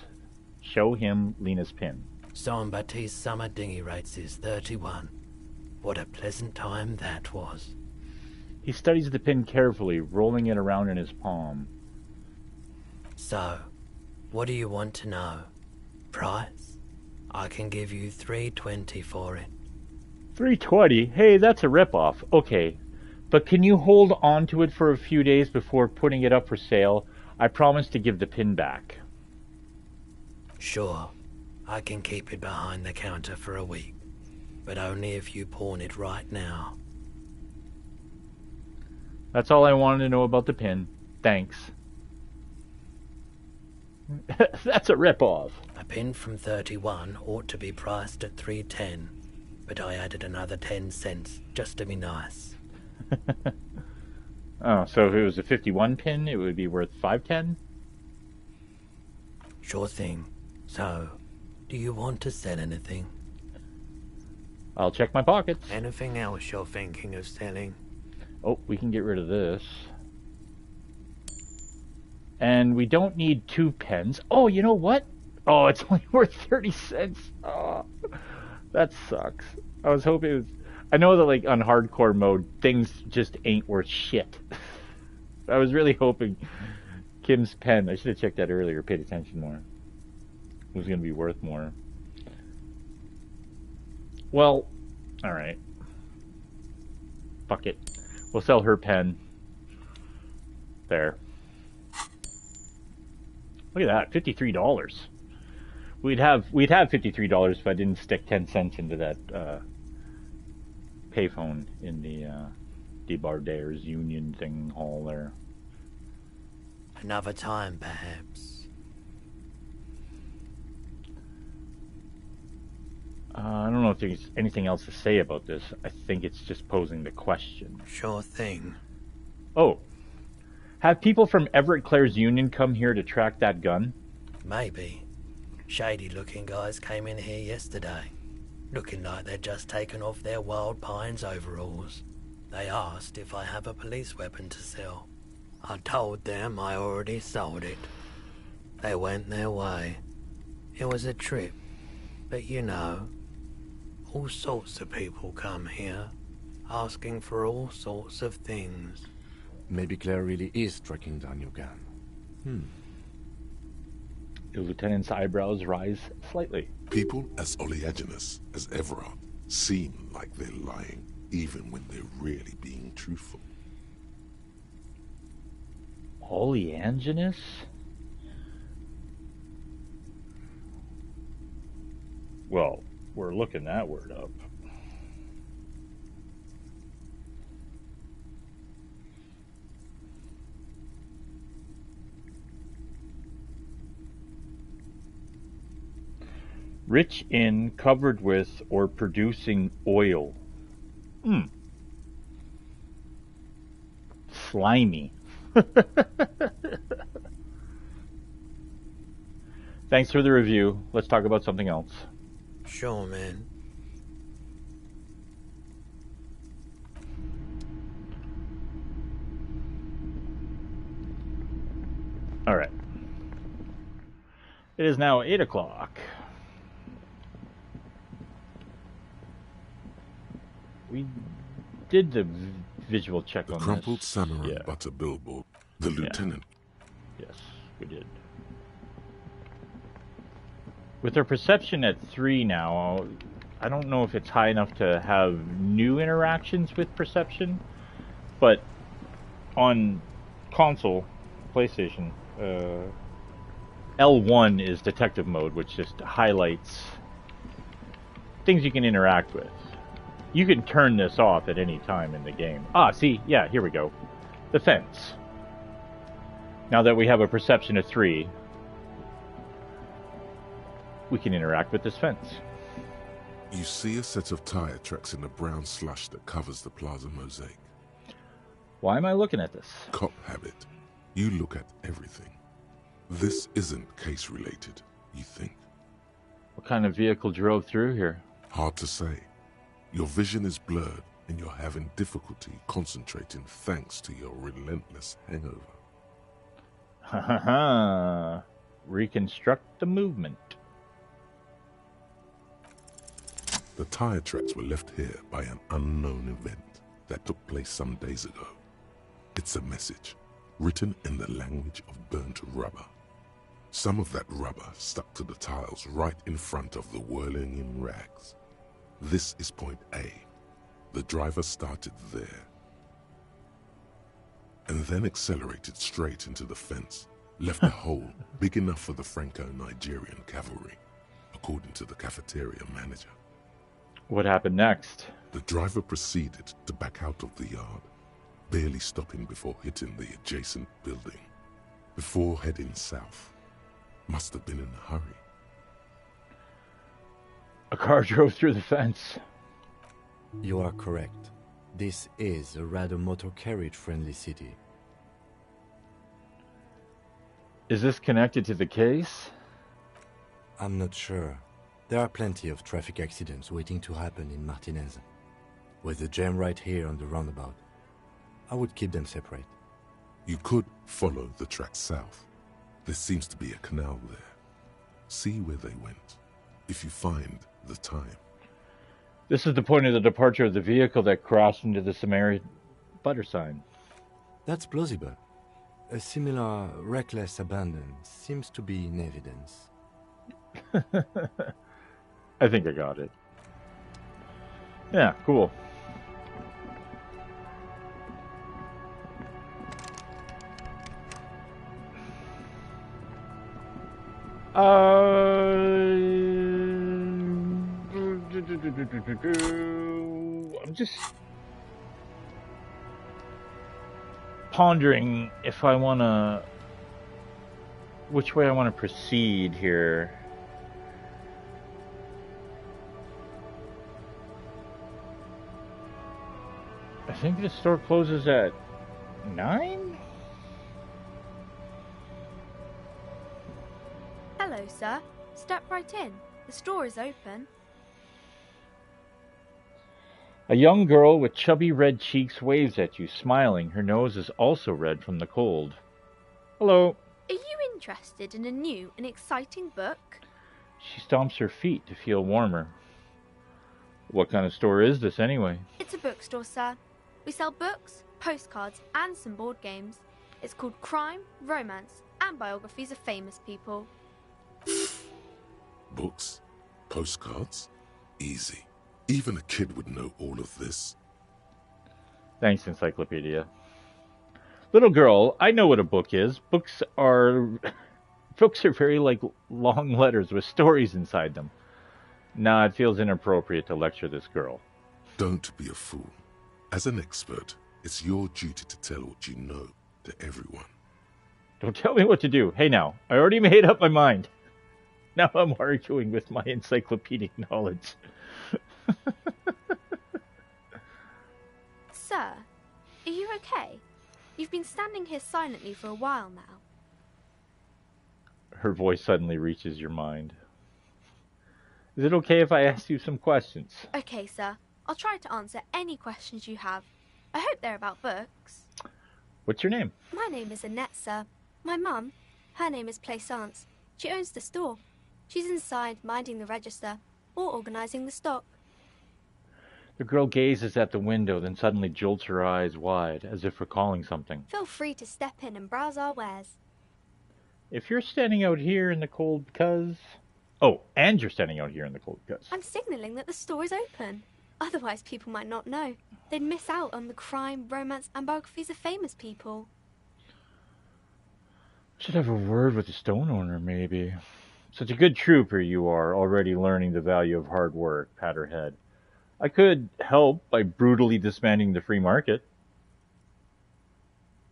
A: Show him Lena's pin.
K: Son Baptiste summer dinghy rates is 31. What a pleasant time that was.
A: He studies the pin carefully, rolling it around in his palm.
K: So, what do you want to know? Price? I can give you $3.20 for it.
A: $3.20? Hey, that's a ripoff. Okay, but can you hold on to it for a few days before putting it up for sale? I promise to give the pin back.
K: Sure, I can keep it behind the counter for a week, but only if you pawn it right now.
A: That's all I wanted to know about the pin. Thanks. That's a ripoff.
K: A pin from 31 ought to be priced at $3.10, but I added another 10 cents just to be nice.
A: Oh, so if it was a 51 pin, it would be worth $5.10?
K: Sure thing. So, do you want to sell anything?
A: I'll check my pockets.
K: Anything else you're thinking of selling?
A: Oh, we can get rid of this. And we don't need 2 pens. Oh, you know what? Oh, it's only worth 30 cents. Oh, that sucks. I was hoping it was... I know that, like, on hardcore mode, things just ain't worth shit. I was really hoping Kim's pen... I should have checked that earlier, paid attention more. It was going to be worth more. Well, alright. Fuck it. We'll sell her pen. There. Look at that, $53. We'd have $53 if I didn't stick 10 cents into that payphone in the Debardaire's Union thing hall there.
K: Another time, perhaps.
A: I don't know if there's anything else to say about this. I think it's just posing the question.
K: Sure thing.
A: Oh. Have people from Everett Clare's Union come here to track that gun?
K: Maybe. Shady-looking guys came in here yesterday, looking like they'd just taken off their Wild Pines overalls. They asked if I have a police weapon to sell. I told them I already sold it. They went their way. It was a trip, but you know, all sorts of people come here, asking for all sorts of things.
D: Maybe Claire really is tracking down your gun.
A: The lieutenant's eyebrows rise slightly.
B: People as oleaginous as Everard seem like they're lying, even when they're really being truthful.
A: Oleaginous? Well, we're looking that word up. Rich in, covered with, or producing oil. Slimy. Thanks for the review. Let's talk about something else.
K: Sure, man.
A: Alright. It is now 8 o'clock. We did the visual check on this.
B: The crumpled samurai butter billboard. The lieutenant.
A: Yes, we did. With our perception at 3 now, I don't know if it's high enough to have new interactions with perception, but on console, PlayStation, L1 is detective mode, which just highlights things you can interact with. You can turn this off at any time in the game. Ah, see, yeah, here we go. The fence. Now that we have a perception of 3, we can interact with this fence.
B: You see a set of tire tracks in the brown slush that covers the plaza mosaic.
A: Why am I looking at this?
B: Cop habit. You look at everything. This isn't case-related, you think.
A: What kind of vehicle drove through here?
B: Hard to say. Your vision is blurred, and you're having difficulty concentrating thanks to your relentless hangover.
A: Ha ha ha. Reconstruct the movement.
B: The tire tracks were left here by an unknown event that took place some days ago. It's a message, written in the language of burnt rubber. Some of that rubber stuck to the tiles right in front of the whirling in rags. This is point A. The driver started there, and then accelerated straight into the fence, left a hole big enough for the Franco-Nigerian cavalry, according to the cafeteria manager.
A: What happened next?
B: The driver proceeded to back out of the yard, barely stopping before hitting the adjacent building, before heading south. Must have been in a hurry.
A: A car drove through the fence.
D: You are correct. This is a rather motor carriage-friendly city.
A: Is this connected to the case?
D: I'm not sure. There are plenty of traffic accidents waiting to happen in Martinez. With the jam right here on the roundabout, I would keep them separate.
B: You could follow the tracks south. There seems to be a canal there. See where they went, if you find the time.
A: This is the point of the departure of the vehicle that crashed into the Samaritan butter sign.
D: That's plausible. A similar reckless abandon seems to be in evidence.
A: I think I got it. Yeah, cool. I'm just pondering if I want to, which way I want to proceed here. I think the store closes at 9?
L: Hello, sir. Step right in. The store is open.
A: A young girl with chubby red cheeks waves at you, smiling. Her nose is also red from the cold. Hello.
L: Are you interested in a new and exciting book?
A: She stomps her feet to feel warmer. What kind of store is this anyway?
L: It's a bookstore, sir. We sell books, postcards, and some board games. It's called Crime, Romance, and Biographies of Famous People.
B: Books? Postcards? Easy. Even a kid would know all of this.
A: Thanks, Encyclopedia. Little girl, I know what a book is. Books are very like long letters with stories inside them. Nah, it feels inappropriate to lecture this girl.
B: Don't be a fool. As an expert, it's your duty to tell what you know to everyone.
A: Don't tell me what to do. Hey now, I already made up my mind. Now I'm arguing with my encyclopedic knowledge.
L: Sir, are you okay? You've been standing here silently for a while now.
A: Her voice suddenly reaches your mind. Is it okay if I ask you some questions?
L: Okay, sir. I'll try to answer any questions you have. I hope they're about books.
A: What's your name?
L: My name is Annette, sir. My mum, her name is Plaisance. She owns the store. She's inside, minding the register, or organising the stock.
A: The girl gazes at the window, then suddenly jolts her eyes wide, as if recalling something.
L: Feel free to step in and browse our wares.
A: If you're standing out here in the cold because... Oh, and you're standing out here in the cold because...
L: I'm signalling that the store is open. Otherwise, people might not know. They'd miss out on the crime, romance, and biographies of famous people.
A: Should have a word with the stone owner, maybe. Such a good trooper you are, already learning the value of hard work, pat her head. I could help by brutally dismantling the free market.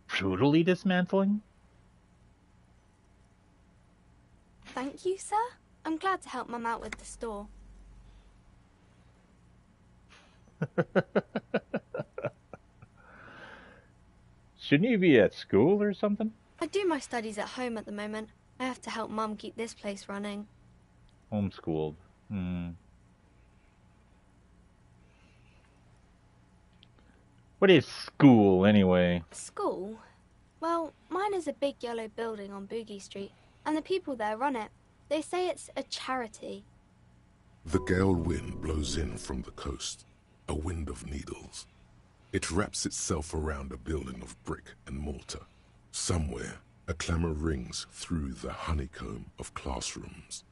A: Brutally dismantling?
L: Thank you, sir. I'm glad to help Mum out with the store.
A: Shouldn't you be at school or something?
L: I do my studies at home at the moment. I have to help Mum keep this place running.
A: Homeschooled. What is school, anyway?
L: School? Well, mine is a big yellow building on Boogie Street, and the people there run it. They say it's a charity.
B: The gale wind blows in from the coast, a wind of needles. It wraps itself around a building of brick and mortar. Somewhere, a clamor rings through the honeycomb of classrooms.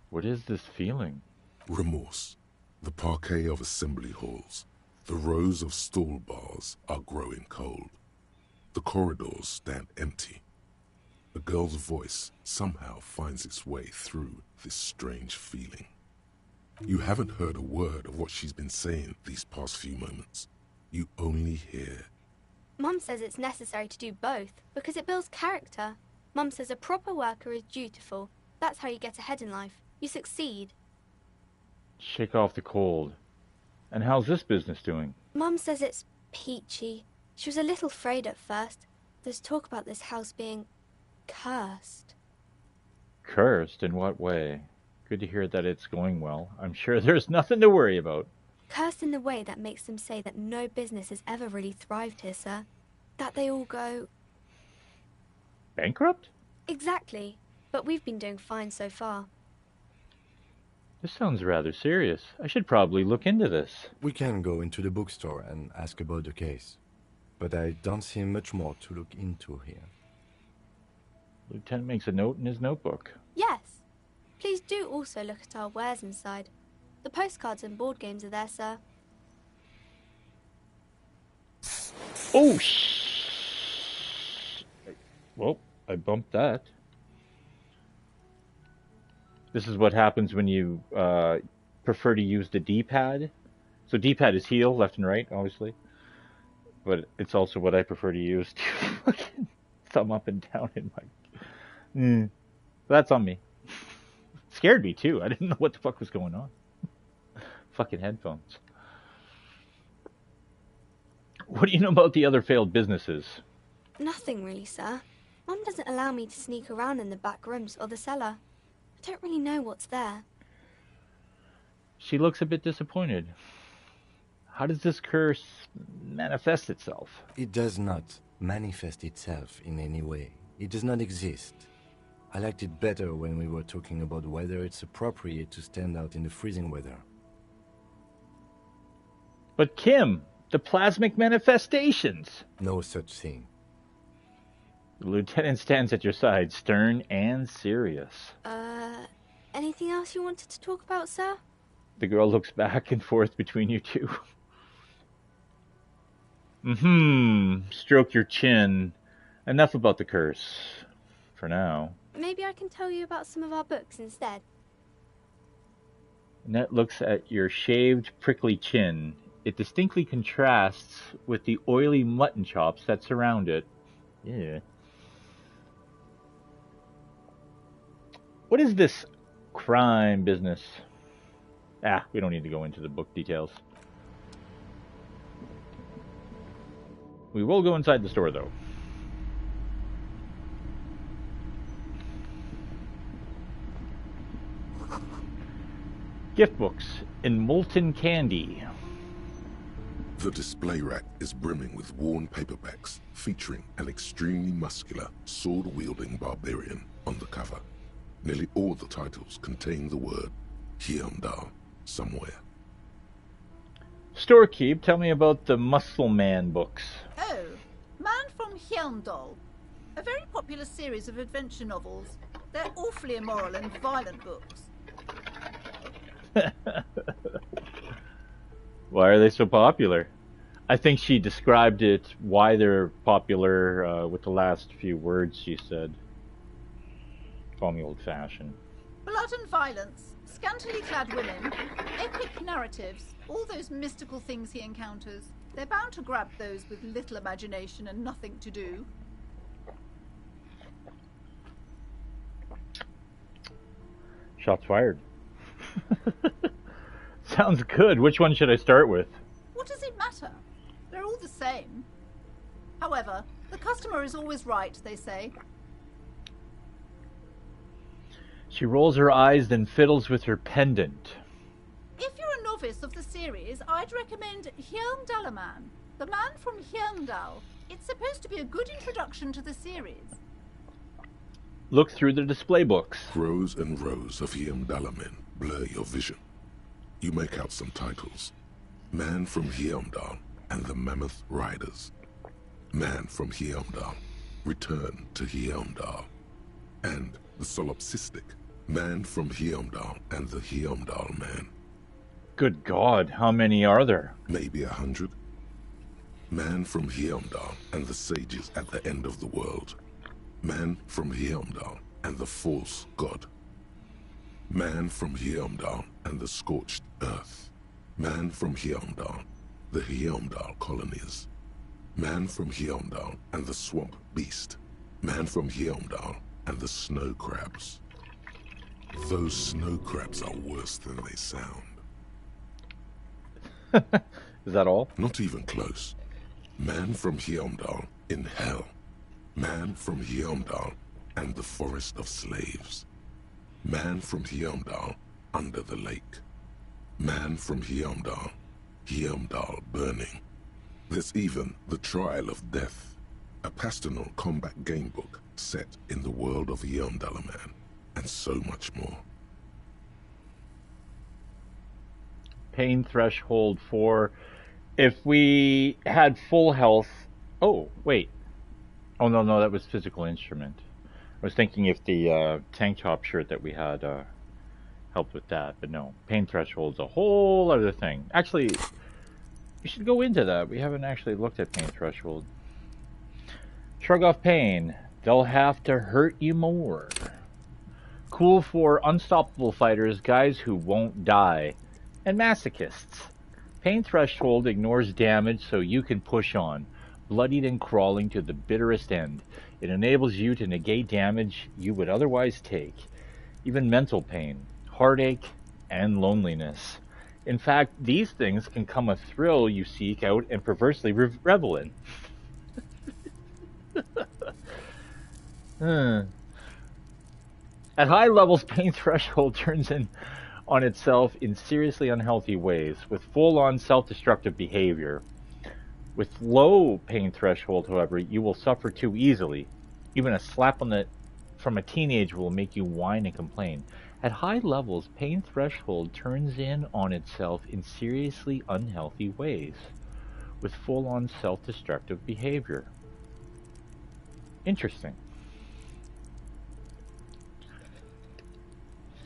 A: What is this feeling?
B: Remorse. The parquet of assembly halls. The rows of stall bars are growing cold. The corridors stand empty. The girl's voice somehow finds its way through this strange feeling. You haven't heard a word of what she's been saying these past few moments. You only hear...
L: Mum says it's necessary to do both, because it builds character. Mum says a proper worker is dutiful. That's how you get ahead in life. You succeed.
A: Shake off the cold. And how's this business doing?
L: Mum says it's peachy. She was a little afraid at first. There's talk about this house being cursed.
A: Cursed? In what way? Good to hear that it's going well. I'm sure there's nothing to worry about.
L: Cursed in the way that makes them say that no business has ever really thrived here, sir. That they all go...
A: Bankrupt?
L: Exactly. But we've been doing fine so far.
A: This sounds rather serious. I should probably look into this.
D: We can go into the bookstore and ask about the case. But I don't see much more to look into here.
A: Lieutenant makes a note in his notebook.
L: Yes. Please do also look at our wares inside. The postcards and board games are there, sir.
A: Oh, Well, I bumped that. This is what happens when you prefer to use the D-pad. So D-pad is heal, left and right, obviously. But it's also what I prefer to use to thumb up and down in my... That's on me. Scared me, too. I didn't know what the fuck was going on. Fucking headphones. What do you know about the other failed businesses?
L: Nothing really, sir. Mum doesn't allow me to sneak around in the back rooms or the cellar. I don't really know what's there.
A: She looks a bit disappointed. How does this curse manifest itself?
D: It does not manifest itself in any way. It does not exist. I liked it better when we were talking about whether it's appropriate to stand out in the freezing weather.
A: But Kim, the plasmic manifestations!
D: No such thing.
A: The lieutenant stands at your side, stern and serious.
L: Anything else you wanted to talk about, sir?
A: The girl looks back and forth between you two. Stroke your chin. Enough about the curse. For now.
L: Maybe I can tell you about some of our books instead.
A: Annette looks at your shaved, prickly chin. It distinctly contrasts with the oily mutton chops that surround it. Yeah. What is this crime business? We don't need to go into the book details. We will go inside the store, though. Gift books in molten candy.
B: The display rack is brimming with worn paperbacks featuring an extremely muscular, sword-wielding barbarian on the cover. Nearly all the titles contain the word Hyundai somewhere.
A: Storekeep, tell me about the Muscle Man books.
M: Oh, Man from Hyundai. A very popular series of adventure novels. They're awfully immoral and violent books.
A: Why are they so popular? I think she described it, why they're popular, with the last few words she said. Call me old-fashioned.
M: Blood and violence, scantily clad women, epic narratives, all those mystical things he encounters. They're bound to grab those with little imagination and nothing to do.
A: Shots fired. Sounds good. Which one should I start with?
M: What does it matter? They're all the same. However, the customer is always right, they say.
A: She rolls her eyes, then fiddles with her pendant.
M: If you're a novice of the series, I'd recommend Hyundalaman, the man from Hyundal. It's supposed to be a good introduction to the series.
A: Look through the display books.
B: Rows and rows of Hyundalamen blur your vision. You make out some titles. Man from Hyundal and the Mammoth Riders. Man from Hyundal, Return to Hyundal. And the solipsistic Man from Hyundal and the Hyundal Man.
A: Good God, how many are there?
B: Maybe 100. Man from Hyundal and the sages at the end of the world. Man from Hyundal and the false god. Man from Hyundal and the scorched earth. Man from Hyundal, the Hyundal colonies. Man from Hyundal and the swamp beast. Man from Hyundal and the snow crabs. Those snow crabs are worse than they sound.
A: Is that all?
B: Not even close. Man from Hyundal in hell. Man from Hyundal and the forest of slaves. Man from Hyundal under the lake. Man from Hyundal, Hyundal burning. There's even The Trial of Death, a pastoral combat game book set in the world of Hyundalaman, and so much more.
A: Pain threshold 4. If we had full health... Oh, wait. Oh, no, that was physical instrument. I was thinking if the tank top shirt that we had helped with that, but no. Pain threshold's a whole other thing. Actually, we should go into that. We haven't actually looked at pain threshold. Shrug off pain. They'll have to hurt you more. Cool for unstoppable fighters, guys who won't die, and masochists. Pain threshold ignores damage so you can push on, bloodied and crawling to the bitterest end. It enables you to negate damage you would otherwise take, even mental pain, heartache, and loneliness. In fact, these things can come a thrill you seek out and perversely revel in. At high levels, pain threshold turns in on itself in seriously unhealthy ways, with full-on self-destructive behavior. With low pain threshold, however, you will suffer too easily. Even a slap from a teenager will make you whine and complain. At high levels, pain threshold turns in on itself in seriously unhealthy ways, with full-on self-destructive behavior. Interesting.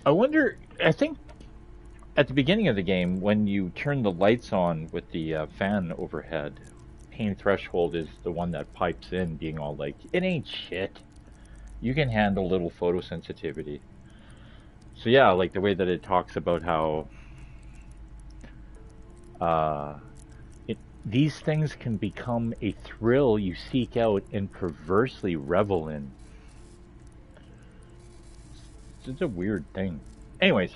A: I think at the beginning of the game, when you turn the lights on with the fan overhead, pain threshold is the one that pipes in, being all like, it ain't shit. You can handle little photosensitivity. So yeah, like the way that it talks about how these things can become a thrill you seek out and perversely revel in. It's a weird thing. Anyways,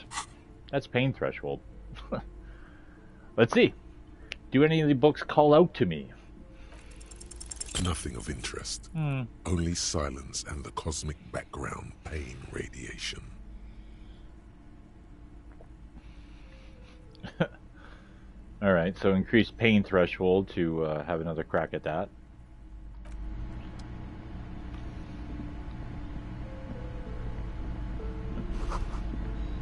A: that's pain threshold. Let's see. Do any of the books call out to me?
B: Nothing of interest. Only silence and the cosmic background pain radiation.
A: Alright, so increase pain threshold to have another crack at that.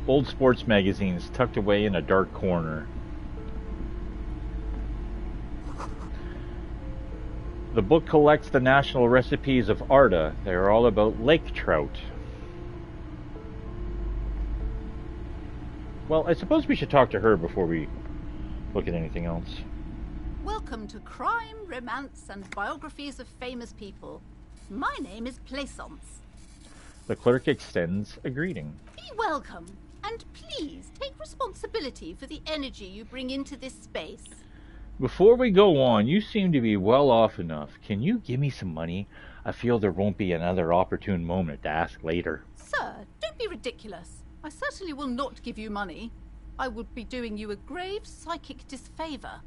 A: Old sports magazines tucked away in a dark corner. The book collects the national recipes of Arda. They are all about lake trout. Well, I suppose we should talk to her before we look at anything else.
M: Welcome to Crime, Romance, and Biographies of Famous People. My name is Plaisance.
A: The clerk extends a greeting.
M: Be welcome, and please take responsibility for the energy you bring into this space.
A: Before we go on, you seem to be well off enough. Can you give me some money? I feel there won't be another opportune moment to ask later.
M: Sir, don't be ridiculous. I certainly will not give you money. I would be doing you a grave psychic disfavor.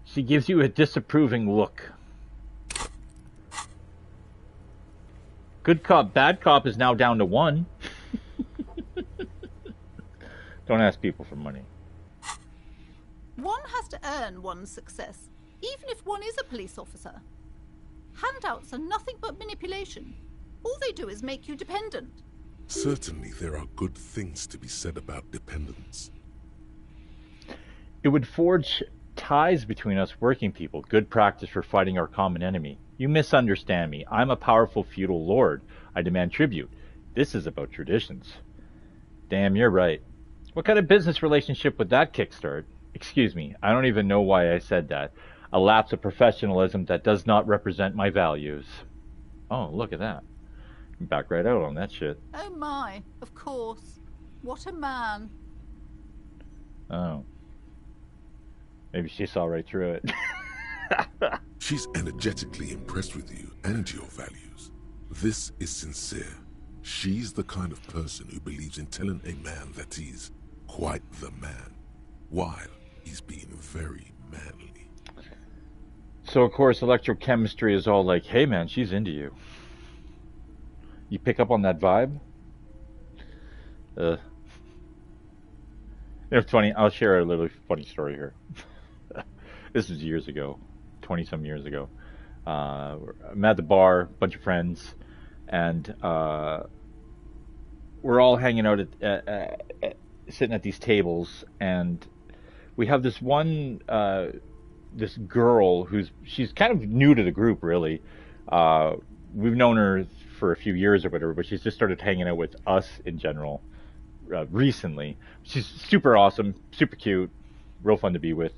A: She gives you a disapproving look. Good cop, bad cop is now down to 1. Don't ask people for money.
M: One has to earn one's success, even if one is a police officer. Handouts are nothing but manipulation. All they do is make you dependent.
B: Certainly there are good things to be said about dependence.
A: It would forge ties between us working people, good practice for fighting our common enemy. You misunderstand me. I'm a powerful feudal lord. I demand tribute. This is about traditions. Damn, you're right. What kind of business relationship would that kickstart? Excuse me, I don't even know why I said that. A lapse of professionalism that does not represent my values. Oh, look at that. Back right out on that shit.
M: Oh my, of course. What a man.
A: Oh. Maybe she saw right through it.
B: She's energetically impressed with you and your values. This is sincere. She's the kind of person who believes in telling a man that he's quite the man, while he's being very manly.
A: So, of course, electrochemistry is all like, hey man, she's into you. You pick up on that vibe? It's funny, I'll share a little funny story here. This was years ago, 20-some years ago. I'm at the bar, bunch of friends, and we're all hanging out sitting at these tables, and we have this one, this girl she's kind of new to the group, really. We've known her for a few years or whatever, but she's just started hanging out with us in general recently. She's super awesome, super cute, real fun to be with.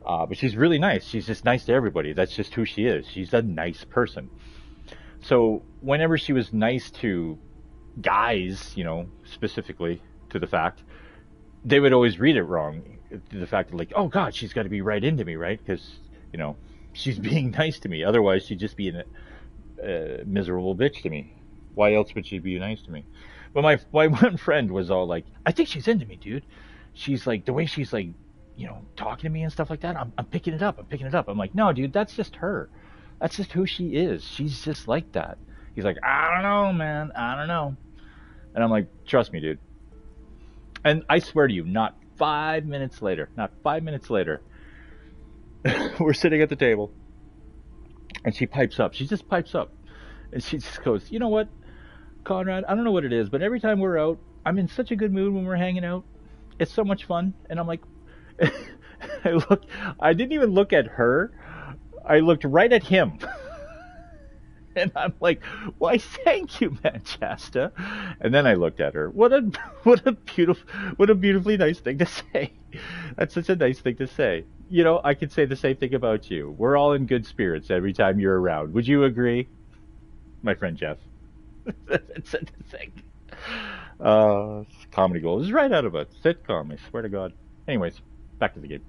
A: But she's really nice. She's just nice to everybody. That's just who she is. She's a nice person. So whenever she was nice to guys, you know, specifically to the fact, they would always read it wrong. To the fact that, like, oh God, she's got to be right into me, right? Because, you know, she's being nice to me. Otherwise, she'd just be a miserable bitch to me. Why else would she be nice to me? But my one friend was all like, I think she's into me, dude. She's like, the way she's like, you know, talking to me and stuff like that, I'm picking it up. I'm picking it up. I'm like, no, dude, that's just her. That's just who she is. She's just like that. He's like, I don't know, man. I don't know. And I'm like, trust me, dude. And I swear to you, not 5 minutes later, we're sitting at the table, and she pipes up. She just pipes up. And she just goes, you know what, Conrad, I don't know what it is, but every time we're out, I'm in such a good mood when we're hanging out. It's so much fun. And I'm like, I didn't even look at her. I looked right at him. And I'm like, why, thank you, Manchester. And then I looked at her. What a beautifully nice thing to say. That's such a nice thing to say. You know, I could say the same thing about you. We're all in good spirits every time you're around. Would you agree? My friend Jeff. That's such a thing. Comedy gold. This is right out of a sitcom, I swear to God. Anyways, back to the game.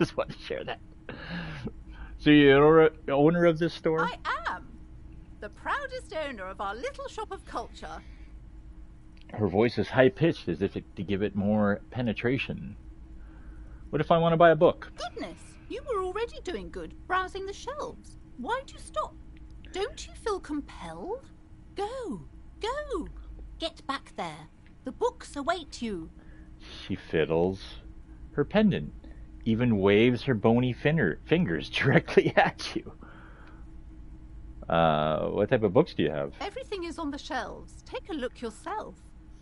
A: Just wanted to share that. So you're owner of this store?
M: I am. The proudest owner of our little shop of culture.
A: Her voice is high-pitched, as if to give it more penetration. What if I want to buy a book?
M: Goodness, you were already doing good, browsing the shelves. Why'd you stop? Don't you feel compelled? Go, go. Get back there. The books await you.
A: She fiddles her pendant, even waves her bony fingers directly at you. What type of books do you have?
M: Everything is on the shelves. Take a look yourself.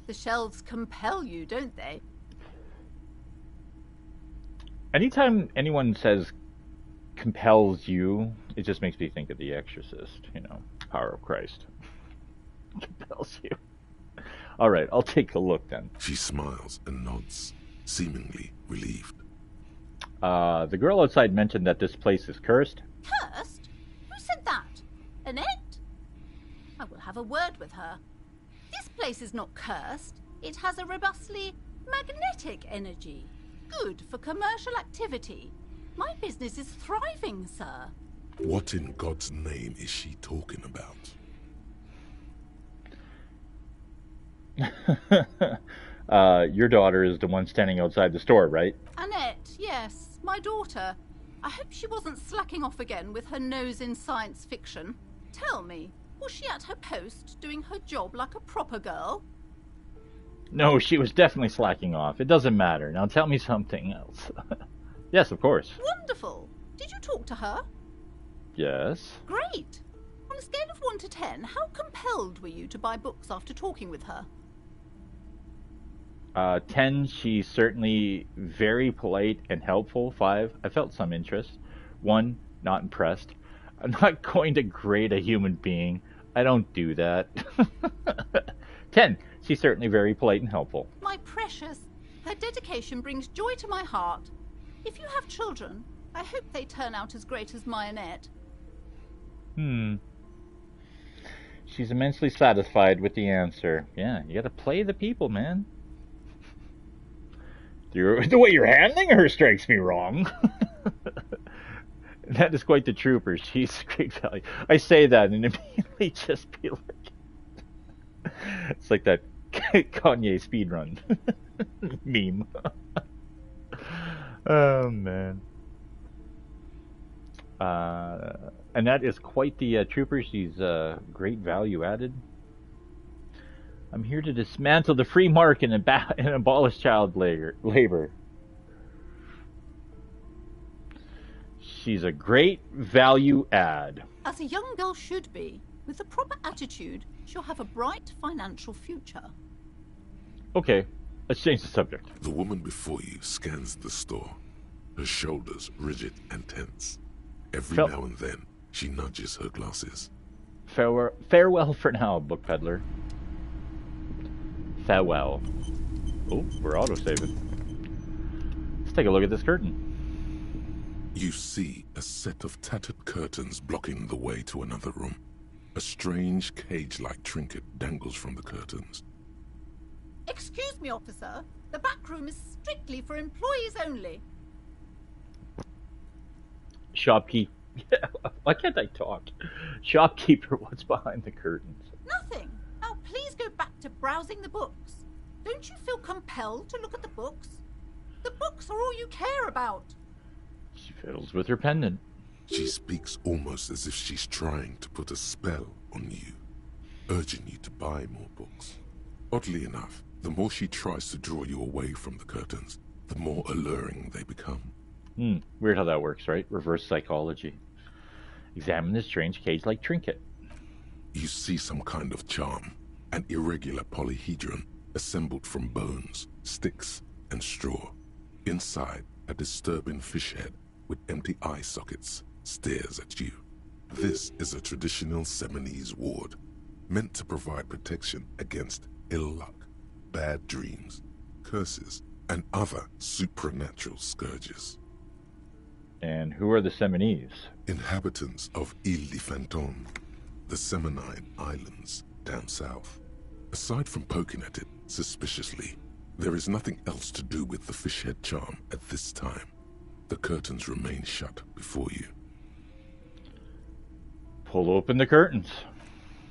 M: The shelves compel you, don't they?
A: Anytime anyone says compels you, it just makes me think of The Exorcist, you know, power of Christ. Compels you. All right, I'll take a look then.
B: She smiles and nods, seemingly relieved.
A: The girl outside mentioned that this place is cursed.
M: Cursed? Who said that? Annette? I will have a word with her. This place is not cursed. It has a robustly magnetic energy. Good for commercial activity. My business is thriving, sir.
B: What in God's name is she talking about?
A: Your daughter is the one standing outside the store, right?
M: Annette, yes, my daughter. I hope she wasn't slacking off again with her nose in science fiction. Tell me, was she at her post doing her job like a proper girl?
A: No, she was definitely slacking off. It doesn't matter. Now tell me something else. Yes, of course.
M: Wonderful. Did you talk to her?
A: Yes.
M: Great. On a scale of 1 to 10, how compelled were you to buy books after talking with her?
A: 10, she's certainly very polite and helpful. 5, I felt some interest. 1, not impressed. I'm not going to grade a human being. I don't do that. 10, she's certainly very polite and helpful.
M: My precious, her dedication brings joy to my heart. If you have children, I hope they turn out as great as my Annette.
A: She's immensely satisfied with the answer. Yeah, you gotta play the people, man. The way you're handling her strikes me wrong. That is quite the trooper. She's great value. I say that and immediately just be like... It's like that Kanye speedrun meme. Oh, man. And that is quite the trooper. She's great value added. I'm here to dismantle the free market and abolish child labor. She's a great value add.
M: As a young girl should be. With the proper attitude, she'll have a bright financial future.
A: Okay, let's change the subject.
B: The woman before you scans the store, her shoulders rigid and tense. Every now and then, she nudges her glasses.
A: Farewell for now, book peddler. Farewell. Oh, we're autosaving. Let's take a look at this curtain.
B: You see a set of tattered curtains blocking the way to another room. A strange cage-like trinket dangles from the curtains.
M: Excuse me, officer. The back room is strictly for employees only.
A: Shopkeep. Why can't I talk? Shopkeeper, what's behind the curtains?
M: Nothing. Now please go back to browsing the books. Don't you feel compelled to look at the books? The books are all you care about.
A: She fiddles with her pendant.
B: She speaks almost as if she's trying to put a spell on you, urging you to buy more books. Oddly enough, the more she tries to draw you away from the curtains, the more alluring they become.
A: Weird how that works, right? Reverse psychology. Examine the strange cage-like trinket.
B: You see some kind of charm, an irregular polyhedron assembled from bones, sticks, and straw. Inside, a disturbing fish head with empty eye sockets stares at you. This is a traditional Seminese ward, meant to provide protection against ill luck, bad dreams, curses, and other supernatural scourges.
A: And who are the Seminese?
B: Inhabitants of Ile de Fantôme, the Seminine Islands down south. Aside from poking at it suspiciously, there is nothing else to do with the fishhead charm at this time. The curtains remain shut before you.
A: Pull open the curtains.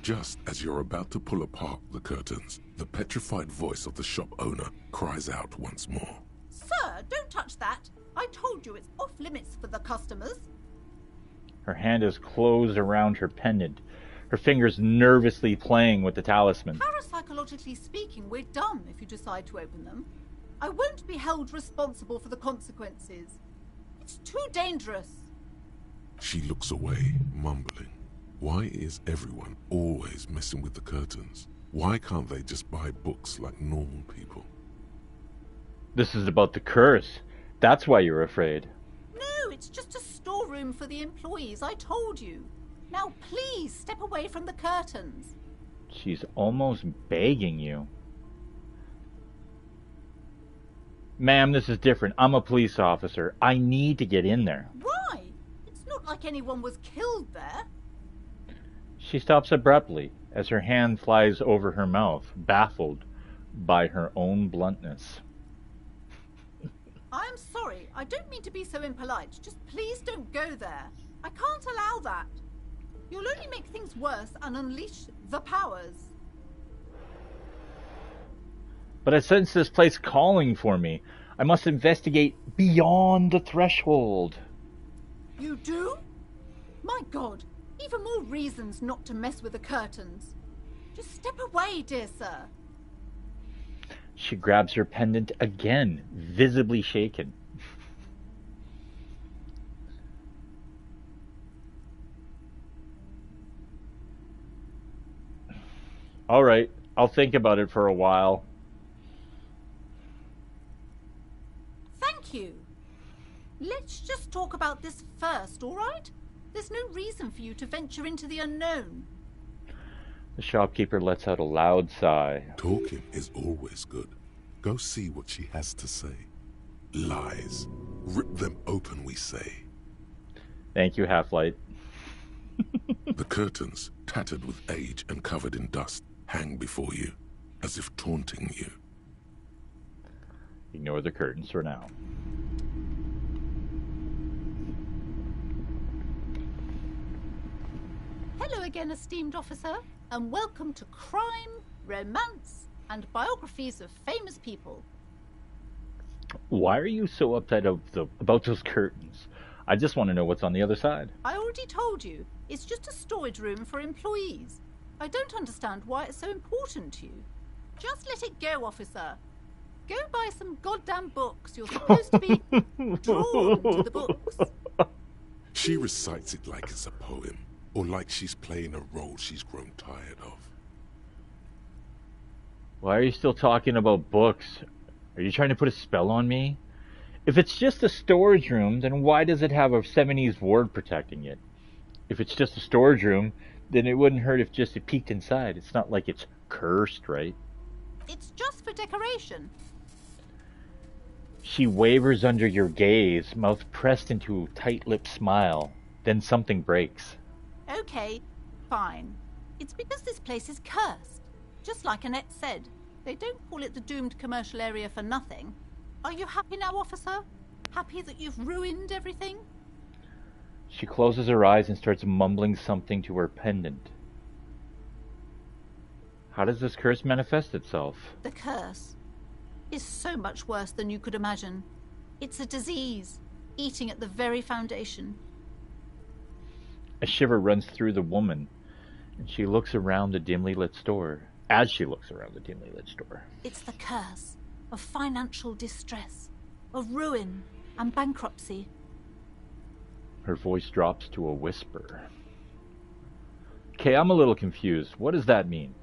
B: Just as you're about to pull apart the curtains, the petrified voice of the shop owner cries out once more.
M: Sir, don't touch that. I told you it's off limits for the customers.
A: Her hand is closed around her pendant, her fingers nervously playing with the talisman.
M: Parapsychologically speaking, we're done if you decide to open them. I won't be held responsible for the consequences. It's too dangerous.
B: She looks away, mumbling. Why is everyone always messing with the curtains? Why can't they just buy books like normal people?
A: This is about the curse. That's why you're afraid.
M: No, it's just a storeroom for the employees, I told you. Now please step away from the curtains.
A: She's almost begging you. Ma'am, this is different. I'm a police officer. I need to get in there.
M: Why? It's not like anyone was killed there.
A: She stops abruptly as her hand flies over her mouth, baffled by her own bluntness.
M: I'm sorry. I don't mean to be so impolite. Just please don't go there. I can't allow that. You'll only make things worse and unleash the powers.
A: But I sense this place calling for me. I must investigate beyond the threshold.
M: You do? My God, even more reasons not to mess with the curtains. Just step away, dear sir.
A: She grabs her pendant again, visibly shaken. All right, I'll think about it for a while.
M: Thank you. Let's just talk about this first, all right? There's no reason for you to venture into the unknown.
A: The shopkeeper lets out a loud sigh.
B: Talking is always good. Go see what she has to say. Lies. Rip them open, we say.
A: Thank you, Half-Light.
B: The curtains, tattered with age and covered in dust, hang before you, as if taunting you.
A: Ignore the curtains for now.
M: Hello again, esteemed officer, and welcome to Crime, Romance, and Biographies of Famous People.
A: Why are you so uptight about those curtains? I just want to know what's on the other side.
M: I already told you, it's just a storage room for employees. I don't understand why it's so important to you. Just let it go, officer. Go buy some goddamn books. You're supposed to be drawn to the books.
B: She recites it like it's a poem, or like she's playing a role she's grown tired of.
A: Why are you still talking about books? Are you trying to put a spell on me? If it's just a storage room, then why does it have a Seminese ward protecting it? If it's just a storage room, then it wouldn't hurt if just it peeked inside. It's not like it's cursed, right?
M: It's just for decoration.
A: She wavers under your gaze, mouth pressed into a tight-lipped smile. Then something breaks.
M: Okay, fine. It's because this place is cursed. Just like Annette said, they don't call it the doomed commercial area for nothing. Are you happy now, officer? Happy that you've ruined everything?
A: She closes her eyes and starts mumbling something to her pendant. How does this curse manifest itself?
M: The curse is so much worse than you could imagine. It's a disease, eating at the very foundation.
A: A shiver runs through the woman, and she looks around the dimly lit store. As she looks around the dimly lit store.
M: It's the curse of financial distress, of ruin and bankruptcy.
A: Her voice drops to a whisper. Okay, I'm a little confused. What does that mean?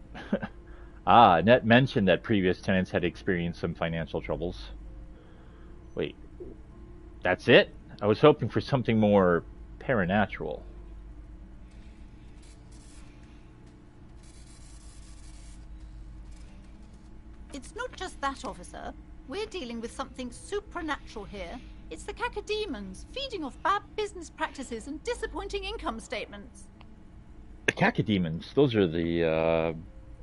A: Annette mentioned that previous tenants had experienced some financial troubles. Wait, that's it? I was hoping for something more paranatural.
M: It's not just that, officer. We're dealing with something supernatural here. It's the cacodemons, feeding off bad business practices and disappointing income statements.
A: The cacodemons, those are the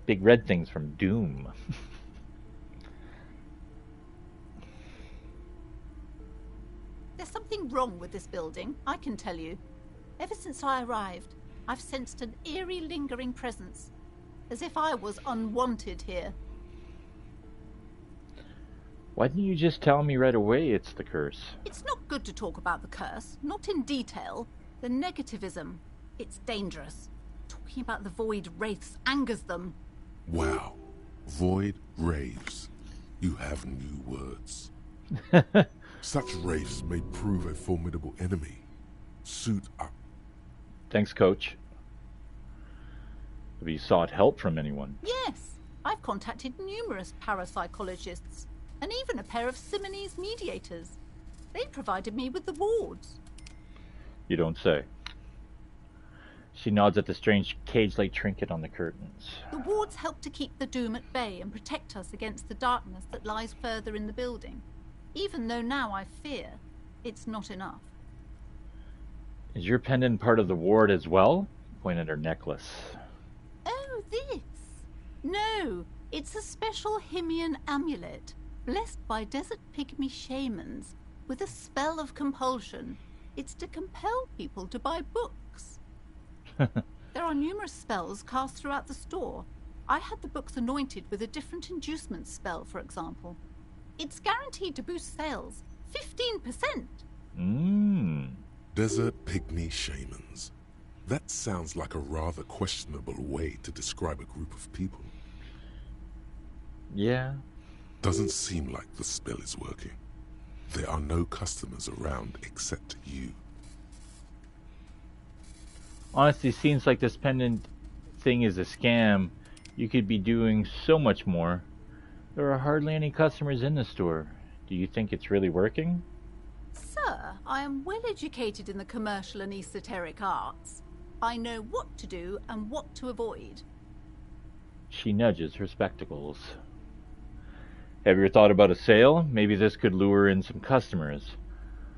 A: big red things from Doom.
M: There's something wrong with this building, I can tell you. Ever since I arrived, I've sensed an eerie, lingering presence, as if I was unwanted here.
A: Why didn't you just tell me right away it's the curse?
M: It's not good to talk about the curse, not in detail. The negativism, it's dangerous. Talking about the void wraiths angers them.
B: Wow. Void wraiths. You have new words. Such wraiths may prove a formidable enemy. Suit up.
A: Thanks, Coach. Have you sought help from anyone?
M: Yes, I've contacted numerous parapsychologists, and even a pair of Simonese mediators. They provided me with the wards.
A: You don't say. She nods at the strange cage-like trinket on the curtains.
M: The wards help to keep the doom at bay and protect us against the darkness that lies further in the building. Even though now I fear, it's not enough.
A: Is your pendant part of the ward as well? Point at her necklace.
M: Oh, this? No, it's a special Himian amulet, blessed by desert pygmy shamans, with a spell of compulsion. It's to compel people to buy books. There are numerous spells cast throughout the store. I had the books anointed with a different inducement spell, for example. It's guaranteed to boost sales 15%.
B: Desert pygmy shamans. That sounds like a rather questionable way to describe a group of people.
A: Yeah.
B: Doesn't seem like the spell is working. There are no customers around except you.
A: Honestly, seems like this pendant thing is a scam. You could be doing so much more. There are hardly any customers in the store. Do you think it's really working?
M: Sir, I am well educated in the commercial and esoteric arts. I know what to do and what to avoid.
A: She nudges her spectacles. Have you ever thought about a sale? Maybe this could lure in some customers.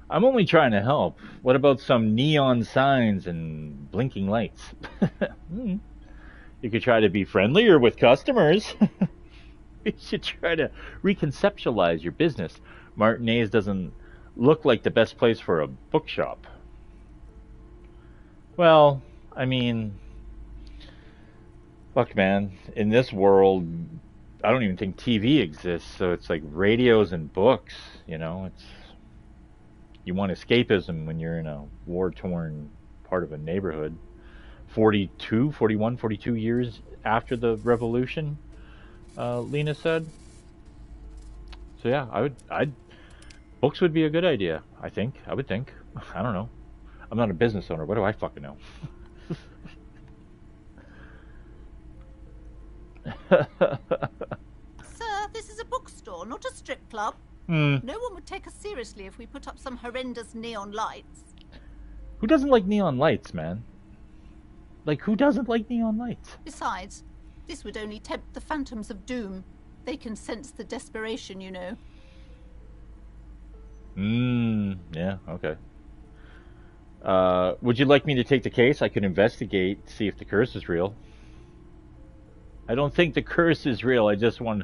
A: I'm only trying to help. What about some neon signs and blinking lights? You could try to be friendlier with customers. You should try to reconceptualize your business. Martinez doesn't look like the best place for a bookshop. Well, I mean, look, man, in this world, I don't even think TV exists, so it's like radios and books, you know, it's, you want escapism when you're in a war-torn part of a neighborhood. 42 years after the revolution, Lena said. So yeah, books would be a good idea, I would think. I don't know. I'm not a business owner, what do I fucking know?
M: Sir, this is a bookstore, not a strip club.
A: No
M: one would take us seriously if we put up some horrendous neon lights.
A: Who doesn't like neon lights, man? Like, who doesn't like neon lights?
M: Besides, this would only tempt the phantoms of doom. They can sense the desperation, you know.
A: Yeah, okay. Would you like me to take the case? I could investigate, see if the curse is real. I don't think the curse is real. I just want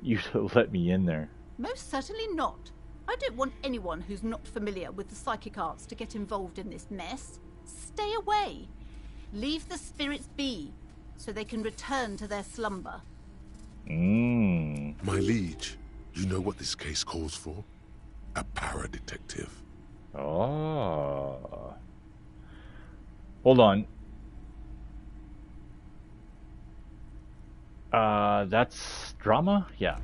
A: you to let me in there.
M: Most certainly not. I don't want anyone who's not familiar with the psychic arts to get involved in this mess. Stay away. Leave the spirits be, so they can return to their slumber.
B: My liege, you know what this case calls for? A para-detective.
A: Oh. Hold on. That's drama? Yeah.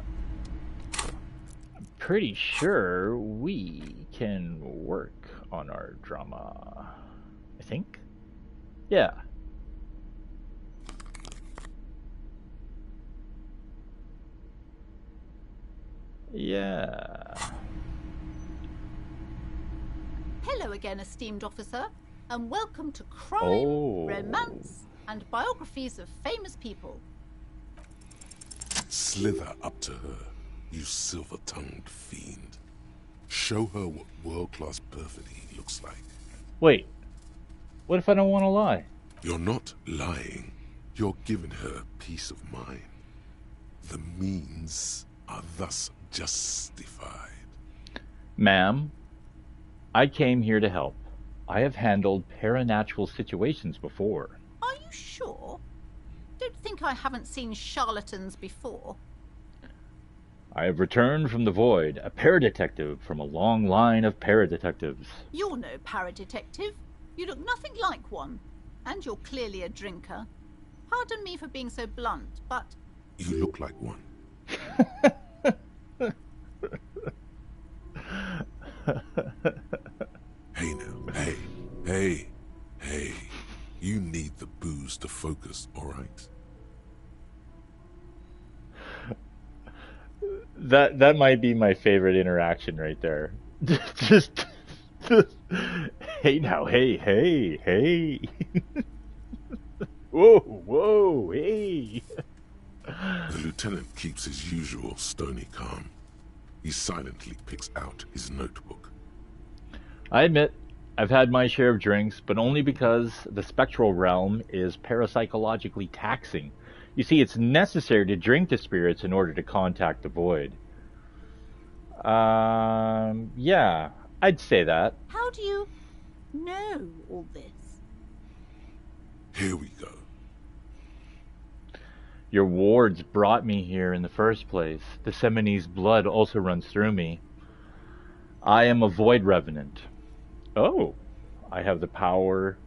A: I'm pretty sure we can work on our drama. I think? Yeah. Yeah.
M: Hello again, esteemed officer, and welcome to Crime, Romance, and Biographies of Famous People.
B: Slither up to her, you silver-tongued fiend. Show her what world-class perfidy looks like.
A: Wait. What if I don't want to lie?
B: You're not lying. You're giving her peace of mind. The means are thus justified.
A: Ma'am, I came here to help. I have handled paranatural situations before.
M: Are you sure? Don't think I haven't seen charlatans before.
A: I have returned from the void, a paradetective from a long line of paradetectives.
M: You're no paradetective. You look nothing like one. And you're clearly a drinker. Pardon me for being so blunt, but...
B: You look like one. Hey now, hey. You need the booze to focus, all right?
A: That might be my favorite interaction right there. just hey now, hey. Whoa, hey.
B: The lieutenant keeps his usual stony calm. He silently picks out his notebook.
A: I admit, I've had my share of drinks, but only because the spectral realm is parapsychologically taxing. You see, it's necessary to drink the spirits in order to contact the void. Yeah, I'd say that.
M: How do you know all this?
B: Here we go.
A: Your wards brought me here in the first place. The Seminese blood also runs through me. I am a void revenant. Oh, I have the power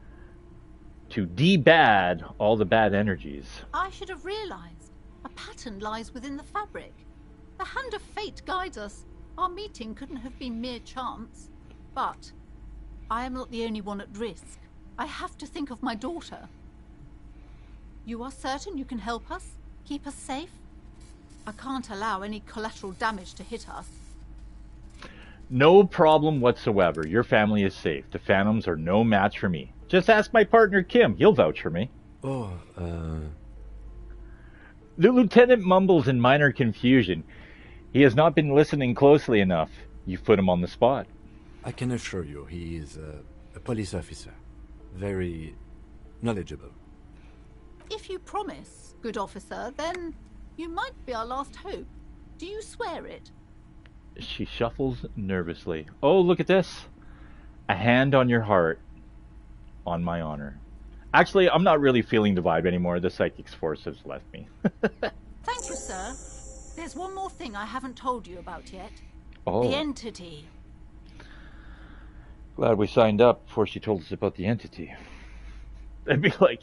A: to de-bad all the bad energies.
M: I should have realized. A pattern lies within the fabric. The hand of fate guides us. Our meeting couldn't have been mere chance. But I am not the only one at risk. I have to think of my daughter. You are certain you can help us? Keep us safe? I can't allow any collateral damage to hit us.
A: No problem whatsoever. Your family is safe. The Phantoms are no match for me. Just ask my partner Kim. He'll vouch for me. The lieutenant mumbles in minor confusion. He has not been listening closely enough. You've put him on the spot.
D: I can assure you he is a police officer. Very knowledgeable.
M: If you promise, good officer, then you might be our last hope. Do you swear it?
A: She shuffles nervously. Oh, look at this. A hand on your heart. On my honor. Actually, I'm not really feeling the vibe anymore. The psychic's force has left me.
M: Thank you, sir. There's one more thing I haven't told you about yet.
A: Oh.
M: The entity.
A: Glad we signed up before she told us about the entity. I'd be like,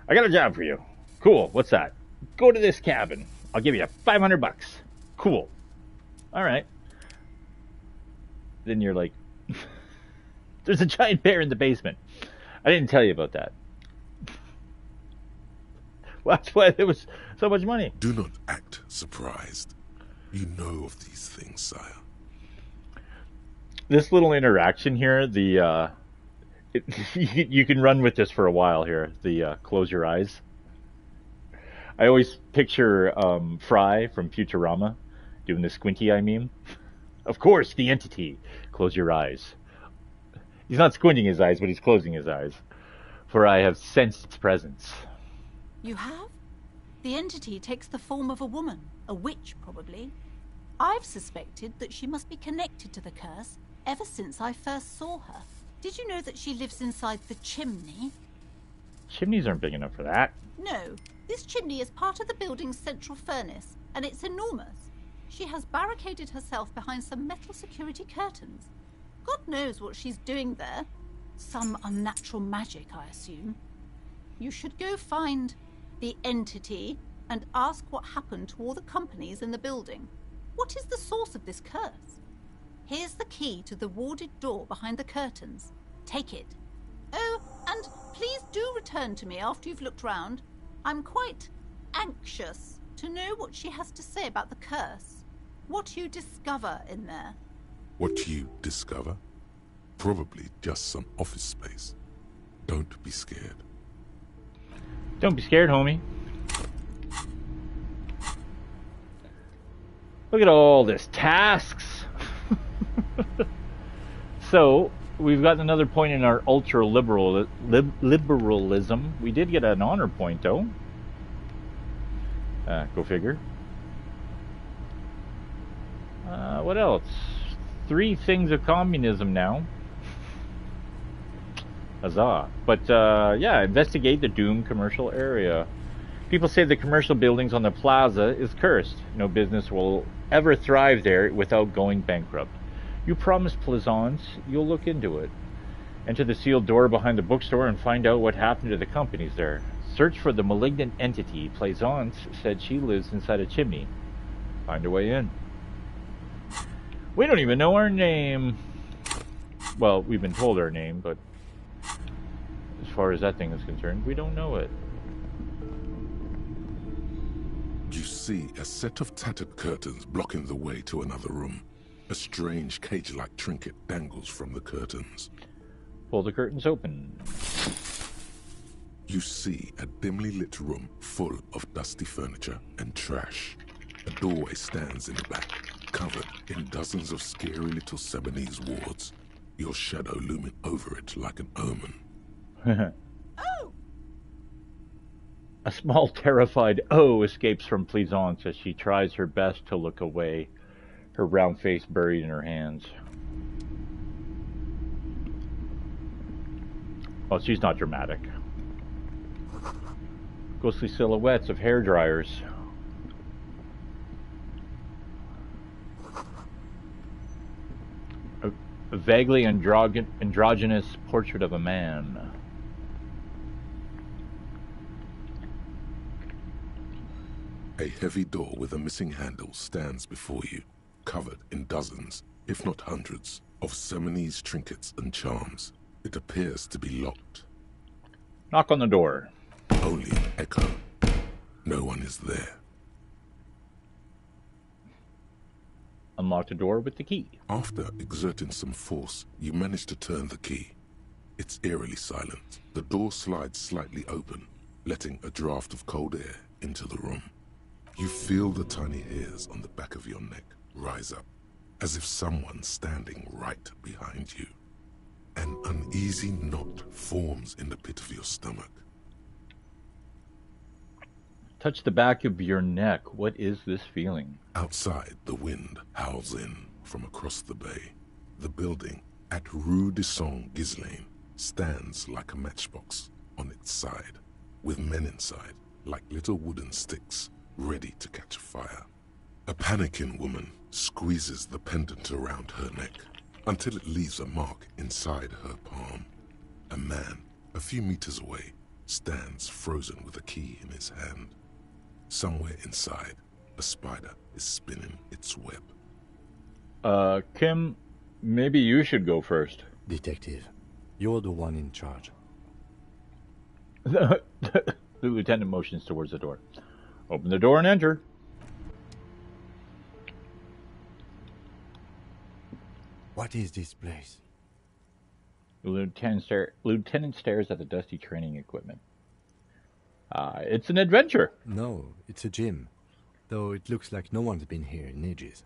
A: I got a job for you. Cool, what's that? Go to this cabin. I'll give you $500. Cool. All right. Then you're like, there's a giant bear in the basement. I didn't tell you about that. Well, that's why there was so much money.
B: Do not act surprised. You know of these things, sire.
A: This little interaction here, you can run with this for a while here. The close your eyes. I always picture Fry from Futurama doing the squinty eye meme. Of course, the entity. Close your eyes. He's not squinting his eyes, but he's closing his eyes. For I have sensed its presence.
M: You have? The entity takes the form of a woman, a witch probably. I've suspected that she must be connected to the curse ever since I first saw her. Did you know that she lives inside the chimney?
A: Chimneys aren't big enough for that.
M: No, this chimney is part of the building's central furnace, and it's enormous. She has barricaded herself behind some metal security curtains. God knows what she's doing there. Some unnatural magic, I assume. You should go find the entity and ask what happened to all the companies in the building. What is the source of this curse? Here's the key to the warded door behind the curtains. Take it. Oh, and please do return to me after you've looked round. I'm quite anxious to know what she has to say about the curse. What you discover in there.
B: What you discover? Probably just some office space. Don't be scared.
A: Don't be scared, homie. Look at all this tasks. So, we've got another point in our liberalism. We did get an honor point, though. Go figure. What else? 3 things of communism now. Huzzah. But, yeah, investigate the doomed commercial area. People say the commercial buildings on the plaza is cursed. No business will ever thrive there without going bankrupt. You promised Plaisance you'll look into it. Enter the sealed door behind the bookstore and find out what happened to the companies there. Search for the malignant entity. Plaisance said she lives inside a chimney. Find a way in. We don't even know our name. Well, we've been told our name, but as far as that thing is concerned, we don't know it.
B: You see a set of tattered curtains blocking the way to another room. A strange cage-like trinket dangles from the curtains.
A: Pull the curtains open.
B: You see a dimly lit room full of dusty furniture and trash. A doorway stands in the back, covered in dozens of scary little Seminese wards. Your shadow looming over it like an omen.
M: Oh!
A: A small terrified "oh" escapes from Plaisance as she tries her best to look away, her round face buried in her hands. Well, she's not dramatic. Ghostly silhouettes of hair dryers. A vaguely androgynous portrait of a man.
B: A heavy door with a missing handle stands before you, covered in dozens, if not hundreds, of Seminese trinkets and charms. It appears to be locked.
A: Knock on the door.
B: Only an echo. No one is there.
A: Unlock the door with the key.
B: After exerting some force, you manage to turn the key. It's eerily silent. The door slides slightly open, letting a draft of cold air into the room. You feel the tiny hairs on the back of your neck rise up, as if someone's standing right behind you. An uneasy knot forms in the pit of your stomach.
A: Touch the back of your neck. What is this feeling?
B: Outside, the wind howls in from across the bay. The building at Rue de Saint-Ghislain stands like a matchbox on its side, with men inside, like little wooden sticks, ready to catch fire. A panicking woman squeezes the pendant around her neck until it leaves a mark inside her palm. A man, a few meters away, stands frozen with a key in his hand. Somewhere inside, a spider is spinning its web.
A: Kim, maybe you should go first.
D: Detective, you're the one in charge.
A: The lieutenant motions towards the door. Open the door and enter.
D: What is this place?
A: The lieutenant stares at the dusty training equipment. It's an adventure.
D: No, it's a gym. Though it looks like no one's been here in ages.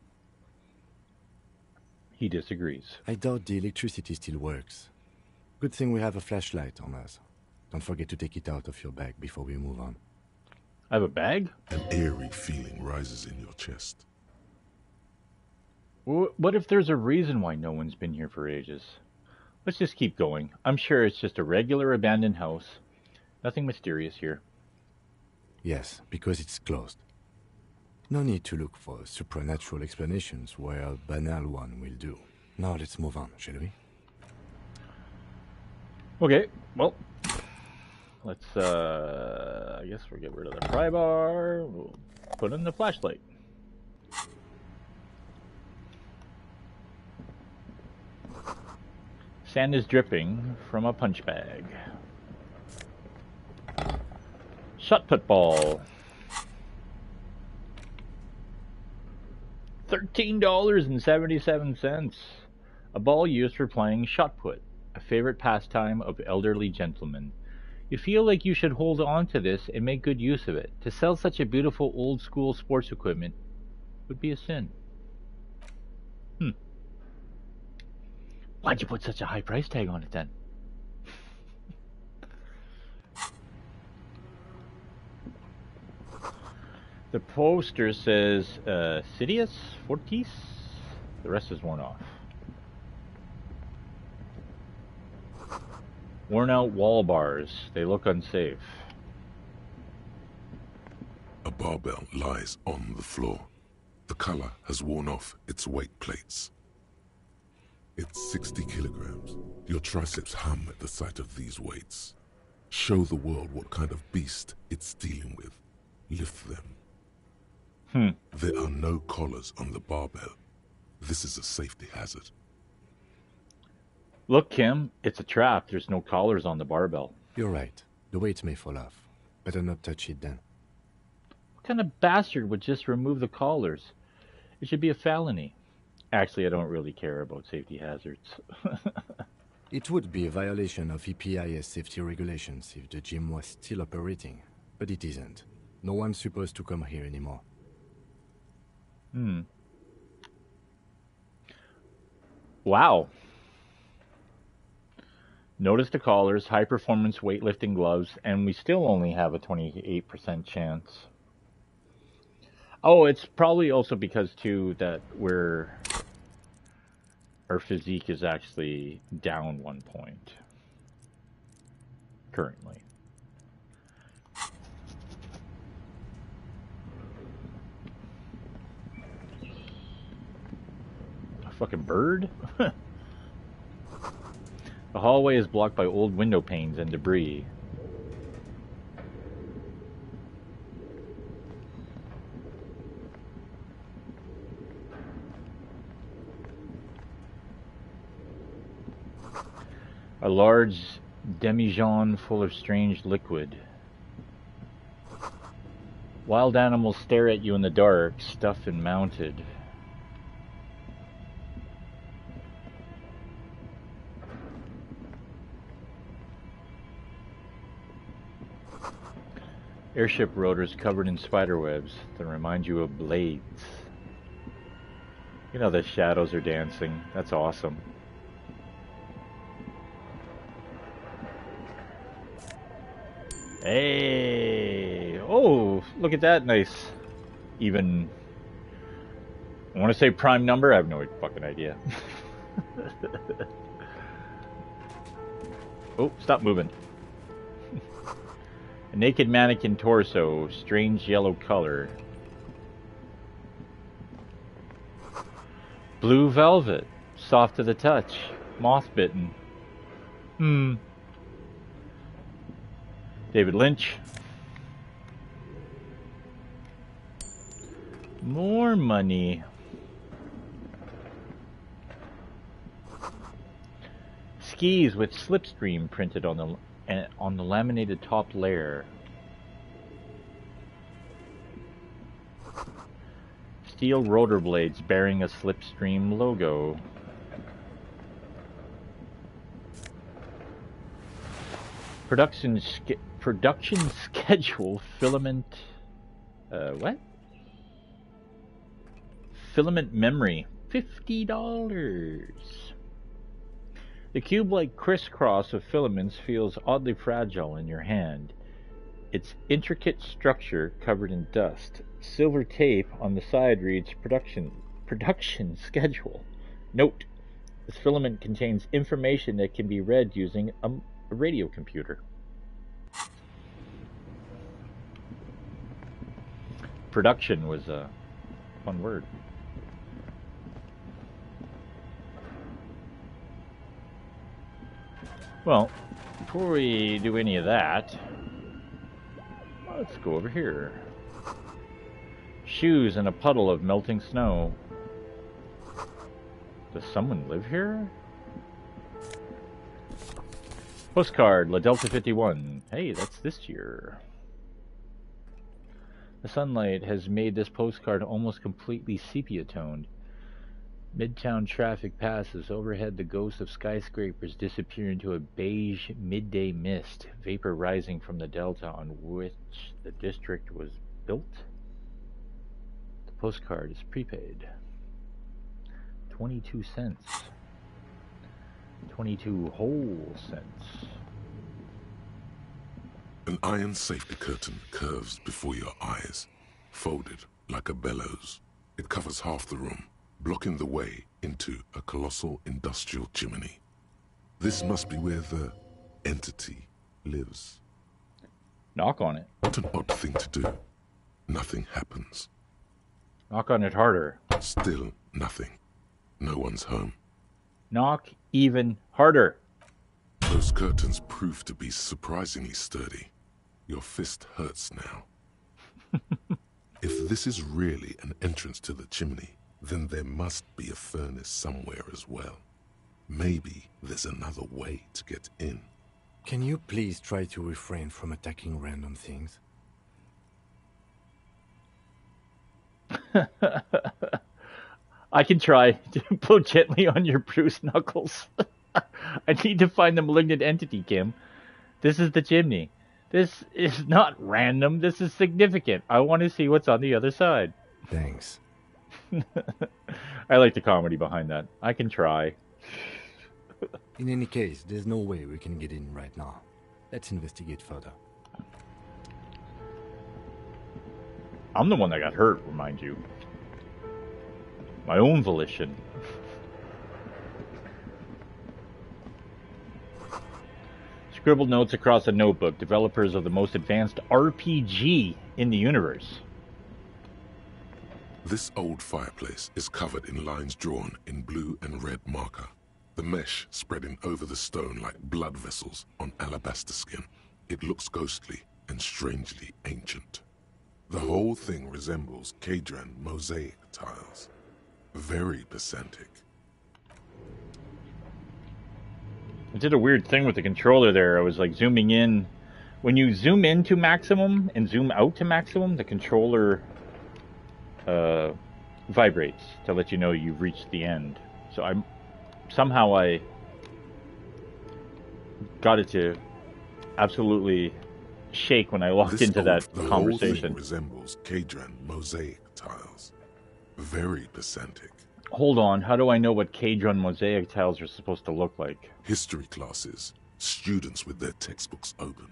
A: He disagrees.
D: I doubt the electricity still works. Good thing we have a flashlight on us. Don't forget to take it out of your bag before we move on.
A: I have a bag?
B: An eerie feeling rises in your chest.
A: What if there's a reason why no one's been here for ages? Let's just keep going. I'm sure it's just a regular abandoned house. Nothing mysterious here.
D: Yes, because it's closed. No need to look for supernatural explanations where a banal one will do. Now let's move on, shall we?
A: Okay, well, let's, I guess we'll get rid of the pry bar. We'll put in the flashlight. Sand is dripping from a punch bag. Shot put ball. $13.77. A ball used for playing shot put, a favorite pastime of elderly gentlemen. You feel like you should hold on to this and make good use of it. To sell such a beautiful old school sports equipment would be a sin. Why'd you put such a high price tag on it then? The poster says Sidious Fortis. The rest is worn off. Worn out wall bars. They look unsafe.
B: A barbell lies on the floor. The color has worn off its weight plates. It's 60 kilograms. Your triceps hum at the sight of these weights. Show the world what kind of beast it's dealing with. Lift them. There are no collars on the barbell. This is a safety hazard.
A: Look, Kim, it's a trap. There's no collars on the barbell.
D: You're right. The weight may fall off. Better not touch it then.
A: What kind of bastard would just remove the collars? It should be a felony. Actually, I don't really care about safety hazards.
D: It would be a violation of EPIS safety regulations if the gym was still operating, but it isn't. No one's supposed to come here anymore.
A: Wow. Notice the collars, high-performance weightlifting gloves, and we still only have a 28% chance. Oh, it's probably also because, too, that our physique is actually down 1 point. Currently. A fucking bird? The hallway is blocked by old window panes and debris. A large demijohn full of strange liquid. Wild animals stare at you in the dark, stuffed and mounted. Airship rotors covered in spiderwebs that remind you of blades. You know, the shadows are dancing. That's awesome. Hey! Oh, look at that nice, even, I want to say prime number. I have no fucking idea. Oh, stop moving. A naked mannequin torso, strange yellow color. Blue velvet, soft to the touch, moth-bitten. David Lynch. More money. Skis with slipstream printed on the laminated top layer. Steel rotor blades bearing a slipstream logo. Production schedule filament. What? Filament memory. $50. The cube-like crisscross of filaments feels oddly fragile in your hand. Its intricate structure covered in dust. Silver tape on the side reads production schedule. Note: this filament contains information that can be read using a radio computer. Production was a fun word. Well, before we do any of that, let's go over here. Shoes in a puddle of melting snow. Does someone live here? Postcard, La Delta 51. Hey, that's this year. The sunlight has made this postcard almost completely sepia-toned. Midtown traffic passes. Overhead, the ghosts of skyscrapers disappear into a beige midday mist, vapor rising from the delta on which the district was built. The postcard is prepaid. 22 cents. 22 whole cents.
B: An iron safety curtain curves before your eyes, folded like a bellows. It covers half the room, blocking the way into a colossal industrial chimney. This must be where the entity lives.
A: Knock on it.
B: What an odd thing to do. Nothing happens.
A: Knock on it harder.
B: Still nothing. No one's home.
A: Knock even harder.
B: Those curtains prove to be surprisingly sturdy. Your fist hurts now. If this is really an entrance to the chimney, then there must be a furnace somewhere as well. Maybe there's another way to get in.
D: Can you please try to refrain from attacking random things?
A: I can try to blow gently on your bruised knuckles. I need to find the malignant entity, Kim. This is the chimney. This is not random. This is significant. I want to see what's on the other side.
D: Thanks.
A: I like the comedy behind that. I can try.
D: In any case, there's no way we can get in right now. Let's investigate further.
A: I'm the one that got hurt, remind you. My own volition. Scribbled notes across a notebook. Developers of the most advanced RPG in the universe.
B: This old fireplace is covered in lines drawn in blue and red marker. The mesh spreading over the stone like blood vessels on alabaster skin. It looks ghostly and strangely ancient. The whole thing resembles Kadran mosaic tiles. Very pedantic.
A: I did a weird thing with the controller there. I was like zooming in. When you zoom in to maximum and zoom out to maximum, the controller vibrates to let you know you've reached the end. So I got it to absolutely shake when I walked into that conversation.
B: The whole thing resembles Kadran mosaic tiles. Very pedantic.
A: Hold on, how do I know what Kadran mosaic tiles are supposed to look like?
B: History classes, students with their textbooks open,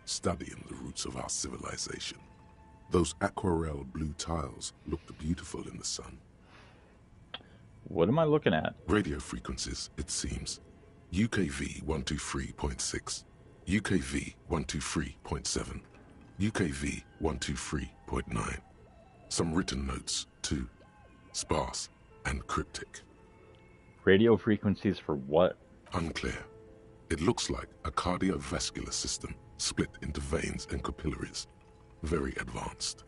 B: studying the roots of our civilization. Those aquarelle blue tiles looked beautiful in the sun.
A: What am I looking at?
B: Radio frequencies, it seems. UKV 123.6, UKV 123.7, UKV 123.9. Some written notes, too. Sparse and cryptic.
A: Radio frequencies for what?
B: Unclear. It looks like a cardiovascular system split into veins and capillaries. Very advanced.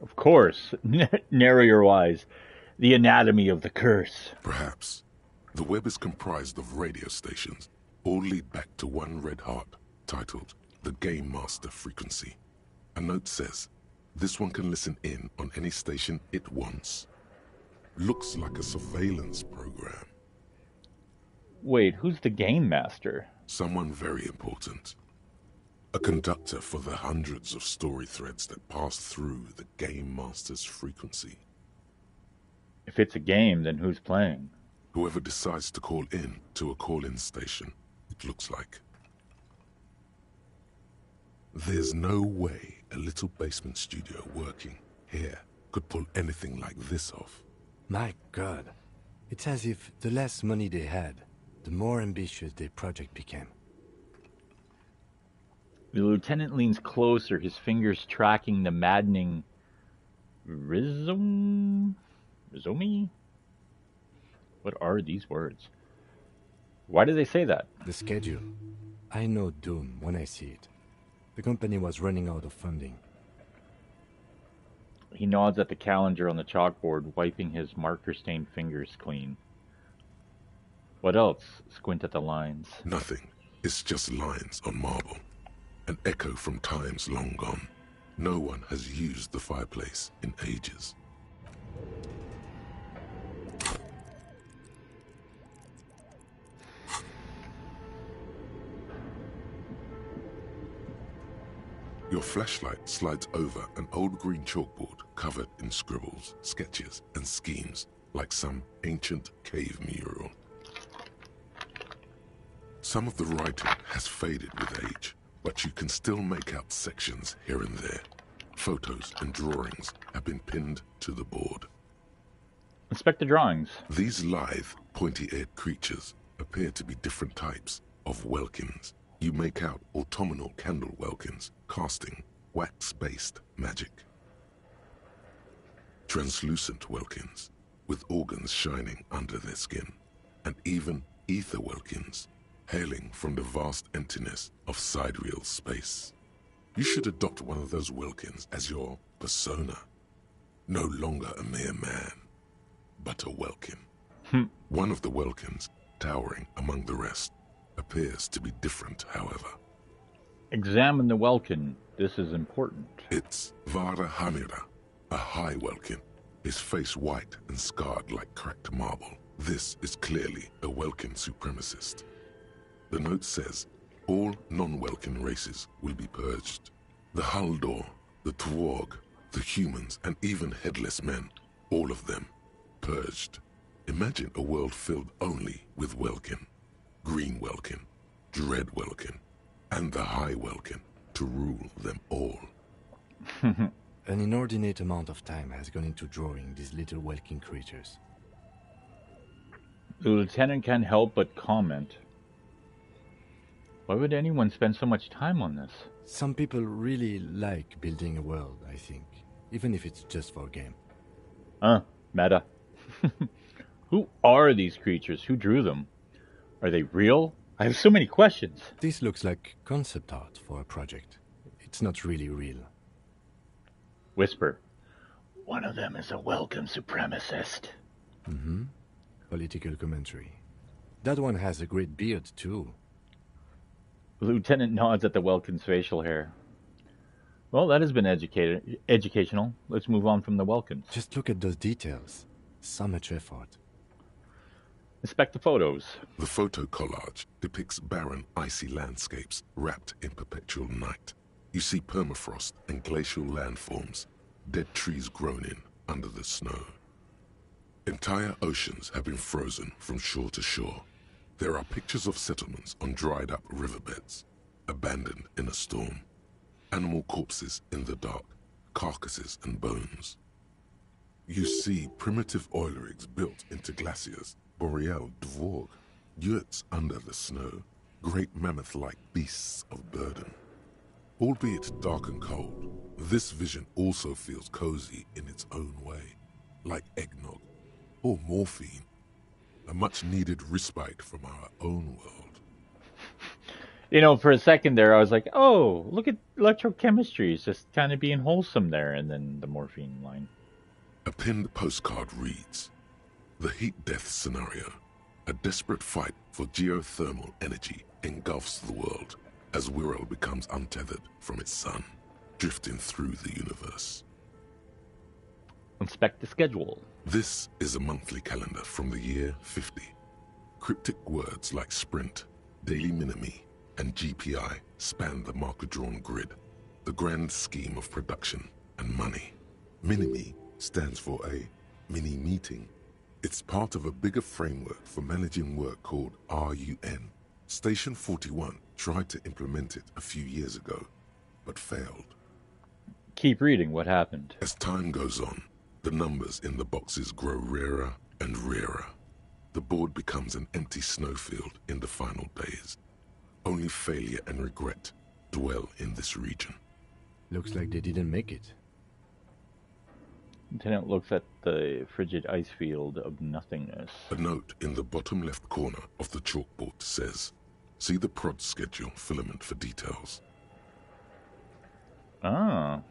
A: Of course. Narrow your eyes. The anatomy of the curse.
B: Perhaps. The web is comprised of radio stations, all lead back to one red heart, titled the Game Master Frequency. A note says, this one can listen in on any station it wants. Looks like a surveillance program.
A: Wait, who's the Game Master?
B: Someone very important. A conductor for the hundreds of story threads that pass through the Game Master's frequency.
A: If it's a game, then who's playing?
B: Whoever decides to call in to a call-in station, it looks like. There's no way a little basement studio working here could pull anything like this off.
D: My God. It's as if the less money they had, the more ambitious their project became.
A: The lieutenant leans closer, his fingers tracking the maddening rhizome? What are these words? Why do they say that?
D: The schedule. I know doom when I see it. The company was running out of funding.
A: He nods at the calendar on the chalkboard, wiping his marker-stained fingers clean. What else? Squint at the lines.
B: Nothing. It's just lines on marble. An echo from times long gone. No one has used the fireplace in ages. Your flashlight slides over an old green chalkboard covered in scribbles, sketches, and schemes like some ancient cave mural. Some of the writing has faded with age, but you can still make out sections here and there. Photos and drawings have been pinned to the board.
A: Inspect the drawings.
B: These lithe, pointy-eared creatures appear to be different types of Welkins. You make out autumnal candle Welkins casting wax-based magic. Translucent Welkins with organs shining under their skin, and even ether Welkins hailing from the vast emptiness of sidereal space. You should adopt one of those Welkins as your persona. No longer a mere man, but a Welkin. One of the Welkins, towering among the rest, appears to be different, however.
A: Examine the Welkin. This is important.
B: It's Vara Hamira, a high Welkin, his face white and scarred like cracked marble. This is clearly a Welkin supremacist. The note says, all non-Welkin races will be purged. The Haldor, the Tworg, the humans, and even headless men, all of them, purged. Imagine a world filled only with Welkin. Green Welkin, Dread Welkin, and the High Welkin to rule them all.
D: An inordinate amount of time has gone into drawing these little Welkin creatures.
A: The lieutenant can't help but comment. Why would anyone spend so much time on this?
D: Some people really like building a world, I think, even if it's just for a game.
A: Meta. Who are these creatures? Who drew them? Are they real? I have so many questions.
D: This looks like concept art for a project. It's not really real.
A: Whisper. One of them is a welcome supremacist.
D: Political commentary. That one has a great beard, too.
A: The lieutenant nods at the Welkin's facial hair. Well, that has been educational. Let's move on from the Welkins.
D: Just look at those details. So much effort.
A: Inspect the photos.
B: The photo collage depicts barren, icy landscapes wrapped in perpetual night. You see permafrost and glacial landforms, dead trees grown in under the snow. Entire oceans have been frozen from shore to shore. There are pictures of settlements on dried-up riverbeds, abandoned in a storm. Animal corpses in the dark, carcasses and bones. You see primitive oil rigs built into glaciers, boreal dvorg, yurts under the snow, great mammoth-like beasts of burden. Albeit dark and cold, this vision also feels cozy in its own way, like eggnog or morphine, a much-needed respite from our own world.
A: You know, for a second there, I was like, oh, look at electrochemistry. It's just kind of being wholesome there, and then the morphine line.
B: A pinned postcard reads, the heat death scenario, a desperate fight for geothermal energy engulfs the world as Wirral becomes untethered from its sun, drifting through the universe.
A: Inspect the schedule.
B: This is a monthly calendar from the year 50. Cryptic words like sprint, daily minimi, and GPI span the marker-drawn grid, the grand scheme of production and money. Minimi stands for a mini-meeting. It's part of a bigger framework for managing work called RUN. Station 41 tried to implement it a few years ago, but failed.
A: Keep reading. What happened?
B: As time goes on, the numbers in the boxes grow rarer and rarer. The board becomes an empty snowfield in the final days. Only failure and regret dwell in this region.
D: Looks like they didn't make it.
A: Lieutenant looks at the frigid ice field of nothingness.
B: A note in the bottom left corner of the chalkboard says, "See the prod schedule filament for details."
A: Ah.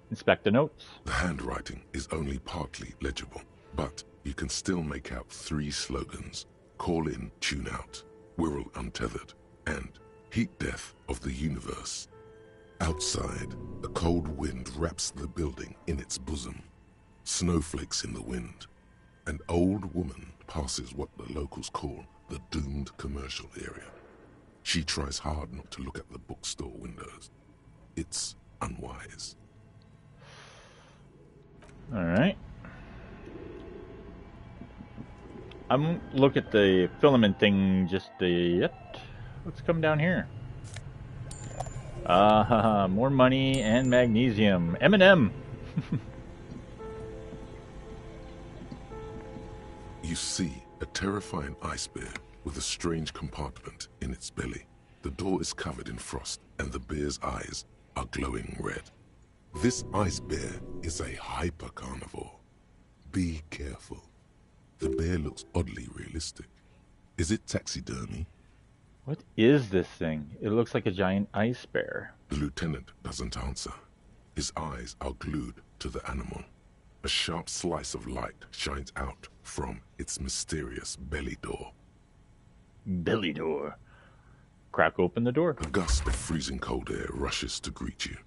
A: Inspect the notes.
B: The handwriting is only partly legible, but you can still make out 3 slogans: "Call in, tune out," "Wirral untethered," and "Heat death of the universe." Outside, a cold wind wraps the building in its bosom. Snowflakes in the wind. An old woman passes what the locals call the doomed commercial area. She tries hard not to look at the bookstore windows. It's unwise.
A: Alright. I'm look at the filament thing just yet. Let's come down here. More money and magnesium. M&M.
B: You see a terrifying ice bear with a strange compartment in its belly. The door is covered in frost, and the bear's eyes are glowing red. This ice bear is a hyper-carnivore. Be careful. The bear looks oddly realistic. Is it taxidermy?
A: What is this thing? It looks like a giant ice bear.
B: The lieutenant doesn't answer. His eyes are glued to the animal. A sharp slice of light shines out from its mysterious belly door.
A: Belly door. Crack open the door.
B: A gust of freezing cold air rushes to greet you.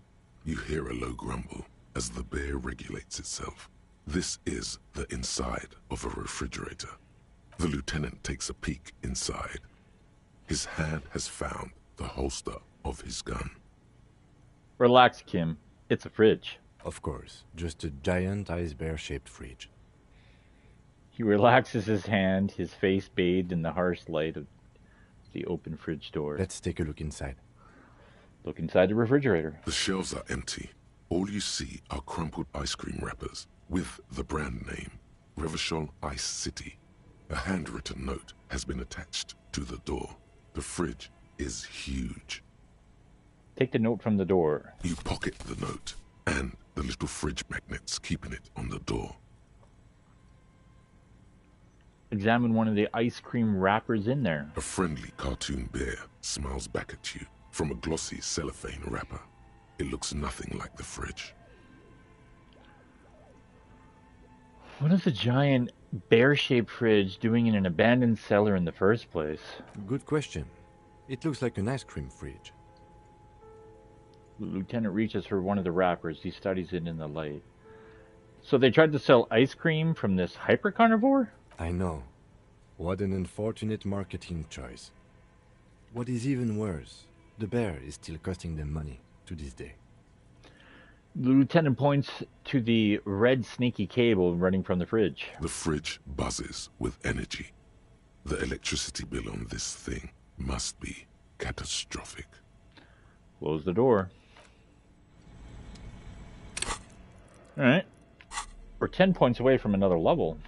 B: You hear a low grumble as the bear regulates itself. This is the inside of a refrigerator. The lieutenant takes a peek inside. His hand has found the holster of his gun.
A: Relax, Kim. It's a fridge.
D: Of course, just a giant ice bear-shaped fridge.
A: He relaxes his hand, his face bathed in the harsh light of the open fridge door.
D: Let's take a look inside.
A: Look inside the refrigerator.
B: The shelves are empty. All you see are crumpled ice cream wrappers with the brand name, Revachol Ice City. A handwritten note has been attached to the door. The fridge is huge.
A: Take the note from the door.
B: You pocket the note and the little fridge magnets keeping it on the door.
A: Examine one of the ice cream wrappers in there.
B: A friendly cartoon bear smiles back at you from a glossy cellophane wrapper. It looks nothing like the fridge.
A: What is a giant bear-shaped fridge doing in an abandoned cellar in the first place?
D: Good question. It looks like an ice cream fridge.
A: The lieutenant reaches for one of the wrappers. He studies it in the light. So they tried to sell ice cream from this hyper-carnivore?
D: I know. What an unfortunate marketing choice. What is even worse, the bear is still costing them money to this day.
A: The lieutenant points to the red snaky cable running from the fridge.
B: The fridge buzzes with energy. The electricity bill on this thing must be catastrophic.
A: Close the door. Alright. We're 10 points away from another level.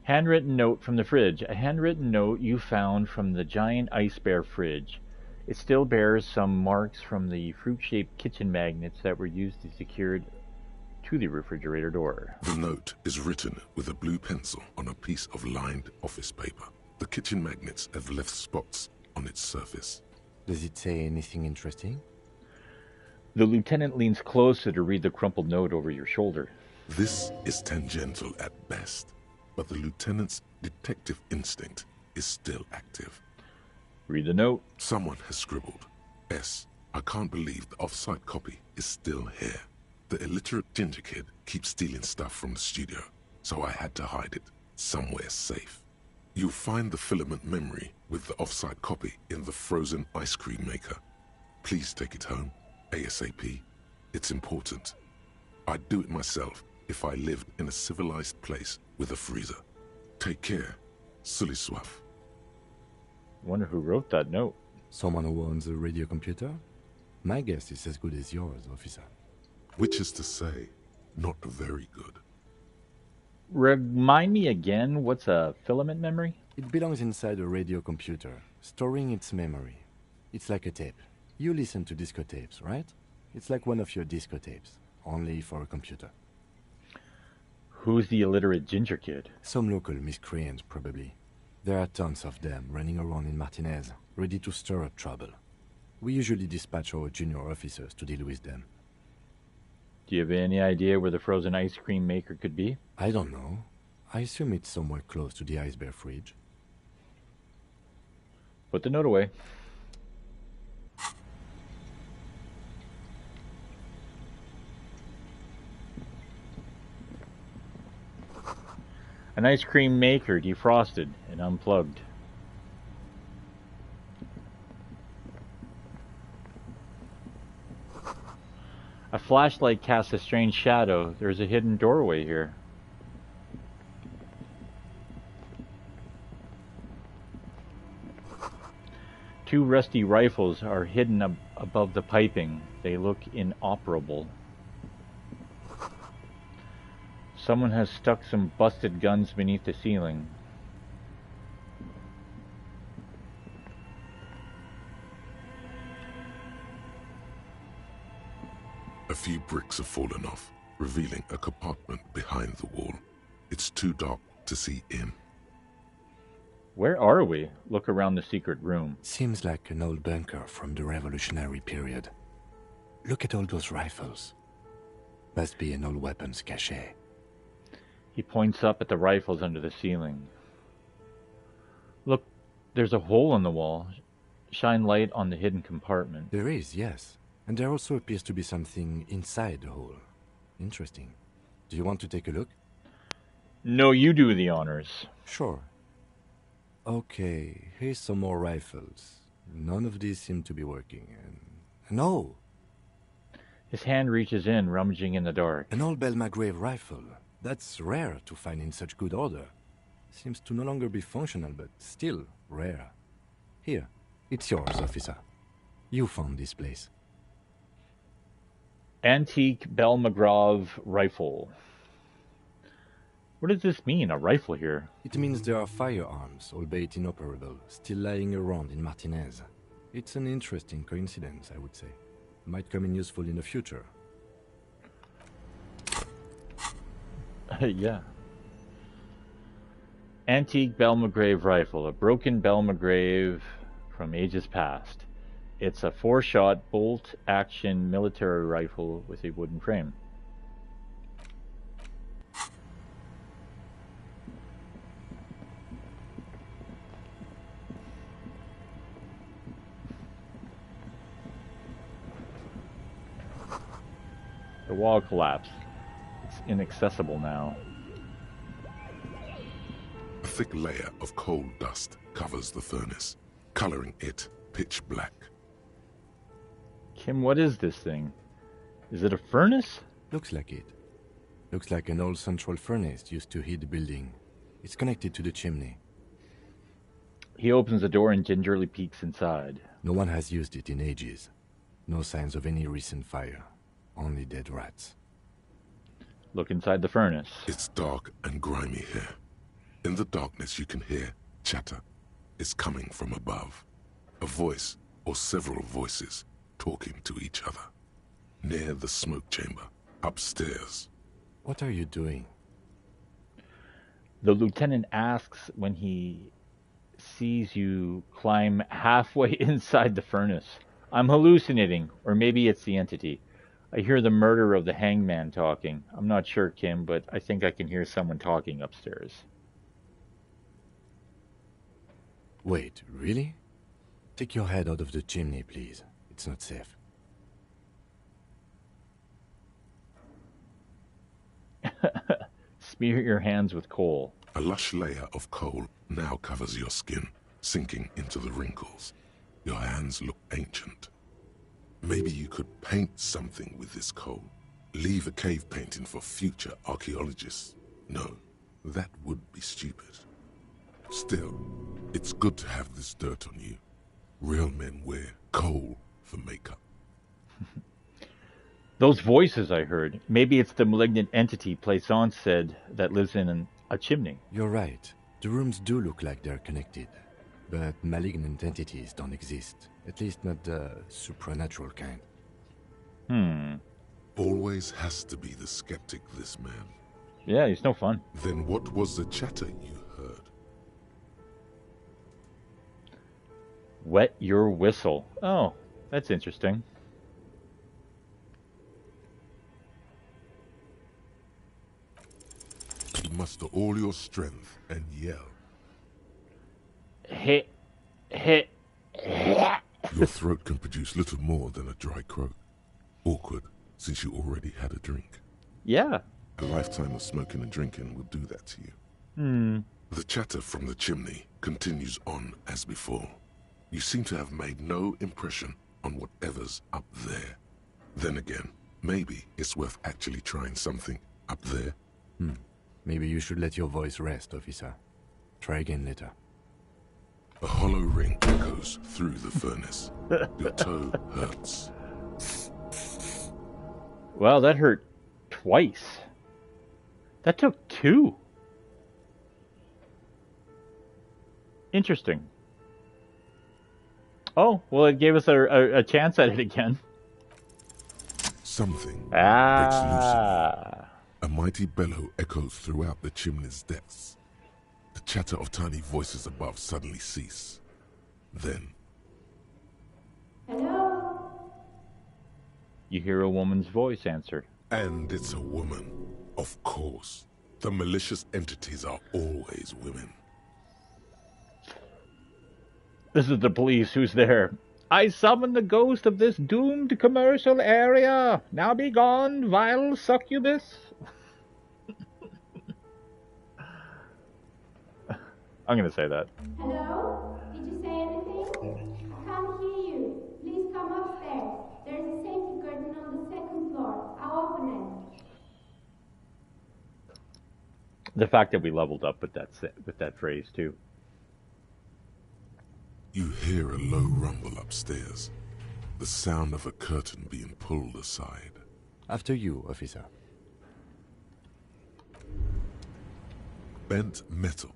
A: Handwritten note from the fridge. A handwritten note you found from the giant ice bear fridge. It still bears some marks from the fruit-shaped kitchen magnets that were used to secure it to the refrigerator door.
B: The note is written with a blue pencil on a piece of lined office paper. The kitchen magnets have left spots on its surface.
D: Does it say anything interesting?
A: The lieutenant leans closer to read the crumpled note over your shoulder.
B: This is tangential at best, but the lieutenant's detective instinct is still active.
A: Read the note.
B: Someone has scribbled, S. I can't believe the off-site copy is still here. The illiterate ginger kid keeps stealing stuff from the studio, so I had to hide it somewhere safe. You'll find the filament memory with the off-site copy in the frozen ice cream maker. Please take it home, ASAP. It's important. I'd do it myself if I lived in a civilized place with a freezer. Take care, Sully Swaff.
A: Wonder who wrote that note.
D: Someone who owns a radio computer? My guess is as good as yours, officer.
B: Which is to say, not very good.
A: Remind me again, what's a filament memory?
D: It belongs inside a radio computer, storing its memory. It's like a tape. You listen to disco tapes, right? It's like one of your disco tapes, only for a computer.
A: Who's the illiterate ginger kid?
D: Some local miscreant, probably. There are tons of them running around in Martinez, ready to stir up trouble. We usually dispatch our junior officers to deal with them.
A: Do you have any idea where the frozen ice cream maker could be?
D: I don't know. I assume it's somewhere close to the Ice Bear fridge.
A: Put the note away. An ice cream maker defrosted and unplugged. A flashlight casts a strange shadow. There's a hidden doorway here. Two rusty rifles are hidden above the piping. They look inoperable. Someone has stuck some busted guns beneath the ceiling.
B: A few bricks have fallen off, revealing a compartment behind the wall. It's too dark to see in.
A: Where are we? Look around the secret room.
D: Seems like an old bunker from the Revolutionary period. Look at all those rifles. Must be an old weapons cache.
A: He points up at the rifles under the ceiling. Look, there's a hole in the wall. Shine light on the hidden compartment.
D: There is, yes. And there also appears to be something inside the hole. Interesting. Do you want to take a look?
A: No, you do the honors.
D: Sure. Okay, here's some more rifles. None of these seem to be working. No!
A: His hand reaches in, rummaging in the dark.
D: An old Belmagrave rifle. That's rare to find in such good order. Seems to no longer be functional, but still rare. Here, it's yours, officer. You found this place.
A: Antique Belmagrave rifle. What does this mean, a rifle here?
D: It means there are firearms, albeit inoperable, still lying around in Martinez. It's an interesting coincidence, I would say. Might come in useful in the future.
A: Yeah. Antique Belmagrave rifle, a broken Belmagrave from ages past. It's a 4-shot bolt-action military rifle with a wooden frame. The wall collapsed. It's inaccessible now.
B: A thick layer of coal dust covers the furnace, coloring it pitch black.
A: Kim, what is this thing? Is it a furnace?
D: Looks like it. Looks like an old central furnace used to heat the building. It's connected to the chimney.
A: He opens the door and gingerly peeks inside.
D: No one has used it in ages. No signs of any recent fire. Only dead rats.
A: Look inside the furnace.
B: It's dark and grimy here. In the darkness you can hear chatter. It's coming from above. A voice, or several voices, talking to each other. Near the smoke chamber, upstairs.
D: What are you doing?
A: The lieutenant asks when he sees you climb halfway inside the furnace. I'm hallucinating, or maybe it's the entity. I hear the murder of the hangman talking. I'm not sure, Kim, but I think I can hear someone talking upstairs.
D: Wait, really? Take your head out of the chimney, please. It's not safe.
A: Smear your hands with coal.
B: A lush layer of coal now covers your skin, sinking into the wrinkles. Your hands look ancient. Maybe you could paint something with this coal. Leave a cave painting for future archaeologists. No, that would be stupid. Still, it's good to have this dirt on you. Real men wear coal for makeup.
A: Those voices I heard. Maybe it's the malignant entity Plaisance said that lives in a chimney.
D: You're right. The rooms do look like they're connected. But malignant entities don't exist. At least not the supernatural kind.
B: Always has to be the skeptic, this man.
A: Yeah, he's no fun.
B: Then what was the chatter you heard?
A: Wet your whistle. Oh, that's interesting.
B: You muster all your strength and yell.
A: Hit.
B: Your throat can produce little more than a dry croak. Awkward, since you already had a drink.
A: Yeah.
B: A lifetime of smoking and drinking will do that to you. The chatter from the chimney continues on as before. You seem to have made no impression on whatever's up there. Then again, maybe it's worth actually trying something up there.
D: Maybe you should let your voice rest, officer. Try again later.
B: A hollow ring echoes through the furnace. Your toe hurts.
A: Well, that hurt twice. That took 2. Interesting. Oh, well, it gave us a chance at it again.
B: Something breaks loose in you. A mighty bellow echoes throughout the chimney's depths. The chatter of tiny voices above suddenly cease. Then...
H: Hello?
A: You hear a woman's voice answer.
B: And it's a woman. Of course. The malicious entities are always women.
A: This is the police. Who's there? I summon the ghost of this doomed commercial area. Now be gone, vile succubus. I'm going to say that.
H: Hello? Did you say anything? I can't hear you. Please come upstairs. There's a safety curtain on the second floor. I'll open it.
A: The fact that we leveled up with that phrase too.
B: You hear a low rumble upstairs. The sound of a curtain being pulled aside.
D: After you, officer.
B: Bent metal.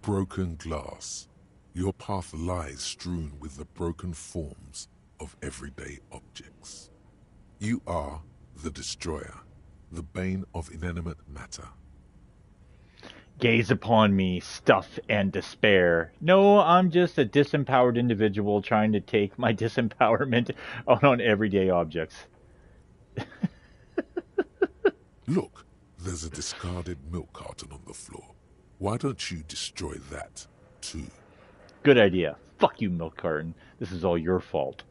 B: Broken glass. Your path lies strewn with the broken forms of everyday objects. You are the destroyer, the bane of inanimate matter.
A: Gaze upon me, stuff and despair. No, I'm just a disempowered individual trying to take my disempowerment out on everyday objects.
B: Look, there's a discarded milk carton on the floor. Why don't you destroy that, too?
A: Good idea. Fuck you, milk carton. This is all your fault.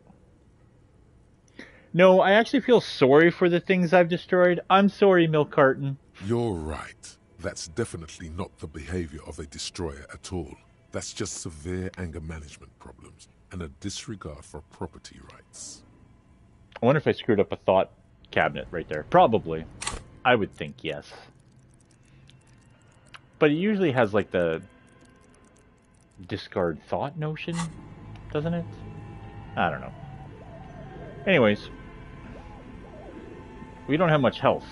A: No, I actually feel sorry for the things I've destroyed. I'm sorry, milk carton.
B: You're right. That's definitely not the behavior of a destroyer at all. That's just severe anger management problems and a disregard for property rights.
A: I wonder if I screwed up a thought cabinet right there. Probably. I would think yes. But it usually has like the discard thought notion, doesn't it? I don't know. Anyways. We don't have much health.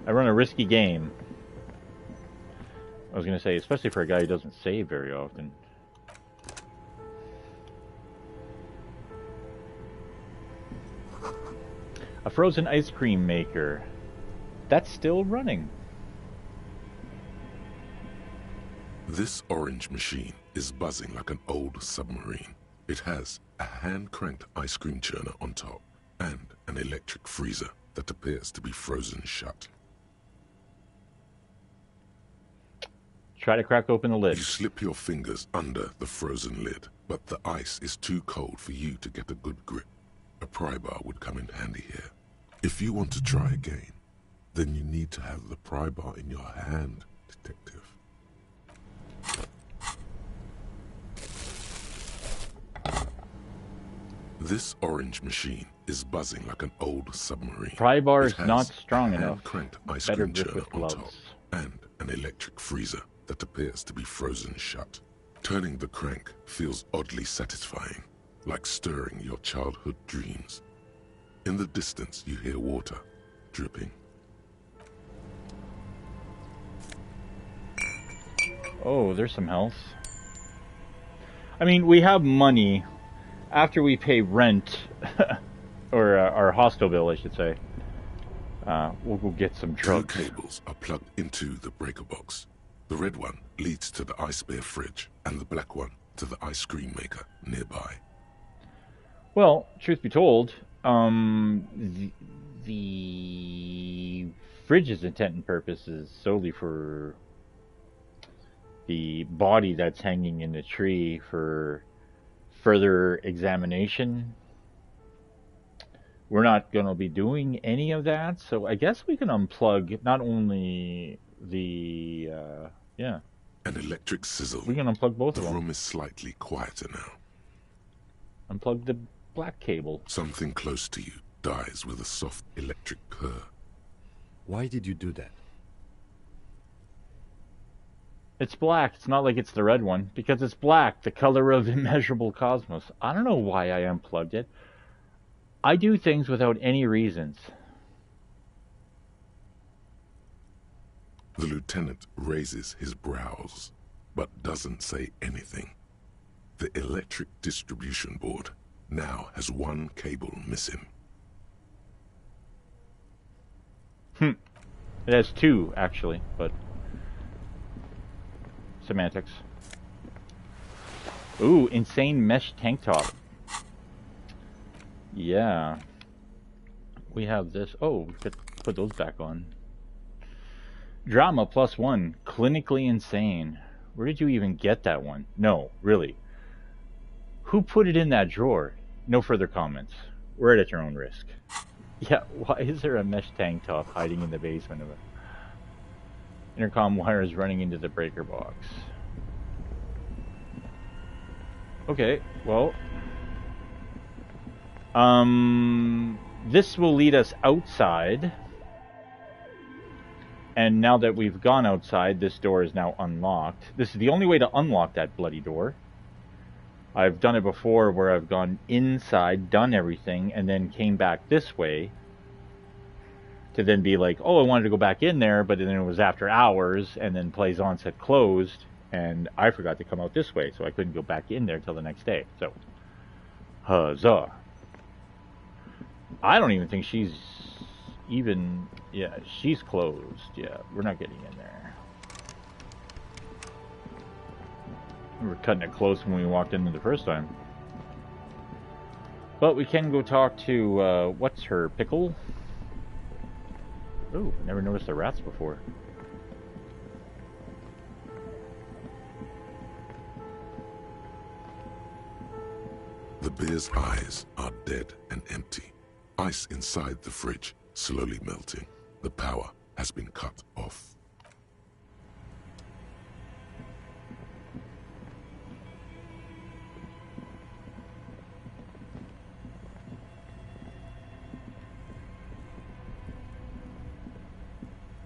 A: I run a risky game. I was going to say, especially for a guy who doesn't save very often. A frozen ice cream maker. That's still running.
B: This orange machine is buzzing like an old submarine. It has a hand-cranked ice cream churner on top and an electric freezer that appears to be frozen shut.
A: Try to crack open the lid.
B: You slip your fingers under the frozen lid, but the ice is too cold for you to get a good grip. A pry bar would come in handy here. If you want to try again, then you need to have the pry bar in your hand, detective. This orange machine is buzzing like an old submarine.
A: Pry bar is
B: It has
A: not strong
B: a
A: enough.
B: hand-cranked ice
A: Better
B: cream
A: grip
B: churner
A: with
B: on
A: gloves.
B: top and an electric freezer that appears to be frozen shut. Turning the crank feels oddly satisfying, like stirring your childhood dreams. In the distance, you hear water dripping.
A: Oh, there's some health. I mean, we have money after we pay rent, or our hostel bill, I should say. We'll go get some drugs.
B: Two cables are plugged into the breaker box. The red one leads to the ice bear fridge, and the black one to the ice cream maker nearby.
A: Well, truth be told, the fridge's intent and purpose is solely for the body that's hanging in the tree for further examination. We're not going to be doing any of that, so I guess we can unplug not only the, yeah.
B: An electric sizzle.
A: We can unplug both of them.
B: The room is slightly quieter now.
A: Unplug the black cable.
B: Something close to you dies with a soft electric purr.
D: Why did you do that?
A: It's black. It's not like it's the red one. Because it's black, the color of immeasurable cosmos. I don't know why I unplugged it. I do things without any reasons.
B: The lieutenant raises his brows, but doesn't say anything. The electric distribution board now has one cable missing.
A: It has two, actually, but semantics. Ooh, insane mesh tank top. Yeah. We have this. Oh, we could put those back on. Drama +1. Clinically insane. Where did you even get that one? No, really. Who put it in that drawer? No further comments. Wear it at your own risk. Yeah, why is there a mesh tank top hiding in the basement of it? Intercom wires running into the breaker box. Okay, well. This will lead us outside. And now that we've gone outside, this door is now unlocked. This is the only way to unlock that bloody door. I've done it before where I've gone inside, done everything, and then came back this way to then be like, oh, I wanted to go back in there, but then it was after hours, and then Plays On said closed, and I forgot to come out this way, so I couldn't go back in there till the next day. So, huzzah. I don't even think she's even... Yeah, she's closed. Yeah, we're not getting in there. We were cutting it close when we walked in the first time. But we can go talk to, what's her, Pickle? Ooh, never noticed the rats before.
B: The bear's eyes are dead and empty. Ice inside the fridge slowly melting. The power has been cut off.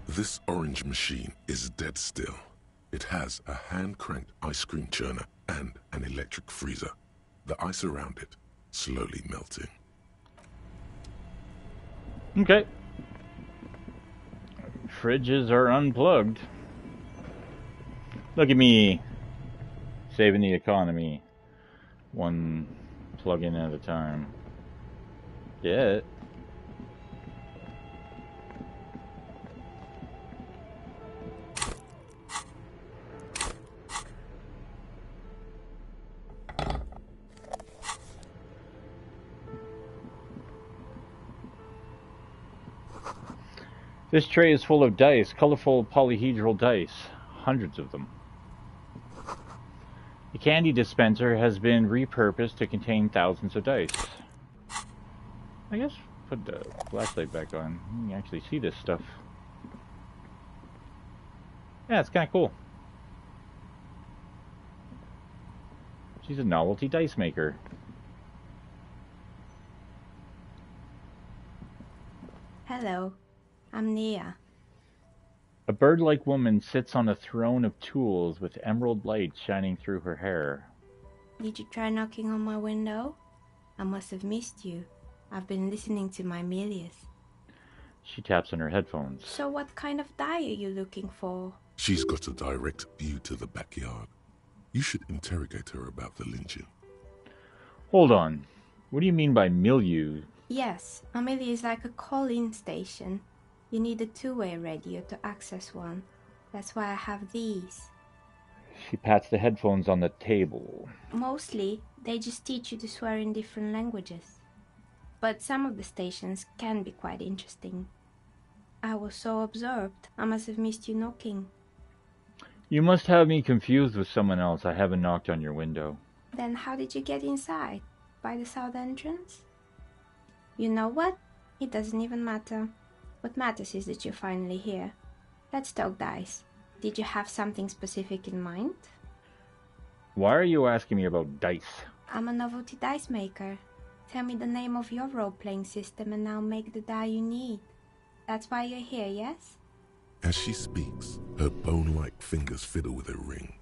B: This orange machine is dead still. It has a hand-cranked ice cream churner and an electric freezer. The ice around it slowly melting.
A: Okay. Fridges are unplugged. Look at me. Saving the economy. One plug-in at a time. Get it. This tray is full of dice, colorful polyhedral dice, hundreds of them. The candy dispenser has been repurposed to contain thousands of dice. I guess put the flashlight back on. You can actually see this stuff. Yeah, it's kind of cool. She's a novelty dice maker.
N: Hello. I'm Nia.
A: A bird-like woman sits on a throne of tools with emerald light shining through her hair.
N: Did you try knocking on my window? I must have missed you. I've been listening to my Milius.
A: She taps on her headphones.
N: So what kind of dye are you looking for?
B: She's got a direct view to the backyard. You should interrogate her about the lynching.
A: Hold on. What do you mean by milieu?
N: Yes, a milieu is like a call-in station. You need a two-way radio to access one. That's why I have these.
A: She pats the headphones on the table.
N: Mostly, they just teach you to swear in different languages. But some of the stations can be quite interesting. I was so absorbed, I must have missed you knocking.
A: You must have me confused with someone else. I haven't knocked on your window.
N: Then how did you get inside? By the south entrance? You know what? It doesn't even matter. What matters is that you're finally here. Let's talk dice. Did you have something specific in mind?
A: Why are you asking me about dice?
N: I'm a novelty dice maker. Tell me the name of your role-playing system and I'll make the die you need. That's why you're here, yes?
B: As she speaks, her bone-like fingers fiddle with a ring.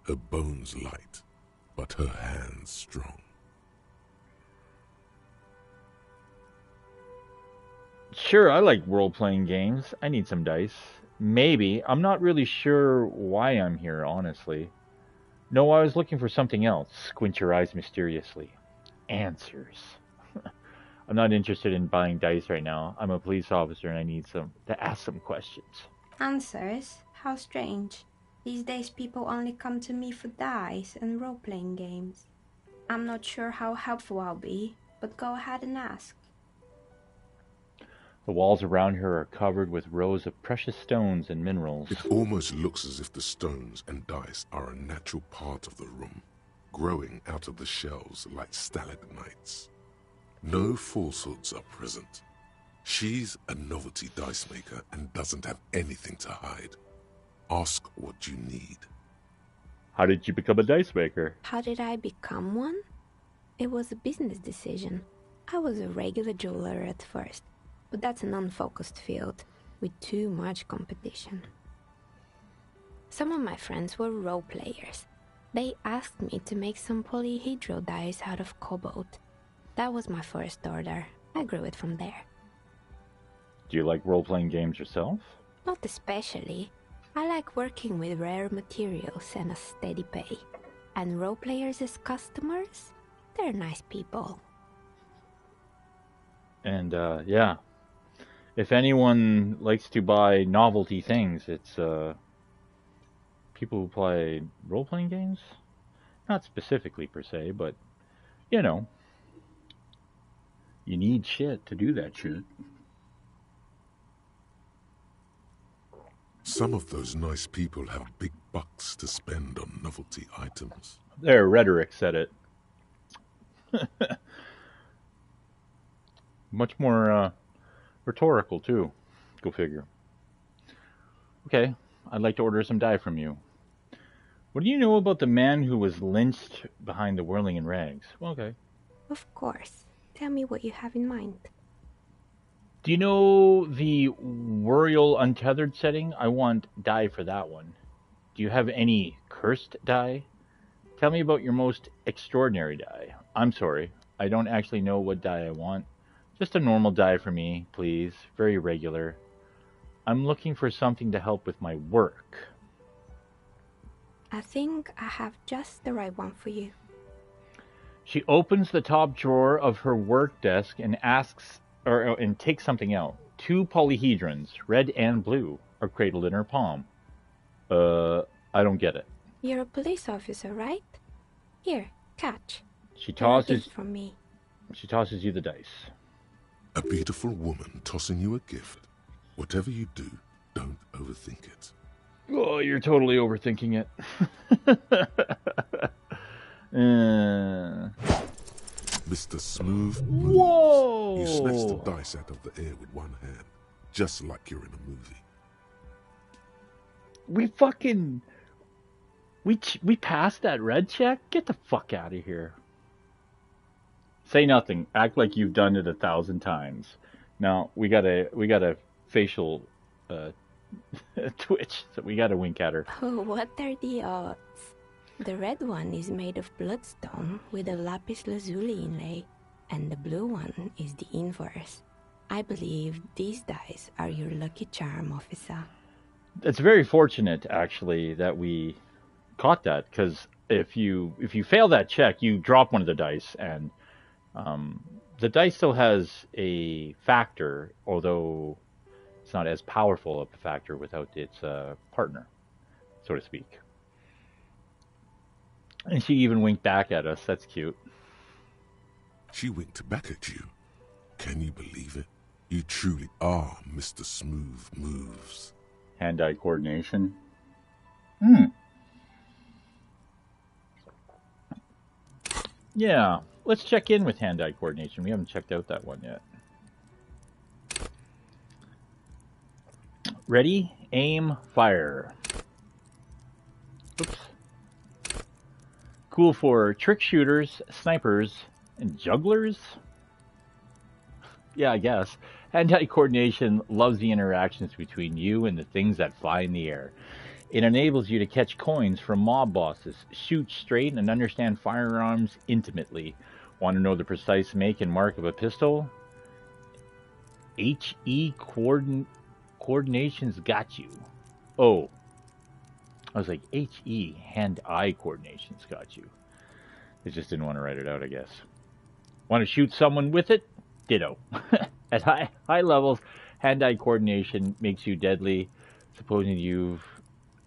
B: Her bones light, but her hands strong.
A: Sure, I like role-playing games. I need some dice. Maybe. I'm not really sure why I'm here, honestly. No, I was looking for something else. Squint your eyes mysteriously. Answers. I'm not interested in buying dice right now. I'm a police officer and I need to ask some questions.
N: Answers? How strange. These days people only come to me for dice and role-playing games. I'm not sure how helpful I'll be, but go ahead and ask.
A: The walls around her are covered with rows of precious stones and minerals.
B: It almost looks as if the stones and dice are a natural part of the room, growing out of the shelves like stalagmites. No falsehoods are present. She's a novelty dice maker and doesn't have anything to hide. Ask what you need.
A: How did you become a dice maker?
N: How did I become one? It was a business decision. I was a regular jeweler at first, but that's an unfocused field with too much competition. Some of my friends were role players. They asked me to make some polyhedral dice out of cobalt. That was my first order. I grew it from there.
A: Do you like role-playing games yourself?
N: Not especially. I like working with rare materials and a steady pay. And role players as customers, they're nice people.
A: And, yeah. If anyone likes to buy novelty things, it's, people who play role-playing games? Not specifically, per se, but, you know. You need shit to do that shit.
B: Some of those nice people have big bucks to spend on novelty items.
A: Their rhetoric said it. Much more rhetorical, too. Go figure. Okay, I'd like to order some dye from you. What do you know about the man who was lynched behind the whirling in rags? Well, okay.
N: Of course. Tell me what you have in mind.
A: Do you know the Wuriel Untethered setting? I want dye for that one. Do you have any cursed dye? Tell me about your most extraordinary dye. I'm sorry, I don't actually know what dye I want. Just a normal dye for me, please. Very regular. I'm looking for something to help with my work.
N: I think I have just the right one for you.
A: She opens the top drawer of her work desk and and takes something out. 2 polyhedrons, red and blue, are cradled in her palm. I don't get it.
N: You're a police officer, right? Here, catch.
A: She tosses
N: from me.
A: She tosses you the dice.
B: A beautiful woman tossing you a gift. Whatever you do, don't overthink it.
A: Oh, you're totally overthinking it.
B: Mr. Smooth moves.
A: Whoa!
B: You snatch the dice out of the air with one hand, just like you're in a movie.
A: We passed that red check? Get the fuck out of here. Say nothing. Act like you've done it 1,000 times. Now, we got a facial Twitch, so we gotta wink at her.
N: Oh, what are the odds? The red one is made of bloodstone with a lapis lazuli inlay, and the blue one is the inverse. I believe these dice are your lucky charm, officer.
A: It's very fortunate, actually, that we caught that, because if you fail that check, you drop one of the dice, and the dice still has a factor, although it's not as powerful of a factor without its partner, so to speak. And she even winked back at us. That's cute.
B: She winked back at you. Can you believe it? You truly are Mr. Smooth Moves.
A: Hand-eye coordination. Yeah, let's check in with hand-eye coordination. We haven't checked out that one yet. Ready, aim, fire. Oops. Cool for trick shooters, snipers, and jugglers? Yeah, I guess. Hand-eye coordination loves the interactions between you and the things that fly in the air. It enables you to catch coins from mob bosses, shoot straight, and understand firearms intimately. Want to know the precise make and mark of a pistol? HE coordination's got you. Oh. I was like, HE, hand-eye coordination's got you. They just didn't want to write it out, I guess. Want to shoot someone with it? Ditto. At high levels, hand-eye coordination makes you deadly, supposing you've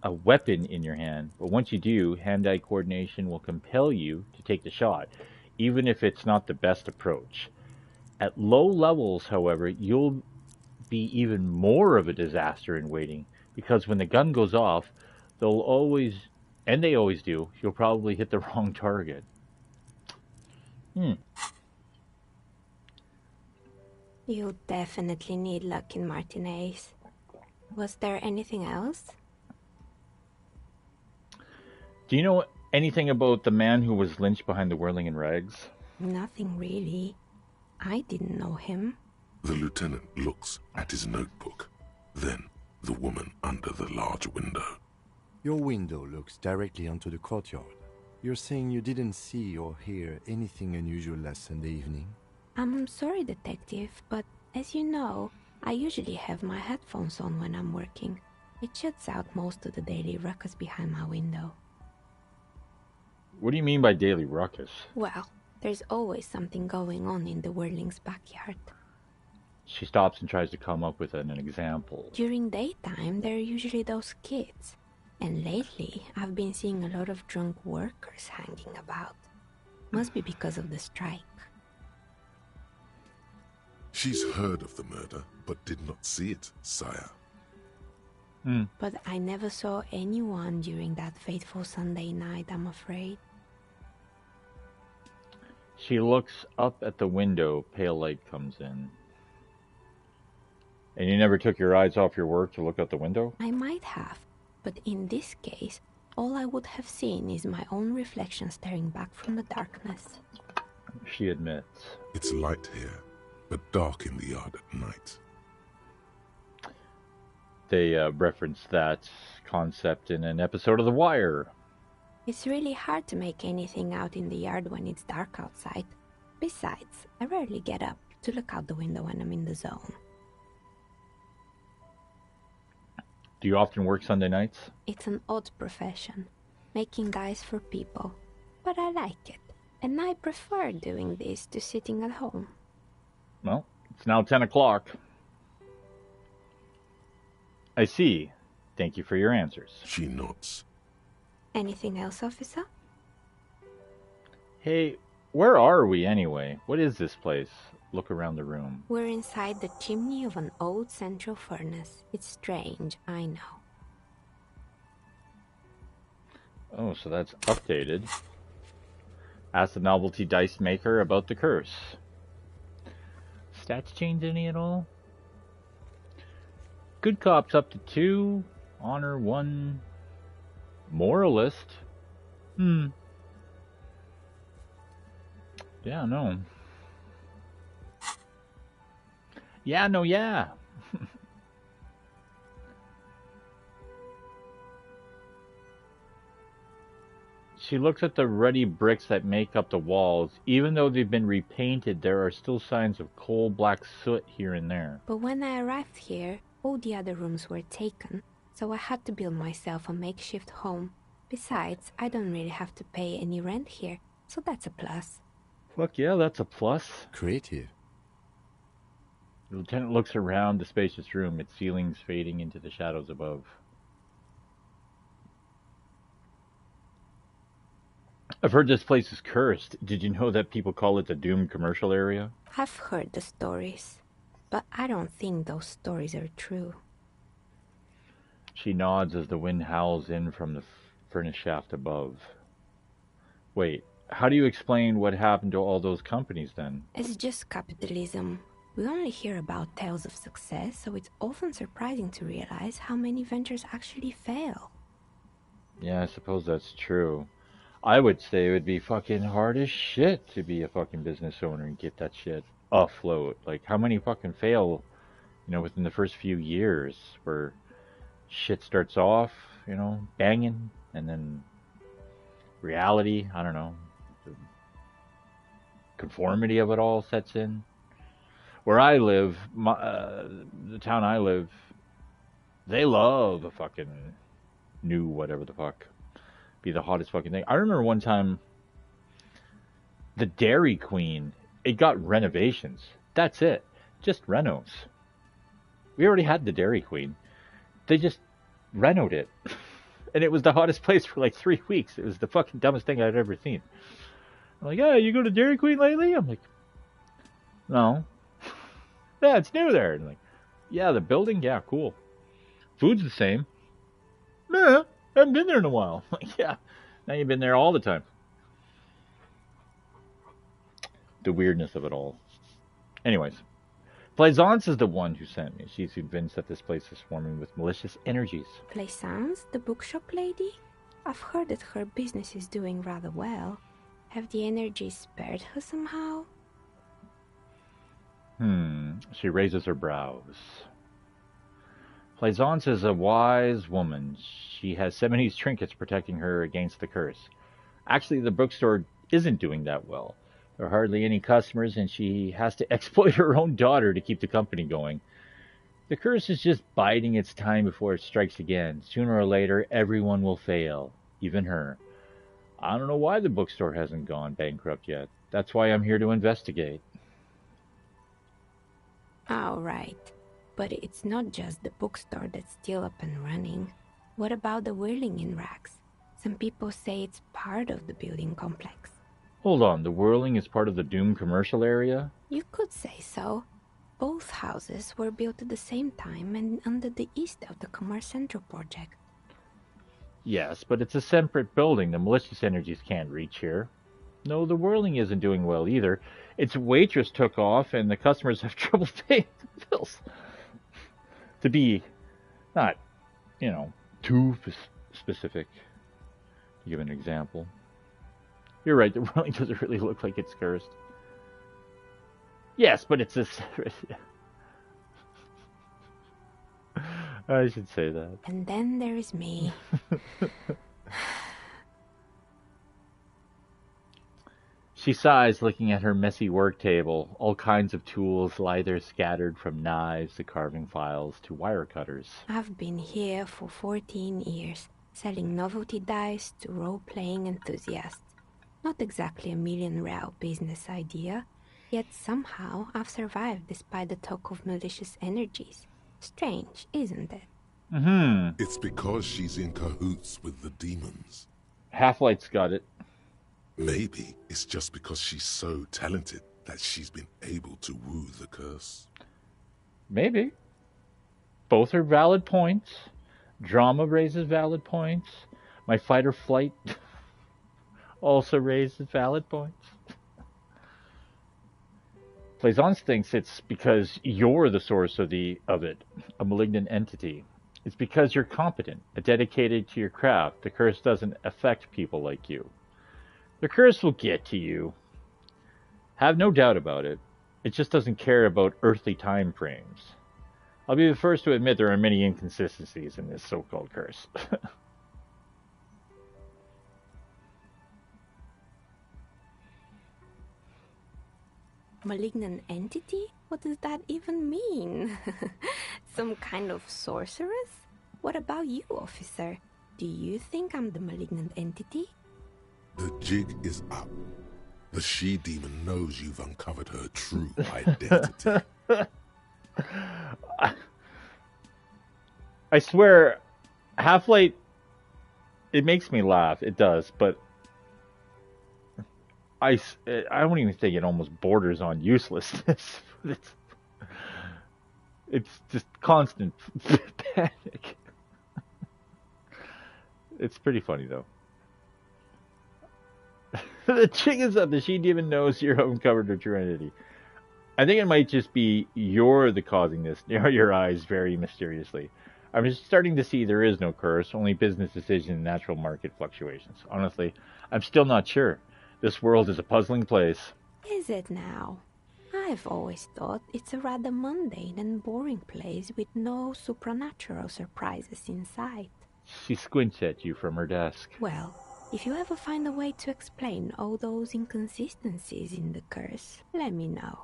A: a weapon in your hand. But once you do, hand-eye coordination will compel you to take the shot, even if it's not the best approach. At low levels, however, you'll be even more of a disaster in waiting, because when the gun goes off, they'll always, and they always do, you'll probably hit the wrong target.
N: You'll definitely need luck in Martinez. Was there anything else?
A: Do you know anything about the man who was lynched behind the whirling in rags?
N: Nothing really. I didn't know him.
B: The lieutenant looks at his notebook, then the woman under the large window.
D: Your window looks directly onto the courtyard. You're saying you didn't see or hear anything unusual last Sunday evening?
N: I'm sorry, detective, but as you know, I usually have my headphones on when I'm working. It shuts out most of the daily ruckus behind my window.
A: What do you mean by daily ruckus?
N: Well, there's always something going on in the Whirling's backyard.
A: She stops and tries to come up with an example.
N: During daytime, there are usually those kids. And lately, I've been seeing a lot of drunk workers hanging about. Must be because of the strike.
B: She's heard of the murder, but did not see it, sire.
N: But I never saw anyone during that fateful Sunday night, I'm afraid.
A: She looks up at the window. Pale light comes in. And you never took your eyes off your work to look out the window?
N: I might have, but in this case, all I would have seen is my own reflection staring back from the darkness.
A: She admits.
B: It's light here, but dark in the yard at night.
A: They referenced that concept in an episode of The Wire.
N: It's really hard to make anything out in the yard when it's dark outside. Besides, I rarely get up to look out the window when I'm in the zone.
A: Do you often work Sunday nights?
N: It's an odd profession, making dice for people. But I like it, and I prefer doing this to sitting at home.
A: Well, it's now 10 o'clock. I see. Thank you for your answers.
B: She nods.
N: Anything else, officer?
A: Hey, where are we anyway? What is this place? Look around the room.
N: We're inside the chimney of an old central furnace. It's strange, I know.
A: Oh, so that's updated. Ask the novelty dice maker about the curse. Stats change any at all? Good cops up to 2. Honor 1. Moralist. Yeah, no. Yeah, no, yeah. She looks at the ruddy bricks that make up the walls. Even though they've been repainted, there are still signs of coal-black soot here and there.
N: But when I arrived here, all the other rooms were taken, so I had to build myself a makeshift home. Besides, I don't really have to pay any rent here, so that's a plus.
A: Fuck yeah, that's a plus.
D: Creative.
A: The lieutenant looks around the spacious room, its ceilings fading into the shadows above. I've heard this place is cursed. Did you know that people call it the doomed commercial area?
N: I've heard the stories, but I don't think those stories are true.
A: She nods as the wind howls in from the furnace shaft above. Wait, how do you explain what happened to all those companies then?
N: It's just capitalism. We only hear about tales of success, so it's often surprising to realize how many ventures actually fail.
A: Yeah, I suppose that's true. I would say it would be fucking hard as shit to be a fucking business owner and get that shit afloat. Like, how many fucking fail, within the first few years where shit starts off, banging, and then reality, I don't know, the conformity of it all sets in. Where I live, the town I live, they love a fucking new whatever the fuck. Be the hottest fucking thing. I remember one time, the Dairy Queen, it got renovations. That's it. Just renos. We already had the Dairy Queen. They just renoed it. And it was the hottest place for like 3 weeks. It was the fucking dumbest thing I'd ever seen. I'm like, yeah, you go to Dairy Queen lately? I'm like, no. Yeah, it's new there. And like, yeah, the building, yeah, cool. Food's the same. Yeah, I haven't been there in a while. Like, yeah, now you've been there all the time. The weirdness of it all. Anyways, Plaisance is the one who sent me. She's convinced that this place is swarming with malicious energies.
N: Plaisance, the bookshop lady? I've heard that her business is doing rather well. Have the energies spared her somehow?
A: She raises her brows. Plaisance is a wise woman. She has 70s trinkets protecting her against the curse. Actually, the bookstore isn't doing that well. There are hardly any customers, and she has to exploit her own daughter to keep the company going. The curse is just biding its time before it strikes again. Sooner or later, everyone will fail, even her. I don't know why the bookstore hasn't gone bankrupt yet. That's why I'm here to investigate.
N: All right. But it's not just the bookstore that's still up and running. What about the whirling in racks? Some people say it's part of the building complex.
A: Hold on, the whirling is part of the Doom commercial area?
N: You could say so. Both houses were built at the same time and under the East of the Commerce Central project.
A: Yes, but it's a separate building. The malicious energies can't reach here. No, the whirling isn't doing well either. Its waitress took off and the customers have trouble paying the bills. To be not, too specific, to give an example. You're right, the whirling doesn't really look like it's cursed. Yes, but it's a... I should say that.
N: And then there is me.
A: She sighs, looking at her messy work table. All kinds of tools lie there scattered, from knives to carving files to wire cutters.
N: I've been here for 14 years, selling novelty dice to role-playing enthusiasts. Not exactly a million-real business idea, yet somehow I've survived despite the talk of malicious energies. Strange, isn't it?
B: It's because she's in cahoots with the demons.
A: Half-Light's got it.
B: Maybe it's just because she's so talented that she's been able to woo the curse.
A: Maybe. Both are valid points. Drama raises valid points. My fight or flight also raises valid points. Plaisance thinks it's because you're the source of it, a malignant entity. It's because you're competent, dedicated to your craft. The curse doesn't affect people like you. The curse will get to you. Have no doubt about it. It just doesn't care about earthly time frames. I'll be the first to admit there are many inconsistencies in this so-called curse.
N: Malignant entity? What does that even mean? Some kind of sorceress? What about you, officer? Do you think I'm the malignant entity?
B: The jig is up. The she-demon knows you've uncovered her true identity.
A: I swear, Half-Light, it makes me laugh. It does, but I don't even think it almost borders on uselessness. It's just constant panic. It's pretty funny, though. The chick is up. The she-demon knows you're uncovered her true identity. I think it might just be you're the causing this. Narrow your eyes very mysteriously. I'm just starting to see there is no curse, only business decisions and natural market fluctuations. Honestly, I'm still not sure. This world is a puzzling place.
N: Is it now? I've always thought it's a rather mundane and boring place with no supernatural surprises in sight.
A: She squints at you from her desk.
N: Well, if you ever find a way to explain all those inconsistencies in the curse, let me know.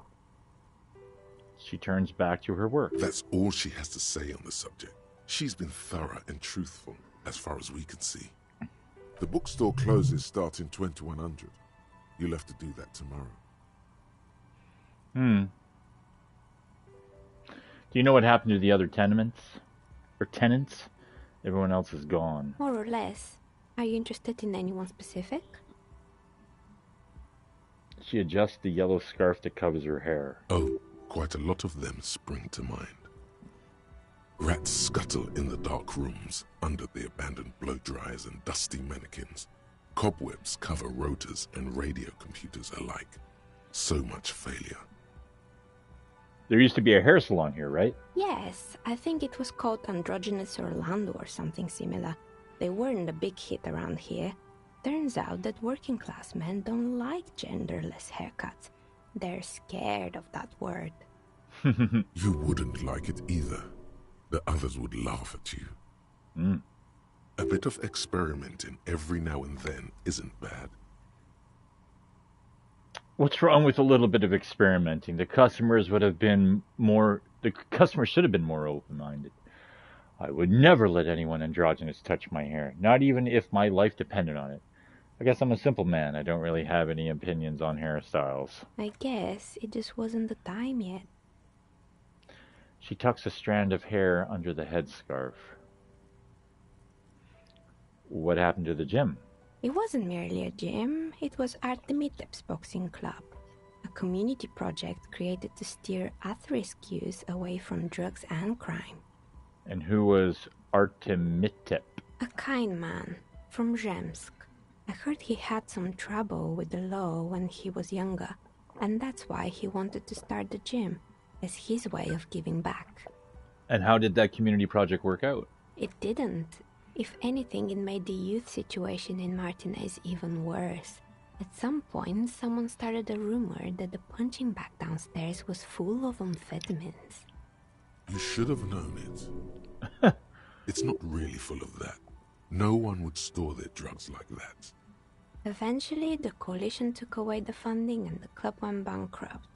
A: She turns back to her work.
B: That's all she has to say on the subject. She's been thorough and truthful, as far as we can see. The bookstore closes starting 2100. You'll have to do that tomorrow.
A: Do you know what happened to the other tenements? Or tenants? Everyone else is gone.
N: More or less. Are you interested in anyone specific?
A: She adjusts the yellow scarf that covers her hair.
B: Oh, quite a lot of them spring to mind. Rats scuttle in the dark rooms, under the abandoned blow-dryers and dusty mannequins. Cobwebs cover rotors and radio computers alike. So much failure.
A: There used to be a hair salon here, right?
N: Yes, I think it was called Androgynous Orlando or something similar. They weren't a big hit around here. Turns out that working class men don't like genderless haircuts. They're scared of that word.
B: You wouldn't like it either. The others would laugh at you. A bit of experimenting every now and then isn't bad.
A: What's wrong with a little bit of experimenting? The customers should have been more open-minded. I would never let anyone androgynous touch my hair, not even if my life depended on it. I guess I'm a simple man. I don't really have any opinions on hairstyles.
N: I guess it just wasn't the time yet.
A: She tucks a strand of hair under the headscarf. What happened to the gym?
N: It wasn't merely a gym, it was Artemitep's boxing club, a community project created to steer at-risk youth away from drugs and crime.
A: And who was Artemitep?
N: A kind man, from Zemsk. I heard he had some trouble with the law when he was younger, and that's why he wanted to start the gym, as his way of giving back.
A: And how did that community project work out?
N: It didn't. If anything, it made the youth situation in Martinez even worse. At some point, someone started a rumor that the punching bag downstairs was full of amphetamines.
B: You should have known it. It's not really full of that. No one would store their drugs like that.
N: Eventually, the coalition took away the funding and the club went bankrupt.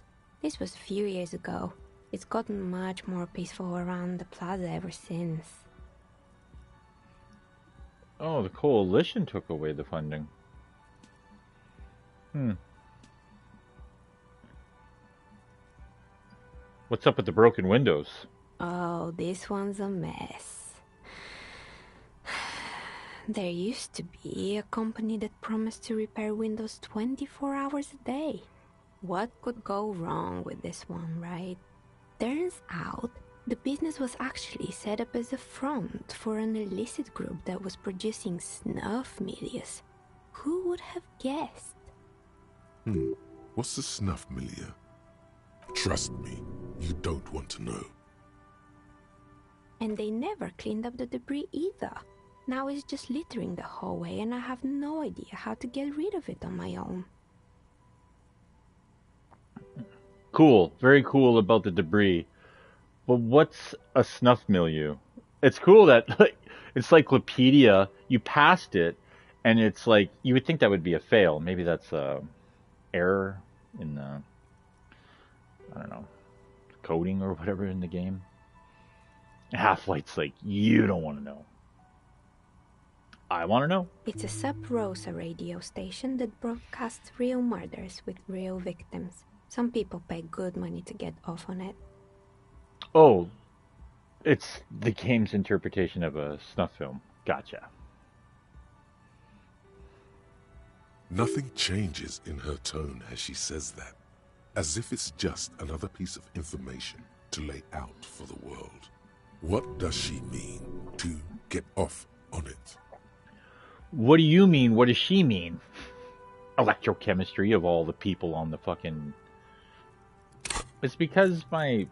N: This was a few years ago. It's gotten much more peaceful around the plaza ever since.
A: Oh, the coalition took away the funding. What's up with the broken windows?
N: Oh, this one's a mess. There used to be a company that promised to repair windows 24 hours a day. What could go wrong with this one, right? Turns out, the business was actually set up as a front for an illicit group that was producing snuff milieu. Who would have guessed?
B: What's the snuff milieu? Trust me, you don't want to know.
N: And they never cleaned up the debris either. Now it's just littering the hallway and I have no idea how to get rid of it on my own.
A: Cool. Very cool about the debris. But what's a snuff milieu? It's cool that, like, encyclopedia, you passed it, and it's like, you would think that would be a fail. Maybe that's a error in the... I don't know, coding or whatever in the game. Half-Light's like, you don't want to know. I want to know.
N: It's a Sub Rosa radio station that broadcasts real murders with real victims. Some people pay good money to get off on it.
A: Oh, it's the game's interpretation of a snuff film. Gotcha.
B: Nothing changes in her tone as she says that, as if it's just another piece of information to lay out for the world. What does she mean to get off on it?
A: What do you mean? What does she mean? Electrochemistry of all the people on the fucking... It's because my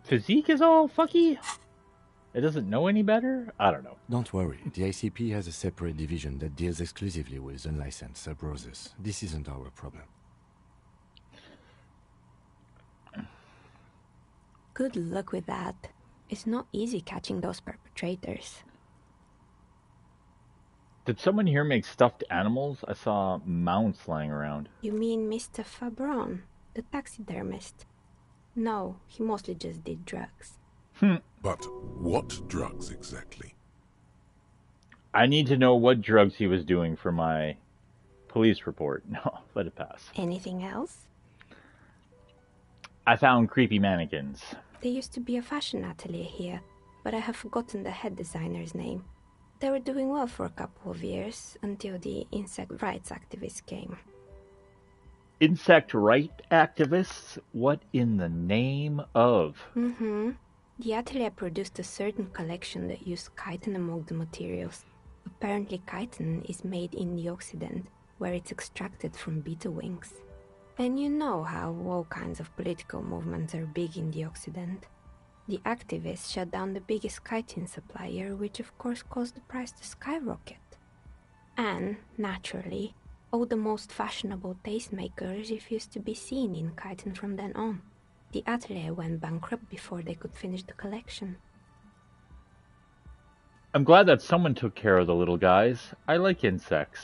A: physique is all fucky? It doesn't know any better? I don't know.
D: Don't worry. The ICP has a separate division that deals exclusively with unlicensed sub-roses. This isn't our problem.
N: Good luck with that. It's not easy catching those perpetrators.
A: Did someone here make stuffed animals? I saw mounts lying around.
N: You mean Mr. Fabron, the taxidermist? No, he mostly just did drugs.
B: But what drugs exactly?
A: I need to know what drugs he was doing for my police report. No, let it pass.
N: Anything else?
A: I found creepy mannequins.
N: There used to be a fashion atelier here, but I have forgotten the head designer's name. They were doing well for a couple of years, until the insect rights activists came.
A: Insect right activists? What in the name of?
N: The atelier produced a certain collection that used chitin among the materials. Apparently chitin is made in the Occident, where it's extracted from beetle wings. And you know how all kinds of political movements are big in the Occident. The activists shut down the biggest chitin supplier, which of course caused the price to skyrocket. And, naturally, all the most fashionable tastemakers refused to be seen in chitin from then on. The atelier went bankrupt before they could finish the collection.
A: I'm glad that someone took care of the little guys. I like insects.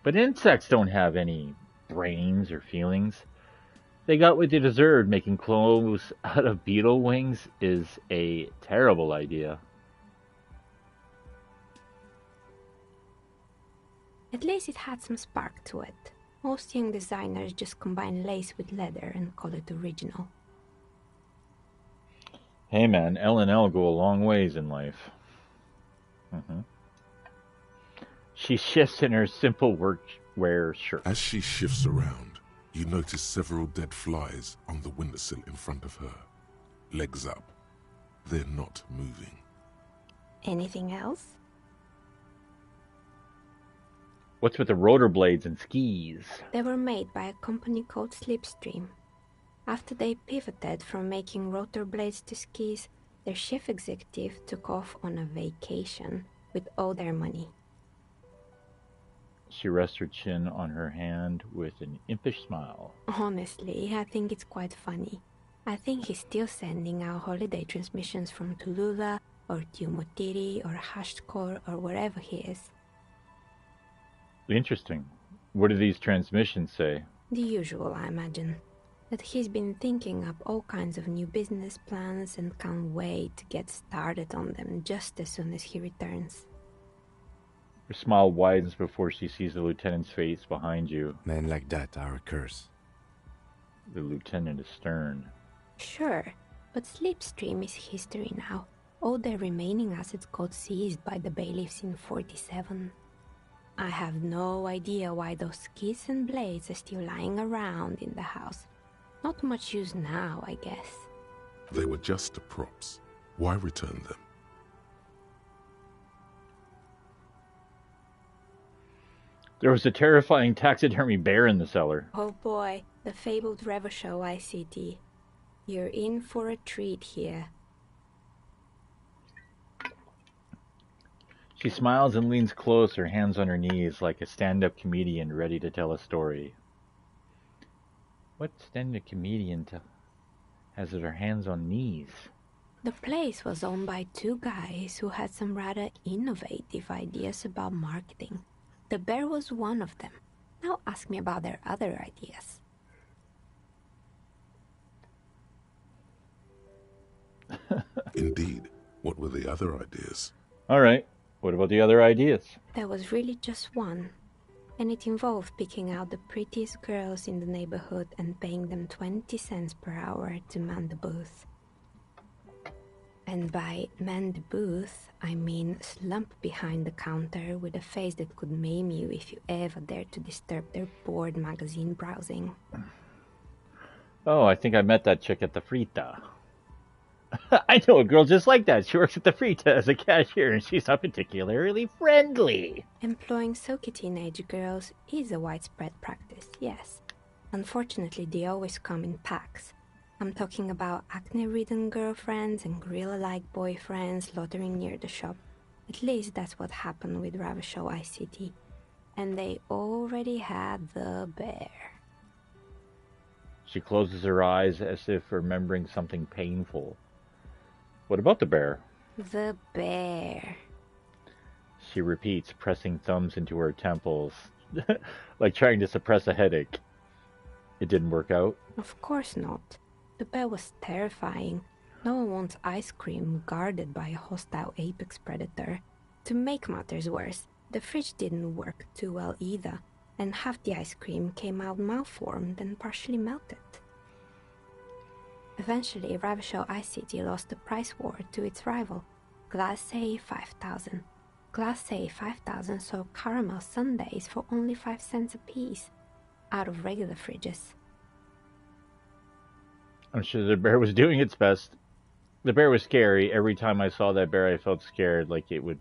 A: But insects don't have any brains or feelings. They got what they deserved. Making clothes out of beetle wings is a terrible idea.
N: At least it had some spark to it. Most young designers just combine lace with leather and call it original.
A: Hey man, L&L go a long ways in life. She shifts in her simple workwear shirt.
B: As she shifts around, you notice several dead flies on the windowsill in front of her. Legs up. They're not moving.
N: Anything else?
A: What's with the rotor blades and skis?
N: They were made by a company called Slipstream. After they pivoted from making rotor blades to skis, their chief executive took off on a vacation with all their money.
A: She rests her chin on her hand with an impish smile.
N: Honestly, I think it's quite funny. I think he's still sending out holiday transmissions from Tulula or Tiumotiri or Hashtkor or wherever he is.
A: Interesting. What do these transmissions say?
N: The usual, I imagine. That he's been thinking up all kinds of new business plans and can't wait to get started on them just as soon as he returns.
A: Her smile widens before she sees the lieutenant's face behind you.
D: Men like that are a curse.
A: The lieutenant is stern.
N: Sure, but Slipstream is history now. All their remaining assets got seized by the bailiffs in 47. I have no idea why those skis and blades are still lying around in the house. Not much use now, I guess.
B: They were just props. Why return them?
A: There was a terrifying taxidermy bear in the cellar.
N: Oh boy, the fabled Revachol ICT. You're in for a treat here.
A: She smiles and leans close, her hands on her knees, like a stand-up comedian ready to tell a story. What stand-up comedian has her hands on knees?
N: The place was owned by two guys who had some rather innovative ideas about marketing. The bear was one of them. Now ask me about their other ideas.
B: What were the other ideas?
A: All right. What about the other ideas?
N: There was really just one, and it involved picking out the prettiest girls in the neighborhood and paying them 20 cents per hour to man the booth. And by man the booth, I mean slump behind the counter with a face that could maim you if you ever dared to disturb their bored magazine browsing.
A: Oh, I think I met that chick at the Frita. I know a girl just like that. She works at the Frita as a cashier, and she's not particularly friendly.
N: Employing silky teenage girls is a widespread practice, yes. Unfortunately, they always come in packs. I'm talking about acne-ridden girlfriends and gorilla-like boyfriends loitering near the shop. At least that's what happened with Ravachol ICT. And they already had the bear.
A: She closes her eyes as if remembering something painful. What about the bear?
N: The bear.
A: She repeats, pressing thumbs into her temples, like trying to suppress a headache. It didn't work out?
N: Of course not. The bear was terrifying. No one wants ice cream guarded by a hostile apex predator. To make matters worse, the fridge didn't work too well either, and half the ice cream came out malformed and partially melted. Eventually, Ravachol ICT lost the price war to its rival, Glacé 5000. Glacé 5000 sold caramel sundaes for only 5 cents a piece, out of regular fridges.
A: I'm sure the bear was doing its best. The bear was scary. Every time I saw that bear, I felt scared, like it would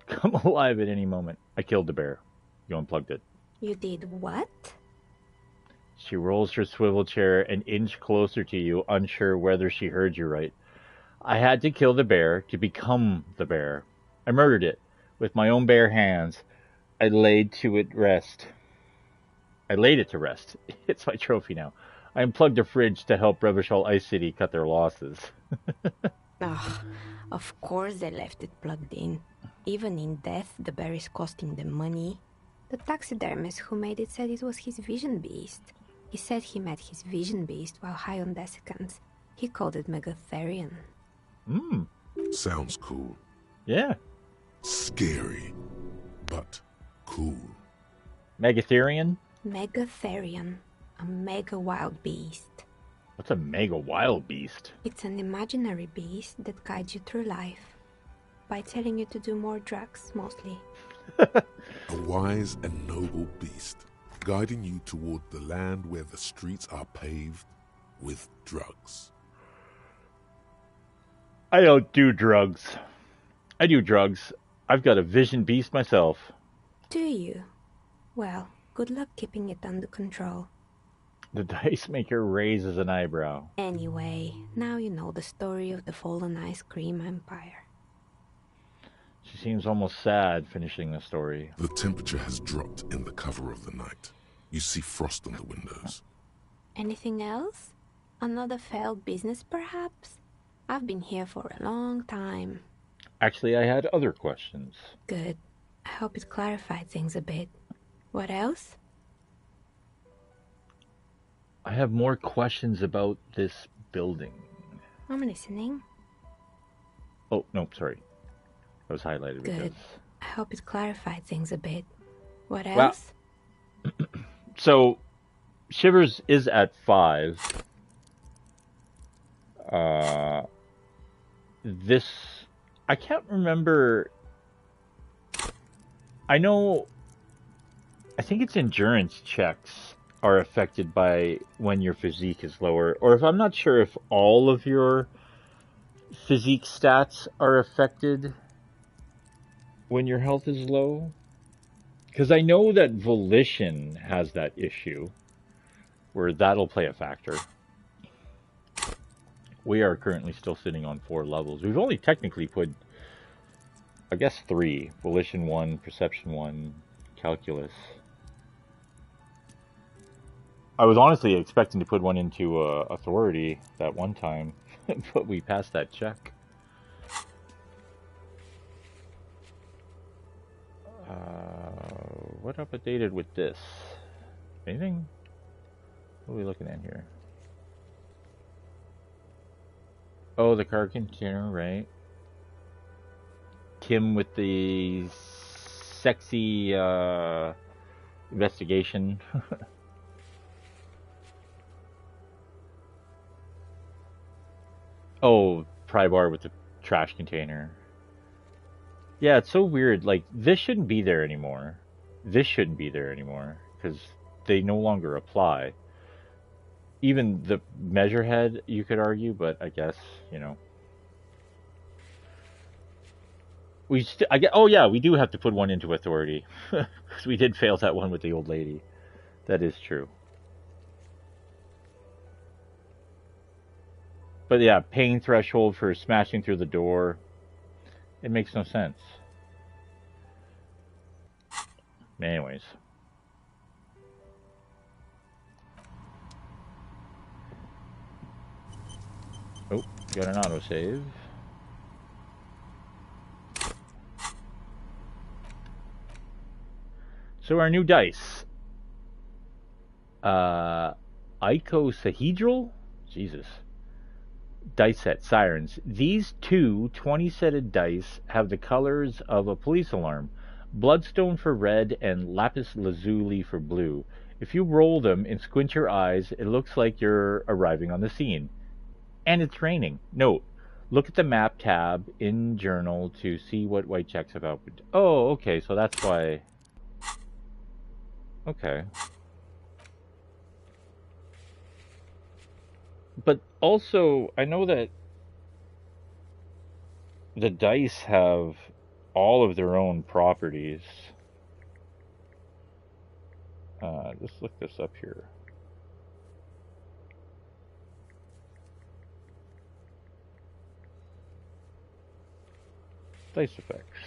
A: come alive at any moment. I killed the bear. You unplugged it.
N: You did what?
A: She rolls her swivel chair an inch closer to you, unsure whether she heard you right. I had to kill the bear to become the bear. I murdered it with my own bare hands. I laid it to rest. It's my trophy now. I unplugged the fridge to help Ravachol Ice City cut their losses.
N: Oh, of course they left it plugged in. Even in death, the bear is costing them money. The taxidermist who made it said it was his vision beast. He said he met his vision beast while high on desiccants. He called it Megatherion.
B: Sounds cool.
A: Yeah.
B: Scary, but cool.
A: Megatherion?
N: Megatherion. A mega wild beast.
A: What's a mega wild beast?
N: It's an imaginary beast that guides you through life. By telling you to do more drugs, mostly.
B: A wise and noble beast, guiding you toward the land where the streets are paved with drugs.
A: I don't do drugs. I do drugs. I've got a vision beast myself.
N: Do you? Well, good luck keeping it under control.
A: The dice maker raises an eyebrow.
N: Anyway, now you know the story of the fallen ice cream empire.
A: She seems almost sad finishing the story.
B: The temperature has dropped in the cover of the night. You see frost on the windows.
N: Anything else? Another failed business, perhaps? I've been here for a long time.
A: Actually, I had other questions.
N: Good. I hope it clarified things a bit. What else?
A: I have more questions about this building.
N: I'm listening.
A: Oh, no, sorry. That was highlighted.
N: Good.
A: Because...
N: I hope it clarified things a bit. What else?
A: Well, so, Shivers is at 5. This... I can't remember... I think it's endurance checks are affected by when your physique is lower, or if I'm not sure if all of your physique stats are affected when your health is low. Because I know that volition has that issue, where that'll play a factor. We are currently still sitting on 4 levels. We've only technically put, I guess, 3. Volition 1, Perception 1, Calculus. I was honestly expecting to put one into Authority that one time, but we passed that check. What updated with this? Anything? What are we looking at here? Oh, the car container, right? Kim with the sexy investigation. Oh, pry bar with the trash container. Yeah, it's so weird. Like, this shouldn't be there anymore. This shouldn't be there anymore because they no longer apply. Even the measure head, you could argue, but I guess, you know. Oh yeah, we do have to put one into authority because we did fail that one with the old lady. That is true. But yeah, pain threshold for smashing through the door. It makes no sense. Anyways. Oh, got an autosave. So our new dice. Icosahedral? Jesus. Dice set, Sirens. These two 20-sided dice have the colors of a police alarm. Bloodstone for red and lapis lazuli for blue. If you roll them and squint your eyes, it looks like you're arriving on the scene. And it's raining. Note, look at the map tab in journal to see what white checks have opened. Oh, okay, so that's why. Okay. But also, I know that the dice have all of their own properties. Let's look this up here. Dice effects.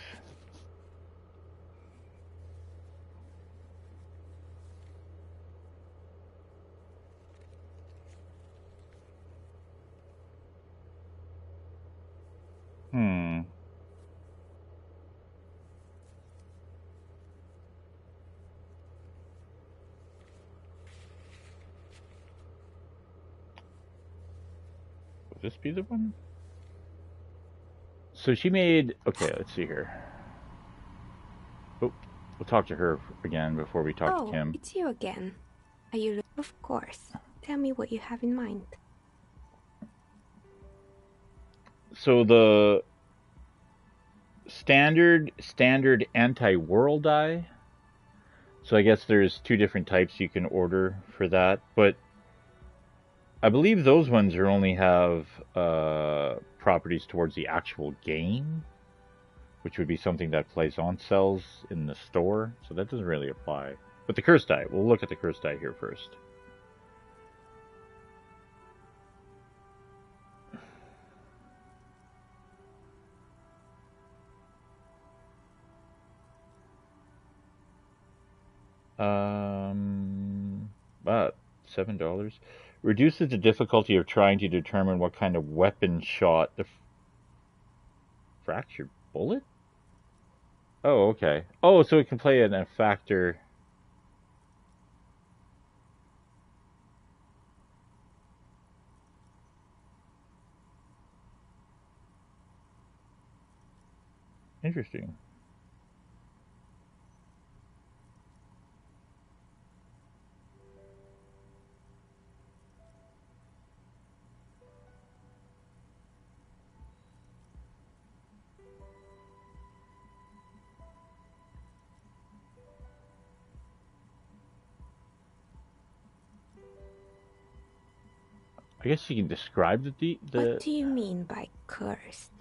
A: Would this be the one? So she made... Okay, let's see here. Oh, we'll talk to her again before we talk to Kim.
N: Oh, it's you again. Are you... Of course. Tell me what you have in mind.
A: So the standard anti-whirl die. So I guess there's two different types you can order for that, but I believe those ones only have properties towards the actual game, which would be something that Plaisance sells in the store, so that doesn't really apply. But the curse die, we'll look at the curse die here first. About $7. Reduces the difficulty of trying to determine what kind of weapon shot the fractured bullet? Oh, okay. Oh, so it can play a factor. Interesting. I guess you can describe the...
N: What do you mean by cursed?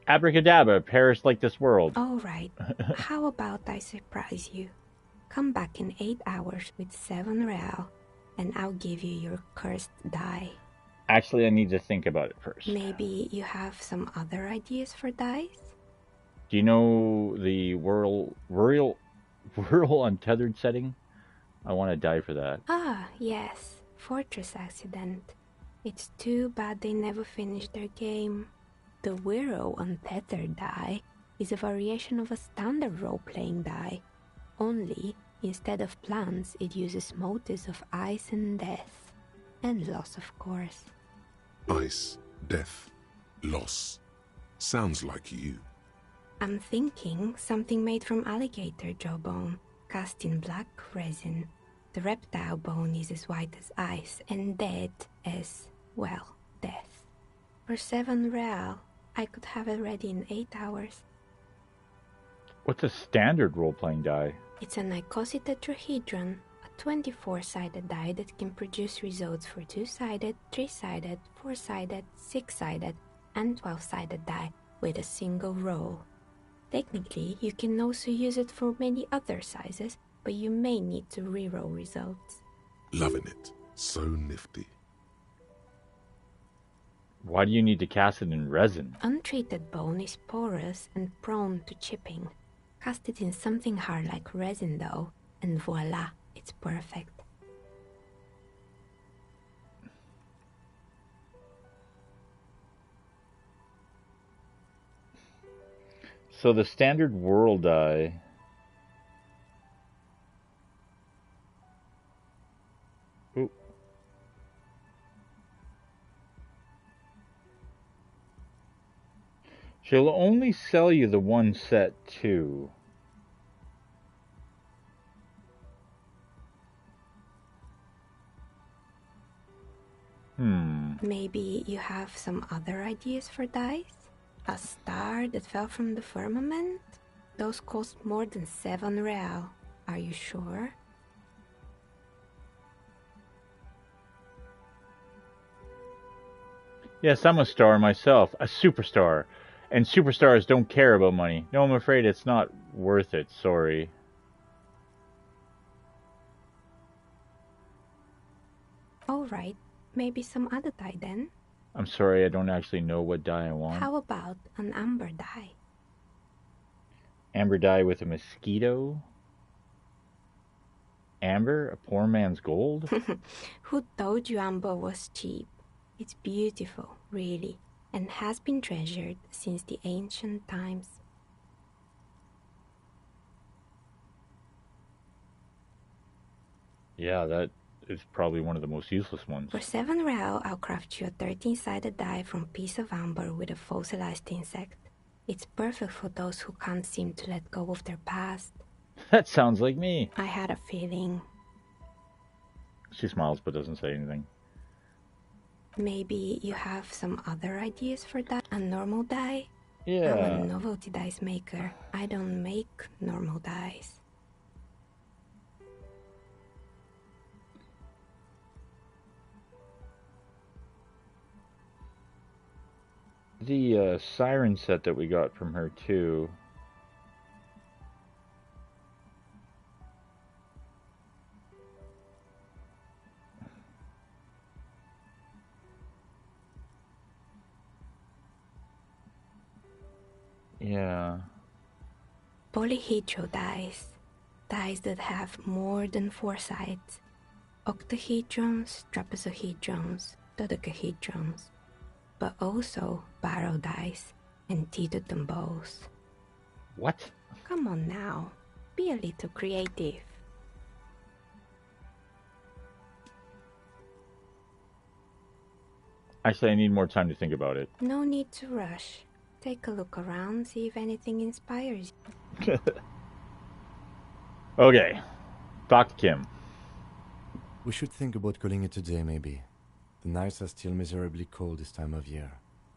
A: Abracadabra, perish like this world.
N: All right. How about I surprise you? Come back in 8 hours with 7 real, and I'll give you your cursed die.
A: Actually, I need to think about it first.
N: Maybe you have some other ideas for dice?
A: Do you know the whirl untethered setting? I want to die for that.
N: Ah, yes. Fortress accident. It's too bad they never finished their game. The Whirl Untethered die is a variation of a standard role-playing die. Only, instead of plants, it uses motives of ice and death. And loss, of course.
B: Ice, death, loss. Sounds like you.
N: I'm thinking something made from alligator jawbone, cast in black resin. The reptile bone is as white as ice and dead as, well, death. For 7 real, I could have it ready in 8 hours.
A: What's a standard role-playing die?
N: It's an icosy tetrahedron, a 24-sided die that can produce results for 2-sided, 3-sided, 4-sided, 6-sided, and 12-sided die with a single roll. Technically, you can also use it for many other sizes, but you may need to reroll results.
B: Loving it. So nifty.
A: Why do you need to cast it in resin?
N: Untreated bone is porous and prone to chipping. Cast it in something hard like resin though, and voila, it's perfect.
A: So the standard world die... Ooh. She'll only sell you the one set too.
N: Maybe you have some other ideas for dice? A star that fell from the firmament? Those cost more than 7 real. Are you sure?
A: Yes, I'm a star myself, a superstar. And superstars don't care about money. No, I'm afraid it's not worth it, sorry.
N: Alright, maybe some other die then?
A: I'm sorry, I don't actually know what die I want.
N: How about an amber die?
A: Amber die with a mosquito? Amber? A poor man's gold?
N: Who told you amber was cheap? It's beautiful, really, and has been treasured since the ancient times.
A: Yeah, that is probably one of the most useless ones.
N: For 7 real, I'll craft you a 13-sided die from piece of amber with a fossilized insect. It's perfect for those who can't seem to let go of their past.
A: That sounds like me.
N: I had a feeling.
A: She smiles but doesn't say anything.
N: Maybe you have some other ideas for that? A normal die?
A: Yeah.
N: I'm a novelty dice maker. I don't make normal dice.
A: The siren set that we got from her too. Yeah.
N: Polyhedral dice. Dice that have more than 4 sides. Octahedrons, trapezohedrons, dodecahedrons. But also barrel dice and teetotum bowls.
A: What?
N: Come on now. Be a little creative.
A: Actually, I need more time to think about it.
N: No need to rush. Take a look around, see if anything inspires you.
A: Okay. Talk to Kim.
D: We should think about calling it a day, maybe. The nights are still miserably cold this time of year.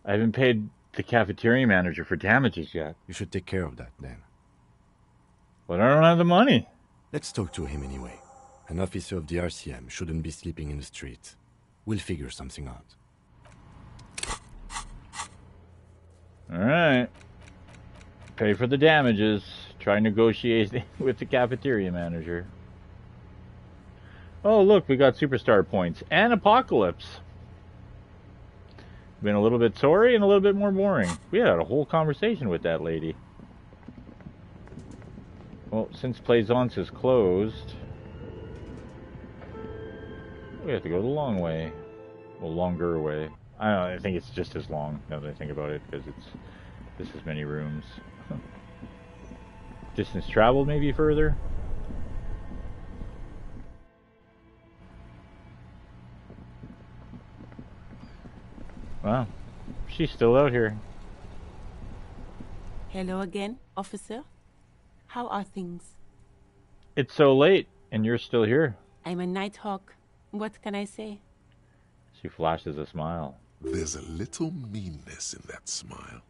A: I haven't paid the cafeteria manager for damages yet.
D: You should take care of that, then.
A: But I don't have the money.
D: Let's talk to him anyway. An officer of the RCM shouldn't be sleeping in the street. We'll figure something out.
A: Alright. Pay for the damages. Try negotiate with the cafeteria manager. Oh, look, we got superstar points. And Apocalypse. Been a little bit sorry and a little bit more boring. We had a whole conversation with that lady. Well, since Plaisance is closed, we have to go the long way. Well, longer way. I don't know, I think it's just as long now that I think about it, because it's just as many rooms. Distance traveled maybe further? Wow, she's still out here.
O: Hello again, officer. How are things?
A: It's so late, and you're still here.
O: I'm a Nighthawk. What can I say?
A: She flashes a smile.
B: There's a little meanness in that smile.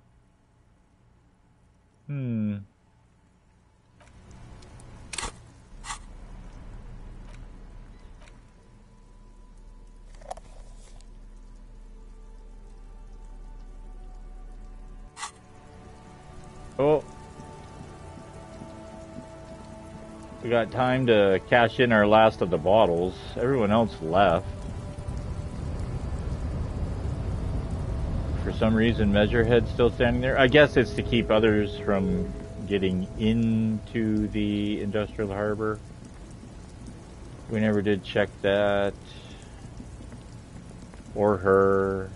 A: Oh. We got time to cash in our last of the bottles. Everyone else left. For some reason, Measurehead's still standing there. I guess it's to keep others from getting into the industrial harbor. We never did check that. Or her.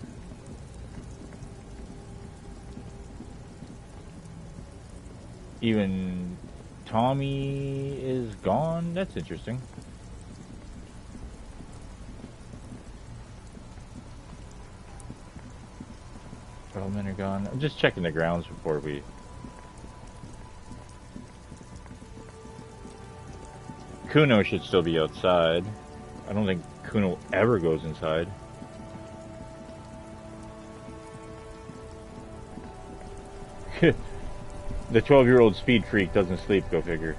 A: Even Tommy is gone. That's interesting. All men are gone. I'm just checking the grounds before we... Kuno should still be outside. I don't think Kuno ever goes inside. The 12-year-old speed freak doesn't sleep, go figure.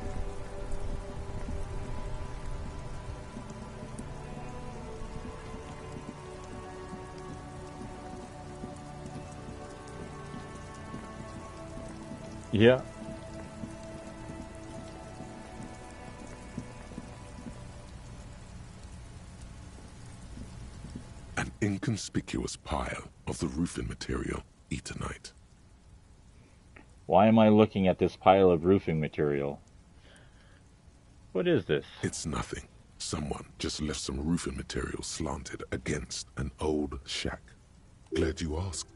A: Yeah.
B: An inconspicuous pile of the roofing material, Eternite.
A: Why am I looking at this pile of roofing material? What is this?
B: It's nothing. Someone just left some roofing material slanted against an old shack. Glad you asked.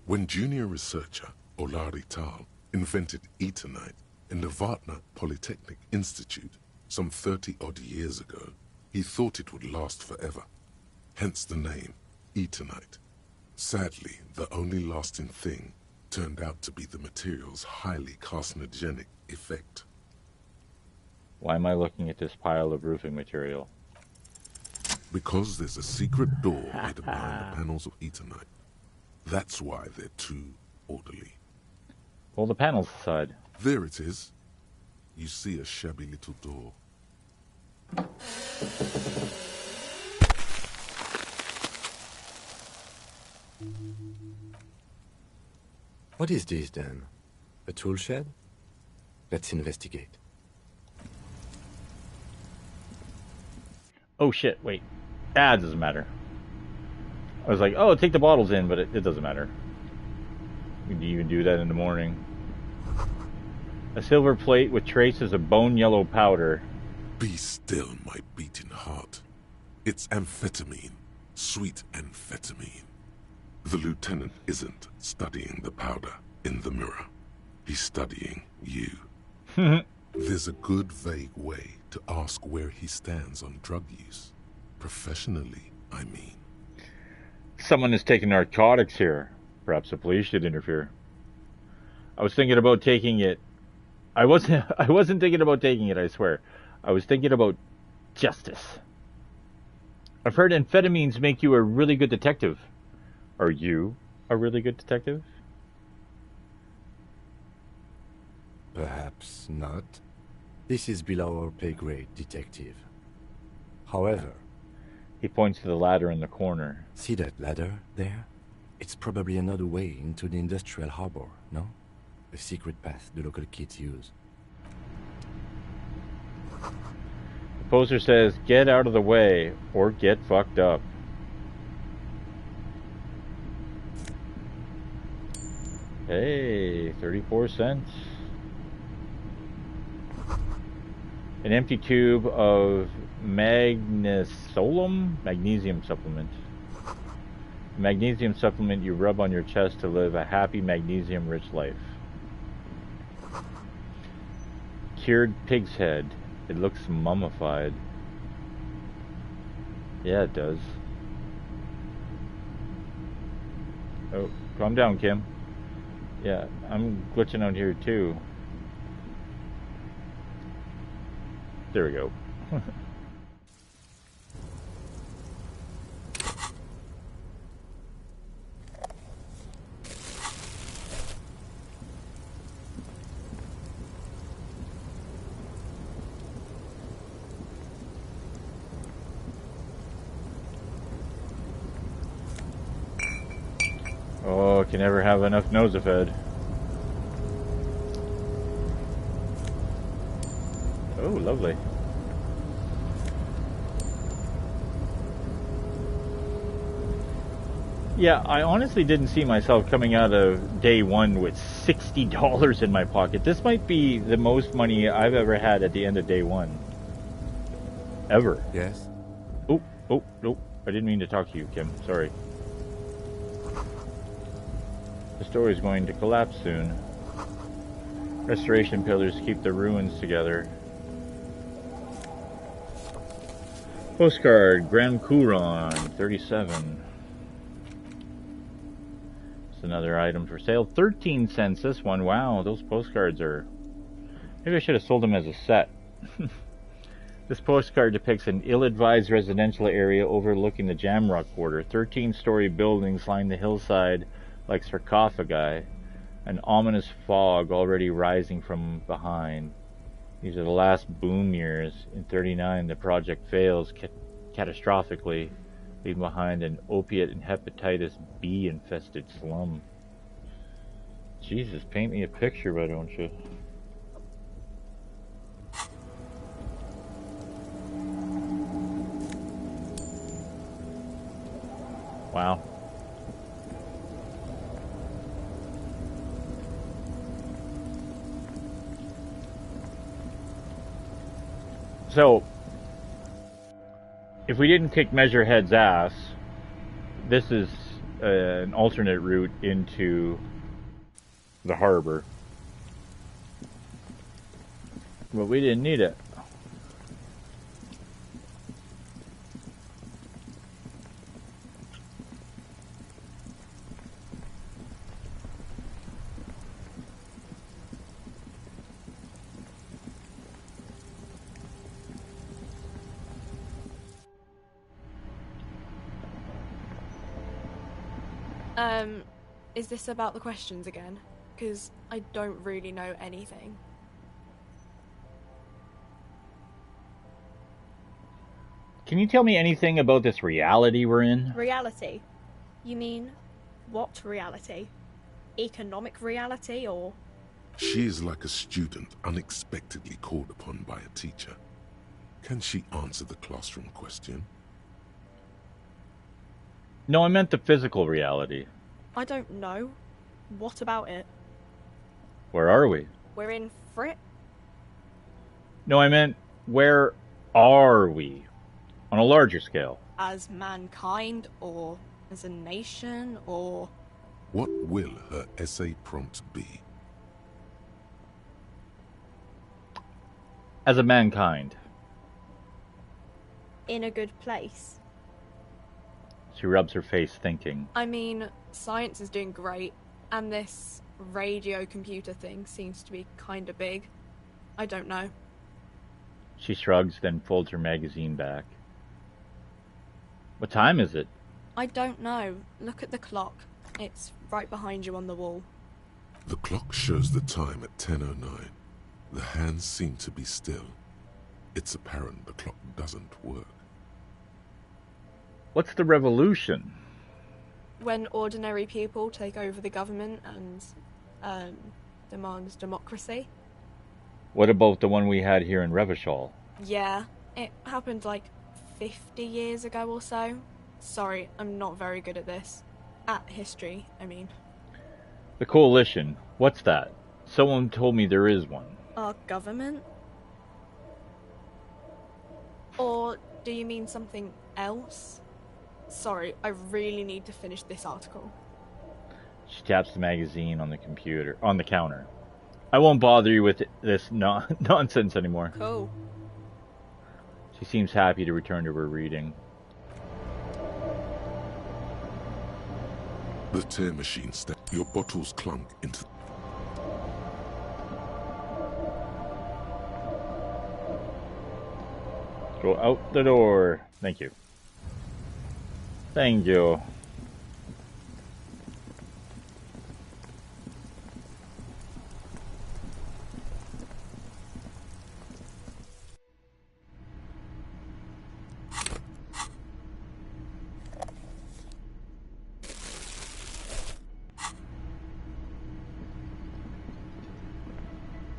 B: When junior researcher Olari Tal invented Eternite in the Vatna Polytechnic Institute some 30-odd years ago, he thought it would last forever. Hence the name, Eternite. Sadly, the only lasting thing turned out to be the material's highly carcinogenic effect.
A: Why am I looking at this pile of roofing material?
B: Because there's a secret door hidden behind the panels of Eternite. That's why they're too orderly.
A: Pull the panels aside.
B: There it is. You see a shabby little door.
D: What is this, then? A tool shed? Let's investigate.
A: Oh shit, wait. Ah, it doesn't matter. I was like, oh, take the bottles in, but it doesn't matter. You can even do that in the morning. A silver plate with traces of bone yellow powder.
B: Be still, my beating heart. It's amphetamine. Sweet amphetamine. The lieutenant isn't studying the powder in the mirror. He's studying you. There's a good vague way to ask where he stands on drug use. Professionally, I mean.
A: Someone is taking narcotics here. Perhaps the police should interfere. I was thinking about taking it. I wasn't thinking about taking it, I swear. I was thinking about justice. I've heard amphetamines make you a really good detective. Are you a really good detective?
D: Perhaps not. This is below our pay grade, detective. However...
A: He points to the ladder in the corner.
D: See that ladder there? It's probably another way into the industrial harbor, no? A secret path the local kids use.
A: The poster says, get out of the way or get fucked up. Hey, 34 cents. An empty tube of magnesium supplement. Magnesium supplement you rub on your chest to live a happy magnesium-rich life. Cured pig's head. It looks mummified. Yeah, it does. Oh, calm down, Kim. Yeah, I'm glitching out here too. There we go. Oh, can never have enough Nosafed. Oh, lovely. Yeah, I honestly didn't see myself coming out of day one with $60 in my pocket. This might be the most money I've ever had at the end of day one. Ever.
D: Yes?
A: Oh, nope. I didn't mean to talk to you, Kim. Sorry. The story's going to collapse soon. Restoration pillars keep the ruins together. Postcard, Grand Couron, 37. It's another item for sale. 13 cents this one. Wow, those postcards are... Maybe I should have sold them as a set. This postcard depicts an ill-advised residential area overlooking the Jamrock border. 13-story buildings line the hillside like sarcophagi. An ominous fog already rising from behind. These are the last boom years. In 39, the project fails catastrophically, leaving behind an opiate and hepatitis B-infested slum. Jesus, paint me a picture, why don't you? Wow. So, if we didn't kick Measurehead's ass, this is an alternate route into the harbor. But we didn't need it.
G: Is this about the questions again? Because I don't really know anything.
A: Can you tell me anything about this reality we're in?
G: Reality? You mean, what reality? Economic reality, or...?
B: She is like a student unexpectedly called upon by a teacher. Can she answer the classroom question?
A: No, I meant the physical reality.
G: I don't know. What about it?
A: Where are we?
G: We're in Frit?
A: No, I meant, where are we? On a larger scale.
G: As mankind, or as a nation, or...
B: What will her essay prompt be?
A: As a mankind.
G: In a good place.
A: She rubs her face, thinking.
G: I mean, science is doing great, and this radio computer thing seems to be kinda big. I don't know.
A: She shrugs, then folds her magazine back. What time is it?
G: I don't know. Look at the clock. It's right behind you on the wall.
B: The clock shows the time at 10:09. The hands seem to be still. It's apparent the clock doesn't work.
A: What's the revolution?
G: When ordinary people take over the government and demands democracy.
A: What about the one we had here in Revachol?
G: Yeah, it happened like 50 years ago or so. Sorry, I'm not very good at this. At history, I mean.
A: The coalition. What's that? Someone told me there is one.
G: Our government? Or do you mean something else? Sorry, I really need to finish this article.
A: She taps the magazine on the counter. I won't bother you with this nonsense anymore.
G: Cool.
A: She seems happy to return to her reading.
B: The tear machine your bottles clunk into...
A: Go out the door. Thank you. Thank you.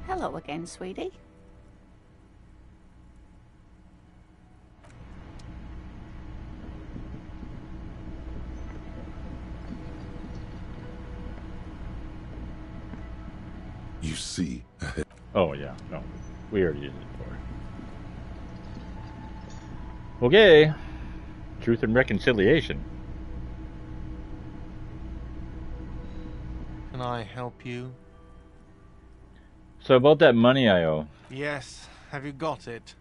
I: Hello again, sweetie.
B: You see ahead.
A: Oh, yeah. No. We already used it before. Okay. Truth and reconciliation.
P: Can I help you?
A: So about that money I owe.
P: Yes. Have you got it?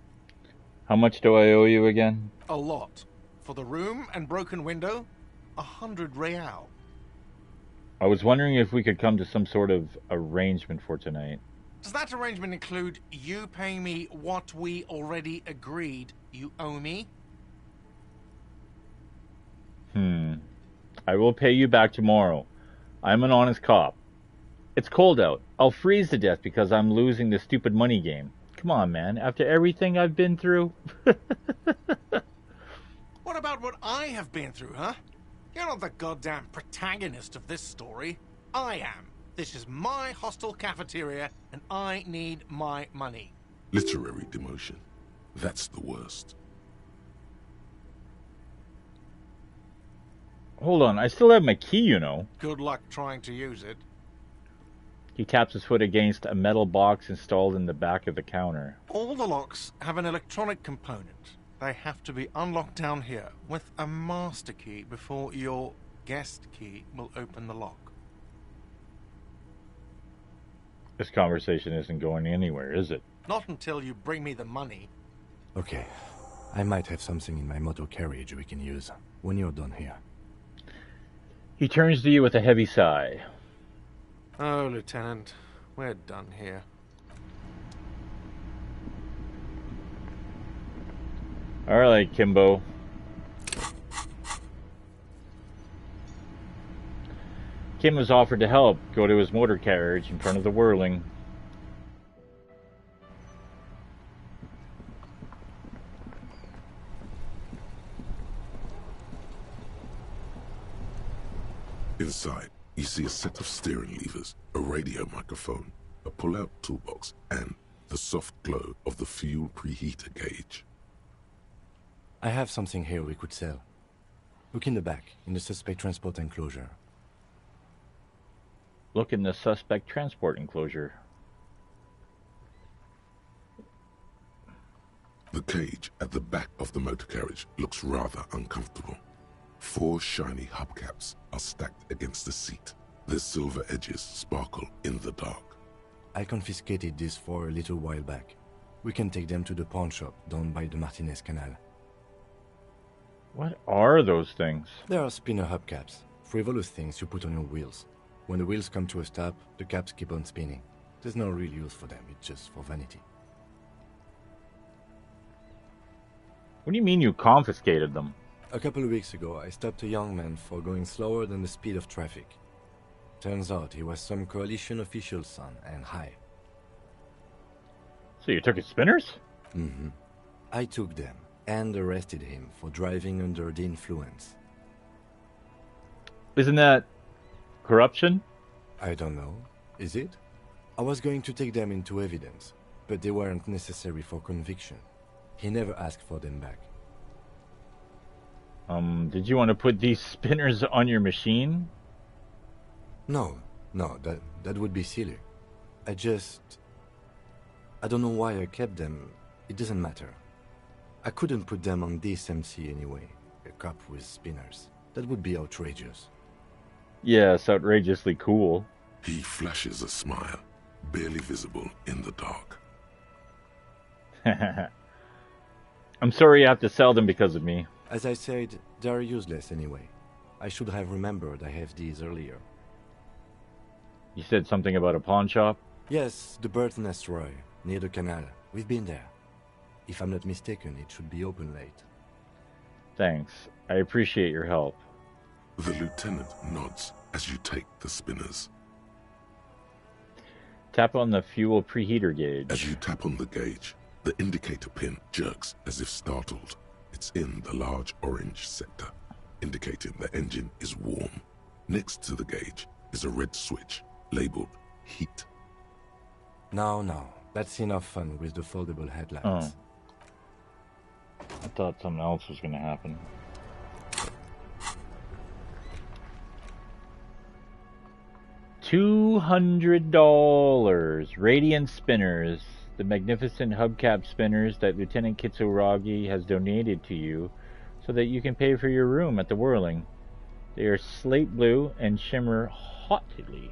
A: How much do I owe you again?
P: A lot. For the room and broken window, 100 real.
A: I was wondering if we could come to some sort of arrangement for tonight.
P: Does that arrangement include you paying me what we already agreed you owe me?
A: I will pay you back tomorrow. I'm an honest cop. It's cold out. I'll freeze to death because I'm losing this stupid money game. Come on, man. After everything I've been through.
P: What about what I have been through, huh? You're not the goddamn protagonist of this story. I am. This is my hostel cafeteria, and I need my money.
B: Literary demotion. That's the worst.
A: Hold on. I still have my key, you know.
P: Good luck trying to use it.
A: He taps his foot against a metal box installed in the back of the counter.
P: All the locks have an electronic component. They have to be unlocked down here with a master key before your guest key will open the lock.
A: This conversation isn't going anywhere, is it?
P: Not until you bring me the money.
D: Okay. I might have something in my motor carriage we can use when you're done here.
A: He turns to you with a heavy sigh.
P: Oh, Lieutenant, we're done here.
A: Alright, Kimbo. Kim was offered to help go to his motor carriage in front of the whirling.
B: Inside, you see a set of steering levers, a radio microphone, a pull-out toolbox, and the soft glow of the fuel preheater gauge.
D: I have something here we could sell. Look in the back, in the suspect transport enclosure.
A: Look in the suspect transport enclosure.
B: The cage at the back of the motor carriage looks rather uncomfortable. 4 shiny hubcaps are stacked against the seat. Their silver edges sparkle in the dark.
D: I confiscated these 4 a little while back. We can take them to the pawn shop down by the Martinez Canal.
A: What are those things?
D: They are spinner hubcaps, frivolous things you put on your wheels. When the wheels come to a stop, the caps keep on spinning. There's no real use for them, it's just for vanity.
A: What do you mean you confiscated them?
D: A couple of weeks ago, I stopped a young man for going slower than the speed of traffic. Turns out he was some coalition official's son and high.
A: So you took his spinners?
D: Mm-hmm. I took them and arrested him for driving under the influence.
A: Isn't that corruption?
D: I don't know. Is it? I was going to take them into evidence, but they weren't necessary for conviction. He never asked for them back.
A: Did you want to put these spinners on your machine?
D: No, that would be silly. I don't know why I kept them. It doesn't matter. I couldn't put them on this MC anyway. A cop with spinners. That would be outrageous.
A: Yes, outrageously cool.
B: He flashes a smile, barely visible in the dark.
A: I'm sorry you have to sell them because of me.
D: As I said, they are useless anyway. I should have remembered I have these earlier.
A: You said something about a pawn shop?
D: Yes, the Burton Asteroid, near the canal. We've been there. If I'm not mistaken, it should be open late.
A: Thanks. I appreciate your help.
B: The lieutenant nods as you take the spinners.
A: Tap on the fuel preheater gauge.
B: As you tap on the gauge, the indicator pin jerks as if startled. It's in the large orange sector, indicating the engine is warm. Next to the gauge is a red switch labeled heat.
D: No, that's enough fun with the foldable headlights.
A: Oh. I thought something else was going to happen. $200. Radiant spinners. The magnificent hubcap spinners that Lieutenant Kitsuragi has donated to you so that you can pay for your room at the Whirling. They are slate blue and shimmer haughtily.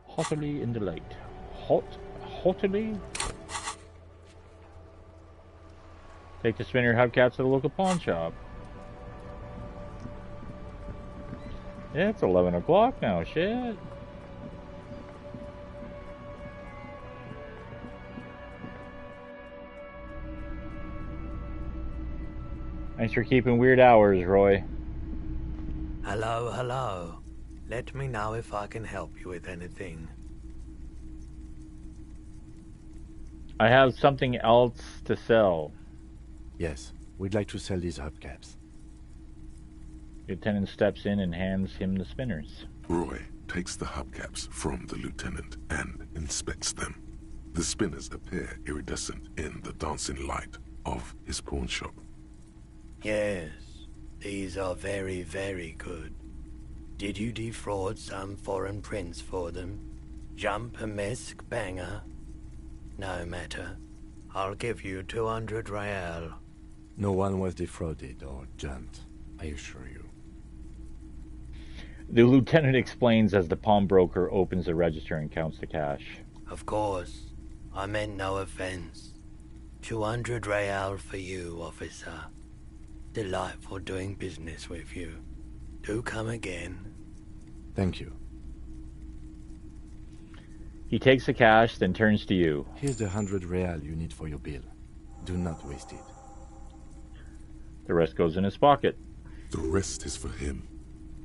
A: Haughtily in the light. Haughtily? Take the spinner hubcaps to the local pawn shop. Yeah, it's 11 o'clock now, shit. Thanks for keeping weird hours, Roy.
K: Hello. Let me know if I can help you with anything.
A: I have something else to sell.
D: Yes, we'd like to sell these hubcaps.
A: Lieutenant steps in and hands him the spinners.
B: Roy takes the hubcaps from the lieutenant and inspects them. The spinners appear iridescent in the dancing light of his pawn shop.
K: Yes, these are very, very good. Did you defraud some foreign prince for them? Jump a mesk banger? No matter. I'll give you 200 real.
D: No one was defrauded or jumped, I assure you.
A: The lieutenant explains as the pawnbroker opens the register and counts the cash.
K: Of course. I meant no offense. 200 real for you, officer. Delightful doing business with you. Do come again.
D: Thank you.
A: He takes the cash, then turns to you.
D: Here's the 100 real you need for your bill. Do not waste it.
A: The rest goes in his pocket.
B: The rest is for him,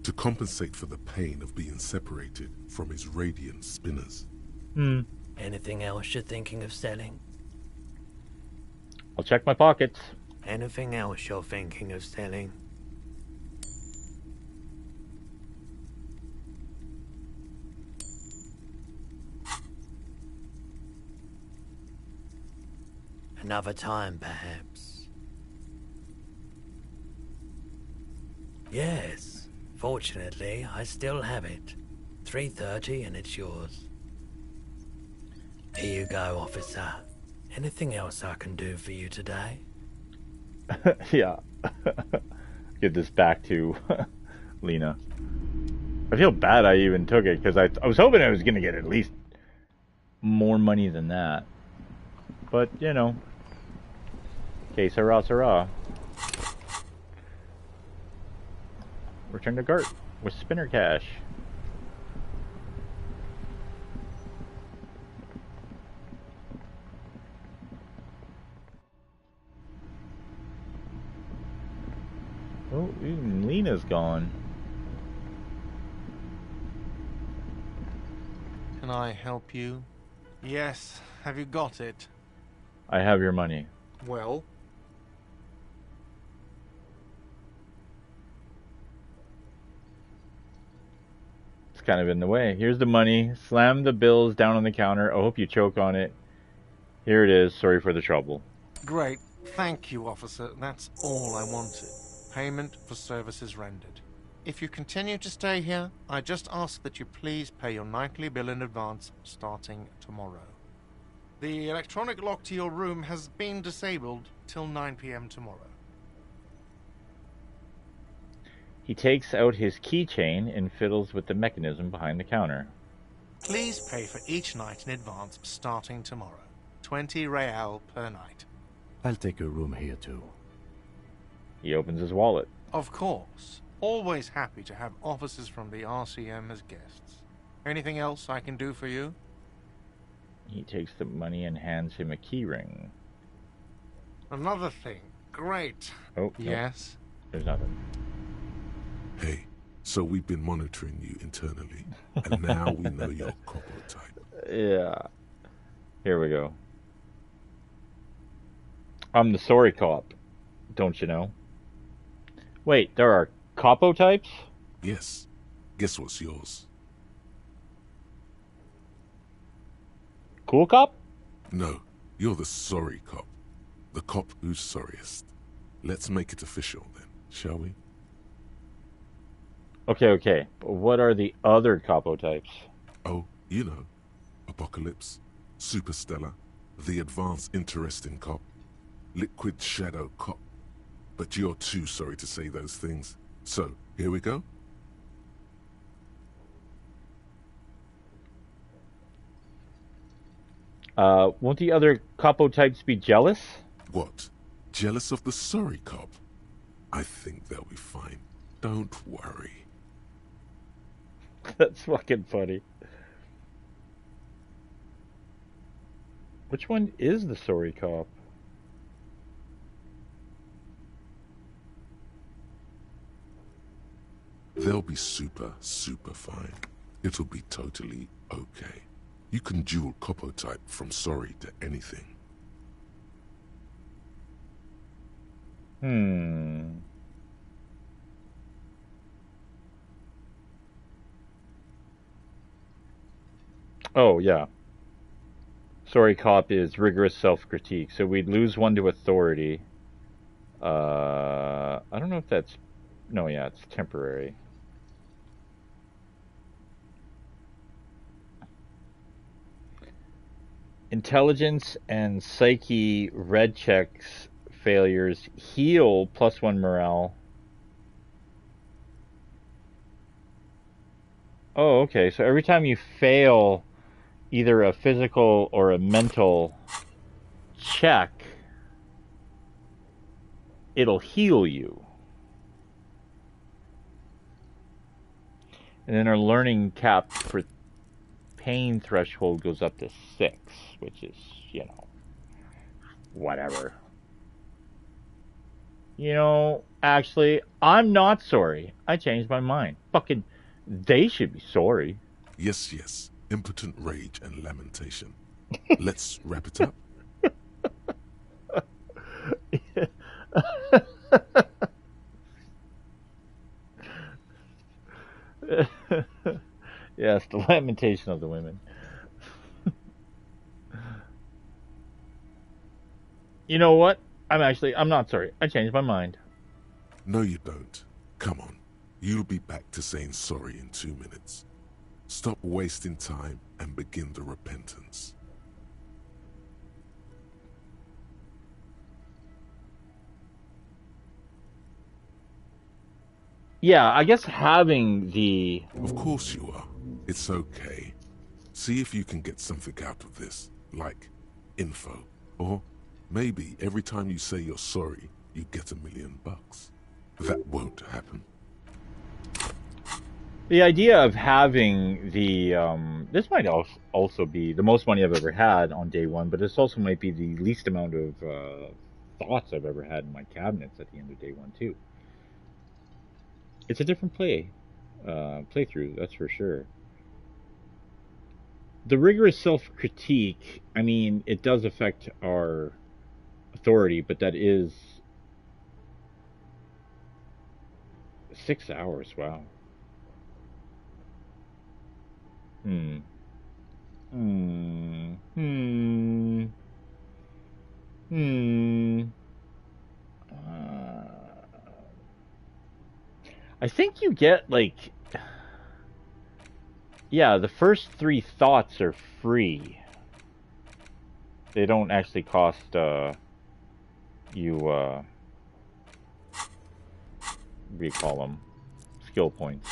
B: to compensate for the pain of being separated from his radiant spinners.
K: Anything else you're thinking of selling?
A: I'll check my pockets.
K: Anything else you're thinking of selling? Another time, perhaps. Yes. Fortunately, I still have it. 3:30 and it's yours. Here you go, officer. Anything else I can do for you today?
A: Yeah. Give this back to Lena. I feel bad I even took it, because I was hoping I was going to get at least more money than that. But, you know. Que sera, sera. Return to Gart with spinner cash. Oh, even Lena's gone.
P: Can I help you? Yes. Have you got it?
A: I have your money.
P: Well?
A: It's kind of in the way. Here's the money. Slam the bills down on the counter. I hope you choke on it. Here it is. Sorry for the trouble.
P: Great. Thank you, officer. That's all I wanted. Payment for services rendered. If you continue to stay here, I just ask that you please pay your nightly bill in advance starting tomorrow. The electronic lock to your room has been disabled till 9 p.m. tomorrow.
A: He takes out his keychain and fiddles with the mechanism behind the counter.
P: Please pay for each night in advance starting tomorrow. 20 real per night.
D: I'll take a room here too.
A: He opens his wallet.
P: Of course. Always happy to have officers from the RCM as guests. Anything else I can do for you?
A: He takes the money and hands him a key ring.
P: Another thing. Great.
A: Oh,
P: yes?
A: No, there's nothing.
B: Hey, so we've been monitoring you internally, and now we know your copper type.
A: Yeah. Here we go. I'm the sorry cop. Don't you know? Wait, there are capo types?
B: Yes. Guess what's yours?
A: Cool cop?
B: No, you're the sorry cop. The cop who's sorriest. Let's make it official then, shall we?
A: Okay. But what are the other capo types?
B: Oh, you know. Apocalypse, Superstellar, the Advanced Interesting Cop, Liquid Shadow Cop. But you're too sorry to say those things. So, here we go.
A: Won't the other capo types be jealous?
B: What? Jealous of the sorry cop? I think they'll be fine. Don't worry.
A: That's fucking funny. Which one is the sorry cop?
B: They'll be super fine. It'll be totally okay. You can dual capo type from sorry to anything.
A: Oh, yeah. Sorry cop is rigorous self-critique. So we'd lose one to authority. I don't know if that's... No, yeah, it's temporary. Intelligence and psyche red checks failures heal +1 morale. Oh, okay. So every time you fail either a physical or a mental check, it'll heal you. And then our learning cap for pain threshold goes up to 6, which is, you know, whatever. You know, actually, I'm not sorry. I changed my mind. Fucking, they should be sorry.
B: Yes. Impotent rage and lamentation. Let's wrap it up.
A: Yes, the lamentation of the women. You know what? I'm not sorry. I changed my mind.
B: No, you don't. Come on. You'll be back to saying sorry in 2 minutes. Stop wasting time and begin the repentance.
A: Yeah, I guess having the...
B: Of course you are. It's okay. See if you can get something out of this, like info. Or maybe every time you say you're sorry, you get $1 million. That won't happen.
A: The idea of having the... this might also be the most money I've ever had on day one, but this also might be the least amount of thoughts I've ever had in my cabinets at the end of day one, too. It's a different playthrough, that's for sure. The rigorous self-critique, I mean, it does affect our authority, but that is 6 hours, wow. I think you get, like... Yeah, the first 3 thoughts are free. They don't actually cost, you, what do you call them? Skill points.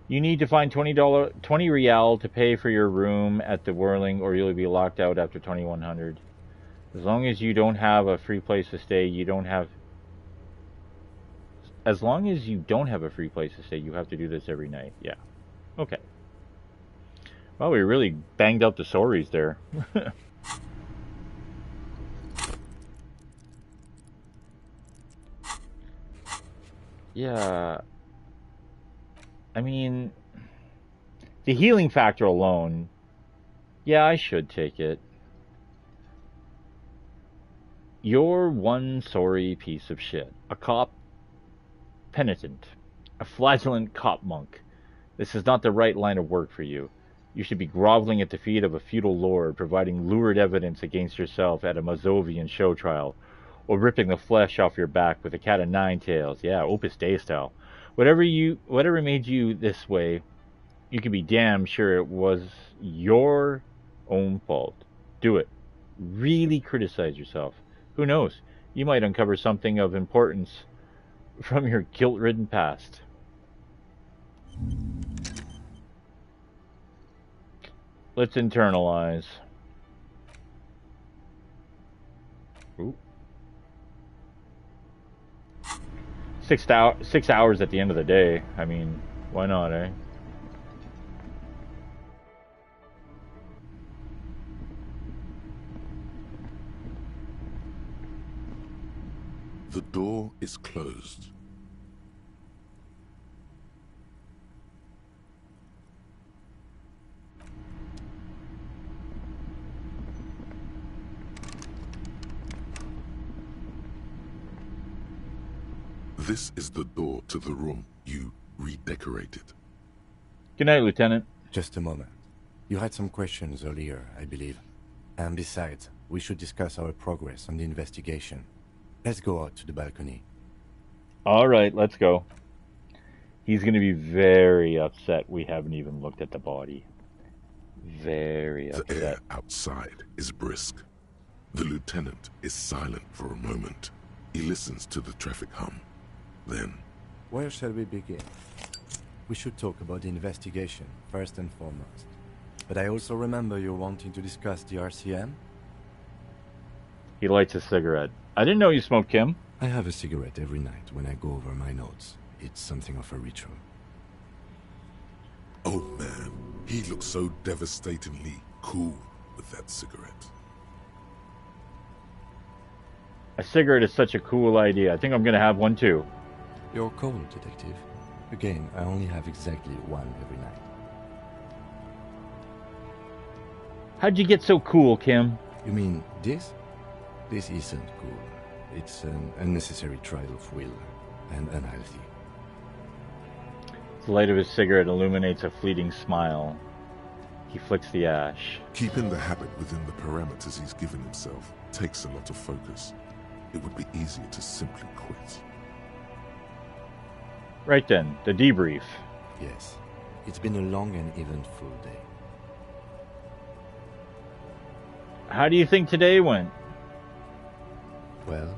A: You need to find $20 real to pay for your room at the Whirling, or you'll be locked out after 2100. As long as you don't have a free place to stay, you have a free place to stay, you have to do this every night. Yeah. Okay. Well, we really banged out the stories there. Yeah. I mean, the healing factor alone, yeah, I should take it. You're one sorry piece of shit. A cop penitent. A flagellant cop monk. This is not the right line of work for you. You should be groveling at the feet of a feudal lord, providing lurid evidence against yourself at a Mazovian show trial, or ripping the flesh off your back with a cat of nine tails. Yeah, Opus Dei style. Whatever made you this way, you can be damn sure it was your own fault. Do it. Really criticize yourself. Who knows? You might uncover something of importance from your guilt-ridden past. Let's internalize. Ooh. 6 hours at the end of the day. I mean, why not, eh?
B: The door is closed. This is the door to the room you redecorated.
A: Good night, Lieutenant.
D: Just a moment. You had some questions earlier, I believe. And besides, we should discuss our progress on the investigation. Let's go out to the balcony.
A: All right, let's go. He's going to be very upset we haven't even looked at the body. Very upset.
B: The air outside is brisk. The lieutenant is silent for a moment. He listens to the traffic hum. Then...
D: Where shall we begin? We should talk about the investigation, first and foremost. But I also remember you wanting to discuss the RCM?
A: He lights a cigarette. I didn't know you smoked, Kim.
D: I have a cigarette every night when I go over my notes. It's something of a ritual.
B: Oh man, he looks so devastatingly cool with that cigarette.
A: A cigarette is such a cool idea. I think I'm going to have one too.
D: You're cold, Detective. Again, I only have exactly one every night.
A: How'd you get so cool, Kim?
D: You mean this? This isn't cool. It's an unnecessary trial of will, and unhealthy.
A: The light of his cigarette illuminates a fleeting smile. He flicks the ash.
B: Keeping the habit within the parameters he's given himself takes a lot of focus. It would be easier to simply quit.
A: Right then, the debrief.
D: Yes. It's been a long and eventful day.
A: How do you think today went?
D: Well,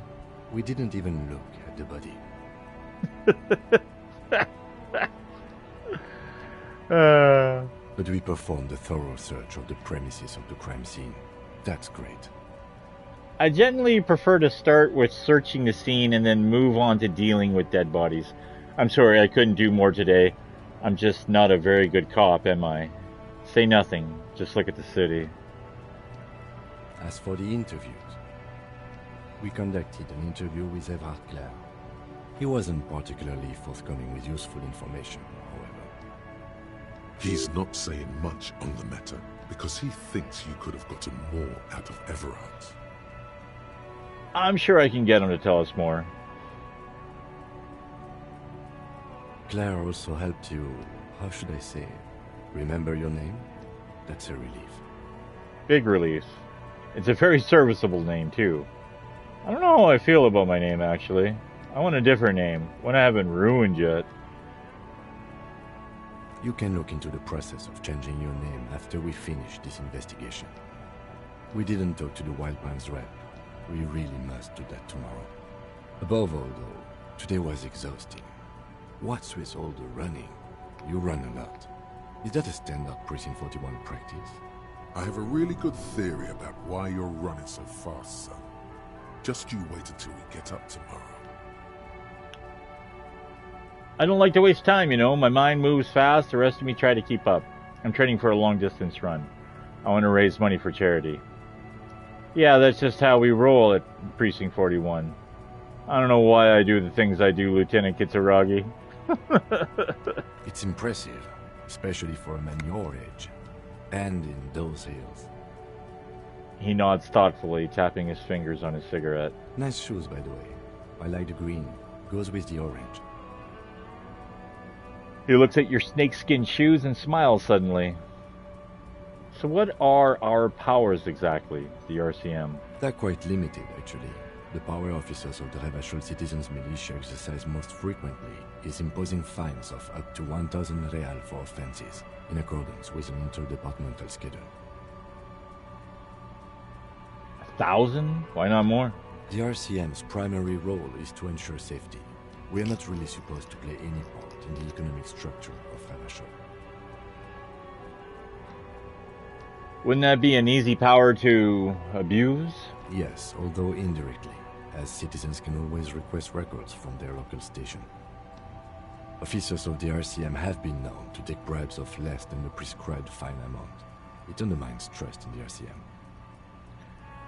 D: we didn't even look at the body. But we performed a thorough search of the premises of the crime scene. That's great.
A: I generally prefer to start with searching the scene and then move on to dealing with dead bodies. I'm sorry I couldn't do more today. I'm just not a very good cop, am I? Say nothing. Just look at the city.
D: As for the interviews, we conducted an interview with Everard Clare. He wasn't particularly forthcoming with useful information, however.
B: He's not saying much on the matter because he thinks you could have gotten more out of Everard.
A: I'm sure I can get him to tell us more.
D: Claire also helped you, how should I say, remember your name? That's a relief.
A: Big relief. It's a very serviceable name, too. I don't know how I feel about my name, actually. I want a different name, one I haven't ruined yet.
D: You can look into the process of changing your name after we finish this investigation. We didn't talk to the Wild Pines rep. We really must do that tomorrow. Above all, though, today was exhausting. What's with all the running? You run a lot. Is that a standard Precinct 41 practice?
B: I have a really good theory about why you're running so fast, son. Just you wait until we get up tomorrow.
A: I don't like to waste time, you know. My mind moves fast, the rest of me try to keep up. I'm training for a long-distance run. I want to raise money for charity. Yeah, that's just how we roll at Precinct 41. I don't know why I do the things I do, Lieutenant Kitsuragi.
D: It's impressive, especially for a man your age. And in those hills.
A: He nods thoughtfully, tapping his fingers on his cigarette.
D: Nice shoes, by the way. I like the green. Goes with the orange.
A: He looks at your snakeskin shoes and smiles suddenly. So what are our powers exactly, the RCM?
D: They're quite limited, actually. The power officers of the Revachol Citizens Militia exercise most frequently is imposing fines of up to 1,000 real for offenses, in accordance with an interdepartmental schedule.
A: 1,000? Why not more?
D: The RCM's primary role is to ensure safety. We are not really supposed to play any part in the economic structure of Revachol.
A: Wouldn't that be an easy power to abuse?
D: Yes, although indirectly, as citizens can always request records from their local station. Officers of the RCM have been known to take bribes of less than the prescribed fine amount. It undermines trust in the RCM.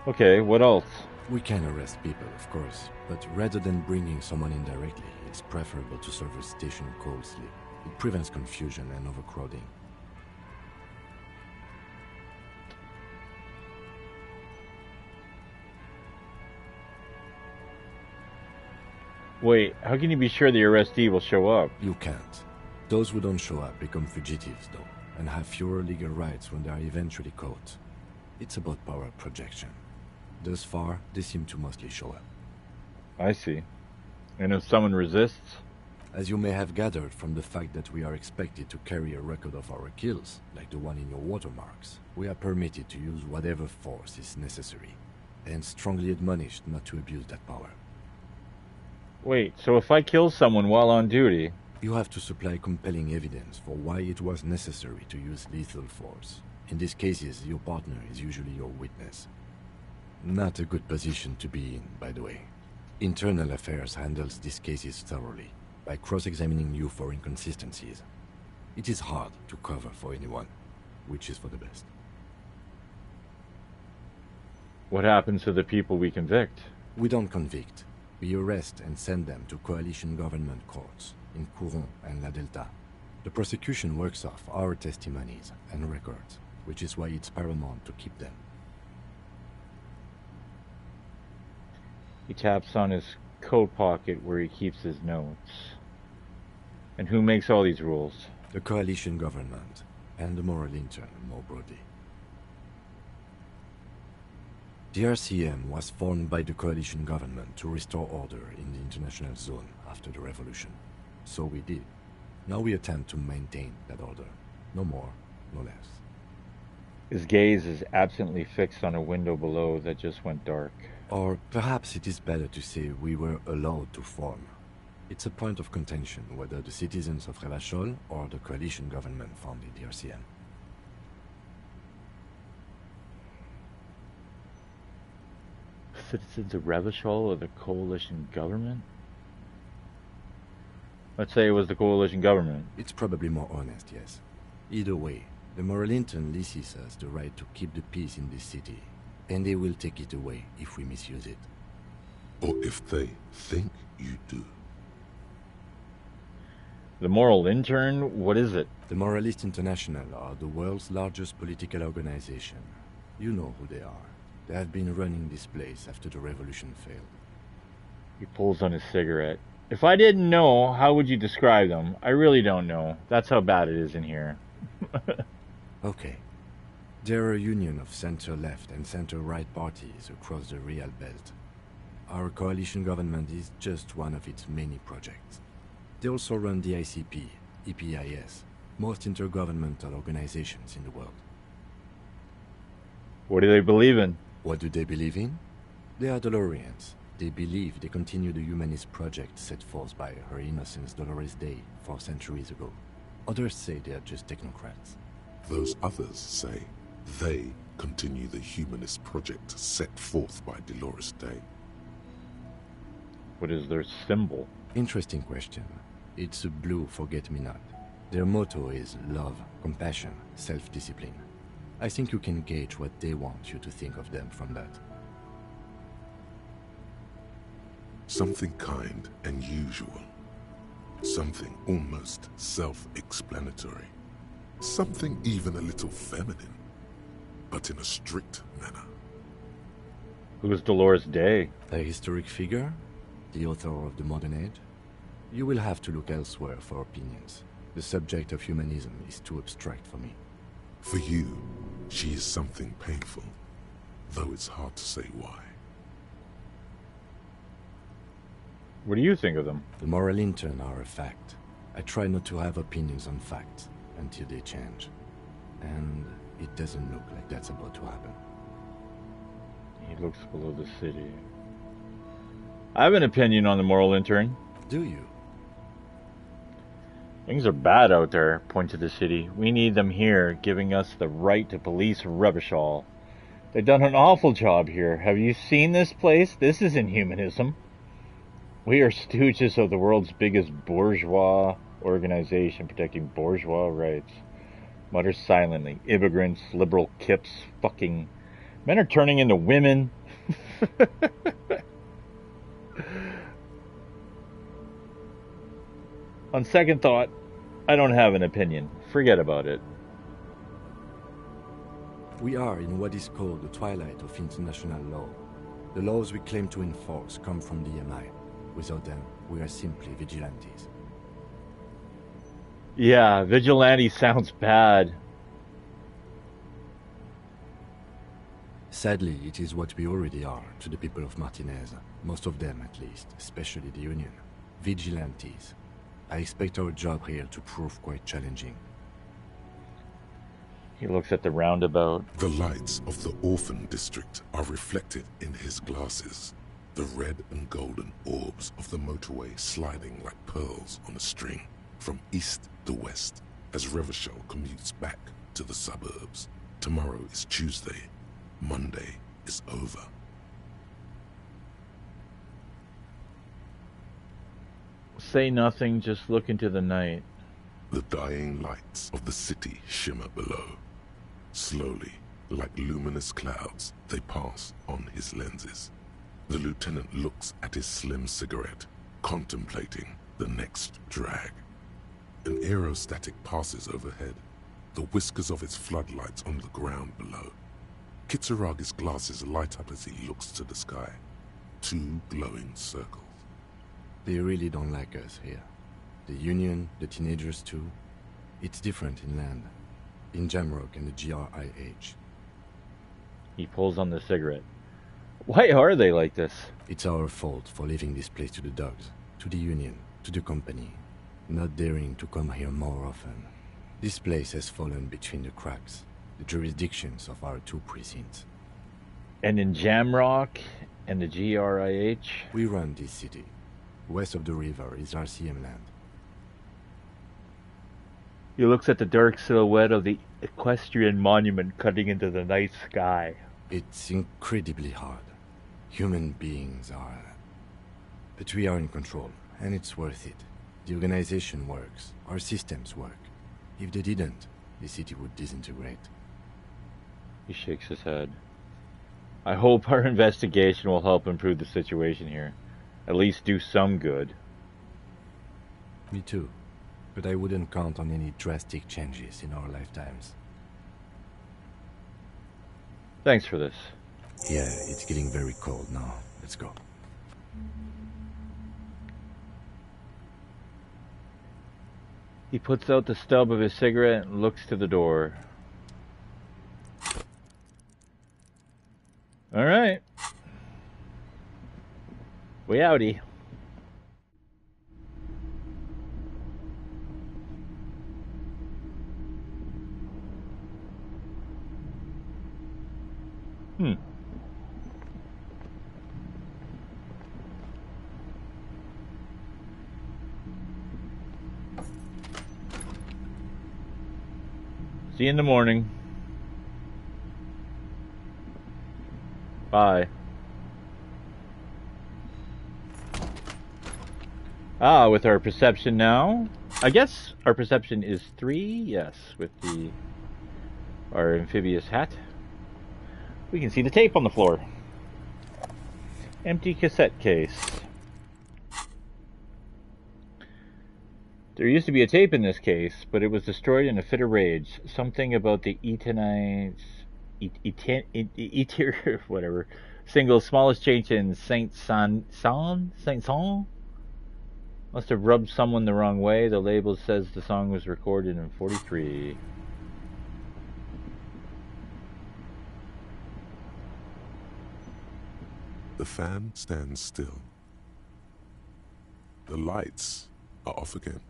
A: Okay, what else?
D: We can arrest people, of course, but rather than bringing someone in directly, it's preferable to serve a station call slip. It prevents confusion and overcrowding.
A: Wait, how can you be sure the arrestee will show up?
D: You can't. Those who don't show up become fugitives, though, and have fewer legal rights when they are eventually caught. It's about power projection. Thus far, they seem to mostly show up.
A: I see. And if someone resists?
D: As you may have gathered from the fact that we are expected to carry a record of our kills, like the one in your watermarks, we are permitted to use whatever force is necessary, and strongly admonished not to abuse that power.
A: Wait, so if I kill someone while on duty...
D: You have to supply compelling evidence for why it was necessary to use lethal force. In these cases, your partner is usually your witness. Not a good position to be in, by the way. Internal Affairs handles these cases thoroughly, by cross-examining you for inconsistencies. It is hard to cover for anyone, which is for the best.
A: What happens to the people we convict?
D: We don't convict. We arrest and send them to coalition government courts in Couron and La Delta. The prosecution works off our testimonies and records, which is why it's paramount to keep them.
A: He taps on his coat pocket where he keeps his notes. And who makes all these rules?
D: The coalition government, and the moral intern more broadly. The RCM was formed by the coalition government to restore order in the international zone after the revolution. So we did. Now we attempt to maintain that order. No more, no less.
A: His gaze is absently fixed on a window below that just went dark.
D: Or perhaps it is better to say we were allowed to form. It's a point of contention whether the citizens of Revachol or the coalition government founded the RCM.
A: Citizens of Revachol or the coalition government? Let's say it was the coalition government.
D: It's probably more honest, yes. Either way, the moral intern leases us the right to keep the peace in this city, and they will take it away if we misuse it.
B: Or if they think you do.
A: The Moral Intern? What is it?
D: The Moralist International are the world's largest political organization. You know who they are. They have been running this place after the revolution failed.
A: He pulls on his cigarette. If I didn't know, how would you describe them? I really don't know. That's how bad it is in here.
D: Okay. They're a union of center-left and center-right parties across the Real Belt. Our coalition government is just one of its many projects. They also run the ICP, EPIS, most intergovernmental organizations in the world.
A: What do they believe in?
D: What do they believe in? They are Dolorians. They believe they continue the humanist project set forth by Her Innocence Dolores Day 4 centuries ago. Others say they are just technocrats.
B: Those others say they continue the humanist project set forth by Dolores Day.
A: What is their symbol?
D: Interesting question. It's a blue forget-me-not. Their motto is love, compassion, self-discipline. I think you can gauge what they want you to think of them from that.
B: Something kind and usual. Something almost self-explanatory. Something even a little feminine, but in a strict manner.
A: Who is Dolores Day?
D: A historic figure? The author of the modern age? You will have to look elsewhere for opinions. The subject of humanism is too abstract for me.
B: For you, she is something painful, though it's hard to say why.
A: What do you think of them?
D: The moral intern are a fact. I try not to have opinions on facts until they change. And it doesn't look like that's about to happen.
A: He looks below the city. I have an opinion on the moral intern.
D: Do you?
A: Things are bad out there, point to the city. We need them here, giving us the right to police rubbish all. They've done an awful job here. Have you seen this place? This isn't humanism. We are stooges of the world's biggest bourgeois organization protecting bourgeois rights. Mutters silently. Immigrants, liberal kips, fucking... Men are turning into women. On second thought, I don't have an opinion. Forget about it.
D: We are in what is called the twilight of international law. The laws we claim to enforce come from the MI. Without them, we are simply vigilantes.
A: Yeah, vigilante sounds bad.
D: Sadly, it is what we already are to the people of Martinez. Most of them, at least, especially the Union. Vigilantes. I expect our job here to prove quite challenging.
A: He looks at the roundabout.
B: The lights of the orphan district are reflected in his glasses. The red and golden orbs of the motorway sliding like pearls on a string from east to west as Revachol commutes back to the suburbs. Tomorrow is Tuesday. Monday is over.
A: Say nothing, just look into the night.
B: The dying lights of the city shimmer below. Slowly, like luminous clouds, they pass on his lenses. The lieutenant looks at his slim cigarette, contemplating the next drag. An aerostatic passes overhead, the whiskers of its floodlights on the ground below. Kitsuraga's glasses light up as he looks to the sky. Two glowing circles.
D: They really don't like us here. The Union, the teenagers too. It's different inland. In Jamrock and the GRIH.
A: He pulls on the cigarette. Why are they like this?
D: It's our fault for leaving this place to the dogs, to the Union, to the company. Not daring to come here more often. This place has fallen between the cracks, the jurisdictions of our two precincts.
A: And in Jamrock and the GRIH?
D: We run this city. West of the river is RCM land.
A: He looks at the dark silhouette of the equestrian monument cutting into the night sky.
D: It's incredibly hard. Human beings are... But we are in control, and it's worth it. The organization works. Our systems work. If they didn't, the city would disintegrate.
A: He shakes his head. I hope our investigation will help improve the situation here. At least do some good.
D: Me too. But I wouldn't count on any drastic changes in our lifetimes.
A: Thanks for this.
D: Yeah, it's getting very cold now. Let's go.
A: He puts out the stub of his cigarette and looks to the door. All right. We outie. See you in the morning. Bye. With our perception now. I guess our perception is 3, yes, with our amphibious hat. We can see the tape on the floor. Empty cassette case. There used to be a tape in this case, but it was destroyed in a fit of rage. Something about the whatever, single smallest change in Saint-Saëns must have rubbed someone the wrong way. The label says the song was recorded in 43.
B: The fan stands still. The lights are off again.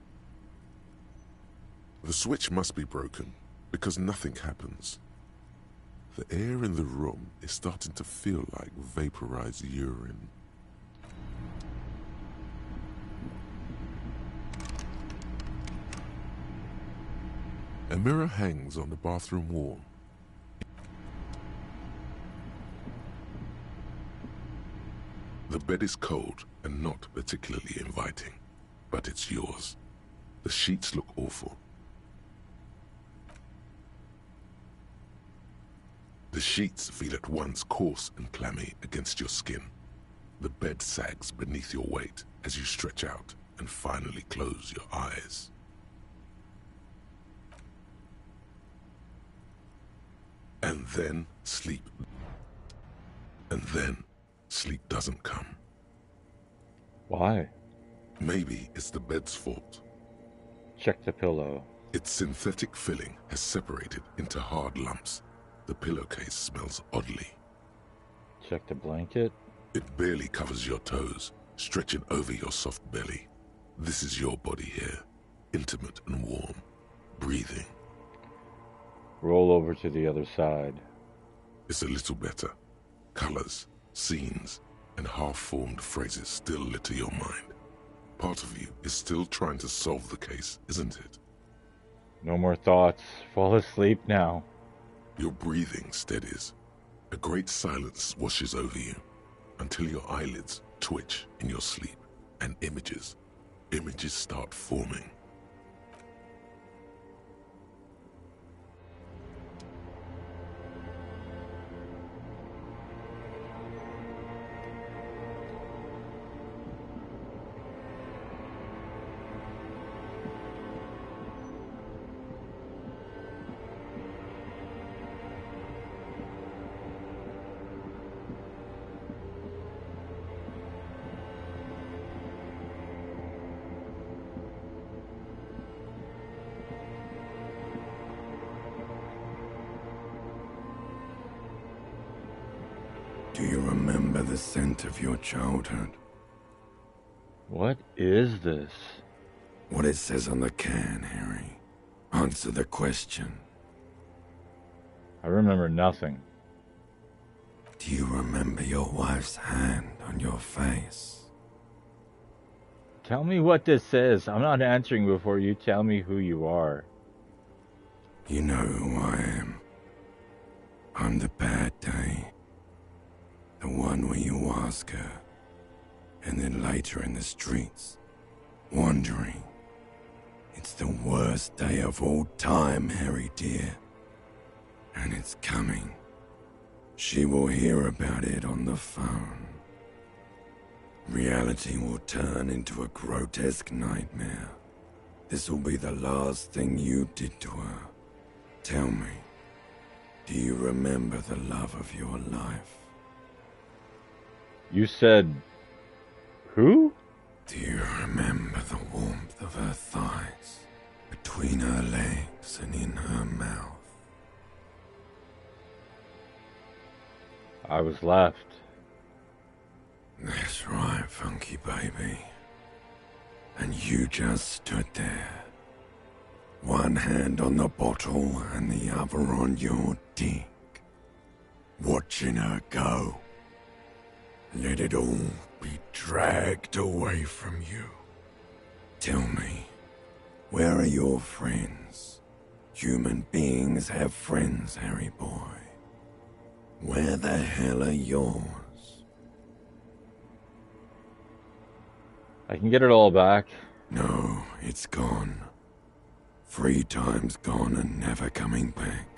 B: The switch must be broken, because nothing happens. The air in the room is starting to feel like vaporized urine. A mirror hangs on the bathroom wall. The bed is cold and not particularly inviting, but it's yours. The sheets look awful. The sheets feel at once coarse and clammy against your skin. The bed sags beneath your weight as you stretch out and finally close your eyes. And then sleep. And then sleep doesn't come.
A: Why?
B: Maybe it's the bed's fault.
A: Check the pillow.
B: Its synthetic filling has separated into hard lumps. The pillowcase smells oddly.
A: Check the blanket.
B: It barely covers your toes, stretching over your soft belly. This is your body here, intimate and warm, breathing.
A: Roll over to the other side.
B: It's a little better. Colors, scenes, and half-formed phrases still litter your mind. Part of you is still trying to solve the case, isn't it?
A: No more thoughts. Fall asleep now.
B: Your breathing steadies. A great silence washes over you until your eyelids twitch in your sleep and images start forming.
Q: Do you remember the scent of your childhood?
A: What is this?
Q: What it says on the can, Harry. Answer the question.
A: I remember nothing.
Q: Do you remember your wife's hand on your face?
A: Tell me what this says. I'm not answering before you tell me who you are.
Q: You know who I am. I'm the bad day. The one where you ask her, and then later in the streets, wandering. It's the worst day of all time, Harry dear. And it's coming. She will hear about it on the phone. Reality will turn into a grotesque nightmare. This will be the last thing you did to her. Tell me, do you remember the love of your life?
A: You said... who?
Q: Do you remember the warmth of her thighs, between her legs and in her mouth?
A: I was left.
Q: That's right, funky baby. And you just stood there. One hand on the bottle and the other on your dick. Watching her go. Let it all be dragged away from you. Tell me, where are your friends? Human beings have friends, Harry boy. Where the hell are yours?
A: I can get it all back.
Q: No, it's gone. 3 times gone and never coming back.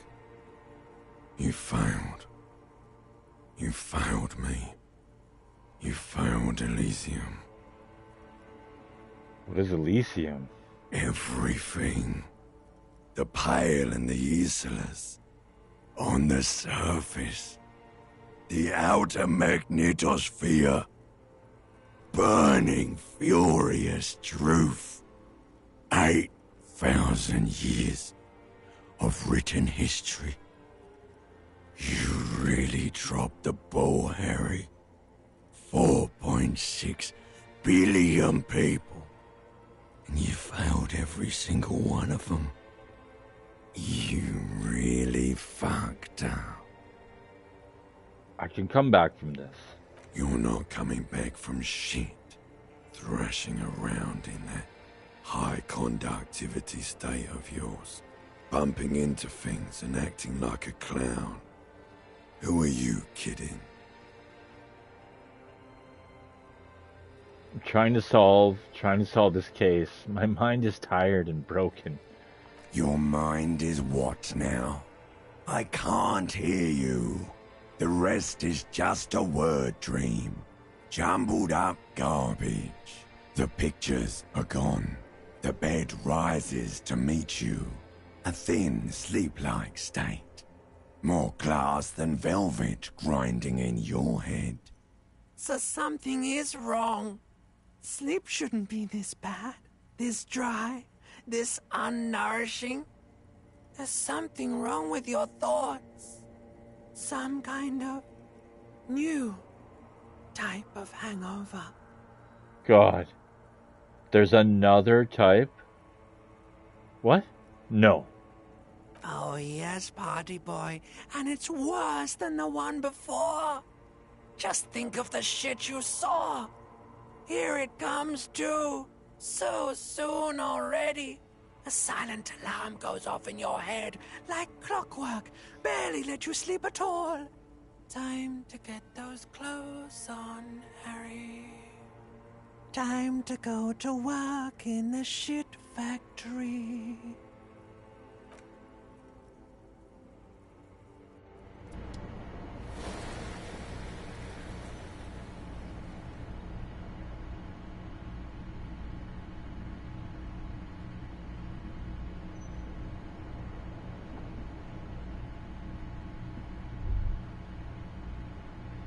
Q: You failed. You failed me. You failed Elysium.
A: What is Elysium?
Q: Everything. The Pale and the Islas. On the surface. The outer magnetosphere. Burning, furious truth. 8,000 years of written history. You really dropped the ball, Harry. 4.6 billion people. And you failed every single one of them. You really fucked up.
A: I can come back from this.
Q: You're not coming back from shit. Thrashing around in that high conductivity state of yours. Bumping into things and acting like a clown. Who are you kidding?
A: I'm trying to solve this case. My mind is tired and broken.
Q: Your mind is what now? I can't hear you. The rest is just a word dream. Jumbled up garbage. The pictures are gone. The bed rises to meet you. A thin, sleep-like state. More glass than velvet grinding in your head.
K: So something is wrong. Sleep shouldn't be this bad, this dry, this unnourishing. There's something wrong with your thoughts. Some kind of new type of hangover.
A: God. There's another type? What? No.
K: Oh yes, party boy, and it's worse than the one before. Just think of the shit you saw. Here it comes too. So soon already. A silent alarm goes off in your head like clockwork. Barely let you sleep at all. Time to get those clothes on, Harry. Time to go to work in the shit factory.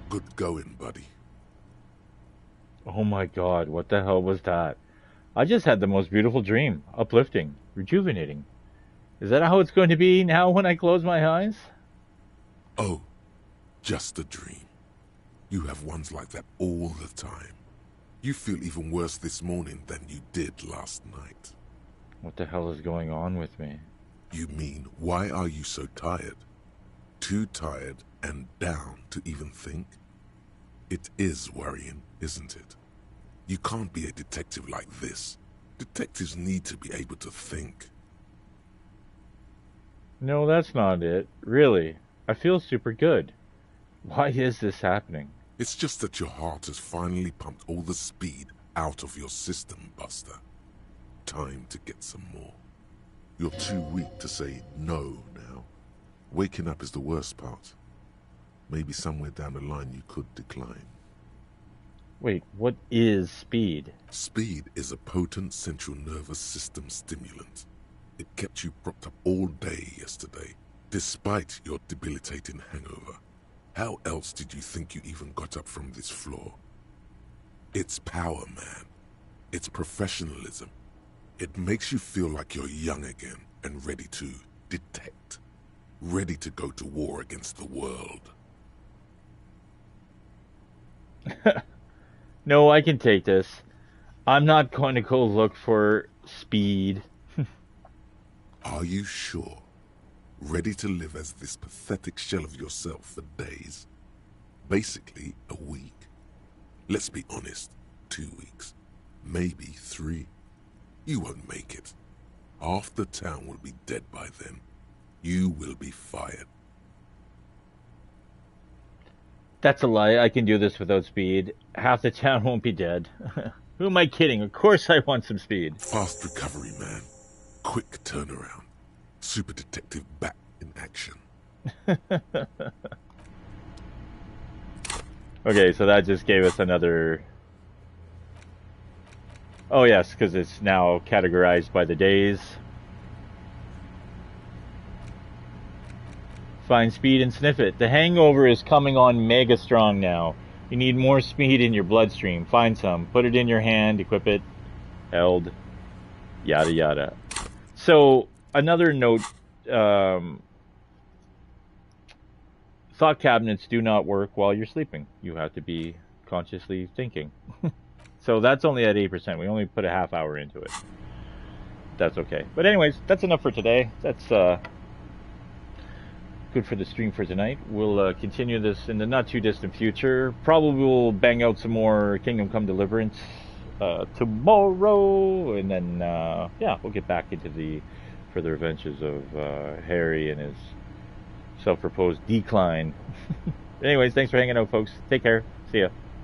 B: Good going, buddy.
A: Oh my God, what the hell was that? I just had the most beautiful dream. Uplifting. Rejuvenating. Is that how it's going to be now when I close my eyes?
B: Oh, just a dream. You have ones like that all the time. You feel even worse this morning than you did last night.
A: What the hell is going on with me?
B: You mean, why are you so tired? Too tired and down to even think? It is worrying, isn't it? You can't be a detective like this. Detectives need to be able to think.
A: No, that's not it. Really. I feel super good. Why is this happening?
B: It's just that your heart has finally pumped all the speed out of your system, Buster. Time to get some more. You're too weak to say no now. Waking up is the worst part. Maybe somewhere down the line you could decline.
A: Wait, what is speed?
B: Speed is a potent central nervous system stimulant. It kept you propped up all day yesterday, despite your debilitating hangover. How else did you think you even got up from this floor? It's power, man. It's professionalism. It makes you feel like you're young again and ready to detect. Ready to go to war against the world.
A: No, I can take this. I'm not going to go look for speed.
B: Are you sure? Ready to live as this pathetic shell of yourself for days? Basically, a week. Let's be honest, 2 weeks. Maybe 3. You won't make it. Half the town will be dead by then. You will be fired.
A: That's a lie. I can do this without speed. Half the town won't be dead. Who am I kidding? Of course I want some speed.
B: Fast recovery, man. Quick turnaround. Super detective back in action.
A: Okay, so that just gave us another... Oh yes, because it's now categorized by the days. Find speed and sniff it. The hangover is coming on mega strong now. You need more speed in your bloodstream. Find some. Put it in your hand. Equip it. Held. Yada yada. So, another note. Thought cabinets do not work while you're sleeping. You have to be consciously thinking. So that's only at 8%. We only put a half hour into it. That's okay. But anyways, that's enough for today. That's good for the stream for tonight. We'll continue this in the not too distant future. Probably we'll bang out some more Kingdom Come Deliverance tomorrow, and then yeah, we'll get back into the further adventures of Harry and his self-proposed decline. Anyways, thanks for hanging out, folks. Take care. See ya.